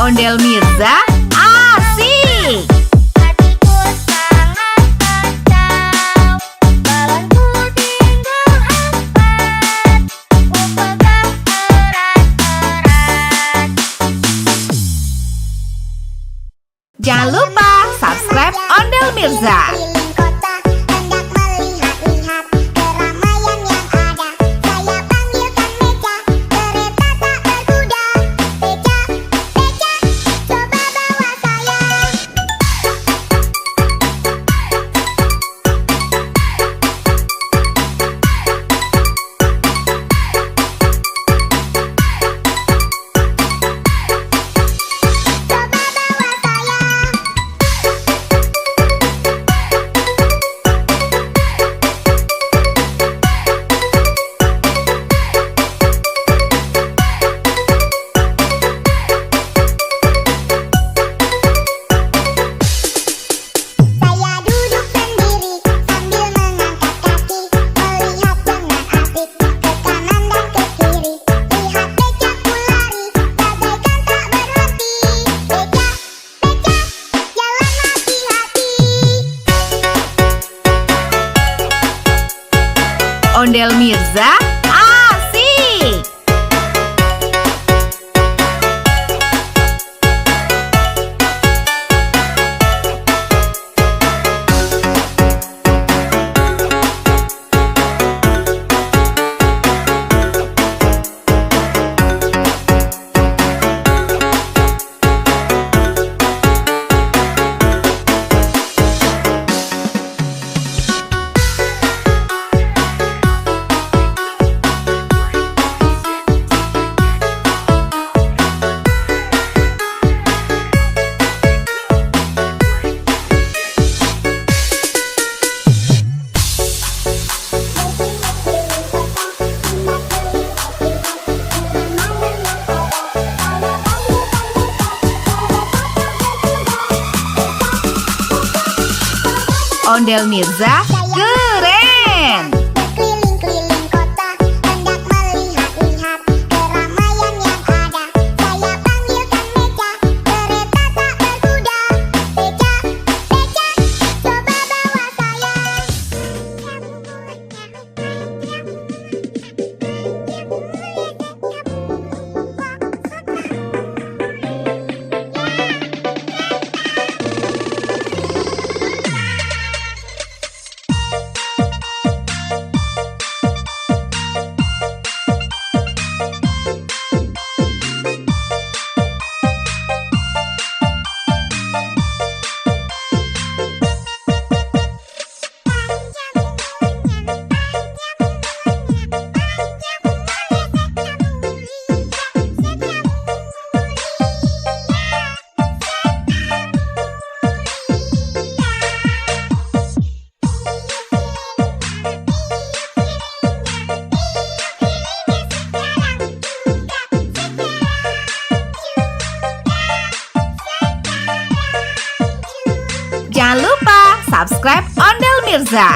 Ondel Mirza asik. Hatiku sangat kacau, balonku tinggal 4, ku pegang erat-erat. Jangan lupa subscribe Ondel Mirza. Keliling kota, hendak melihat-lihat keramaian yang ada. Saya panggilkan beca, kereta tak berkuda. Beca, beca, coba bawa saya. Coba bawa saya. Ondel Mirza keren. Berkeliling-keliling kota, hendak melihat-lihat keramaian yang ada. Saya panggilkan Beca, kereta tak berkuda. Beca, Beca, coba bawa saya. Jangan lupa subscribe Ondel Mirza.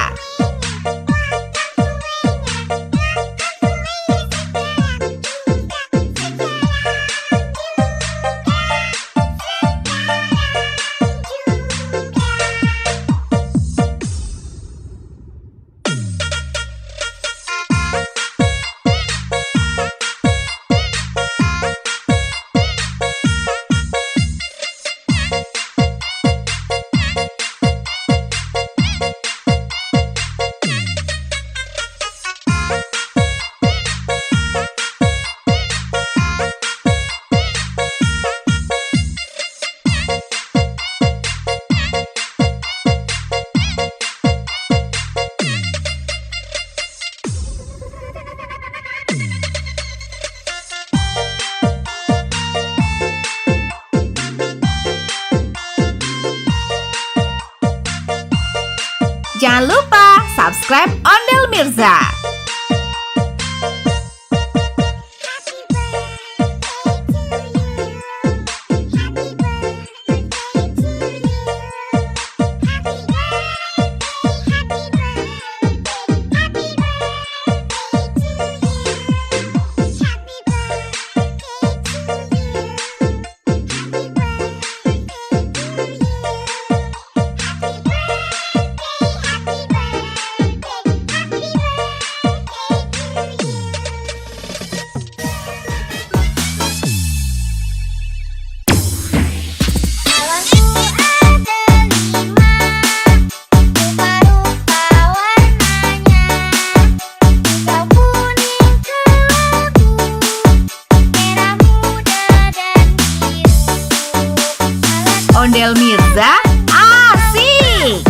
Jangan lupa subscribe Ondel Mirza. Ondel Mirza asik.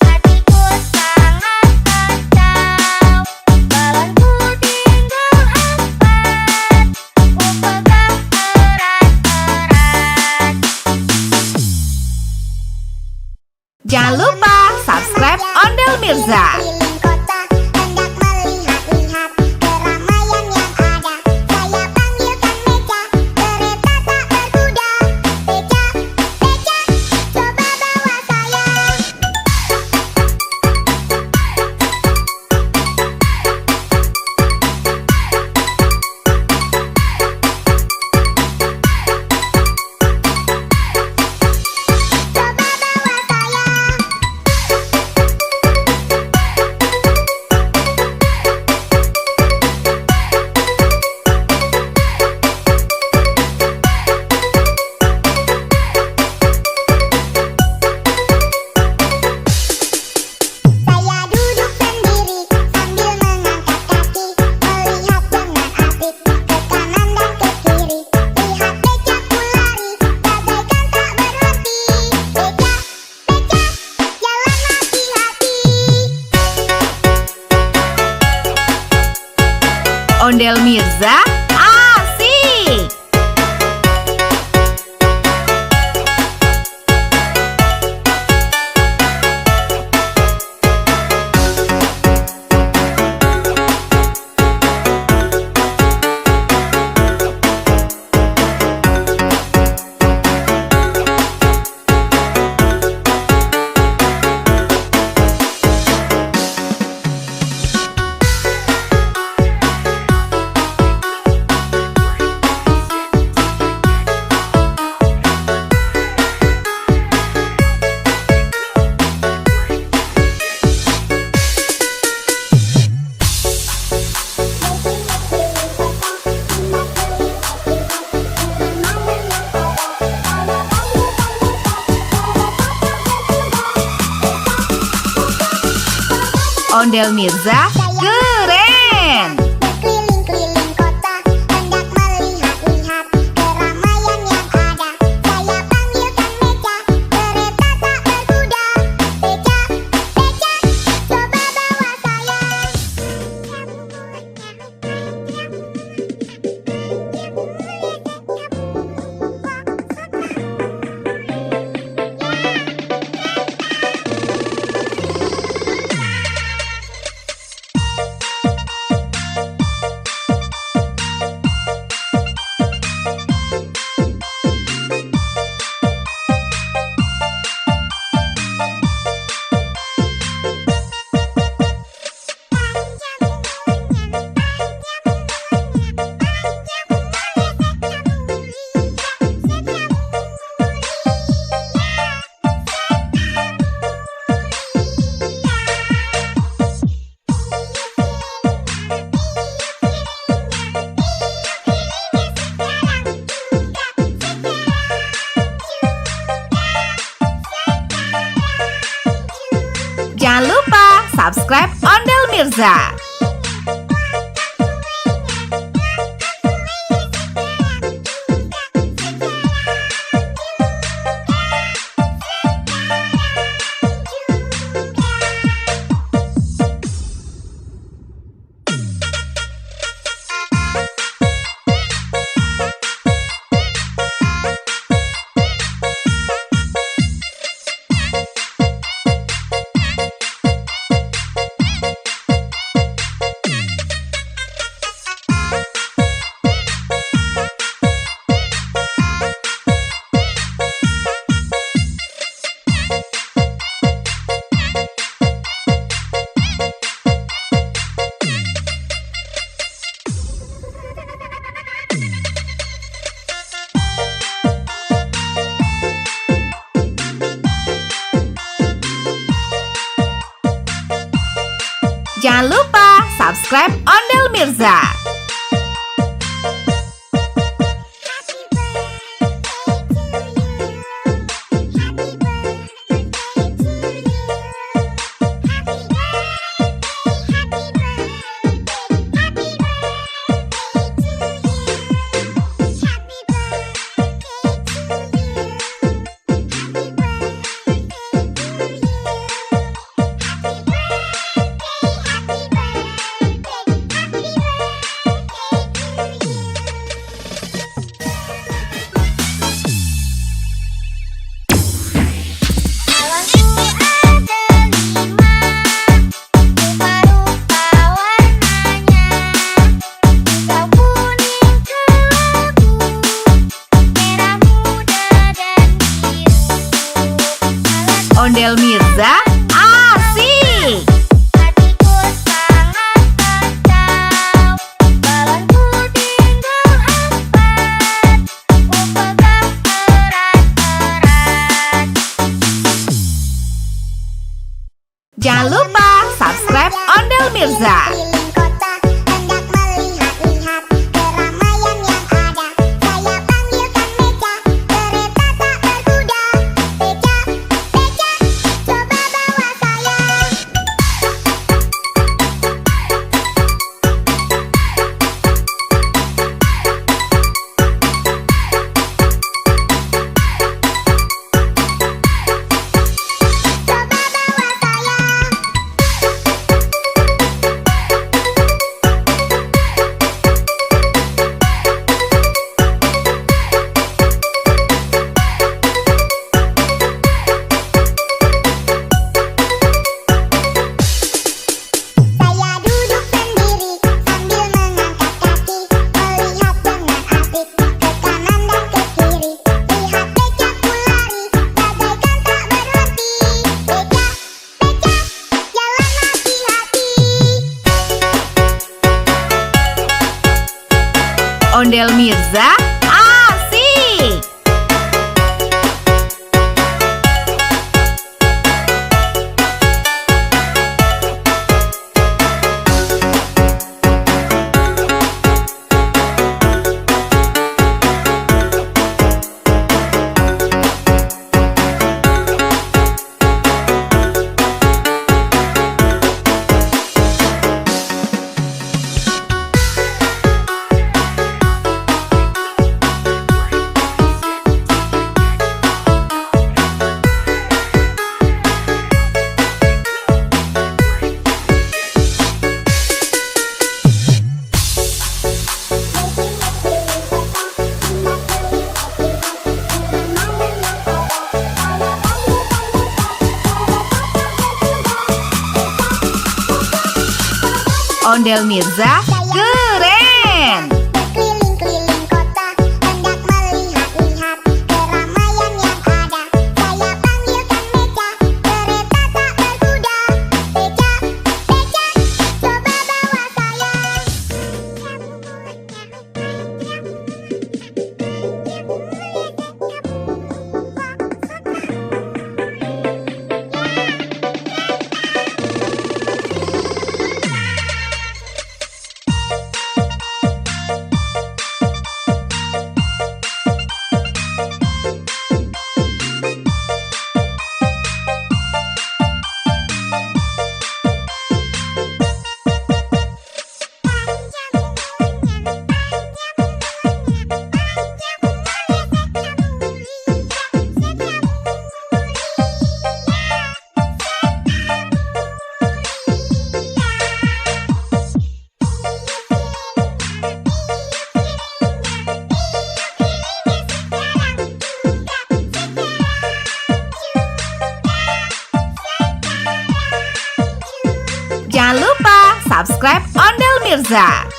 Hatiku sangat kacau, balonku tinggal 4, ku pegang erat-erat. Jangan lupa subscribe Ondel Mirza. Keliling kota, hendak melihat-lihat keramaian yang ada. Saya panggilkan Beca, kereta tak berkuda. Beca, Beca, coba bawa saya. Coba bawa saya. Saya duduk sendiri sambil mengangkat kaki, melihat dengan asik ke kanan dan ke kiri. Lihat becaku lari, bagaikan tak berhenti. Beca, Beca, jalan hati-hati. Ondel Mirza asik. Ondel Mirza keren. Berkeliling-keliling kota, hendak melihat-lihat keramaian yang ada. Saya panggilkan beca, kereta tak berkuda. Beca, beca, coba bawa saya. Jangan lupa subscribe Ondel Mirza. Jangan lupa subscribe Ondel Mirza. Ondel Mirza asik. Hatiku sangat kacau, balonku tinggal 4, ku pegang erat-erat. Jangan lupa subscribe Ondel Mirza. Keliling kota, hendak melihat-lihat keramaian yang ada. Saya panggilkan beca, kereta tak berkuda. Beca, beca, coba bawa saya. Coba bawa saya. Saya duduk sendiri sambil mengangkat kaki, melihat dengan asik ke kanan dan ke kiri. Lihat becaku lari, bagaikan tak berhenti. Beca, beca, jalan hati-hati. Ondel Mirza asik. Ondel Mirza keren. Berkeliling-keliling kota, hendak melihat-lihat keramaian yang ada. Saya panggilkan beca, kereta tak berkuda. Beca, beca, coba bawa saya. Jangan lupa subscribe Ondel Mirza.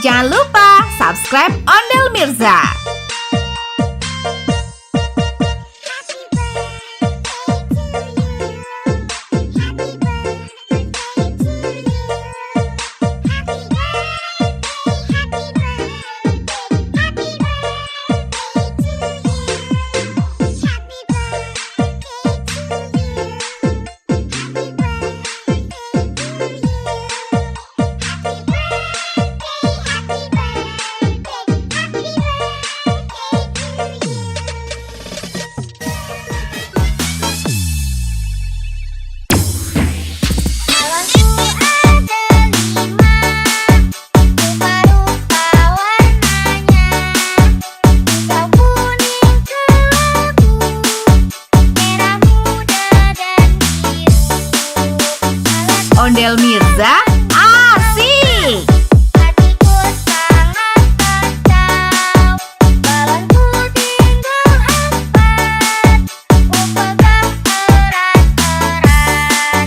Jangan lupa subscribe Ondel Mirza. Ondel Mirza asik. Hatiku sangat kacau, balonku tinggal 4, ku pegang erat-erat.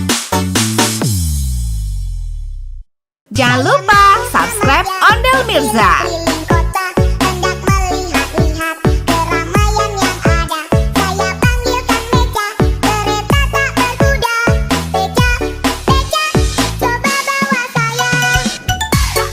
Jangan lupa subscribe Ondel Mirza. Keliling kota, hendak melihat-lihat keramaian yang ada. Saya panggilkan beca, kereta tak berkuda. Beca, beca, coba bawa saya. Coba bawa saya.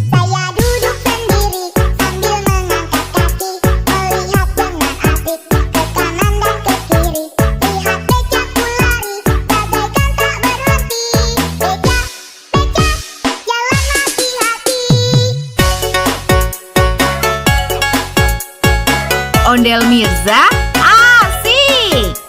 Saya duduk sendiri sambil mengangkat kaki, melihat dengan asik ke kanan dan ke kiri. Lihat becaku lari, bagaikan tak berhenti. Beca, beca, jalan hati-hati. Ondel Mirza asik.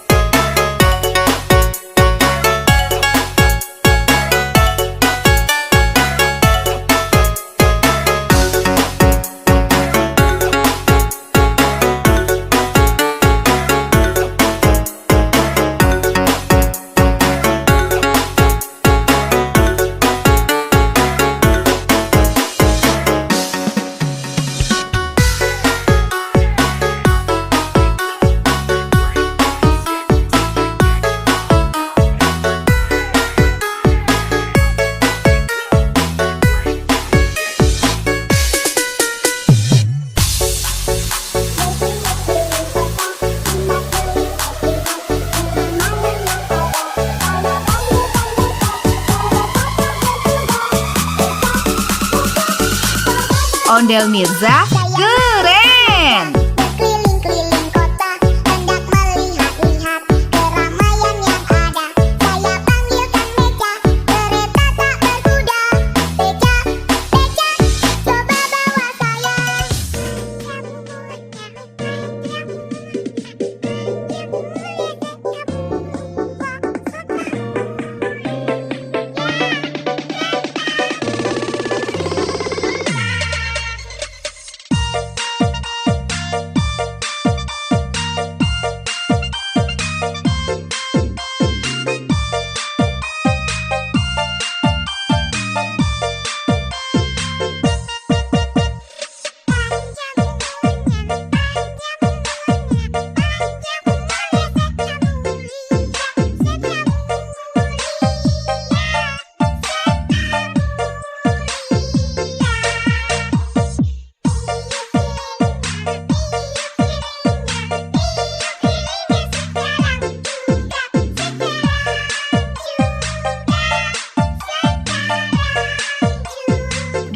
Ondel Mirza keren. Berkeliling-keliling kota, hendak melihat-lihat keramaian yang ada. Saya panggilkan Beca, kereta tak berkuda. Beca, Beca, coba bawa saya.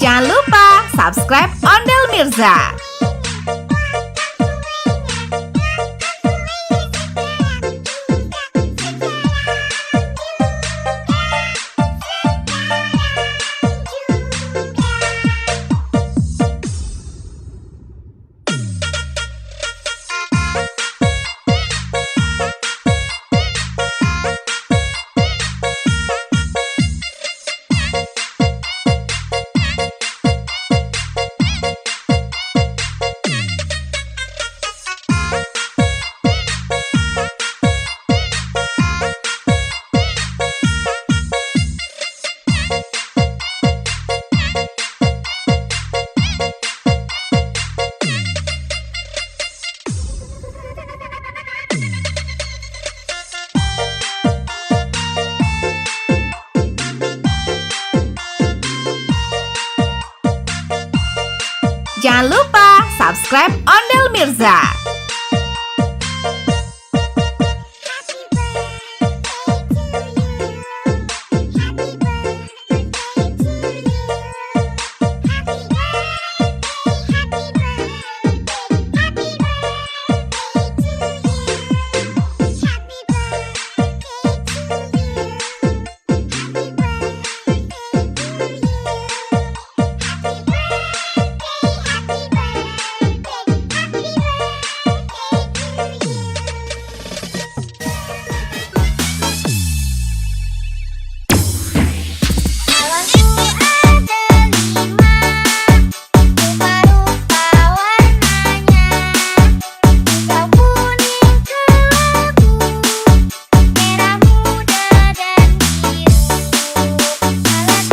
Jangan lupa subscribe Ondel Mirza. Jangan lupa subscribe Ondel Mirza.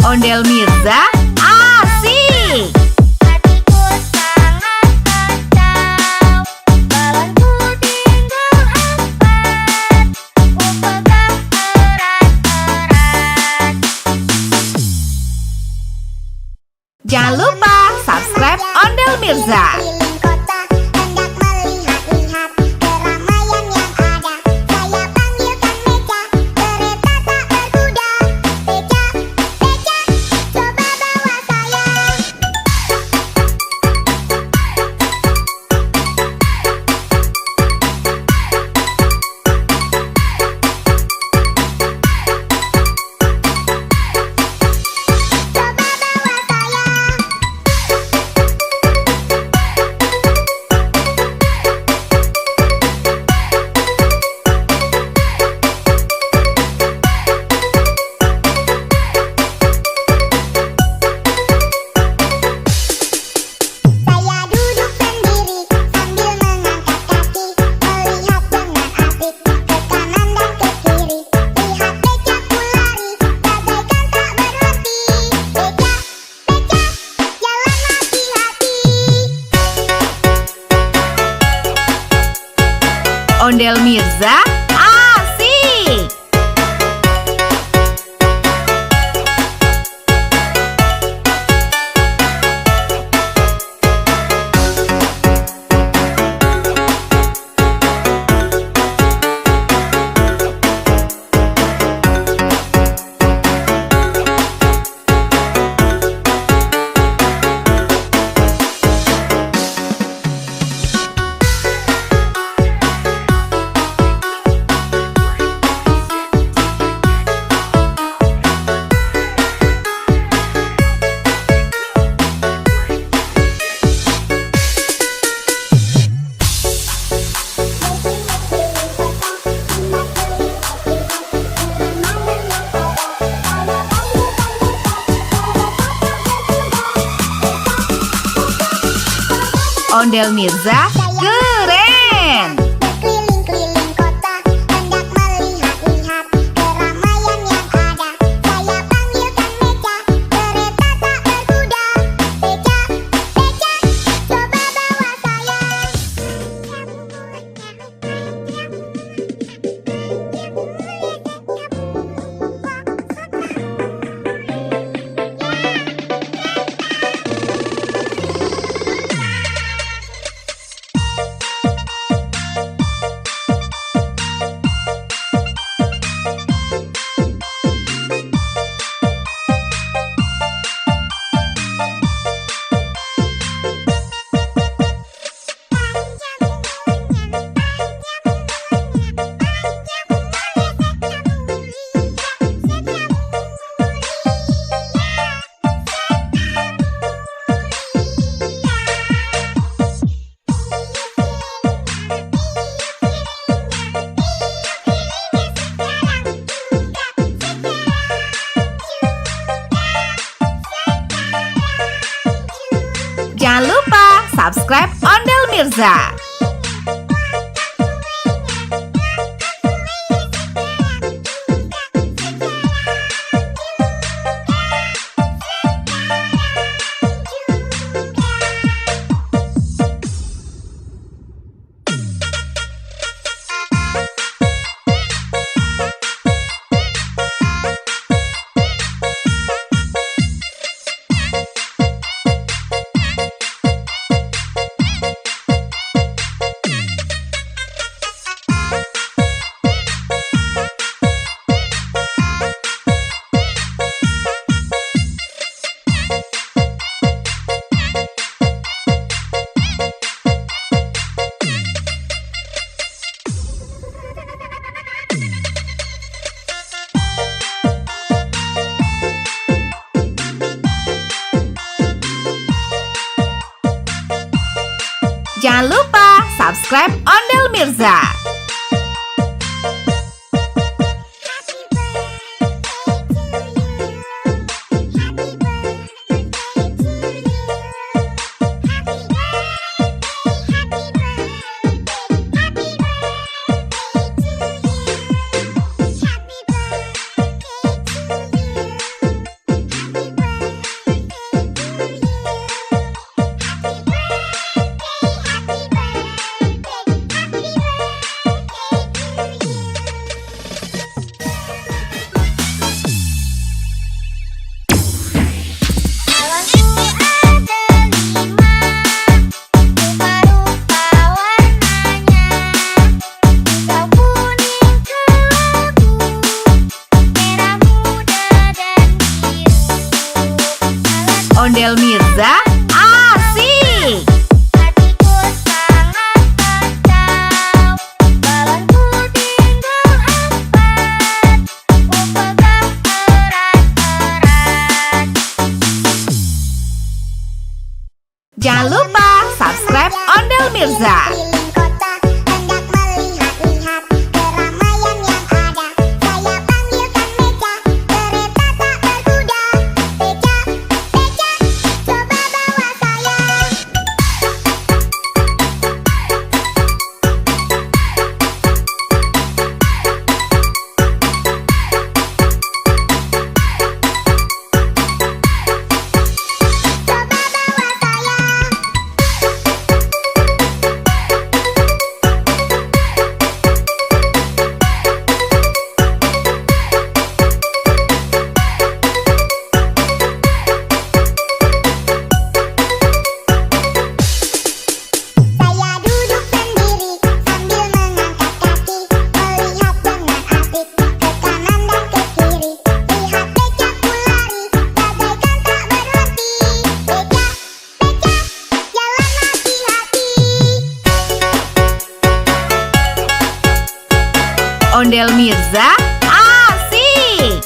Ondel Mirza asik. Hatiku sangat kacau, balonku tinggal 4, ku pegang erat-erat. Jangan lupa subscribe Ondel Mirza. Keliling kota, hendak melihat-lihat keramaian yang ada. Saya panggilkan Beca, kereta tak berkuda. Beca, Beca, coba bawa saya. Coba bawa saya. Saya duduk sendiri sambil mengangkat kaki, melihat dengan asik ke kanan dan ke kiri. Lihat becaku lari, bagaikan tak berhenti. Beca, Beca, jalan hati-hati. Ondel Mirza asik. Ondel Mirza keren. Berkeliling-keliling kota, hendak melihat-lihat keramaian yang ada. Saya panggilkan Beca, kereta tak berkuda. Beca, Beca, coba bawa saya. Jangan lupa subscribe Ondel Mirza. Jangan lupa subscribe Ondel Mirza. Ondel Mirza asik. Hatiku sangat kacau, balonku tinggal 4, ku pegang erat-erat. Jangan lupa subscribe Ondel Mirza. Keliling kota, hendak melihat-lihat keramaian yang ada. Saya panggilkan Beca, kereta tak berkuda. Beca, Beca, coba bawa saya. Coba bawa saya. Saya duduk sendiri sambil mengangkat kaki, melihat dengan asik ke kanan dan ke kiri. Lihat becaku lari, bagaikan tak berhenti. Beca, Beca, jalan hati-hati. Ondel Mirza asik.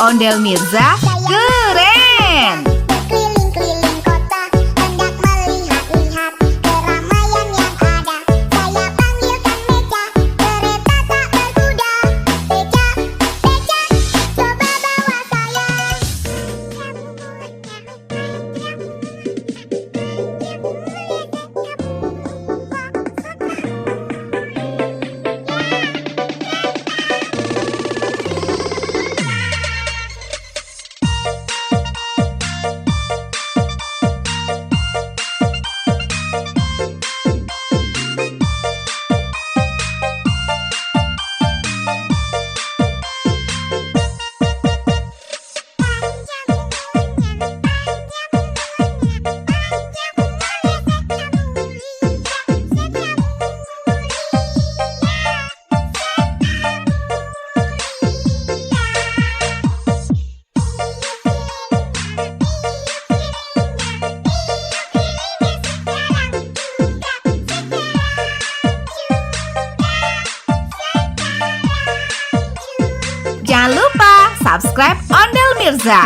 Ondel Mirza keren. Berkeliling-keliling kota, hendak melihat-lihat keramaian yang ada. Saya panggilkan Beca, kereta tak berkuda. Beca, Beca, coba bawa saya. Jangan lupa subscribe Ondel Mirza.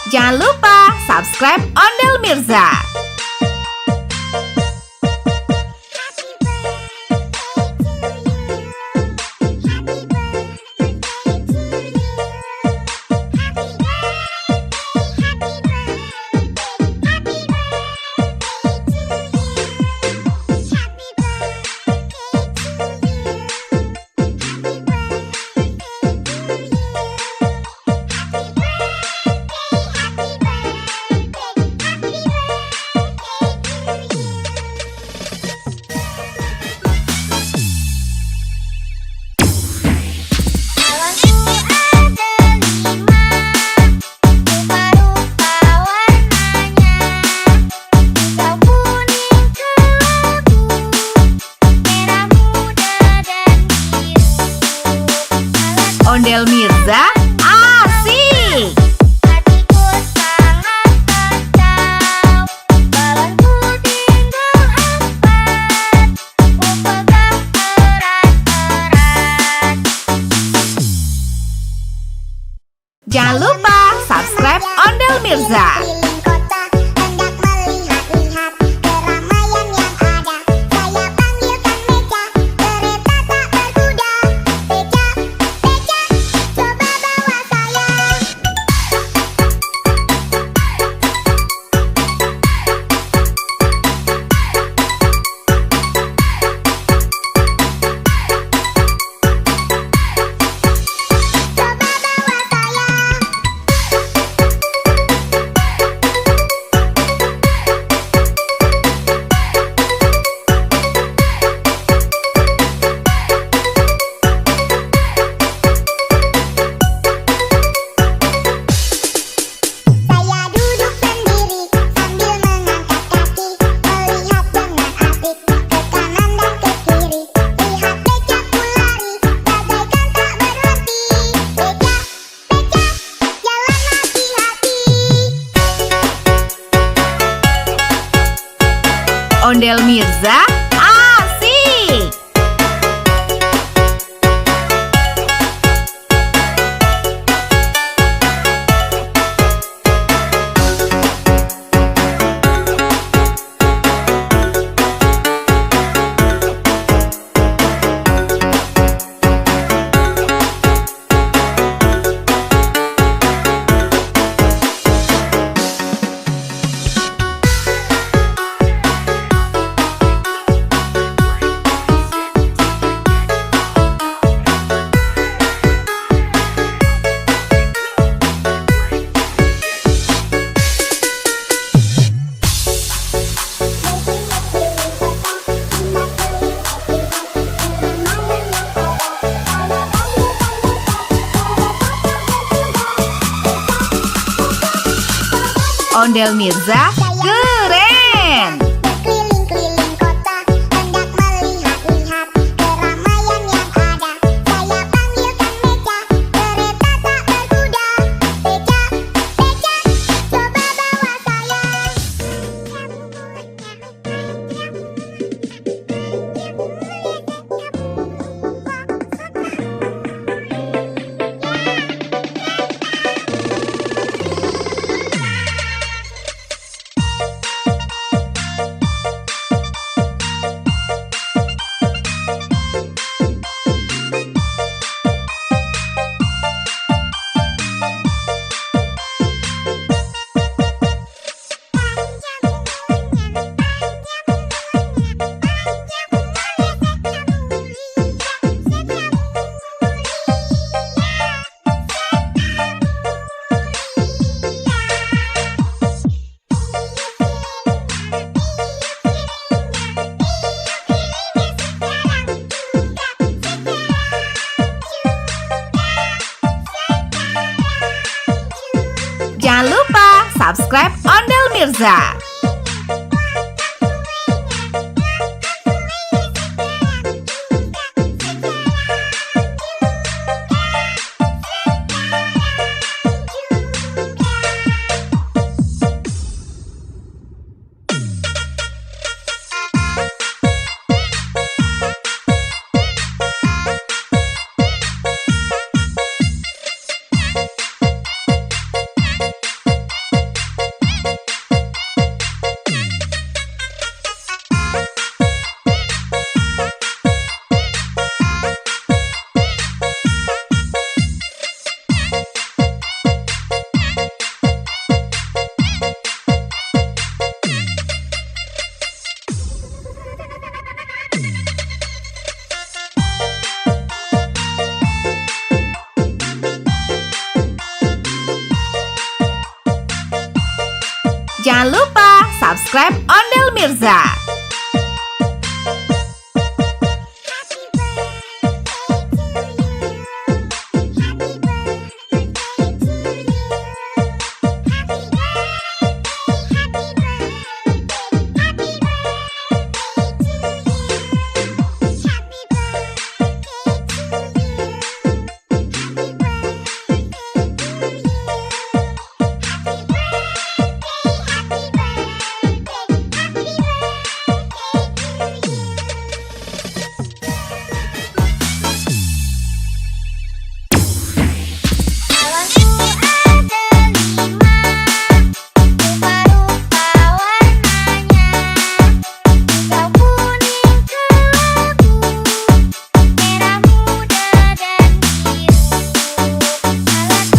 Jangan lupa subscribe Ondel Mirza. Ondel Mirza asik. Hatiku sangat kacau, balonku tinggal 4, ku pegang erat-erat. Jangan lupa subscribe Ondel Mirza. Keliling kota, hendak melihat-lihat keramaian yang ada. Saya panggilkan Beca, kereta tak berkuda. Beca, Beca, coba bawa saya. Coba bawa saya. Saya duduk sendiri sambil mengangkat kaki, melihat dengan asik ke kanan dan ke kiri. Lihat becaku lari, bagaikan tak berhenti. Beca, Beca, jalan hati-hati. Ondel Mirza asik. Ondel Mirza keren. Berkeliling-keliling kota, hendak melihat-lihat keramaian yang ada. Saya panggilkan Beca, kereta tak berkuda. Beca, Beca, coba bawa saya. Jangan lupa subscribe Ondel Mirza. Jangan lupa subscribe Ondel Mirza.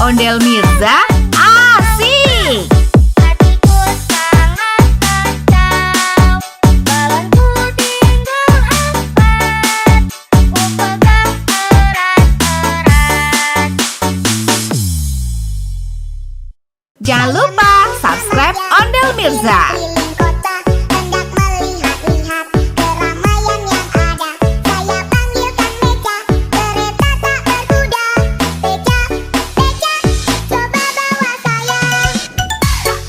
Ondel Mirza asik. Hatiku sangat kacau, balonku tinggal 4, ku pegang erat-erat. Jangan lupa subscribe Ondel Mirza. Keliling kota, hendak melihat-lihat keramaian yang ada. Saya panggilkan Beca, kereta tak berkuda. Beca, Beca, coba bawa saya. Coba bawa saya.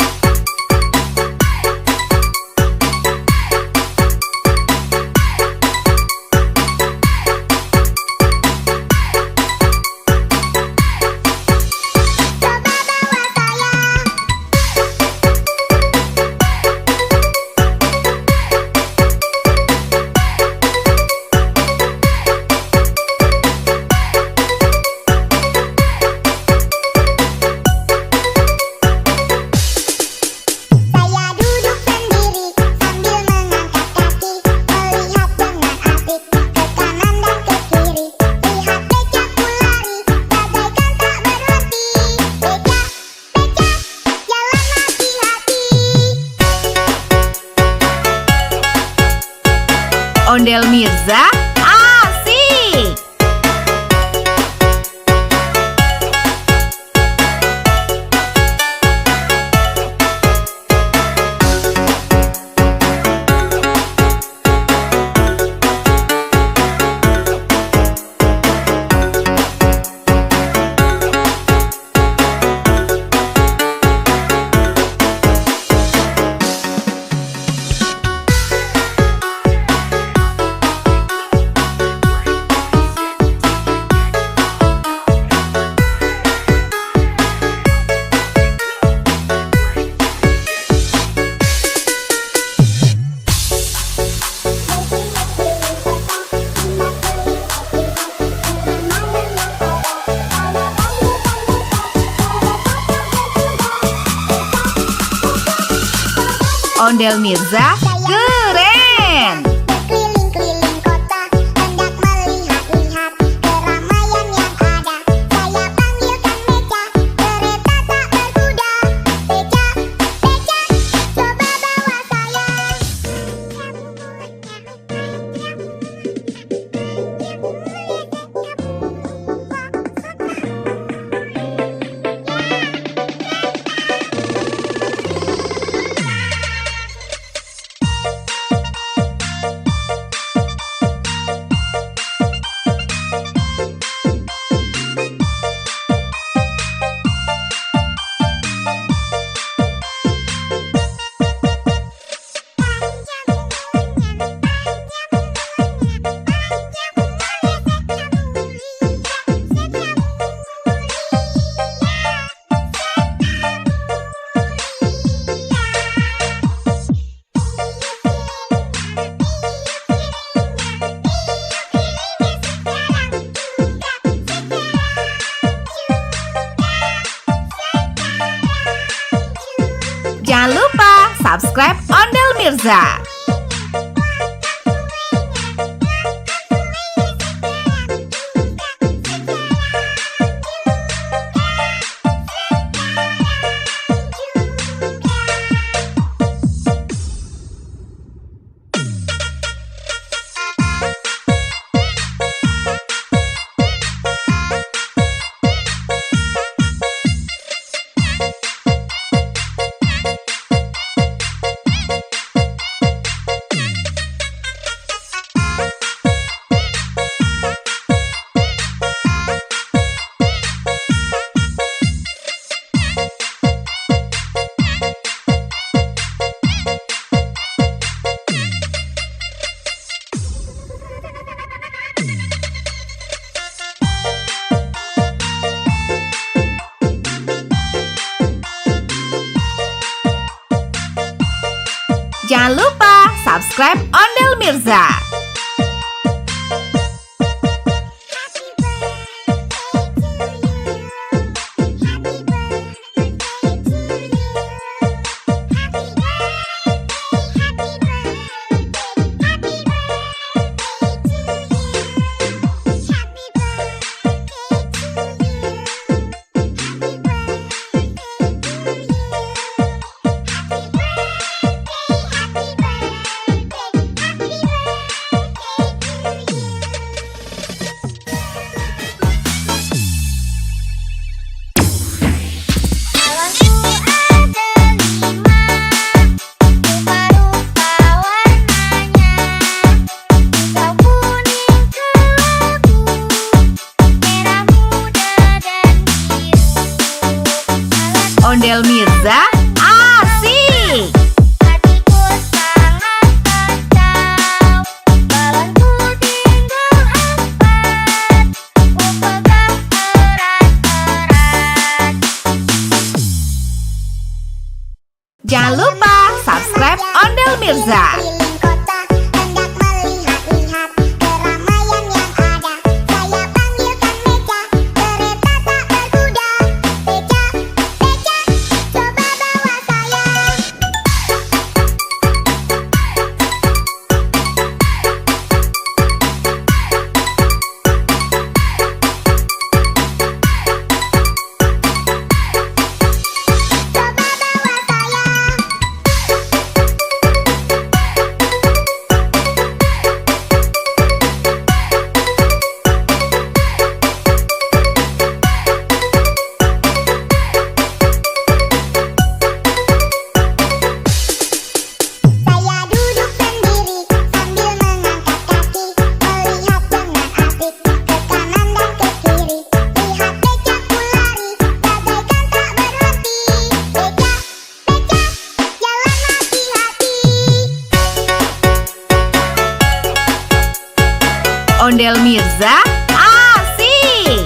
Saya duduk sendiri sambil mengangkat kaki, melihat dengan asik ke kanan dan ke kiri. Lihat becaku lari, bagaikan tak berhenti. Beca, Beca, jalan hati-hati. Ondel Mirza asik. Ondel Mirza keren. Berkeliling-keliling kota, hendak melihat-lihat keramaian yang ada. Saya panggilkan beca, kereta tak berkuda. Beca, beca, coba bawa saya. Jangan lupa subscribe Ondel Mirza. Jangan lupa subscribe Ondel Mirza. Ondel Mirza asik. Hatiku sangat kacau, balonku tinggal 4, ku pegang erat-erat. Jangan lupa subscribe Ondel Mirza. Keliling kota, hendak melihat-lihat keramaian yang ada. Saya panggilkan beca, kereta tak berkuda. Beca, beca, coba bawa saya. Coba bawa saya. Saya duduk sendiri sambil mengangkat kaki, melihat dengan asik ke kanan dan ke kiri. Lihat becaku lari, bagaikan tak berhenti. Beca, beca, jalan hati-hati. Ondel Mirza asik.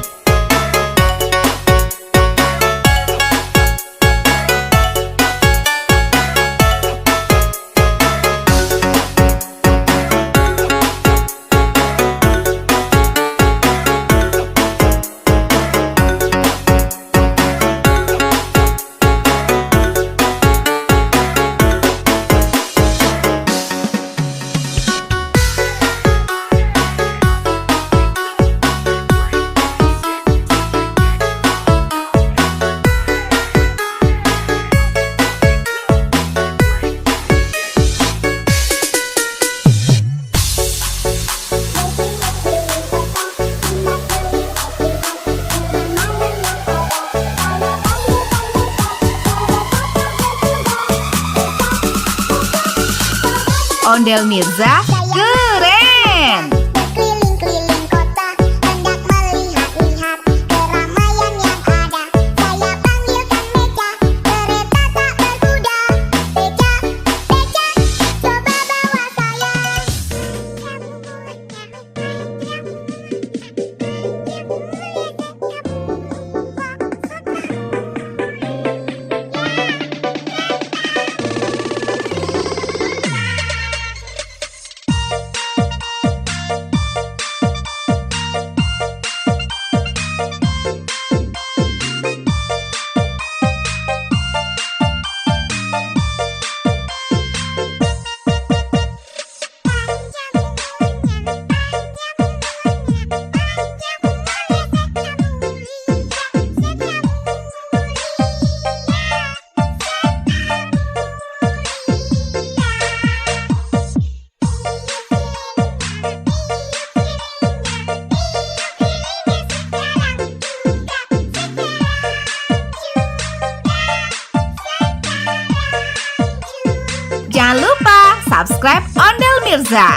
Ondel Mirza keren. Berkeliling-keliling kota, hendak melihat-lihat keramaian yang ada. Saya panggilkan Beca, kereta tak berkuda. Beca, Beca, coba bawa saya. Jangan lupa subscribe Ondel Mirza.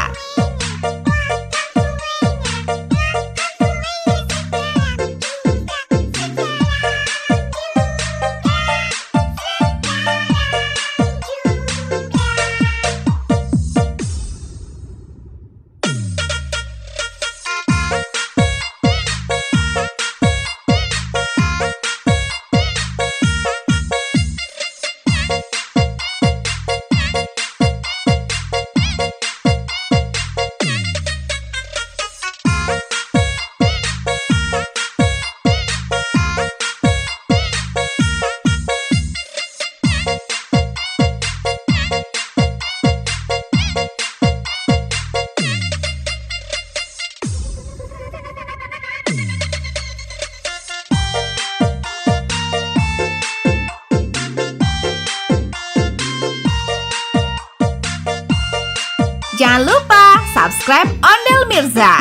Jangan lupa subscribe Ondel Mirza.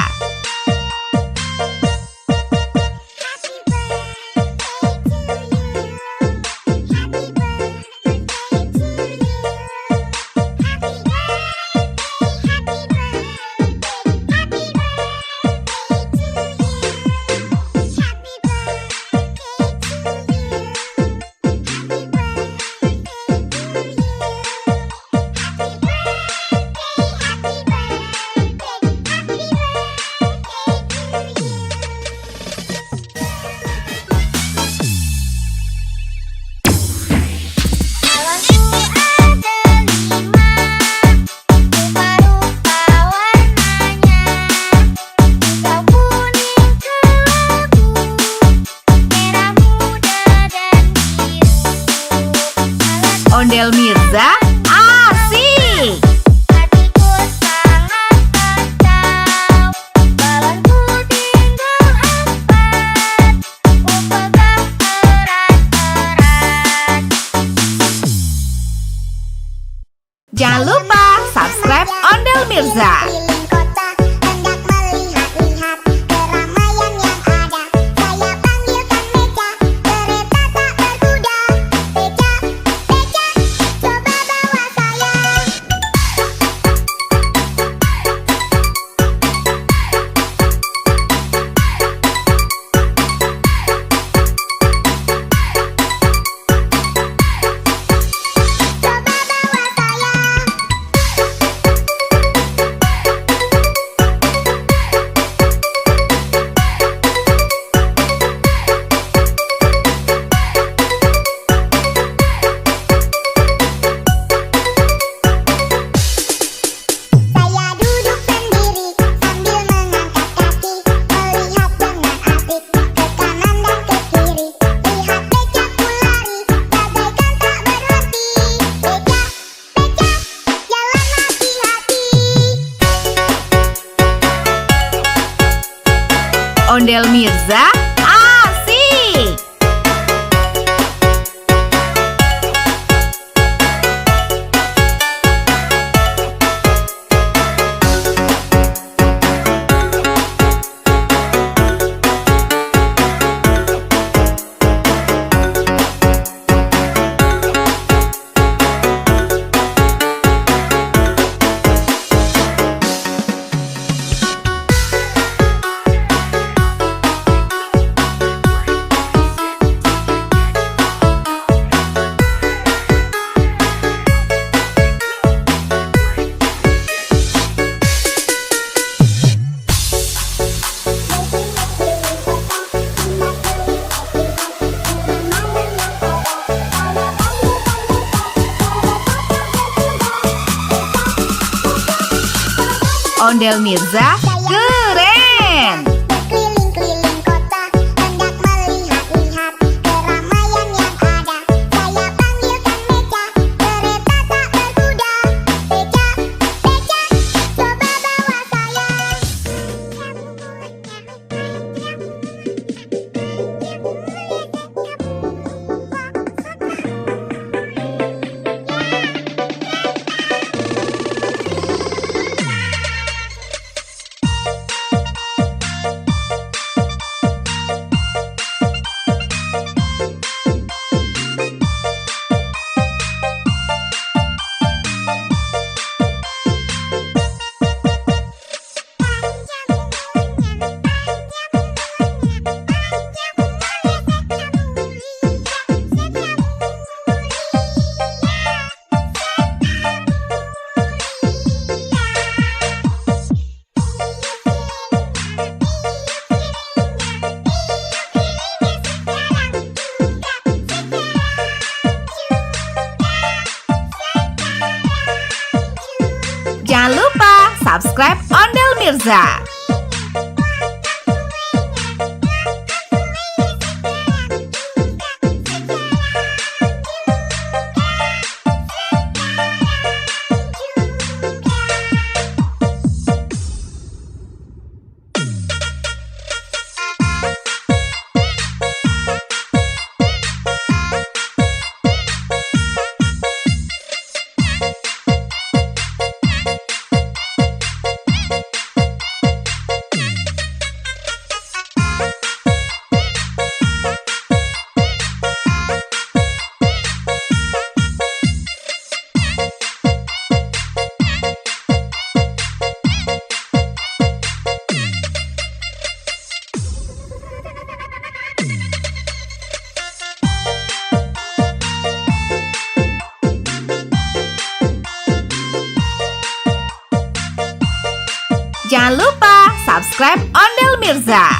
Ondel Mirza asik. Hatiku sangat kacau, balonku tinggal 4, ku pegang erat-erat. Jangan lupa subscribe Ondel Mirza. Keliling kota, hendak melihat-lihat keramaian yang ada. Saya panggilkan Beca, kereta tak berkuda. Beca, Beca, coba bawa saya. Coba bawa saya. Saya duduk sendiri sambil mengangkat kaki, melihat dengan asik ke kanan dan ke kiri. Lihat becaku lari, bagaikan tak berhenti. Beca, Beca, jalan hati-hati. Ondel Mirza asik. Ondel Mirza keren. Berkeliling-keliling kota, hendak melihat-lihat keramaian yang ada. Saya panggilkan beca, kereta tak berkuda. Beca, beca, coba bawa saya. Jangan lupa subscribe Ondel Mirza. Jangan lupa subscribe Ondel Mirza.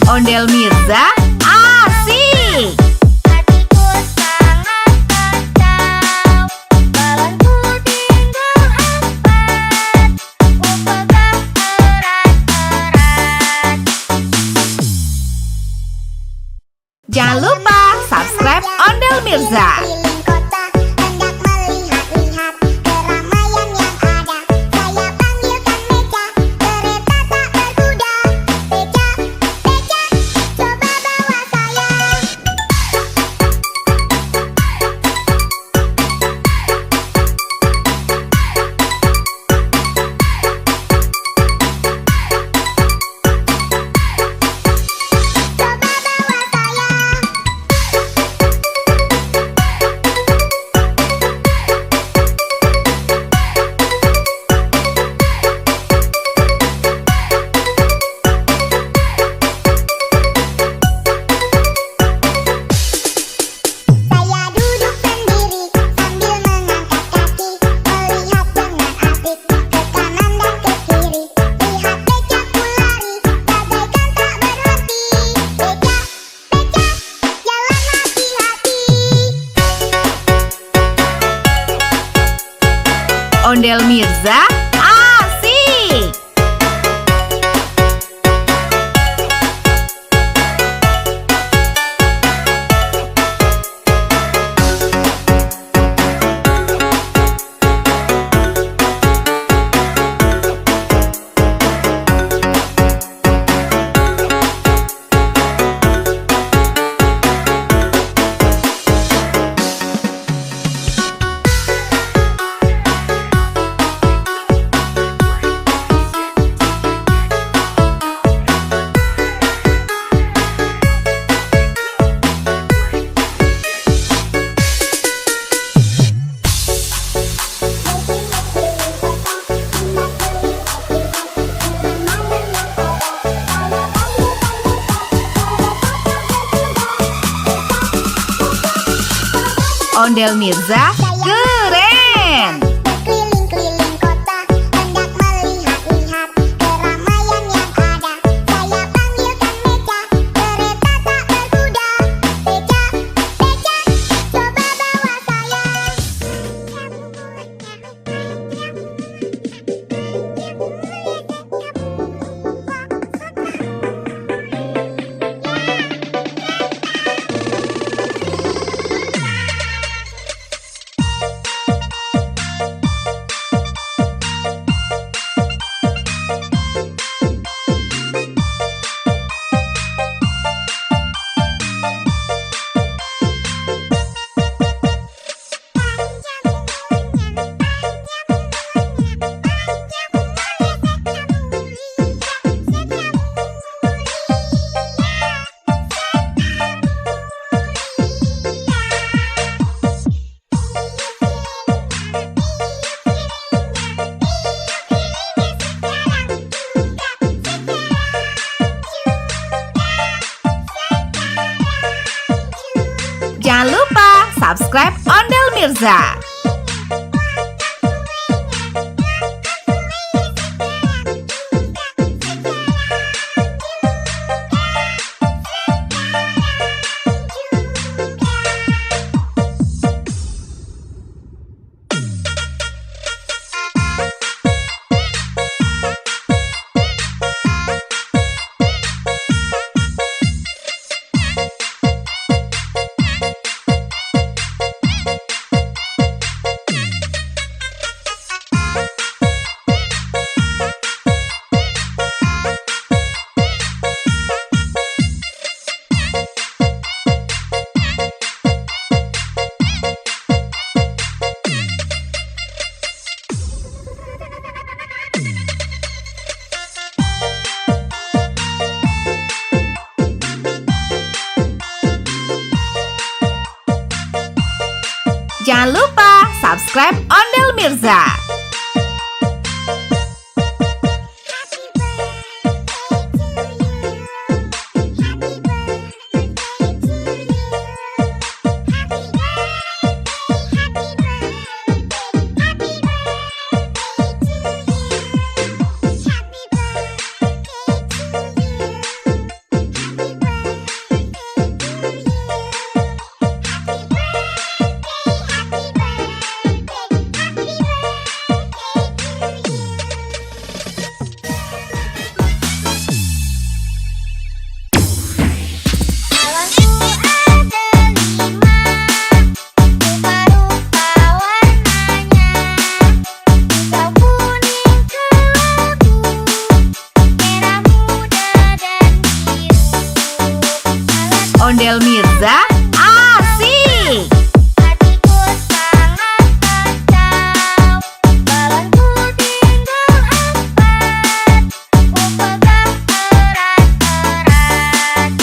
Ondel Mirza asik. Hatiku sangat kacau, balonku tinggal 4, ku pegang erat-erat. Jangan lupa subscribe Ondel Mirza. Keliling kota, hendak melihat-lihat keramaian yang ada. Saya panggilkan beca, kereta tak berkuda. Beca, beca, coba bawa saya. Coba bawa saya. Saya duduk sendiri sambil mengangkat kaki, melihat dengan asik ke kanan dan ke kiri. Lihat becaku lari, bagaikan tak berhenti. Beca, beca, jalan hati-hati. Ondel Mirza asik. Ondel Mirza keren. Berkeliling-keliling kota, hendak melihat-lihat keramaian yang ada. Saya panggilkan beca, kereta tak berkuda. Beca, beca, coba bawa saya. Jangan lupa subscribe Ondel Mirza. Jangan lupa subscribe Ondel Mirza. Ondel Mirza asik. Hatiku sangat kacau, balonku tinggal 4, ku pegang erat-erat.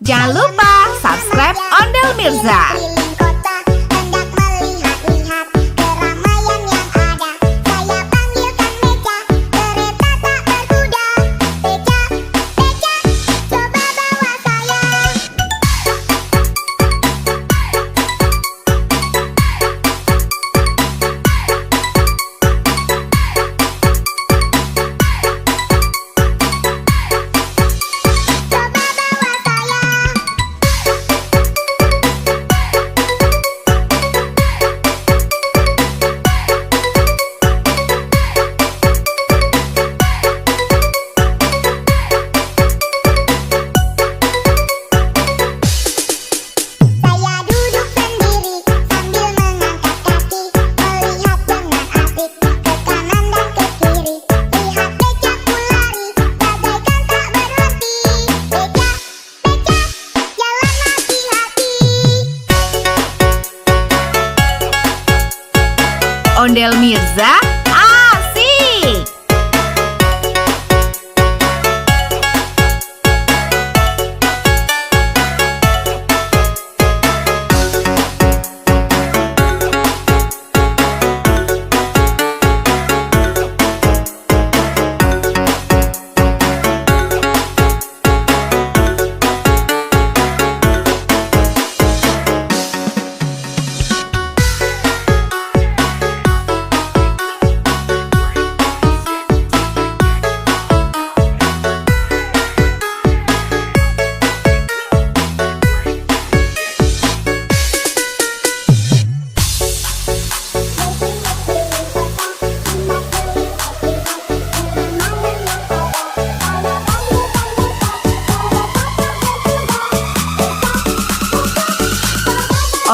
Jangan lupa subscribe Ondel Mirza. Berkeliling kota, hendak melihat-lihat keramaian yang ada. Saya panggilkan beca, kereta tak berkuda. Beca, beca, coba bawa saya. Coba bawa saya.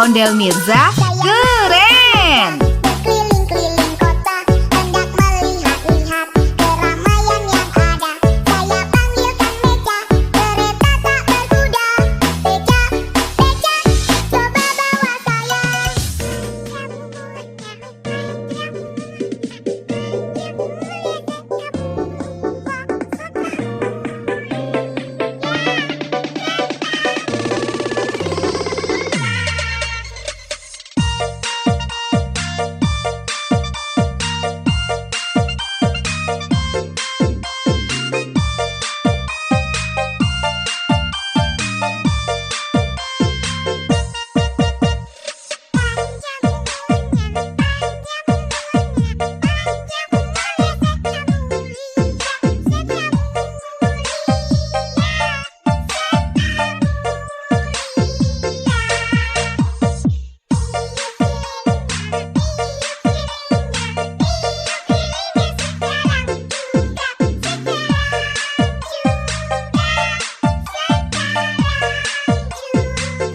Ondel Mirza keren! Berkeliling-keliling kota, hendak melihat-lihat keramaian yang ada. Saya panggilkan Beca, kereta tak berkuda. Beca, Beca, coba bawa saya.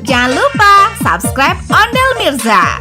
Jangan lupa subscribe Ondel Mirza.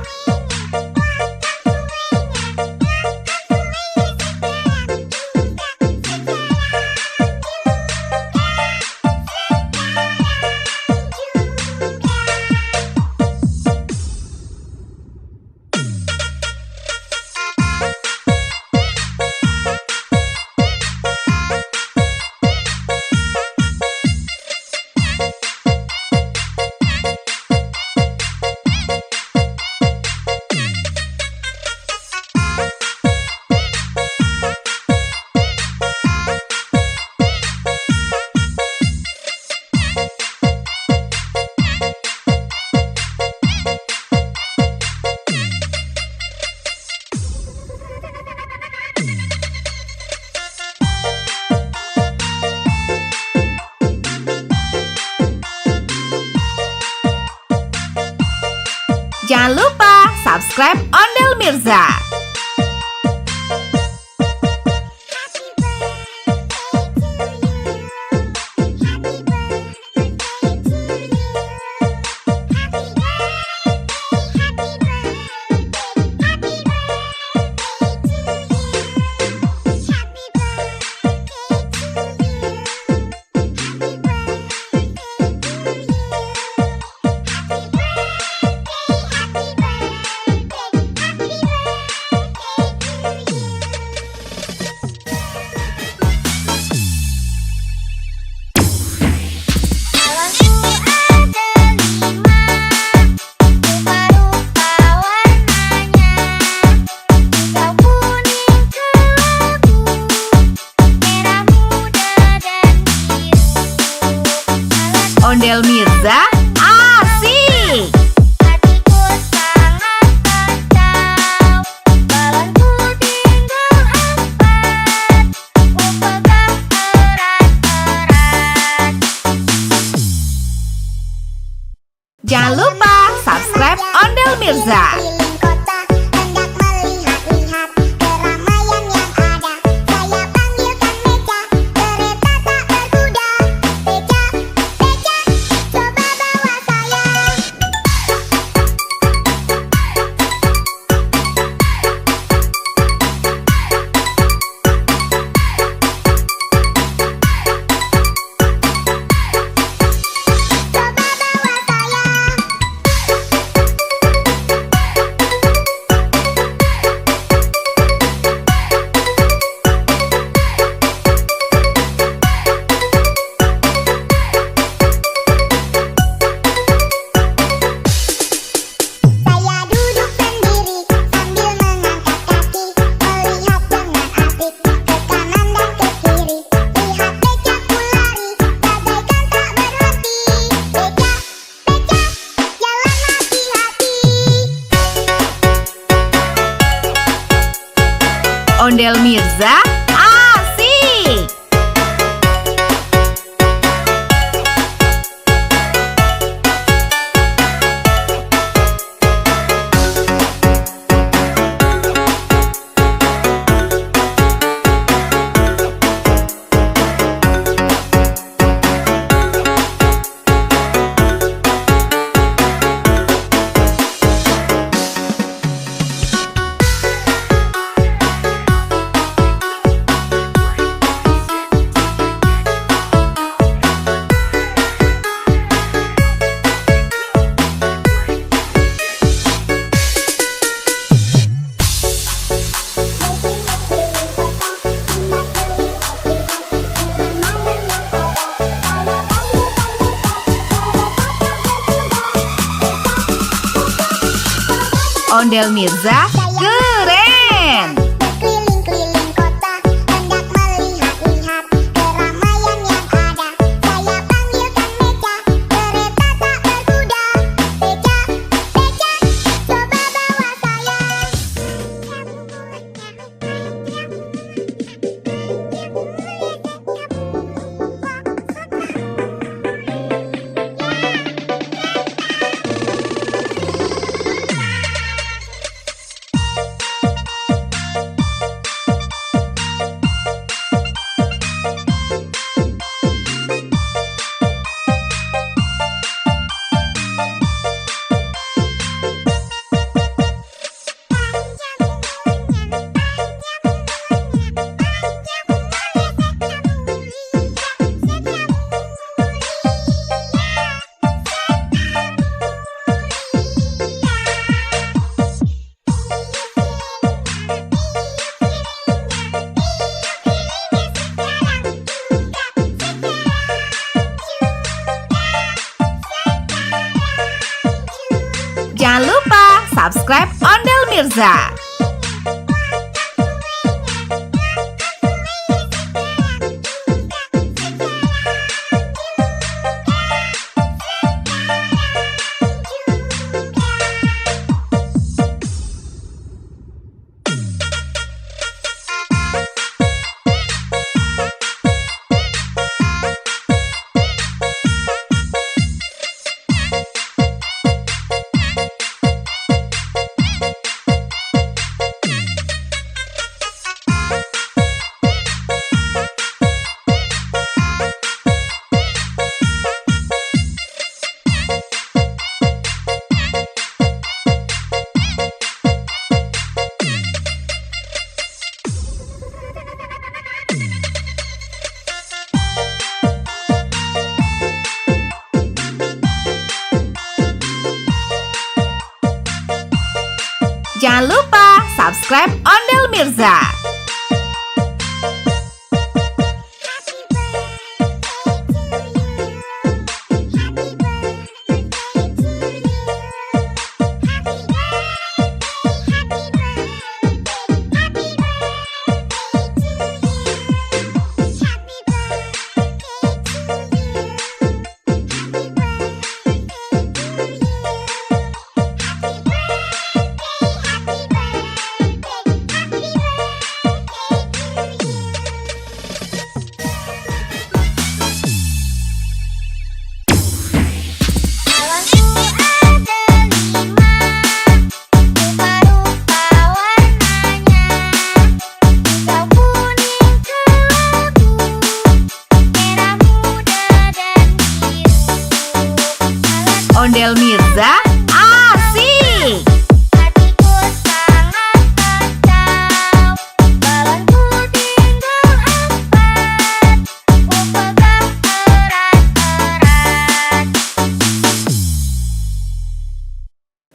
Jangan lupa subscribe Ondel Mirza. Ondel Mirza asik! Hatiku sangat kacau, balonku tinggal 4, ku pegang erat-erat. Jangan lupa subscribe Ondel Mirza. Keliling kota, hendak melihat-lihat keramaian yang ada. Saya panggilkan Beca, kereta tak berkuda. Beca, Beca, coba bawa saya. Coba bawa saya. Ondel Mirza keren. Berkeliling-keliling kota, hendak melihat-lihat keramaian yang ada. Saya panggilkan Beca, kereta tak berkuda. Beca, Beca, coba bawa saya. Jangan lupa subscribe Ondel Mirza. Jangan lupa subscribe Ondel Mirza. Ondel Mirza asik. Hatiku sangat kacau, balonku tinggal 4, ku pegang erat-erat.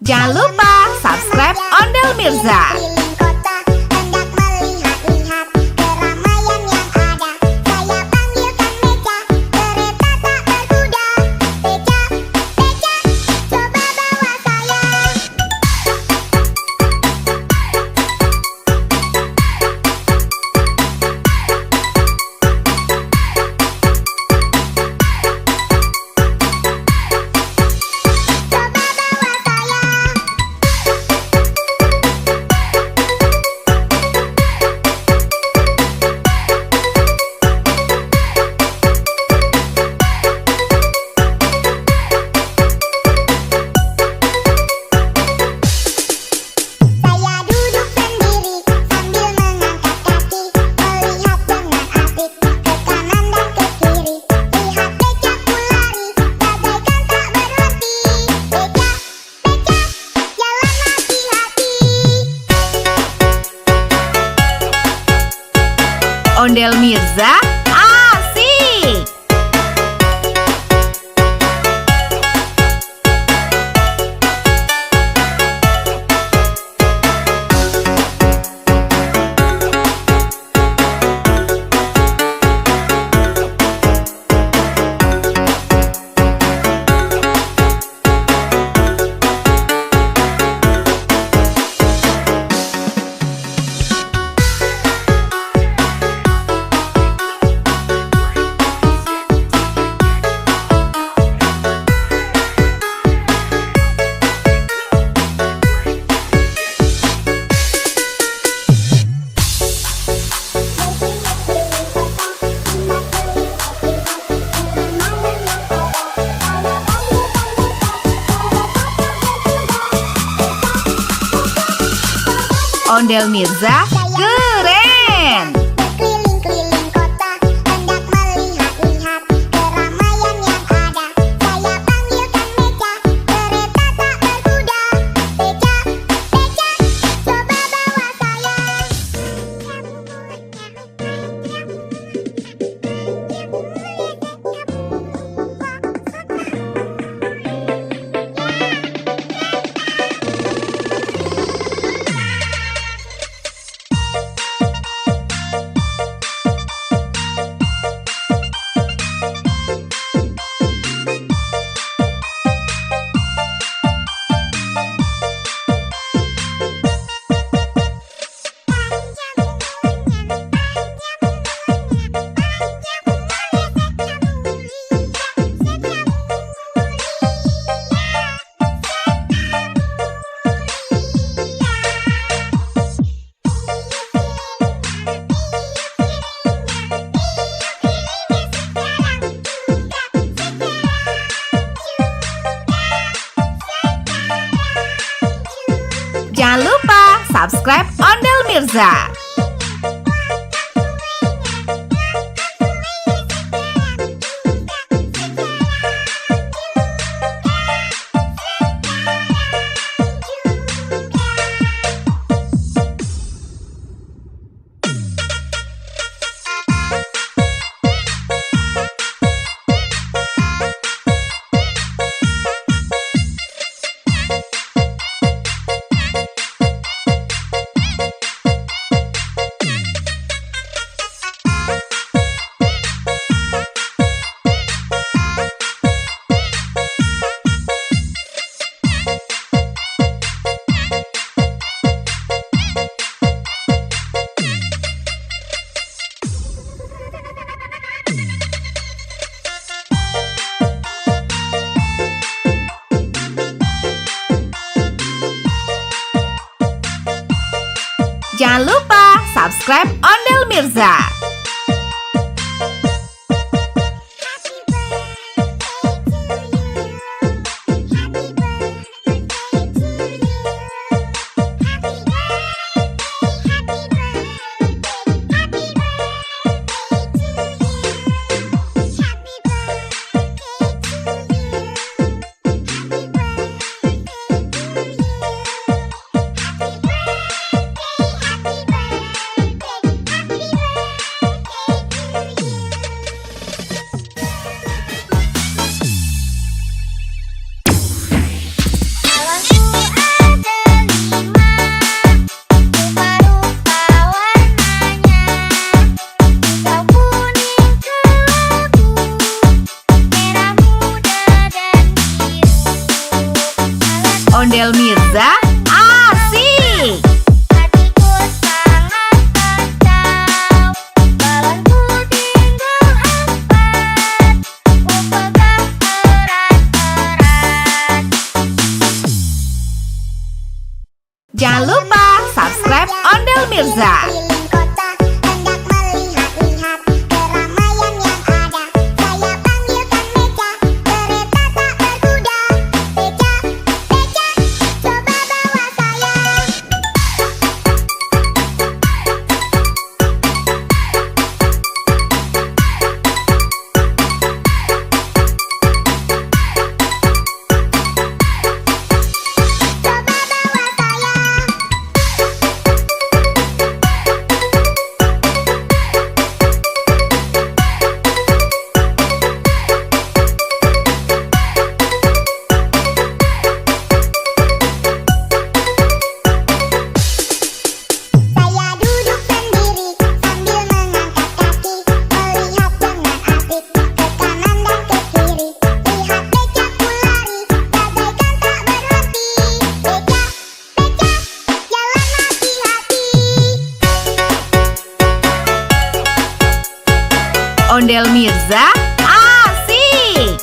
Jangan lupa subscribe Ondel Mirza. Keliling kota, hendak melihat-lihat keramaian yang ada. Saya panggilkan Beca, kereta tak berkuda. Beca, Beca, coba bawa saya. Coba bawa saya. Saya duduk sendiri sambil mengangkat kaki, melihat dengan asik ke kanan dan ke kiri. Lihat Becaku lari, bagaikan tak berhenti. Beca, Beca, jalan hati-hati. Ondel Mirza asik. Ondel Mirza keren. Berkeliling-keliling kota, hendak melihat-lihat keramaian yang ada. Saya panggilkan Beca, kereta tak berkuda. Beca, Beca, coba bawa saya. Jangan lupa subscribe Ondel Mirza. Jangan lupa subscribe Ondel Mirza. Ondel Mirza asik. Hatiku sangat kacau, balonku tinggal 4, ku pegang erat-erat. Jangan lupa subscribe Ondel Mirza. Keliling kota, hendak melihat-lihat keramaian yang ada. Saya panggilkan Beca, kereta tak berkuda. Beca, Beca, coba bawa saya. Coba bawa saya. Saya duduk sendiri sambil mengangkat kaki, melihat dengan asik ke kanan dan ke kiri. Lihat becaku lari, bagaikan tak berhenti. Beca, Beca, jalan hati-hati. Ondel Mirza asik.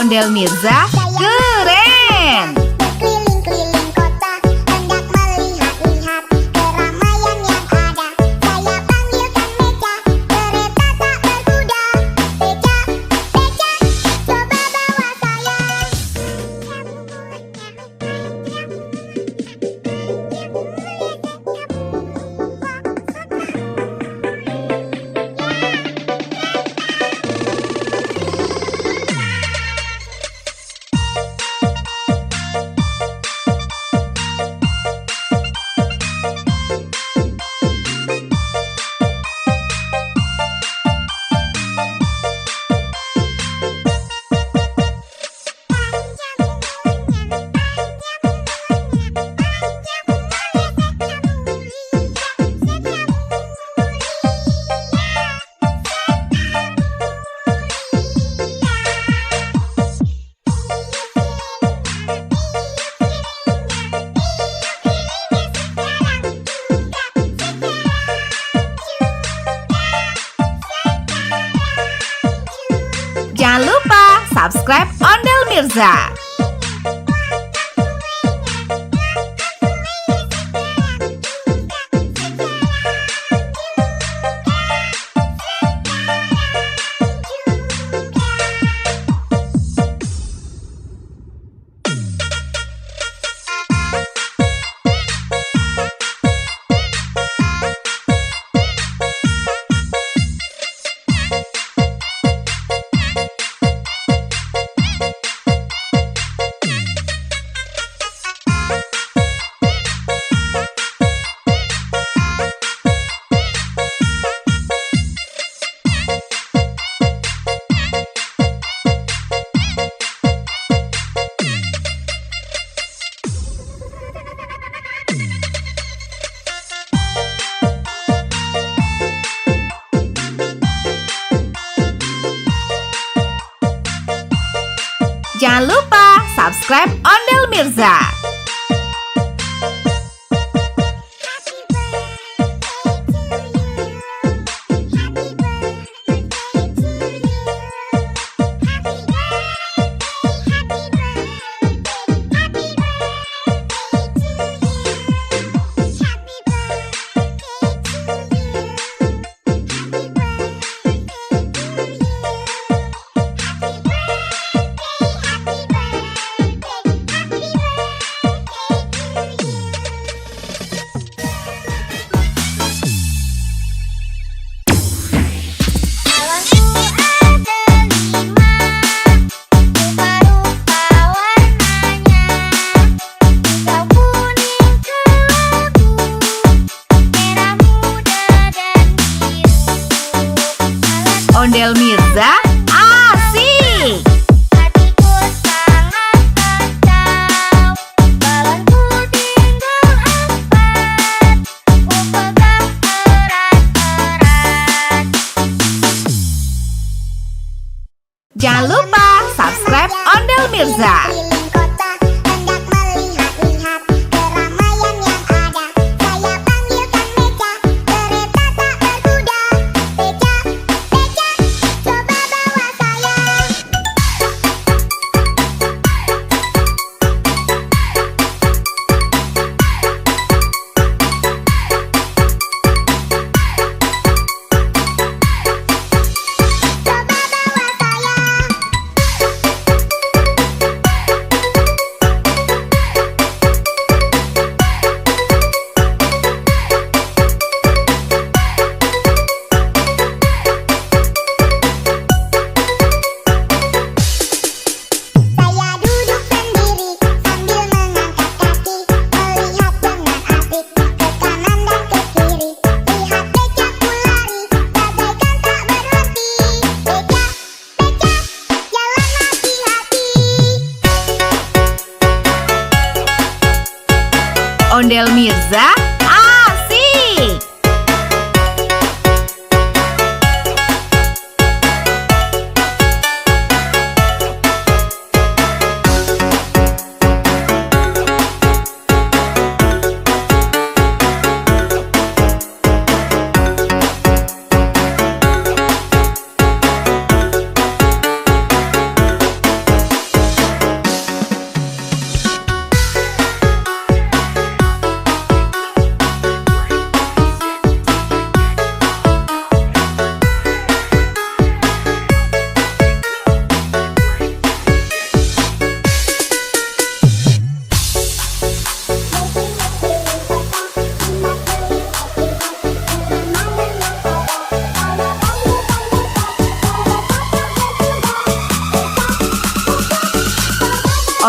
Ondel Mirza keren. Berkeliling-keliling kota, hendak melihat-lihat keramaian yang ada. Saya panggilkan beca, kereta tak berkuda. Beca, beca, coba bawa saya. Jangan lupa subscribe Ondel Mirza. Jangan lupa subscribe Ondel Mirza. Ondel Mirza asik. Hatiku sangat kacau, balonku tinggal 4, ku pegang erat-erat. Jangan lupa subscribe Ondel Mirza. Keliling kota, hendak melihat-lihat keramaian yang ada. Saya panggilkan beca, kereta tak berkuda. Beca, beca, coba bawa saya. Coba bawa saya. Saya duduk sendiri sambil mengangkat kaki, melihat dengan asik ke kanan dan ke kiri. Lihat becaku lari, bagaikan tak berhenti. Beca, beca, jalan hati-hati. Ondel Mirza asik.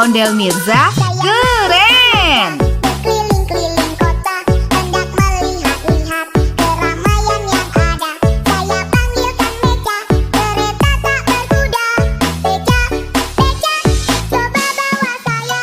Ondel Mirza keren. Berkeliling-keliling kota, hendak melihat-lihat keramaian yang ada. Saya panggilkan Beca, kereta tak berkuda. Beca, Beca, coba bawa saya.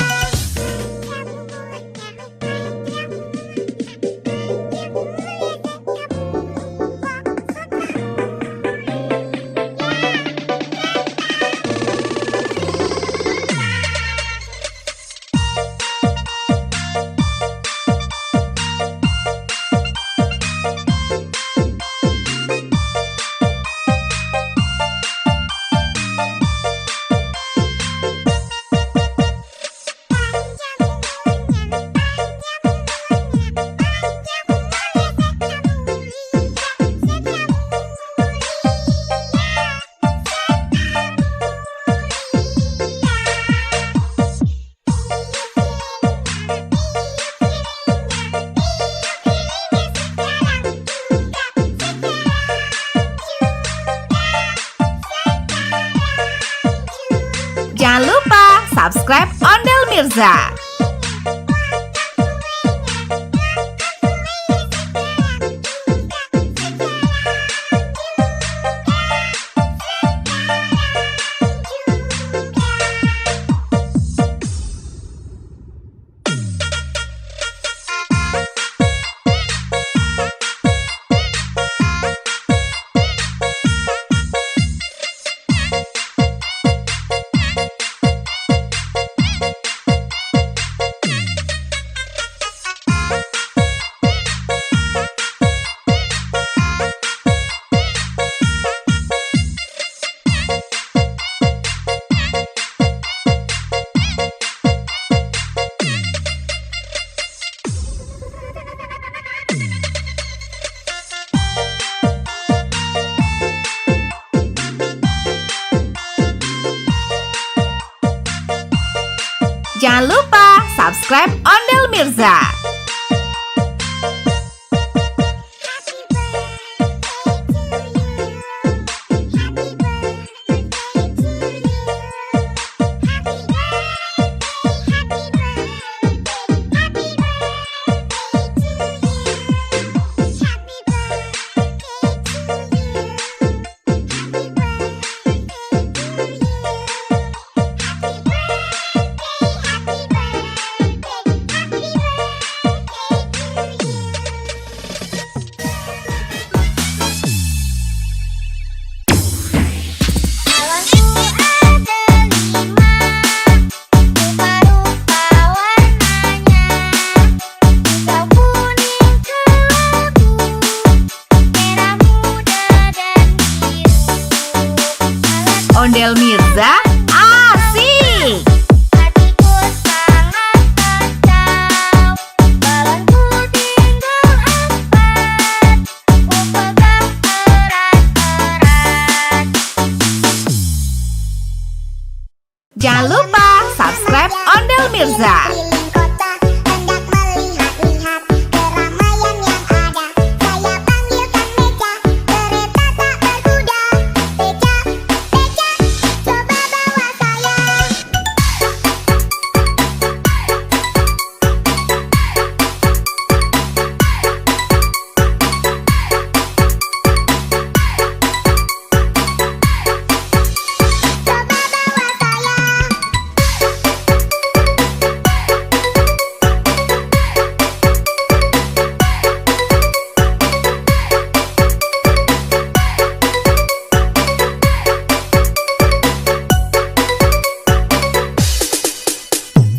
Jangan lupa subscribe Ondel Mirza. Jangan lupa subscribe Ondel Mirza. Ondel Mirza asik. Hatiku sangat kacau, balonku tinggal 4, ku pegang erat-erat. Jangan lupa subscribe Ondel Mirza. Keliling kota, hendak melihat-lihat keramaian yang ada. Saya panggilkan Beca, kereta tak berkuda. Beca, Beca, coba bawa saya. Coba bawa saya.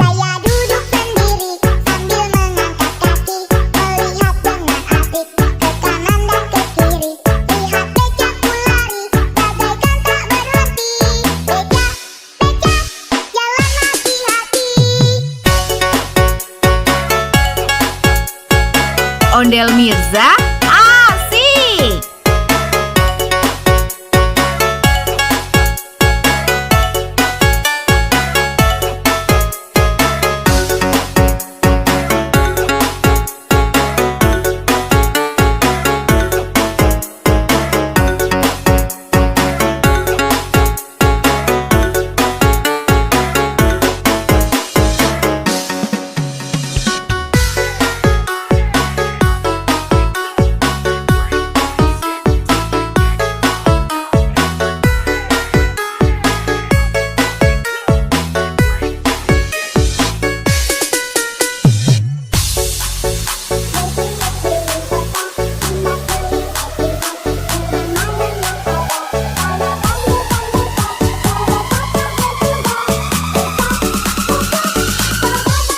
Saya duduk sendiri sambil mengangkat kaki, melihat dengan asik ke kanan dan ke kiri. Lihat becaku lari, bagaikan tak berhenti. Beca, Beca, jalan hati-hati. Ondel Mirza asik.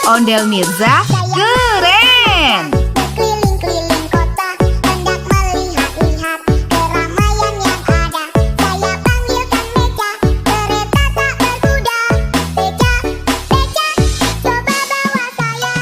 Ondel Mirza keren. Berkeliling-keliling kota, hendak melihat-lihat keramaian yang ada. Saya panggilkan Beca, kereta tak berkuda. Beca, Beca, coba bawa saya.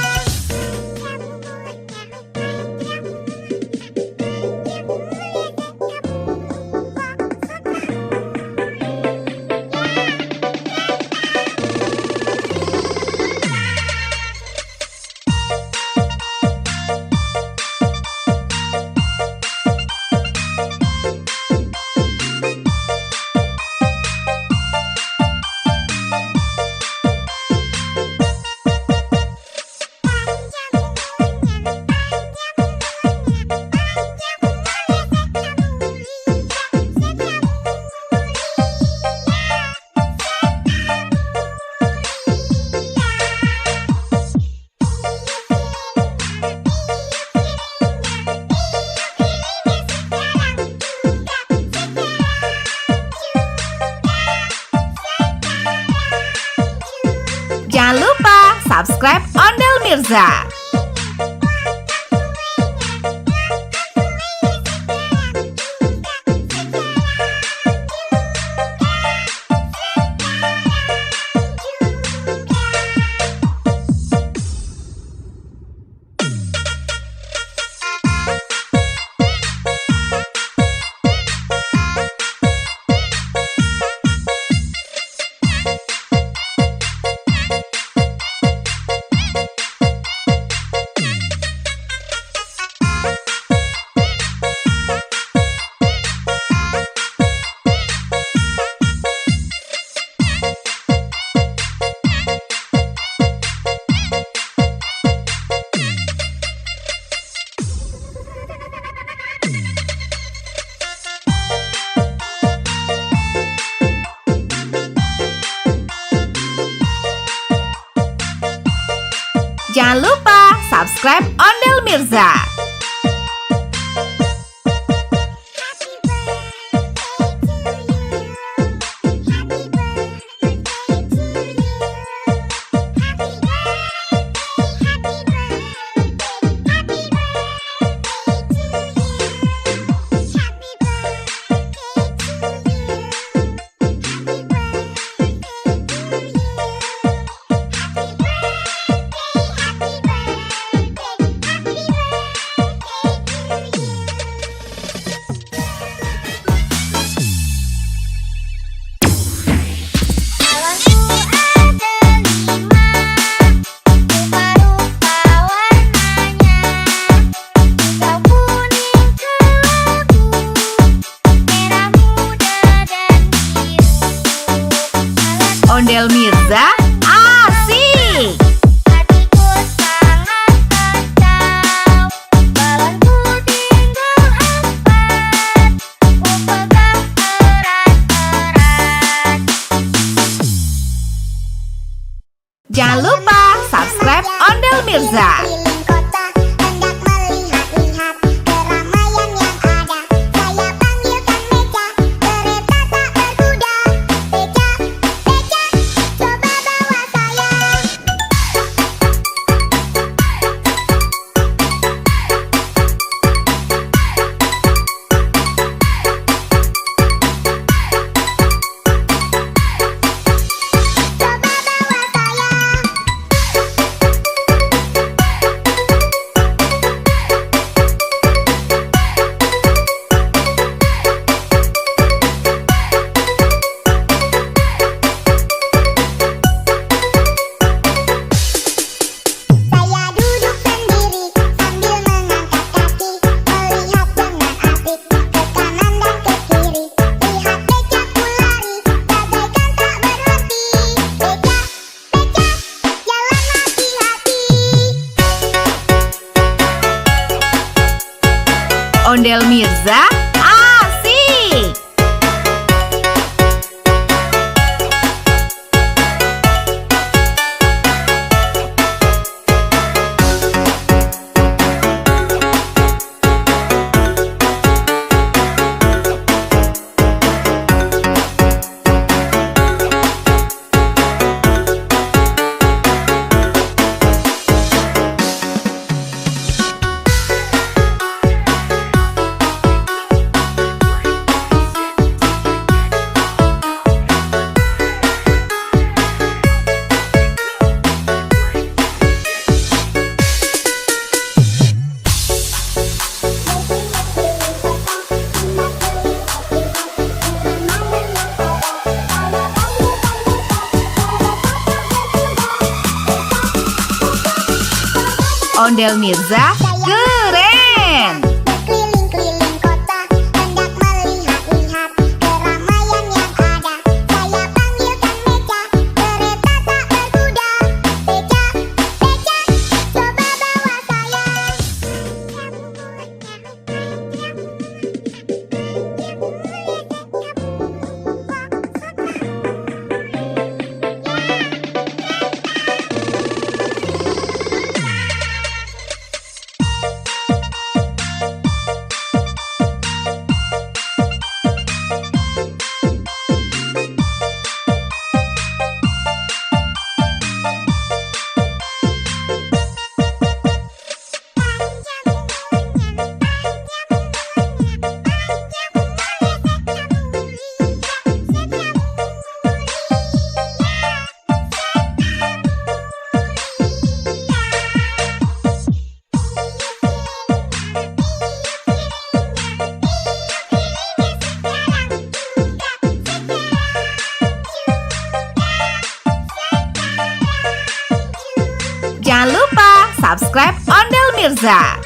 Jangan lupa subscribe Ondel Mirza. Jangan lupa subscribe Ondel Mirza. Ondel Mirza asik. Hatiku sangat kacau, balonku tinggal 4, ku pegang erat-erat. Jangan lupa subscribe Ondel Mirza. Keliling kota, hendak melihat-lihat keramaian yang ada. Saya panggilkan Beca, kereta tak berkuda. Beca, Beca, coba bawa saya. Coba bawa saya. Saya duduk sendiri sambil mengangkat kaki, melihat dengan asik ke kanan dan ke kiri. Lihat Becaku lari, bagaikan tak berhenti. Beca, Beca, jalan hati-hati. Ondel Mirza asik. Ondel Mirza keren. Berkeliling-keliling kota, hendak melihat-lihat keramaian yang ada. Saya panggilkan Beca, kereta tak berkuda. Beca, Beca, coba bawa saya. Jangan lupa subscribe Ondel Mirza.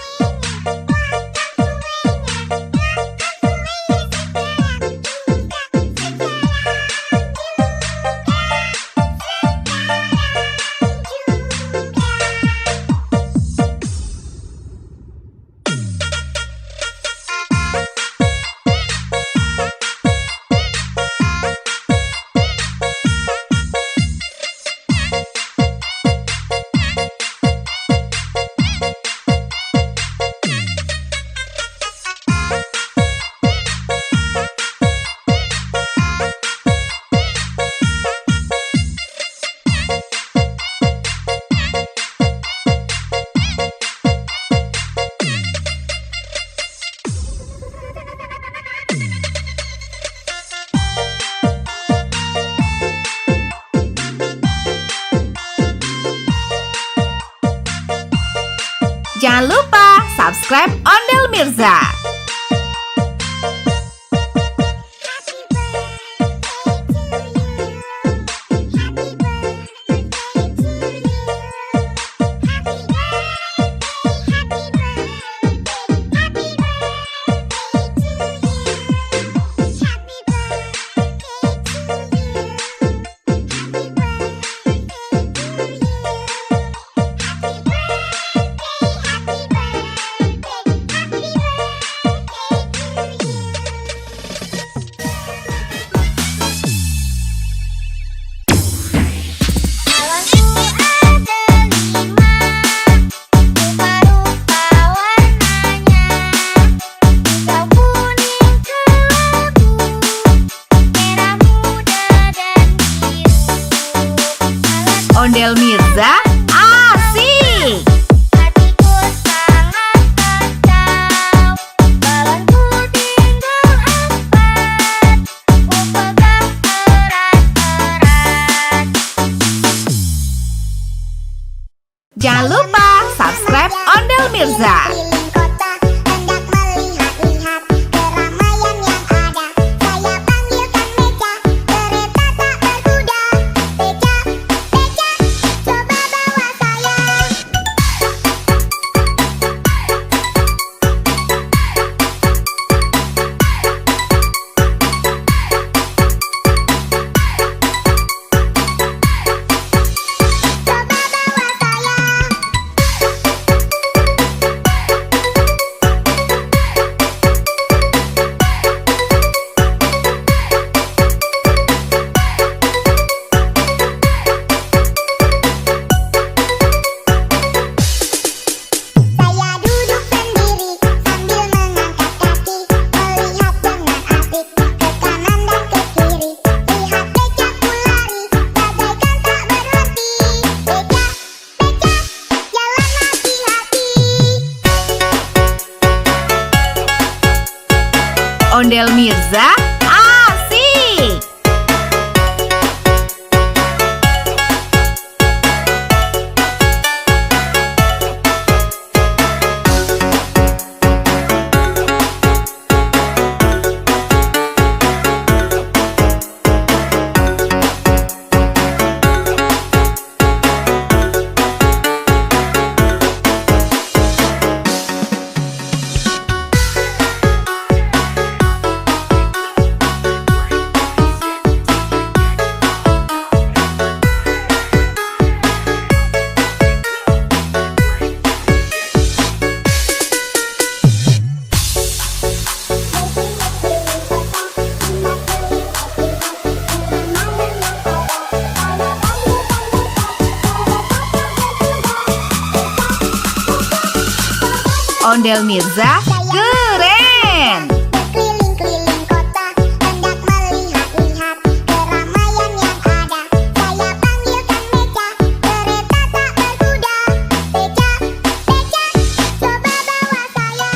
Jangan lupa subscribe Ondel Mirza. Ondel Mirza asik. Hatiku sangat kacau, balonku tinggal 4, ku pegang erat-erat. Jangan lupa subscribe Ondel Mirza. Keliling kota, hendak melihat-lihat keramaian yang ada. Saya panggilkan Beca, kereta tak berkuda. Beca, Beca, coba bawa saya. Coba bawa saya. Saya duduk sendiri sambil mengangkat kaki, melihat dengan asik ke kanan dan ke kiri. Lihat becaku lari, bagaikan tak berhenti. Beca, Beca, jalan hati-hati. Ondel Mirza asik. Ondel Mirza keren. Berkeliling-keliling kota, hendak melihat-lihat keramaian yang ada. Saya panggilkan Beca, kereta tak berkuda. Beca, Beca, coba bawa saya.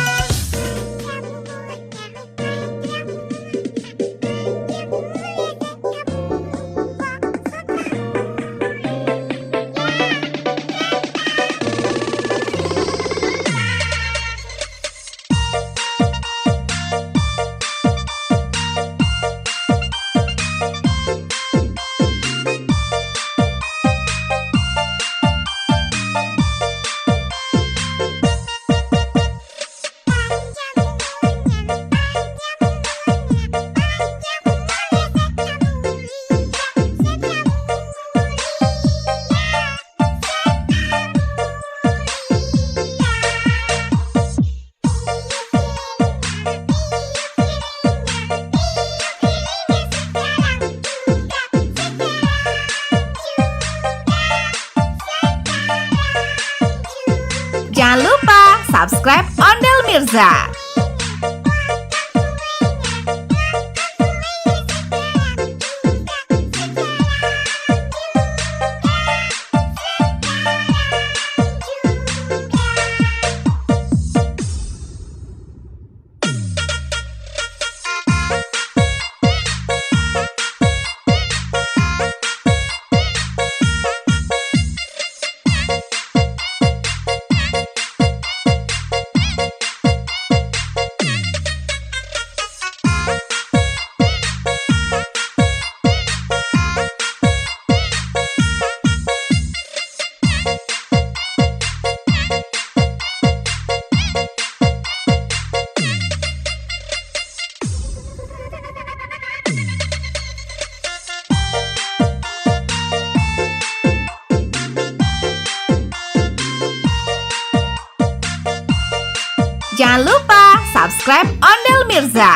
Jangan lupa subscribe Ondel Mirza. Jangan lupa subscribe Ondel Mirza.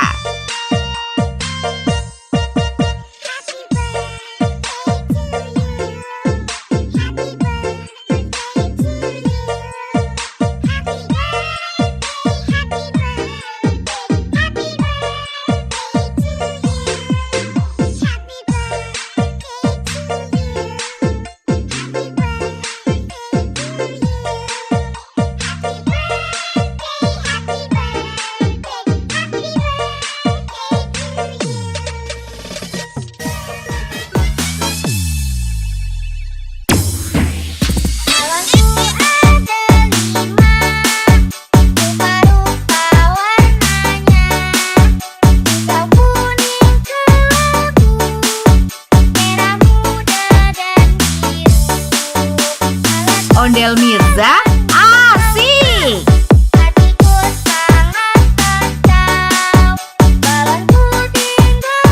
Ondel Mirza asik. Hatiku sangat kacau, balonku tinggal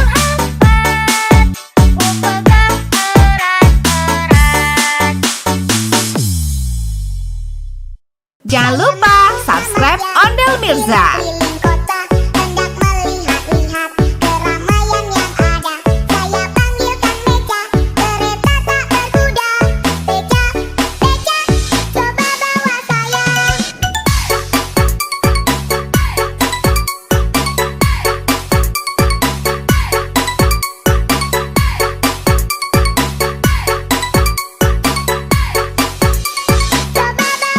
4, ku pegang erat-erat. Jangan lupa subscribe Ondel Mirza. Keliling kota, hendak melihat-lihat keramaian yang ada. Saya panggilkan Beca, kereta tak berkuda. Beca, Beca, coba bawa saya. Coba bawa saya.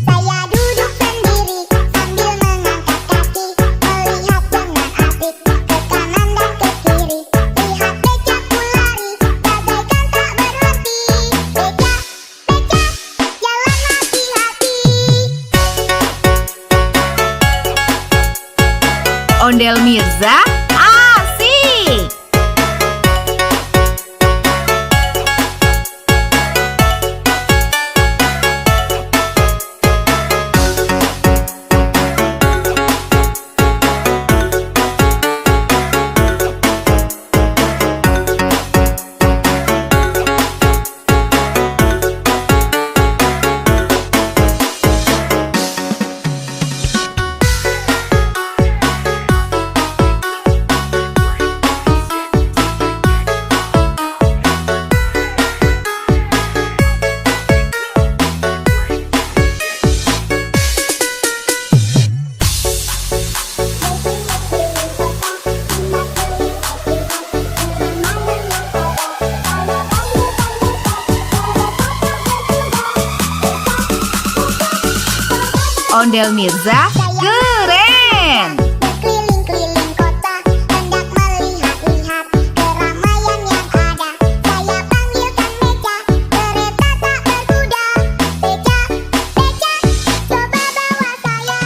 Saya duduk sendiri sambil mengangkat kaki, melihat dengan asik ke kanan dan ke kiri. Lihat becaku lari, bagaikan tak berhenti. Beca, Beca, jalan hati-hati. Ondel Mirza asik. Ondel Mirza keren. Berkeliling-keliling kota, hendak melihat-lihat keramaian yang ada. Saya panggilkan Beca, kereta tak berkuda. Beca, Beca, coba bawa saya.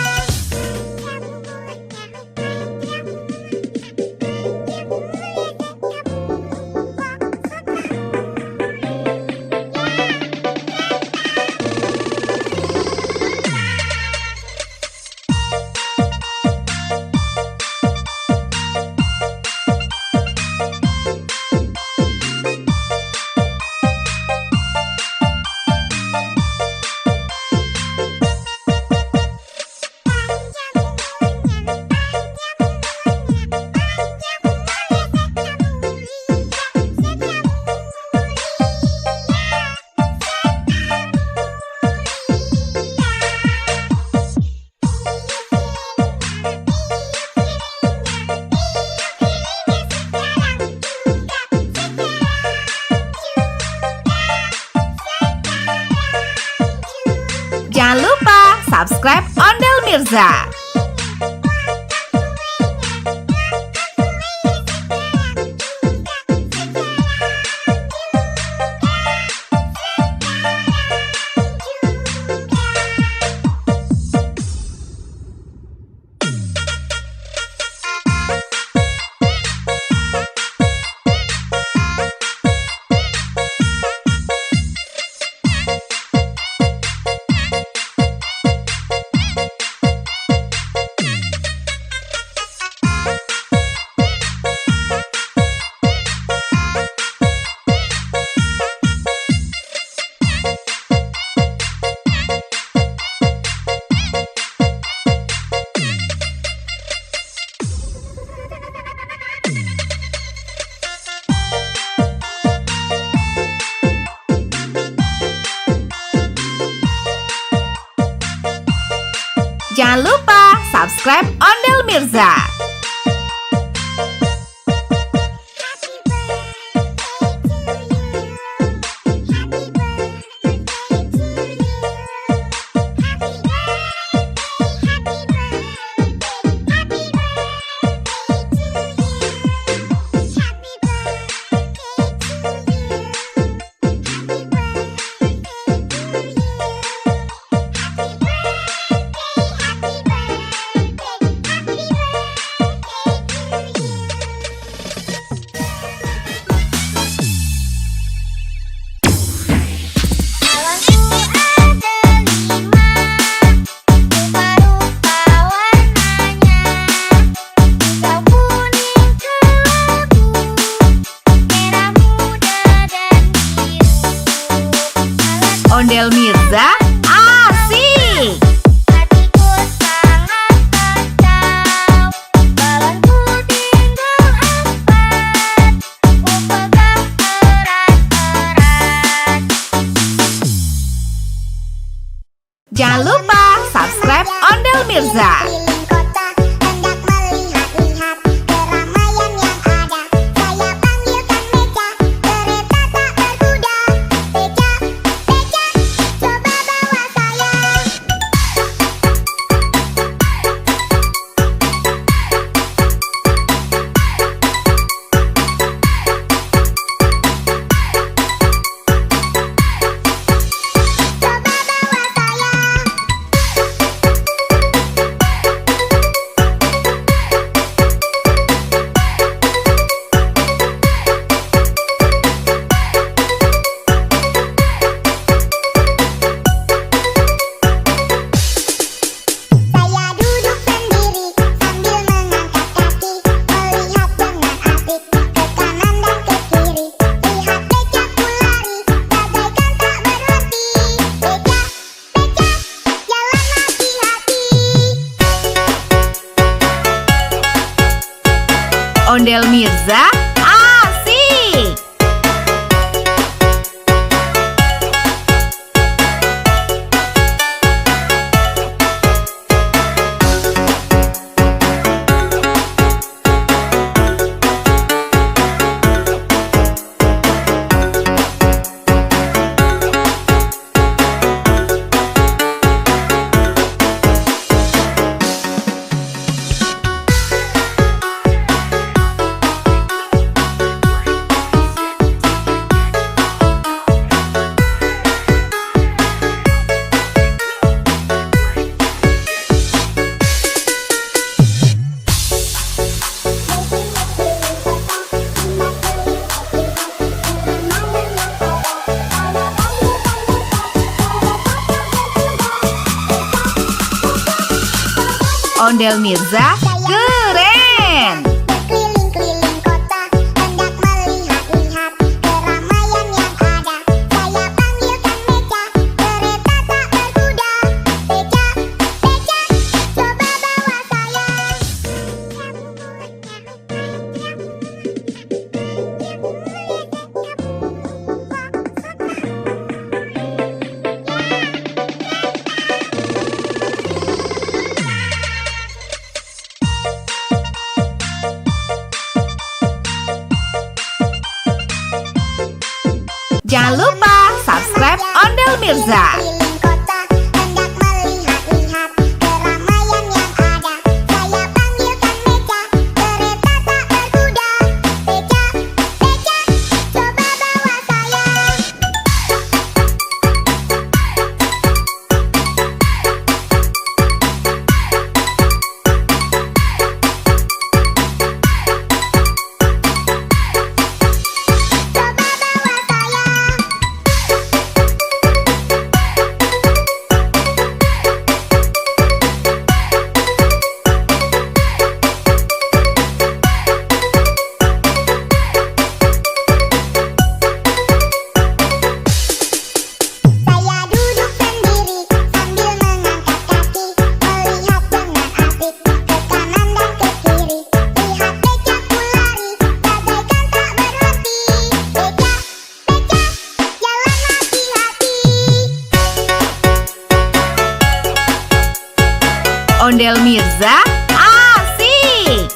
Jangan lupa subscribe Ondel Mirza. Jangan lupa subscribe Ondel Mirza. Ondel Mirza asik. Hatiku sangat kacau, balonku tinggal 4, ku pegang erat-erat. Jangan lupa subscribe Ondel Mirza. Keliling kota, hendak melihat-lihat keramaian yang ada. Saya panggilkan Beca, kereta tak berkuda. Beca, Beca, coba bawa saya. Coba bawa saya. Saya duduk sendiri sambil mengangkat kaki, melihat dengan asik ke kanan dan ke kiri. Lihat becaku lari, bagaikan tak berhenti. Beca, Beca, jalan hati-hati. Ondel Mirza asik. Ondel Mirza keren. Berkeliling-keliling kota, hendak melihat-lihat keramaian yang ada. Saya panggilkan beca, kereta tak berkuda. Beca, beca, coba bawa saya. Jangan lupa subscribe Ondel Mirza. Keliling kota, hendak melihat-lihat keramaian yang ada. Saya panggilkan beca, kereta tak berkuda. Beca, beca, coba bawa saya. Coba bawa saya. Saya duduk sendiri sambil mengangkat kaki, melihat dengan asik ke kanan dan ke kiri. Lihat becaku lari, bagaikan tak berhenti. Beca, beca, jalan hati-hati. Ondel Mirza asik.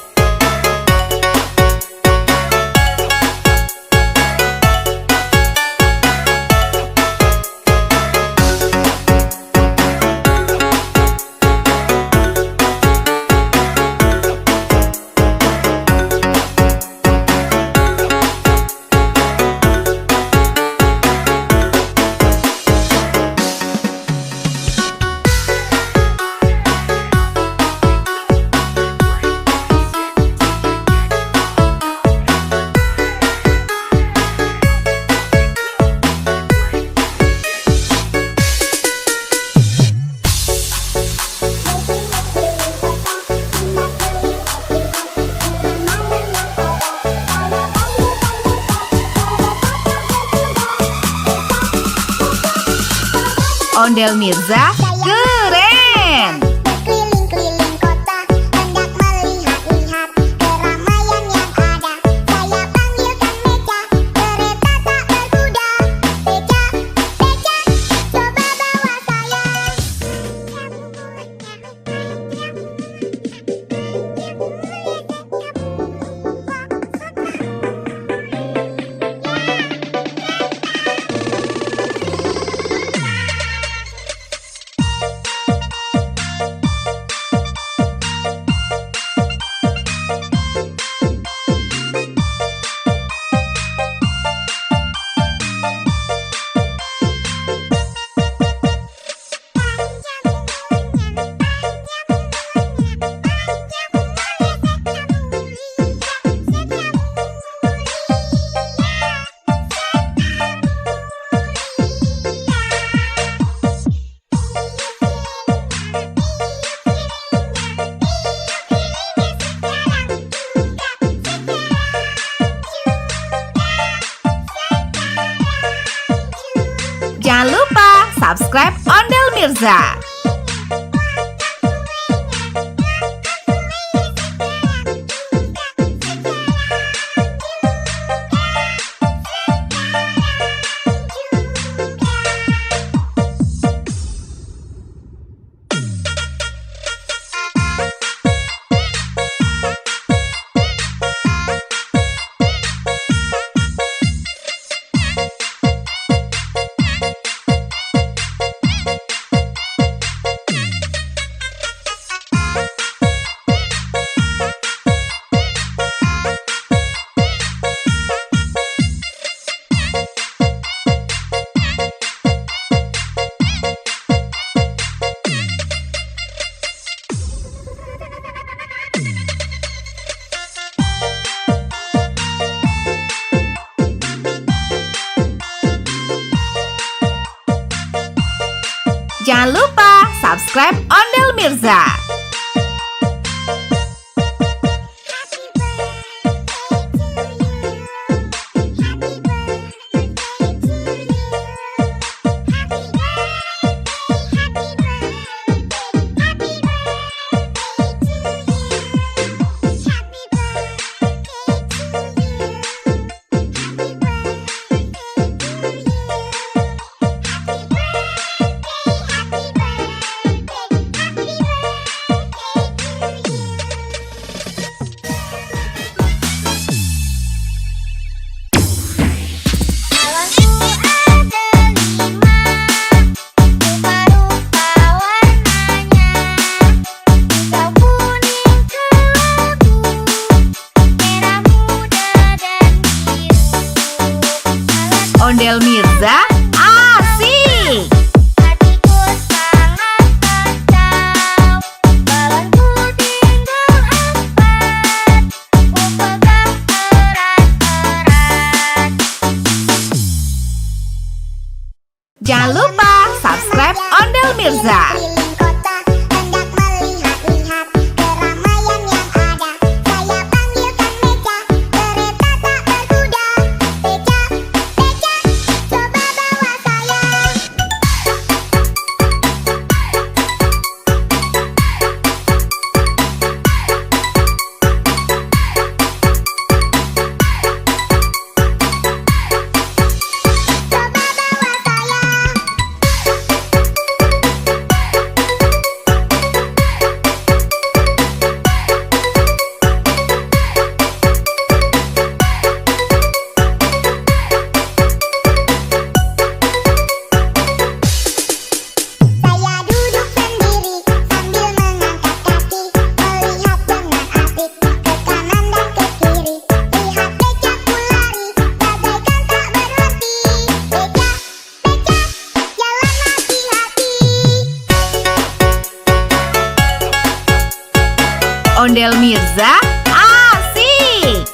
Ondel Mirza keren. Berkeliling-keliling kota, hendak melihat-lihat keramaian yang ada. Saya panggilkan beca, kereta tak berkuda. Beca, beca, coba bawa saya. Jangan lupa subscribe Ondel Mirza. Jangan lupa subscribe Ondel Mirza. Jangan lupa subscribe Ondel Mirza. Keliling kota, hendak melihat-lihat keramaian yang ada. Saya panggilkan Beca, kereta tak berkuda. Beca, Beca, coba bawa saya. Saya duduk sendiri sambil mengangkat kaki, melihat dengan asik ke kanan dan ke kiri. Lihat becaku lari, bagaikan tak berhenti. Beca, Beca, jalan hati-hati. Ondel Mirza asik.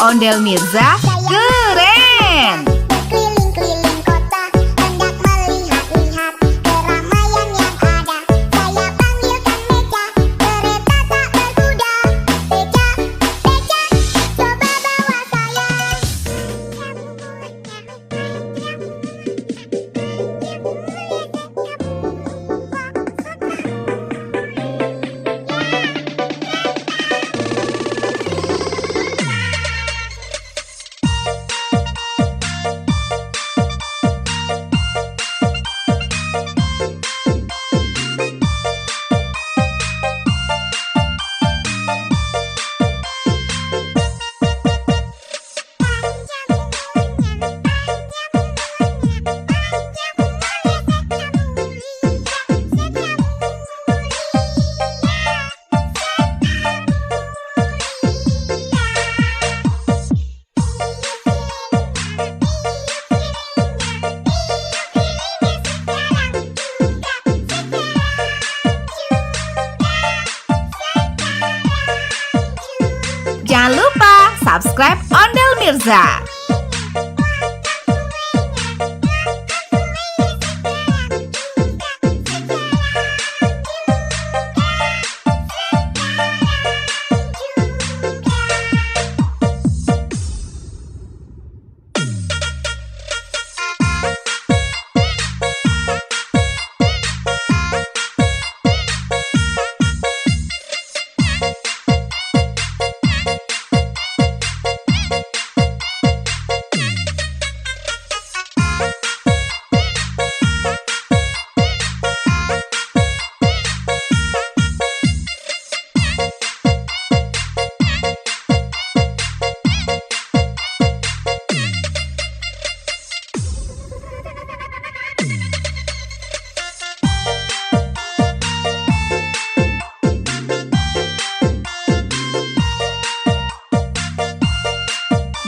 Ondel Mirza keren. Berkeliling-keliling kota, hendak melihat-lihat keramaian yang ada. Saya panggilkan Beca, kereta tak berkuda. Beca, Beca, coba bawa saya. Jangan lupa subscribe Ondel Mirza.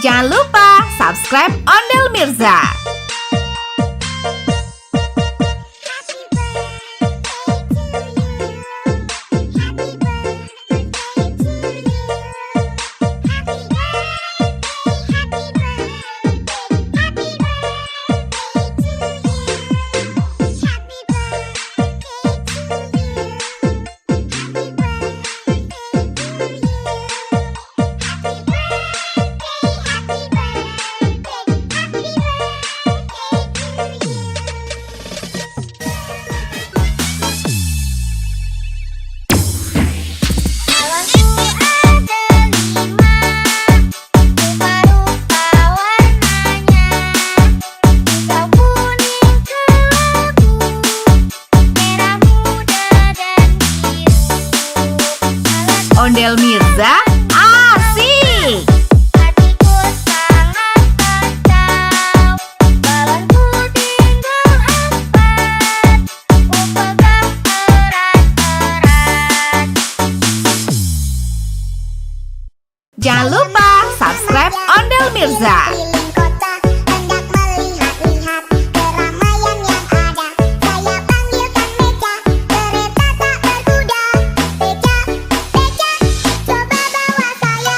Jangan lupa subscribe Ondel Mirza. Jangan lupa subscribe Ondel Mirza. Keliling kota, hendak melihat-lihat keramaian yang ada. Saya panggilkan beca, kereta tak berkuda. Beca, beca, coba bawa saya.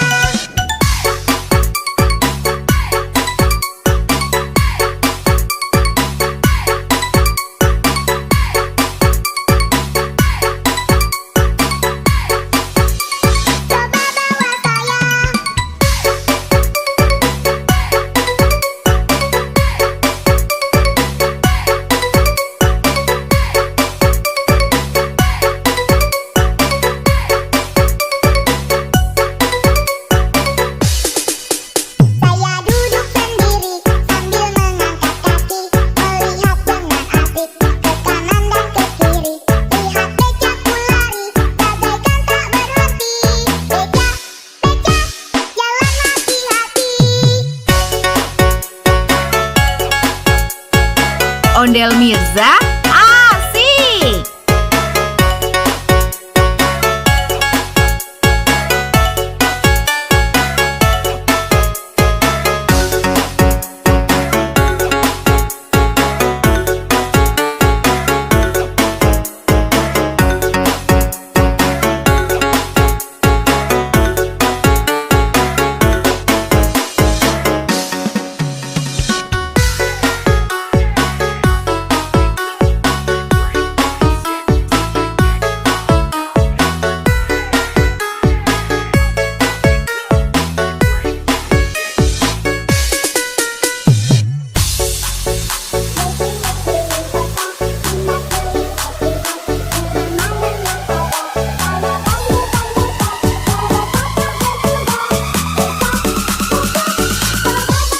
Saya duduk sendiri sambil mengangkat kaki, melihat dengan asik ke kanan dan ke kiri. Lihat becaku lari, bagaikan tak berhenti. Beca, beca, jalan hati-hati. Ondel Mirza asik.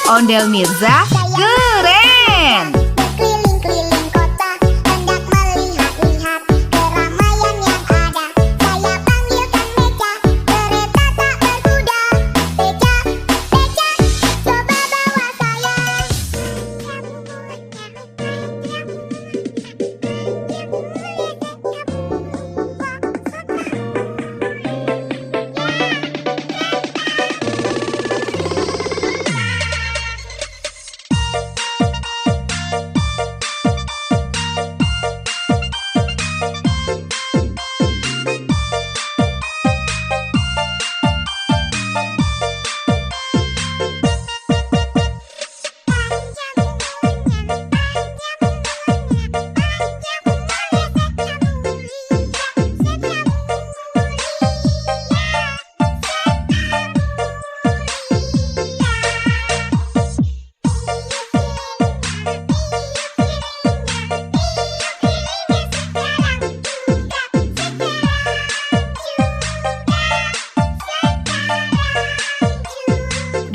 Ondel Mirza keren. Berkeliling-keliling kota, hendak melihat-lihat keramaian yang ada. Saya panggilkan beca, kereta tak berkuda. Beca, beca, coba bawa saya.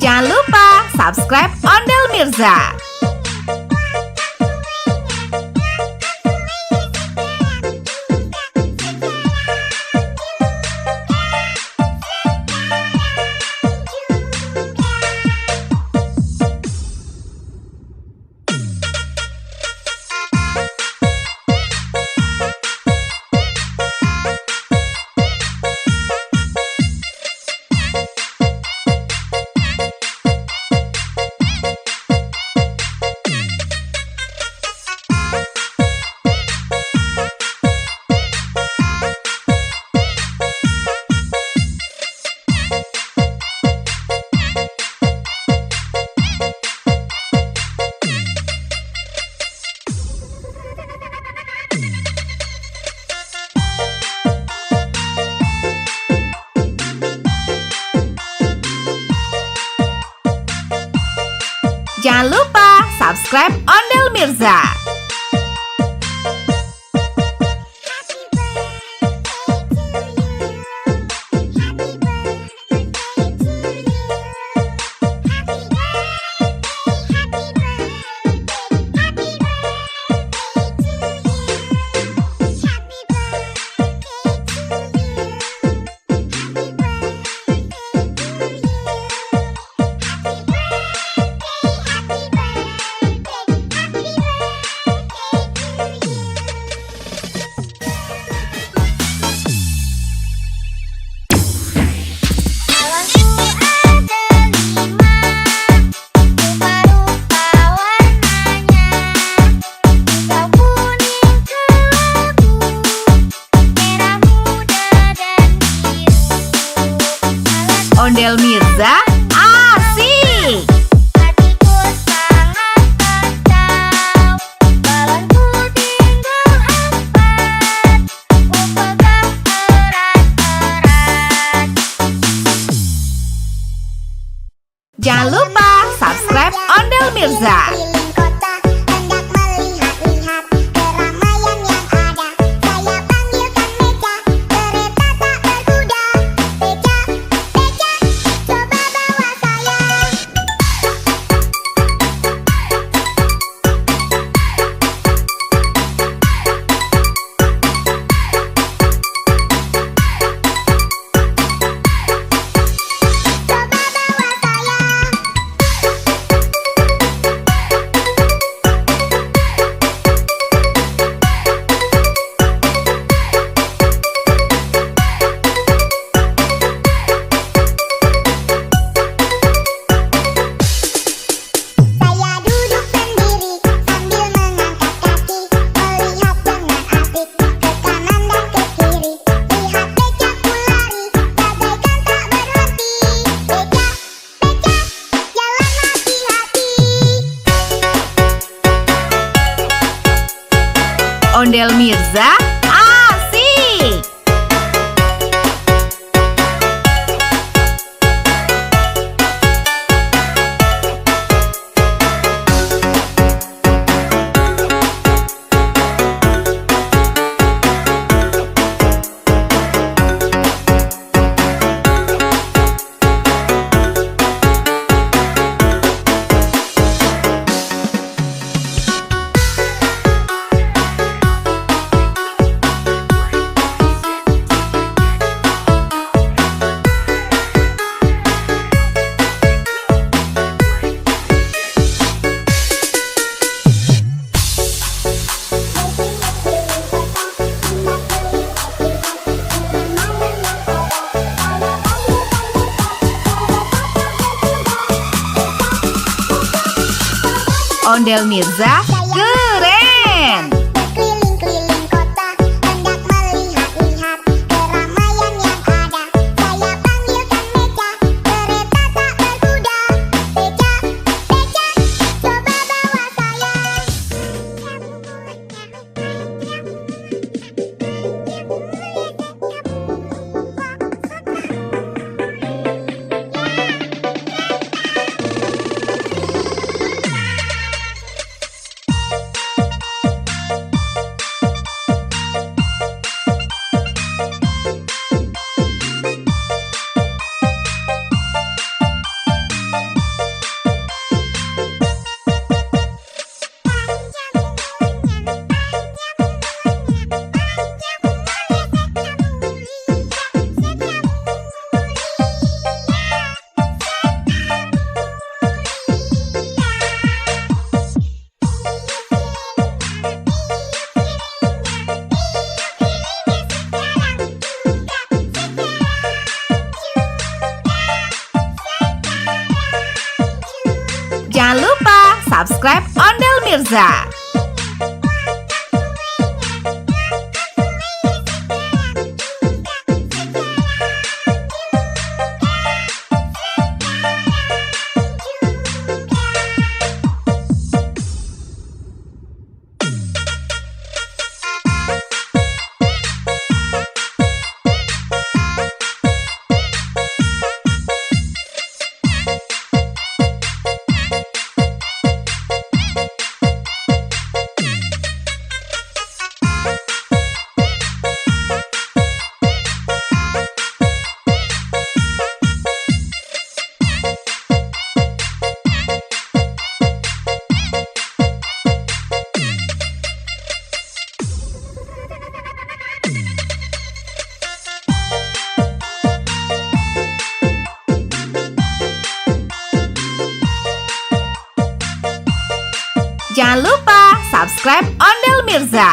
Jangan lupa subscribe Ondel Mirza. Jangan lupa subscribe Ondel Mirza. Ondel Mirza asik. Hatiku sangat kacau, balonku tinggal 4, ku pegang erat-erat. Jangan lupa subscribe Ondel Mirza. Keliling kota, hendak melihat-lihat keramaian yang ada. Saya panggilkan Meja, kereta tak berkuda. Beca, Beca, coba bawa saya. Coba bawa saya. Saya duduk sendiri sambil mengangkat kaki, melihat dengan asik ke kanan dan ke kiri. Lihat becaku lari, bagaikan tak berhenti. Beca, Beca, jalan hati-hati. Ondel Mirza asik. Ondel Mirza keren. Berkeliling-keliling kota, hendak melihat-lihat keramaian yang ada. Saya panggilkan Meja, kereta tak berkuda. Beca, Beca, coba bawa saya. Jangan lupa subscribe Ondel Mirza. Jangan lupa subscribe Ondel Mirza.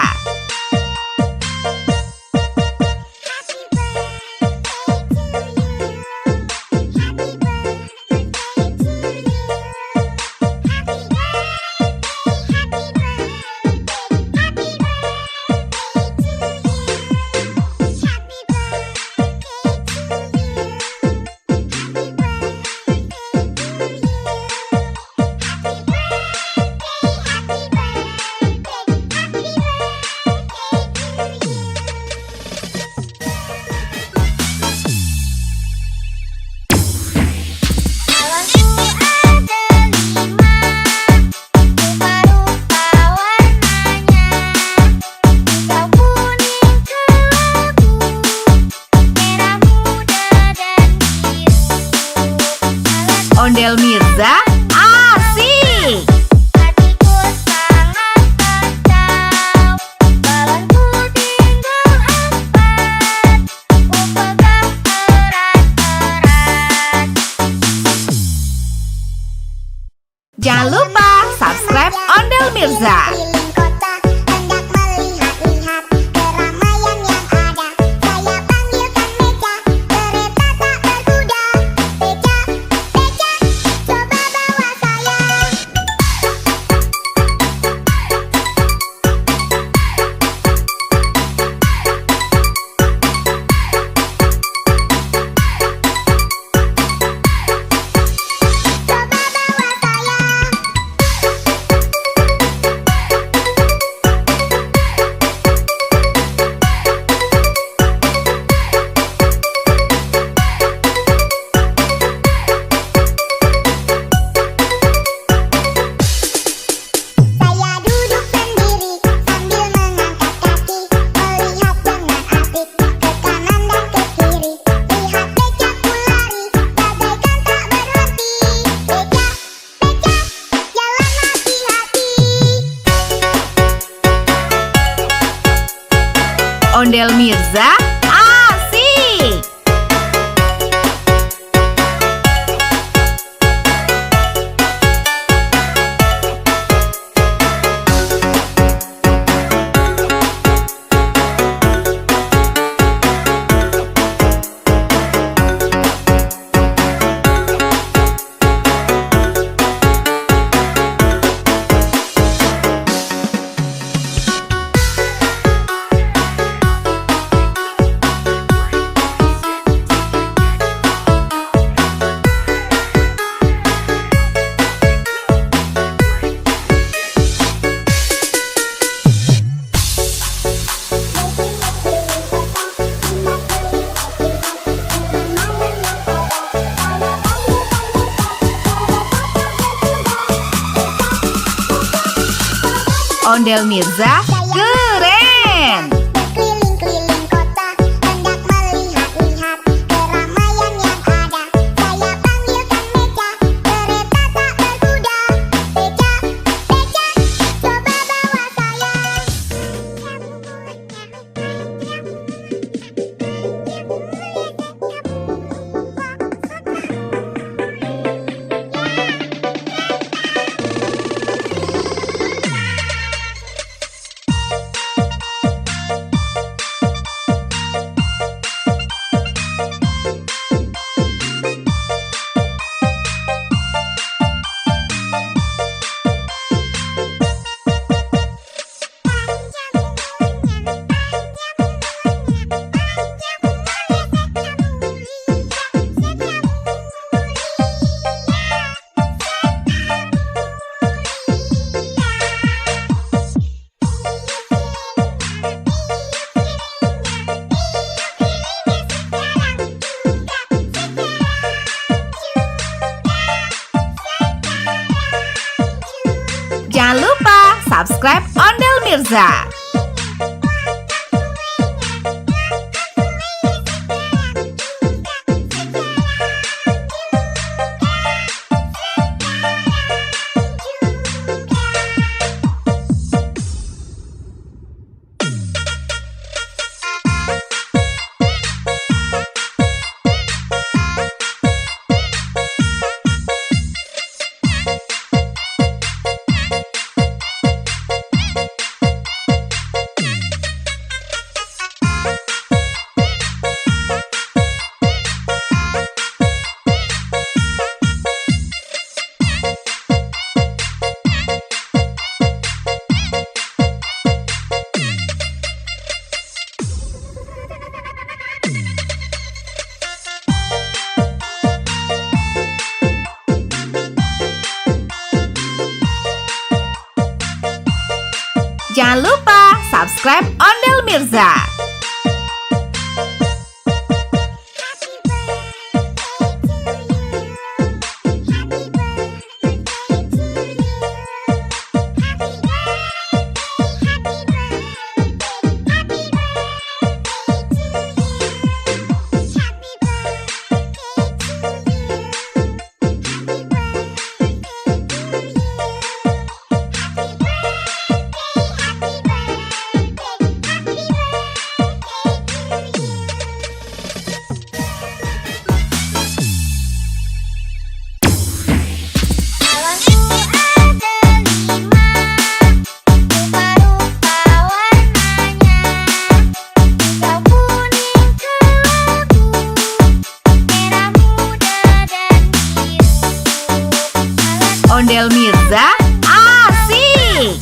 Ondel Mirza asik. Hatiku sangat kacau, balonku tinggal 4, ku pegang erat-erat. Jangan lupa subscribe Ondel Mirza. Keliling kota, hendak melihat-lihat keramaian yang ada. Saya panggilkan Meja, kereta tak berkuda. Beca, Beca, coba bawa saya. Coba bawa saya. Saya duduk sendiri sambil mengangkat kaki, melihat dengan asik ke kanan dan ke kiri. Lihat becaku lari, bagaikan tak berhenti. Beca, Beca, jalan hati-hati. Ondel Mirza asik. Ondel Mirza keren. Berkeliling-keliling kota, hendak melihat-lihat keramaian yang ada. Saya panggilkan Meja, kereta tak berkuda. Beca, Beca, coba bawa saya. Jangan lupa subscribe Ondel Mirza. Jangan lupa subscribe Ondel Mirza. Happy birthday to you. Ondel Mirza, asik!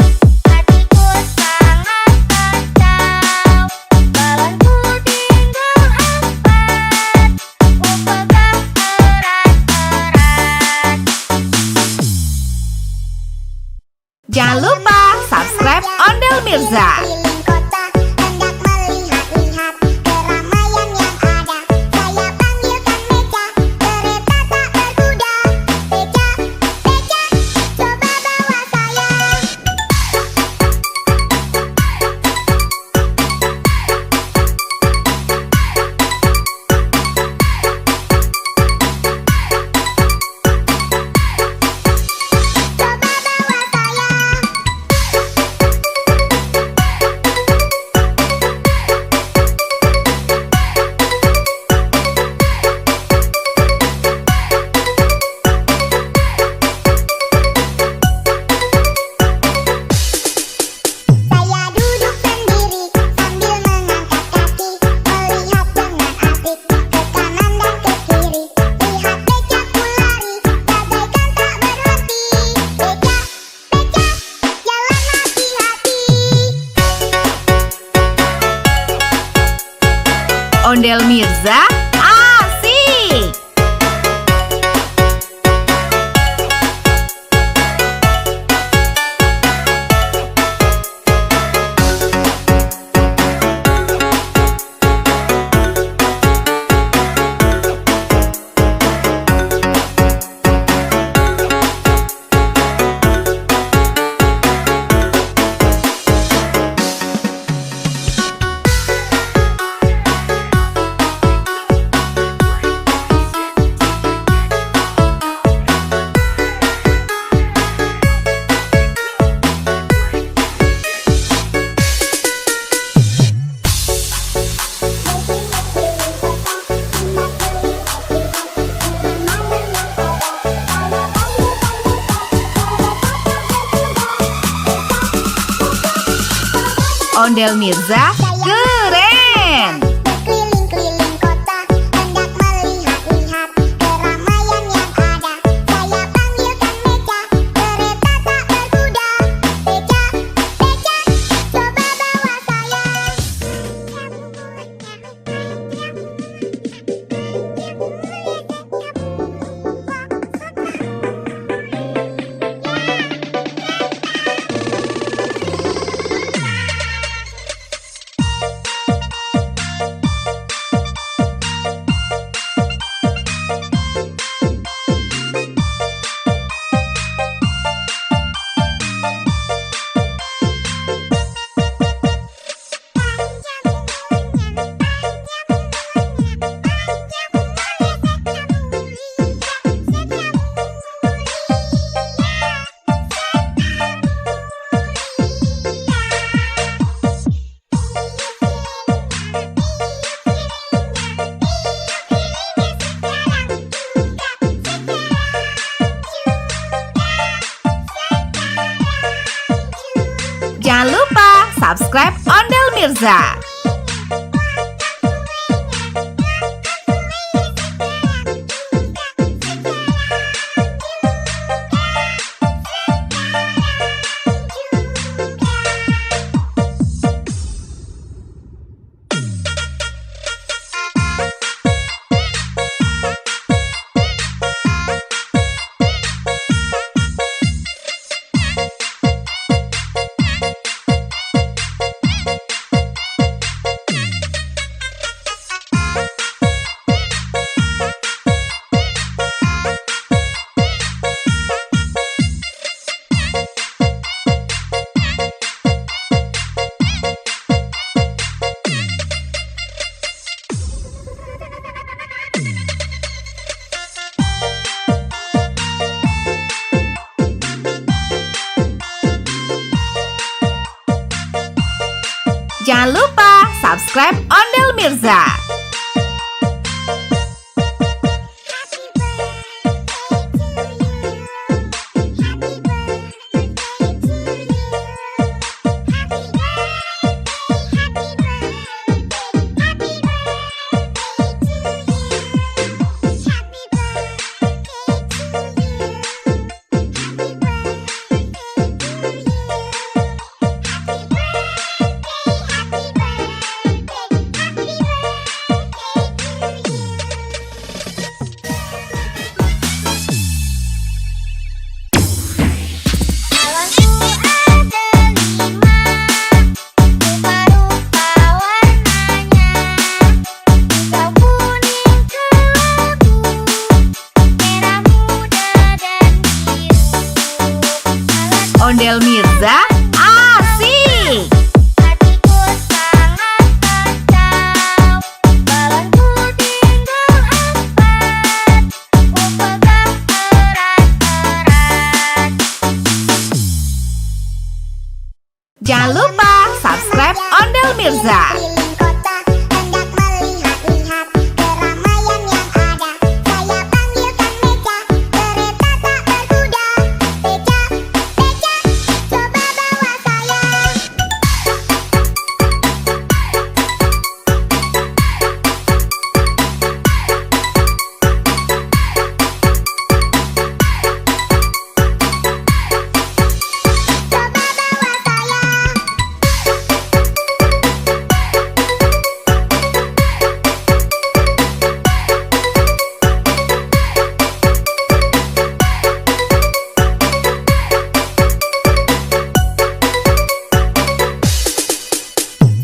Hatiku sangat kacau, balonku tinggal 4, ku pegang erat-erat. Jangan lupa subscribe Ondel Mirza. Keliling kota, hendak melihat-lihat keramaian yang ada. Saya panggilkan Beca, kereta tak berkuda. Beca, Beca, coba bawa saya. Coba bawa saya. Saya duduk sendiri sambil mengangkat kaki, melihat dengan asik ke kanan dan ke kiri. Lihat becaku lari, bagaikan tak berhenti. Beca, Beca, jalan hati-hati. Ondel Mirza, asik! Ondel Mirza, keren! Berkeliling-keliling kota, hendak melihat-lihat keramaian yang ada. Saya panggilkan Beca, kereta tak berkuda. Beca, Beca, coba bawa saya. Jangan lupa subscribe Ondel Mirza. Jangan lupa subscribe Ondel Mirza. Happy birthday to you. Ondel Mirza, asik! Hatiku sangat kacau, balonku tinggal 4, ku pegang erat-erat. Jangan lupa subscribe Ondel Mirza. Keliling kota, hendak melihat-lihat keramaian yang ada. Saya panggilkan Beca, kereta tak berkuda. Beca, Beca, coba bawa saya. Coba bawa saya.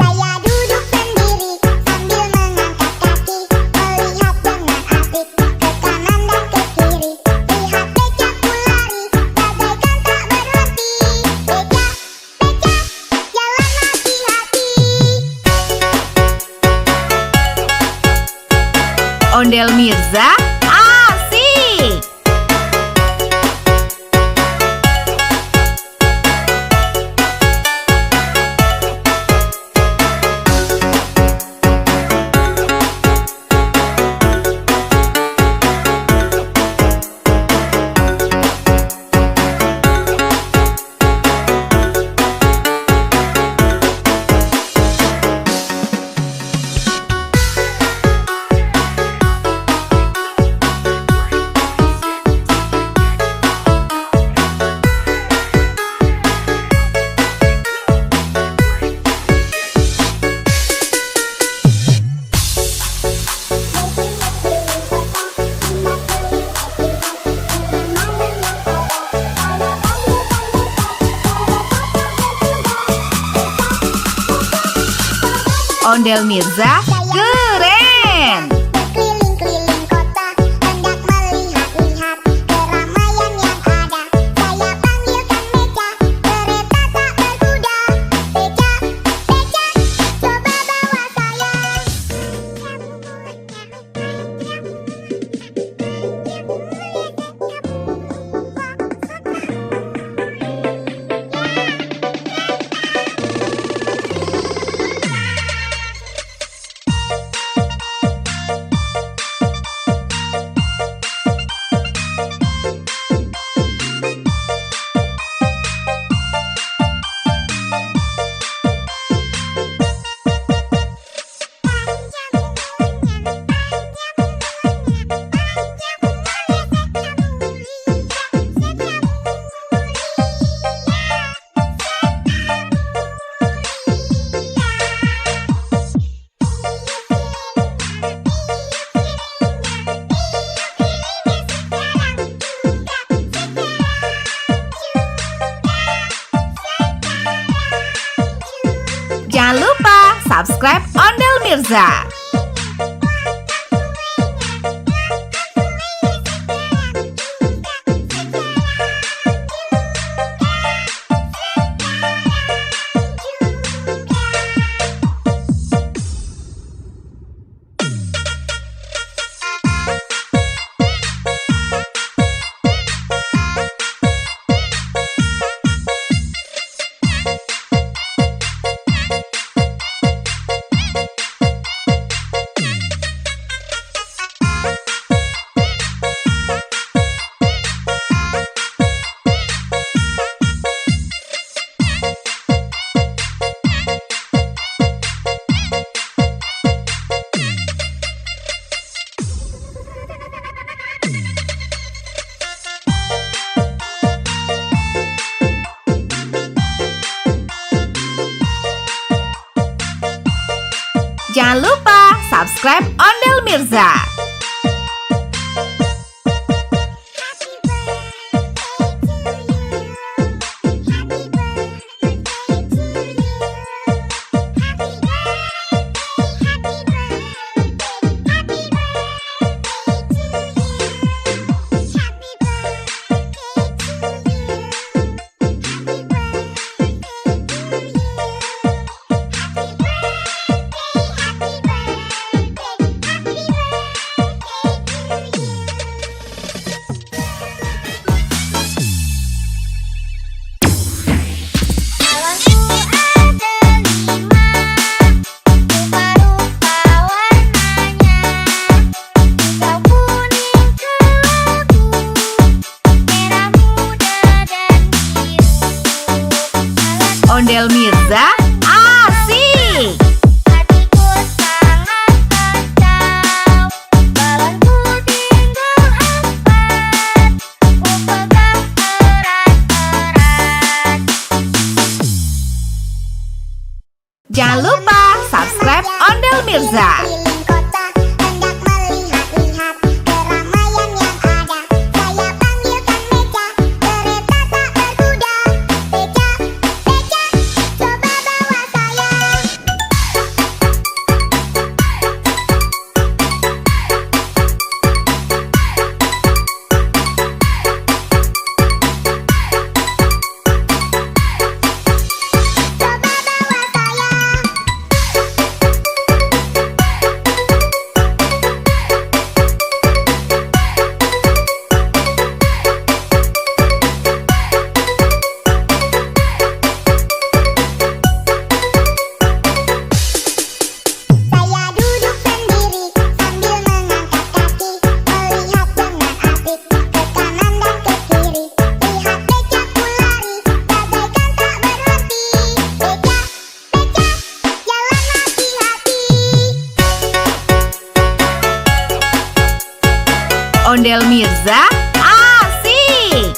Saya duduk sendiri sambil mengangkat kaki, melihat dengan asik ke kanan dan ke kiri. Lihat becaku lari, bagaikan tak berhenti. Beca, Beca, jalan hati-hati. Ondel Mirza, asik! Ondel Mirza, keren! Berkeliling-keliling kota, hendak melihat-lihat keramaian yang ada. Saya panggilkan Beca, kereta tak berkuda. Beca, Beca, coba bawa saya. Jangan lupa subscribe Ondel Mirza. Jangan lupa subscribe Ondel Mirza. Ondel Mirza, asik! Hatiku sangat kacau, balonku tinggal 4, ku pegang erat-erat. Jangan lupa subscribe Ondel Mirza. Keliling kota, hendak melihat-lihat keramaian yang ada. Saya panggilkan Meca, kereta tak berkuda. Meca, Meca, coba bawa saya. Coba bawa saya. Saya duduk sendiri sambil mengangkat kaki, melihat dengan asik ke kanan dan ke kiri. Lihat becaku lari, bagaikan tak berhenti. Beca, beca, jalan hati-hati. Ondel Mirza, asik!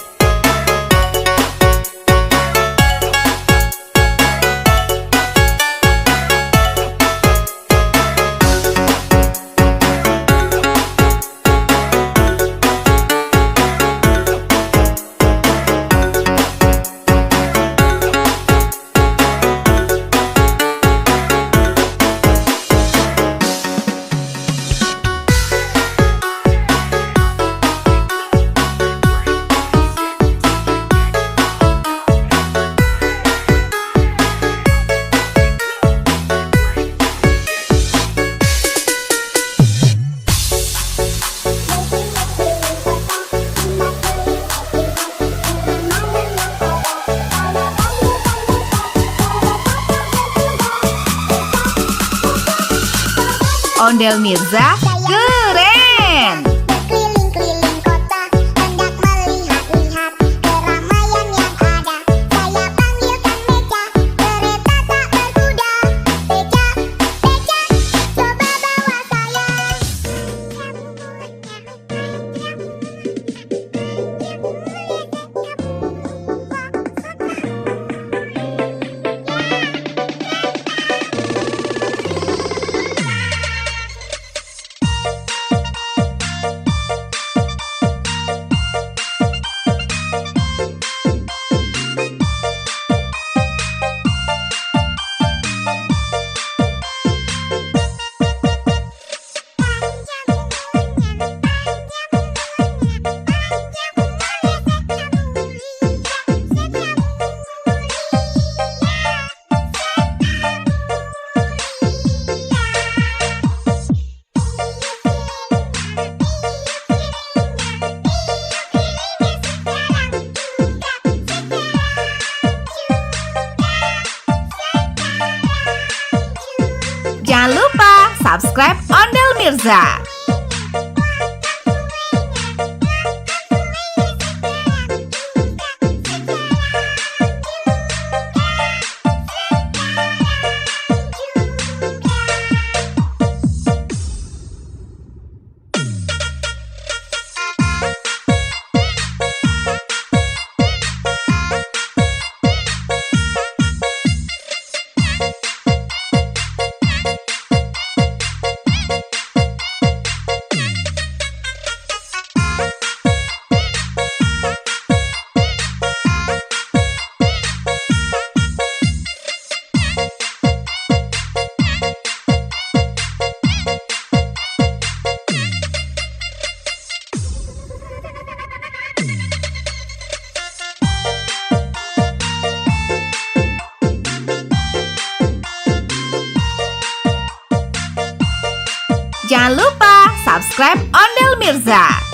Ondel Mirza, keren! Berkeliling-keliling kota, hendak melihat-lihat keramaian yang ada. Saya panggilkan Meca, kereta tak berkuda. Beca, beca, coba bawa saya. Jangan lupa subscribe Ondel Mirza. Jangan lupa subscribe Ondel Mirza.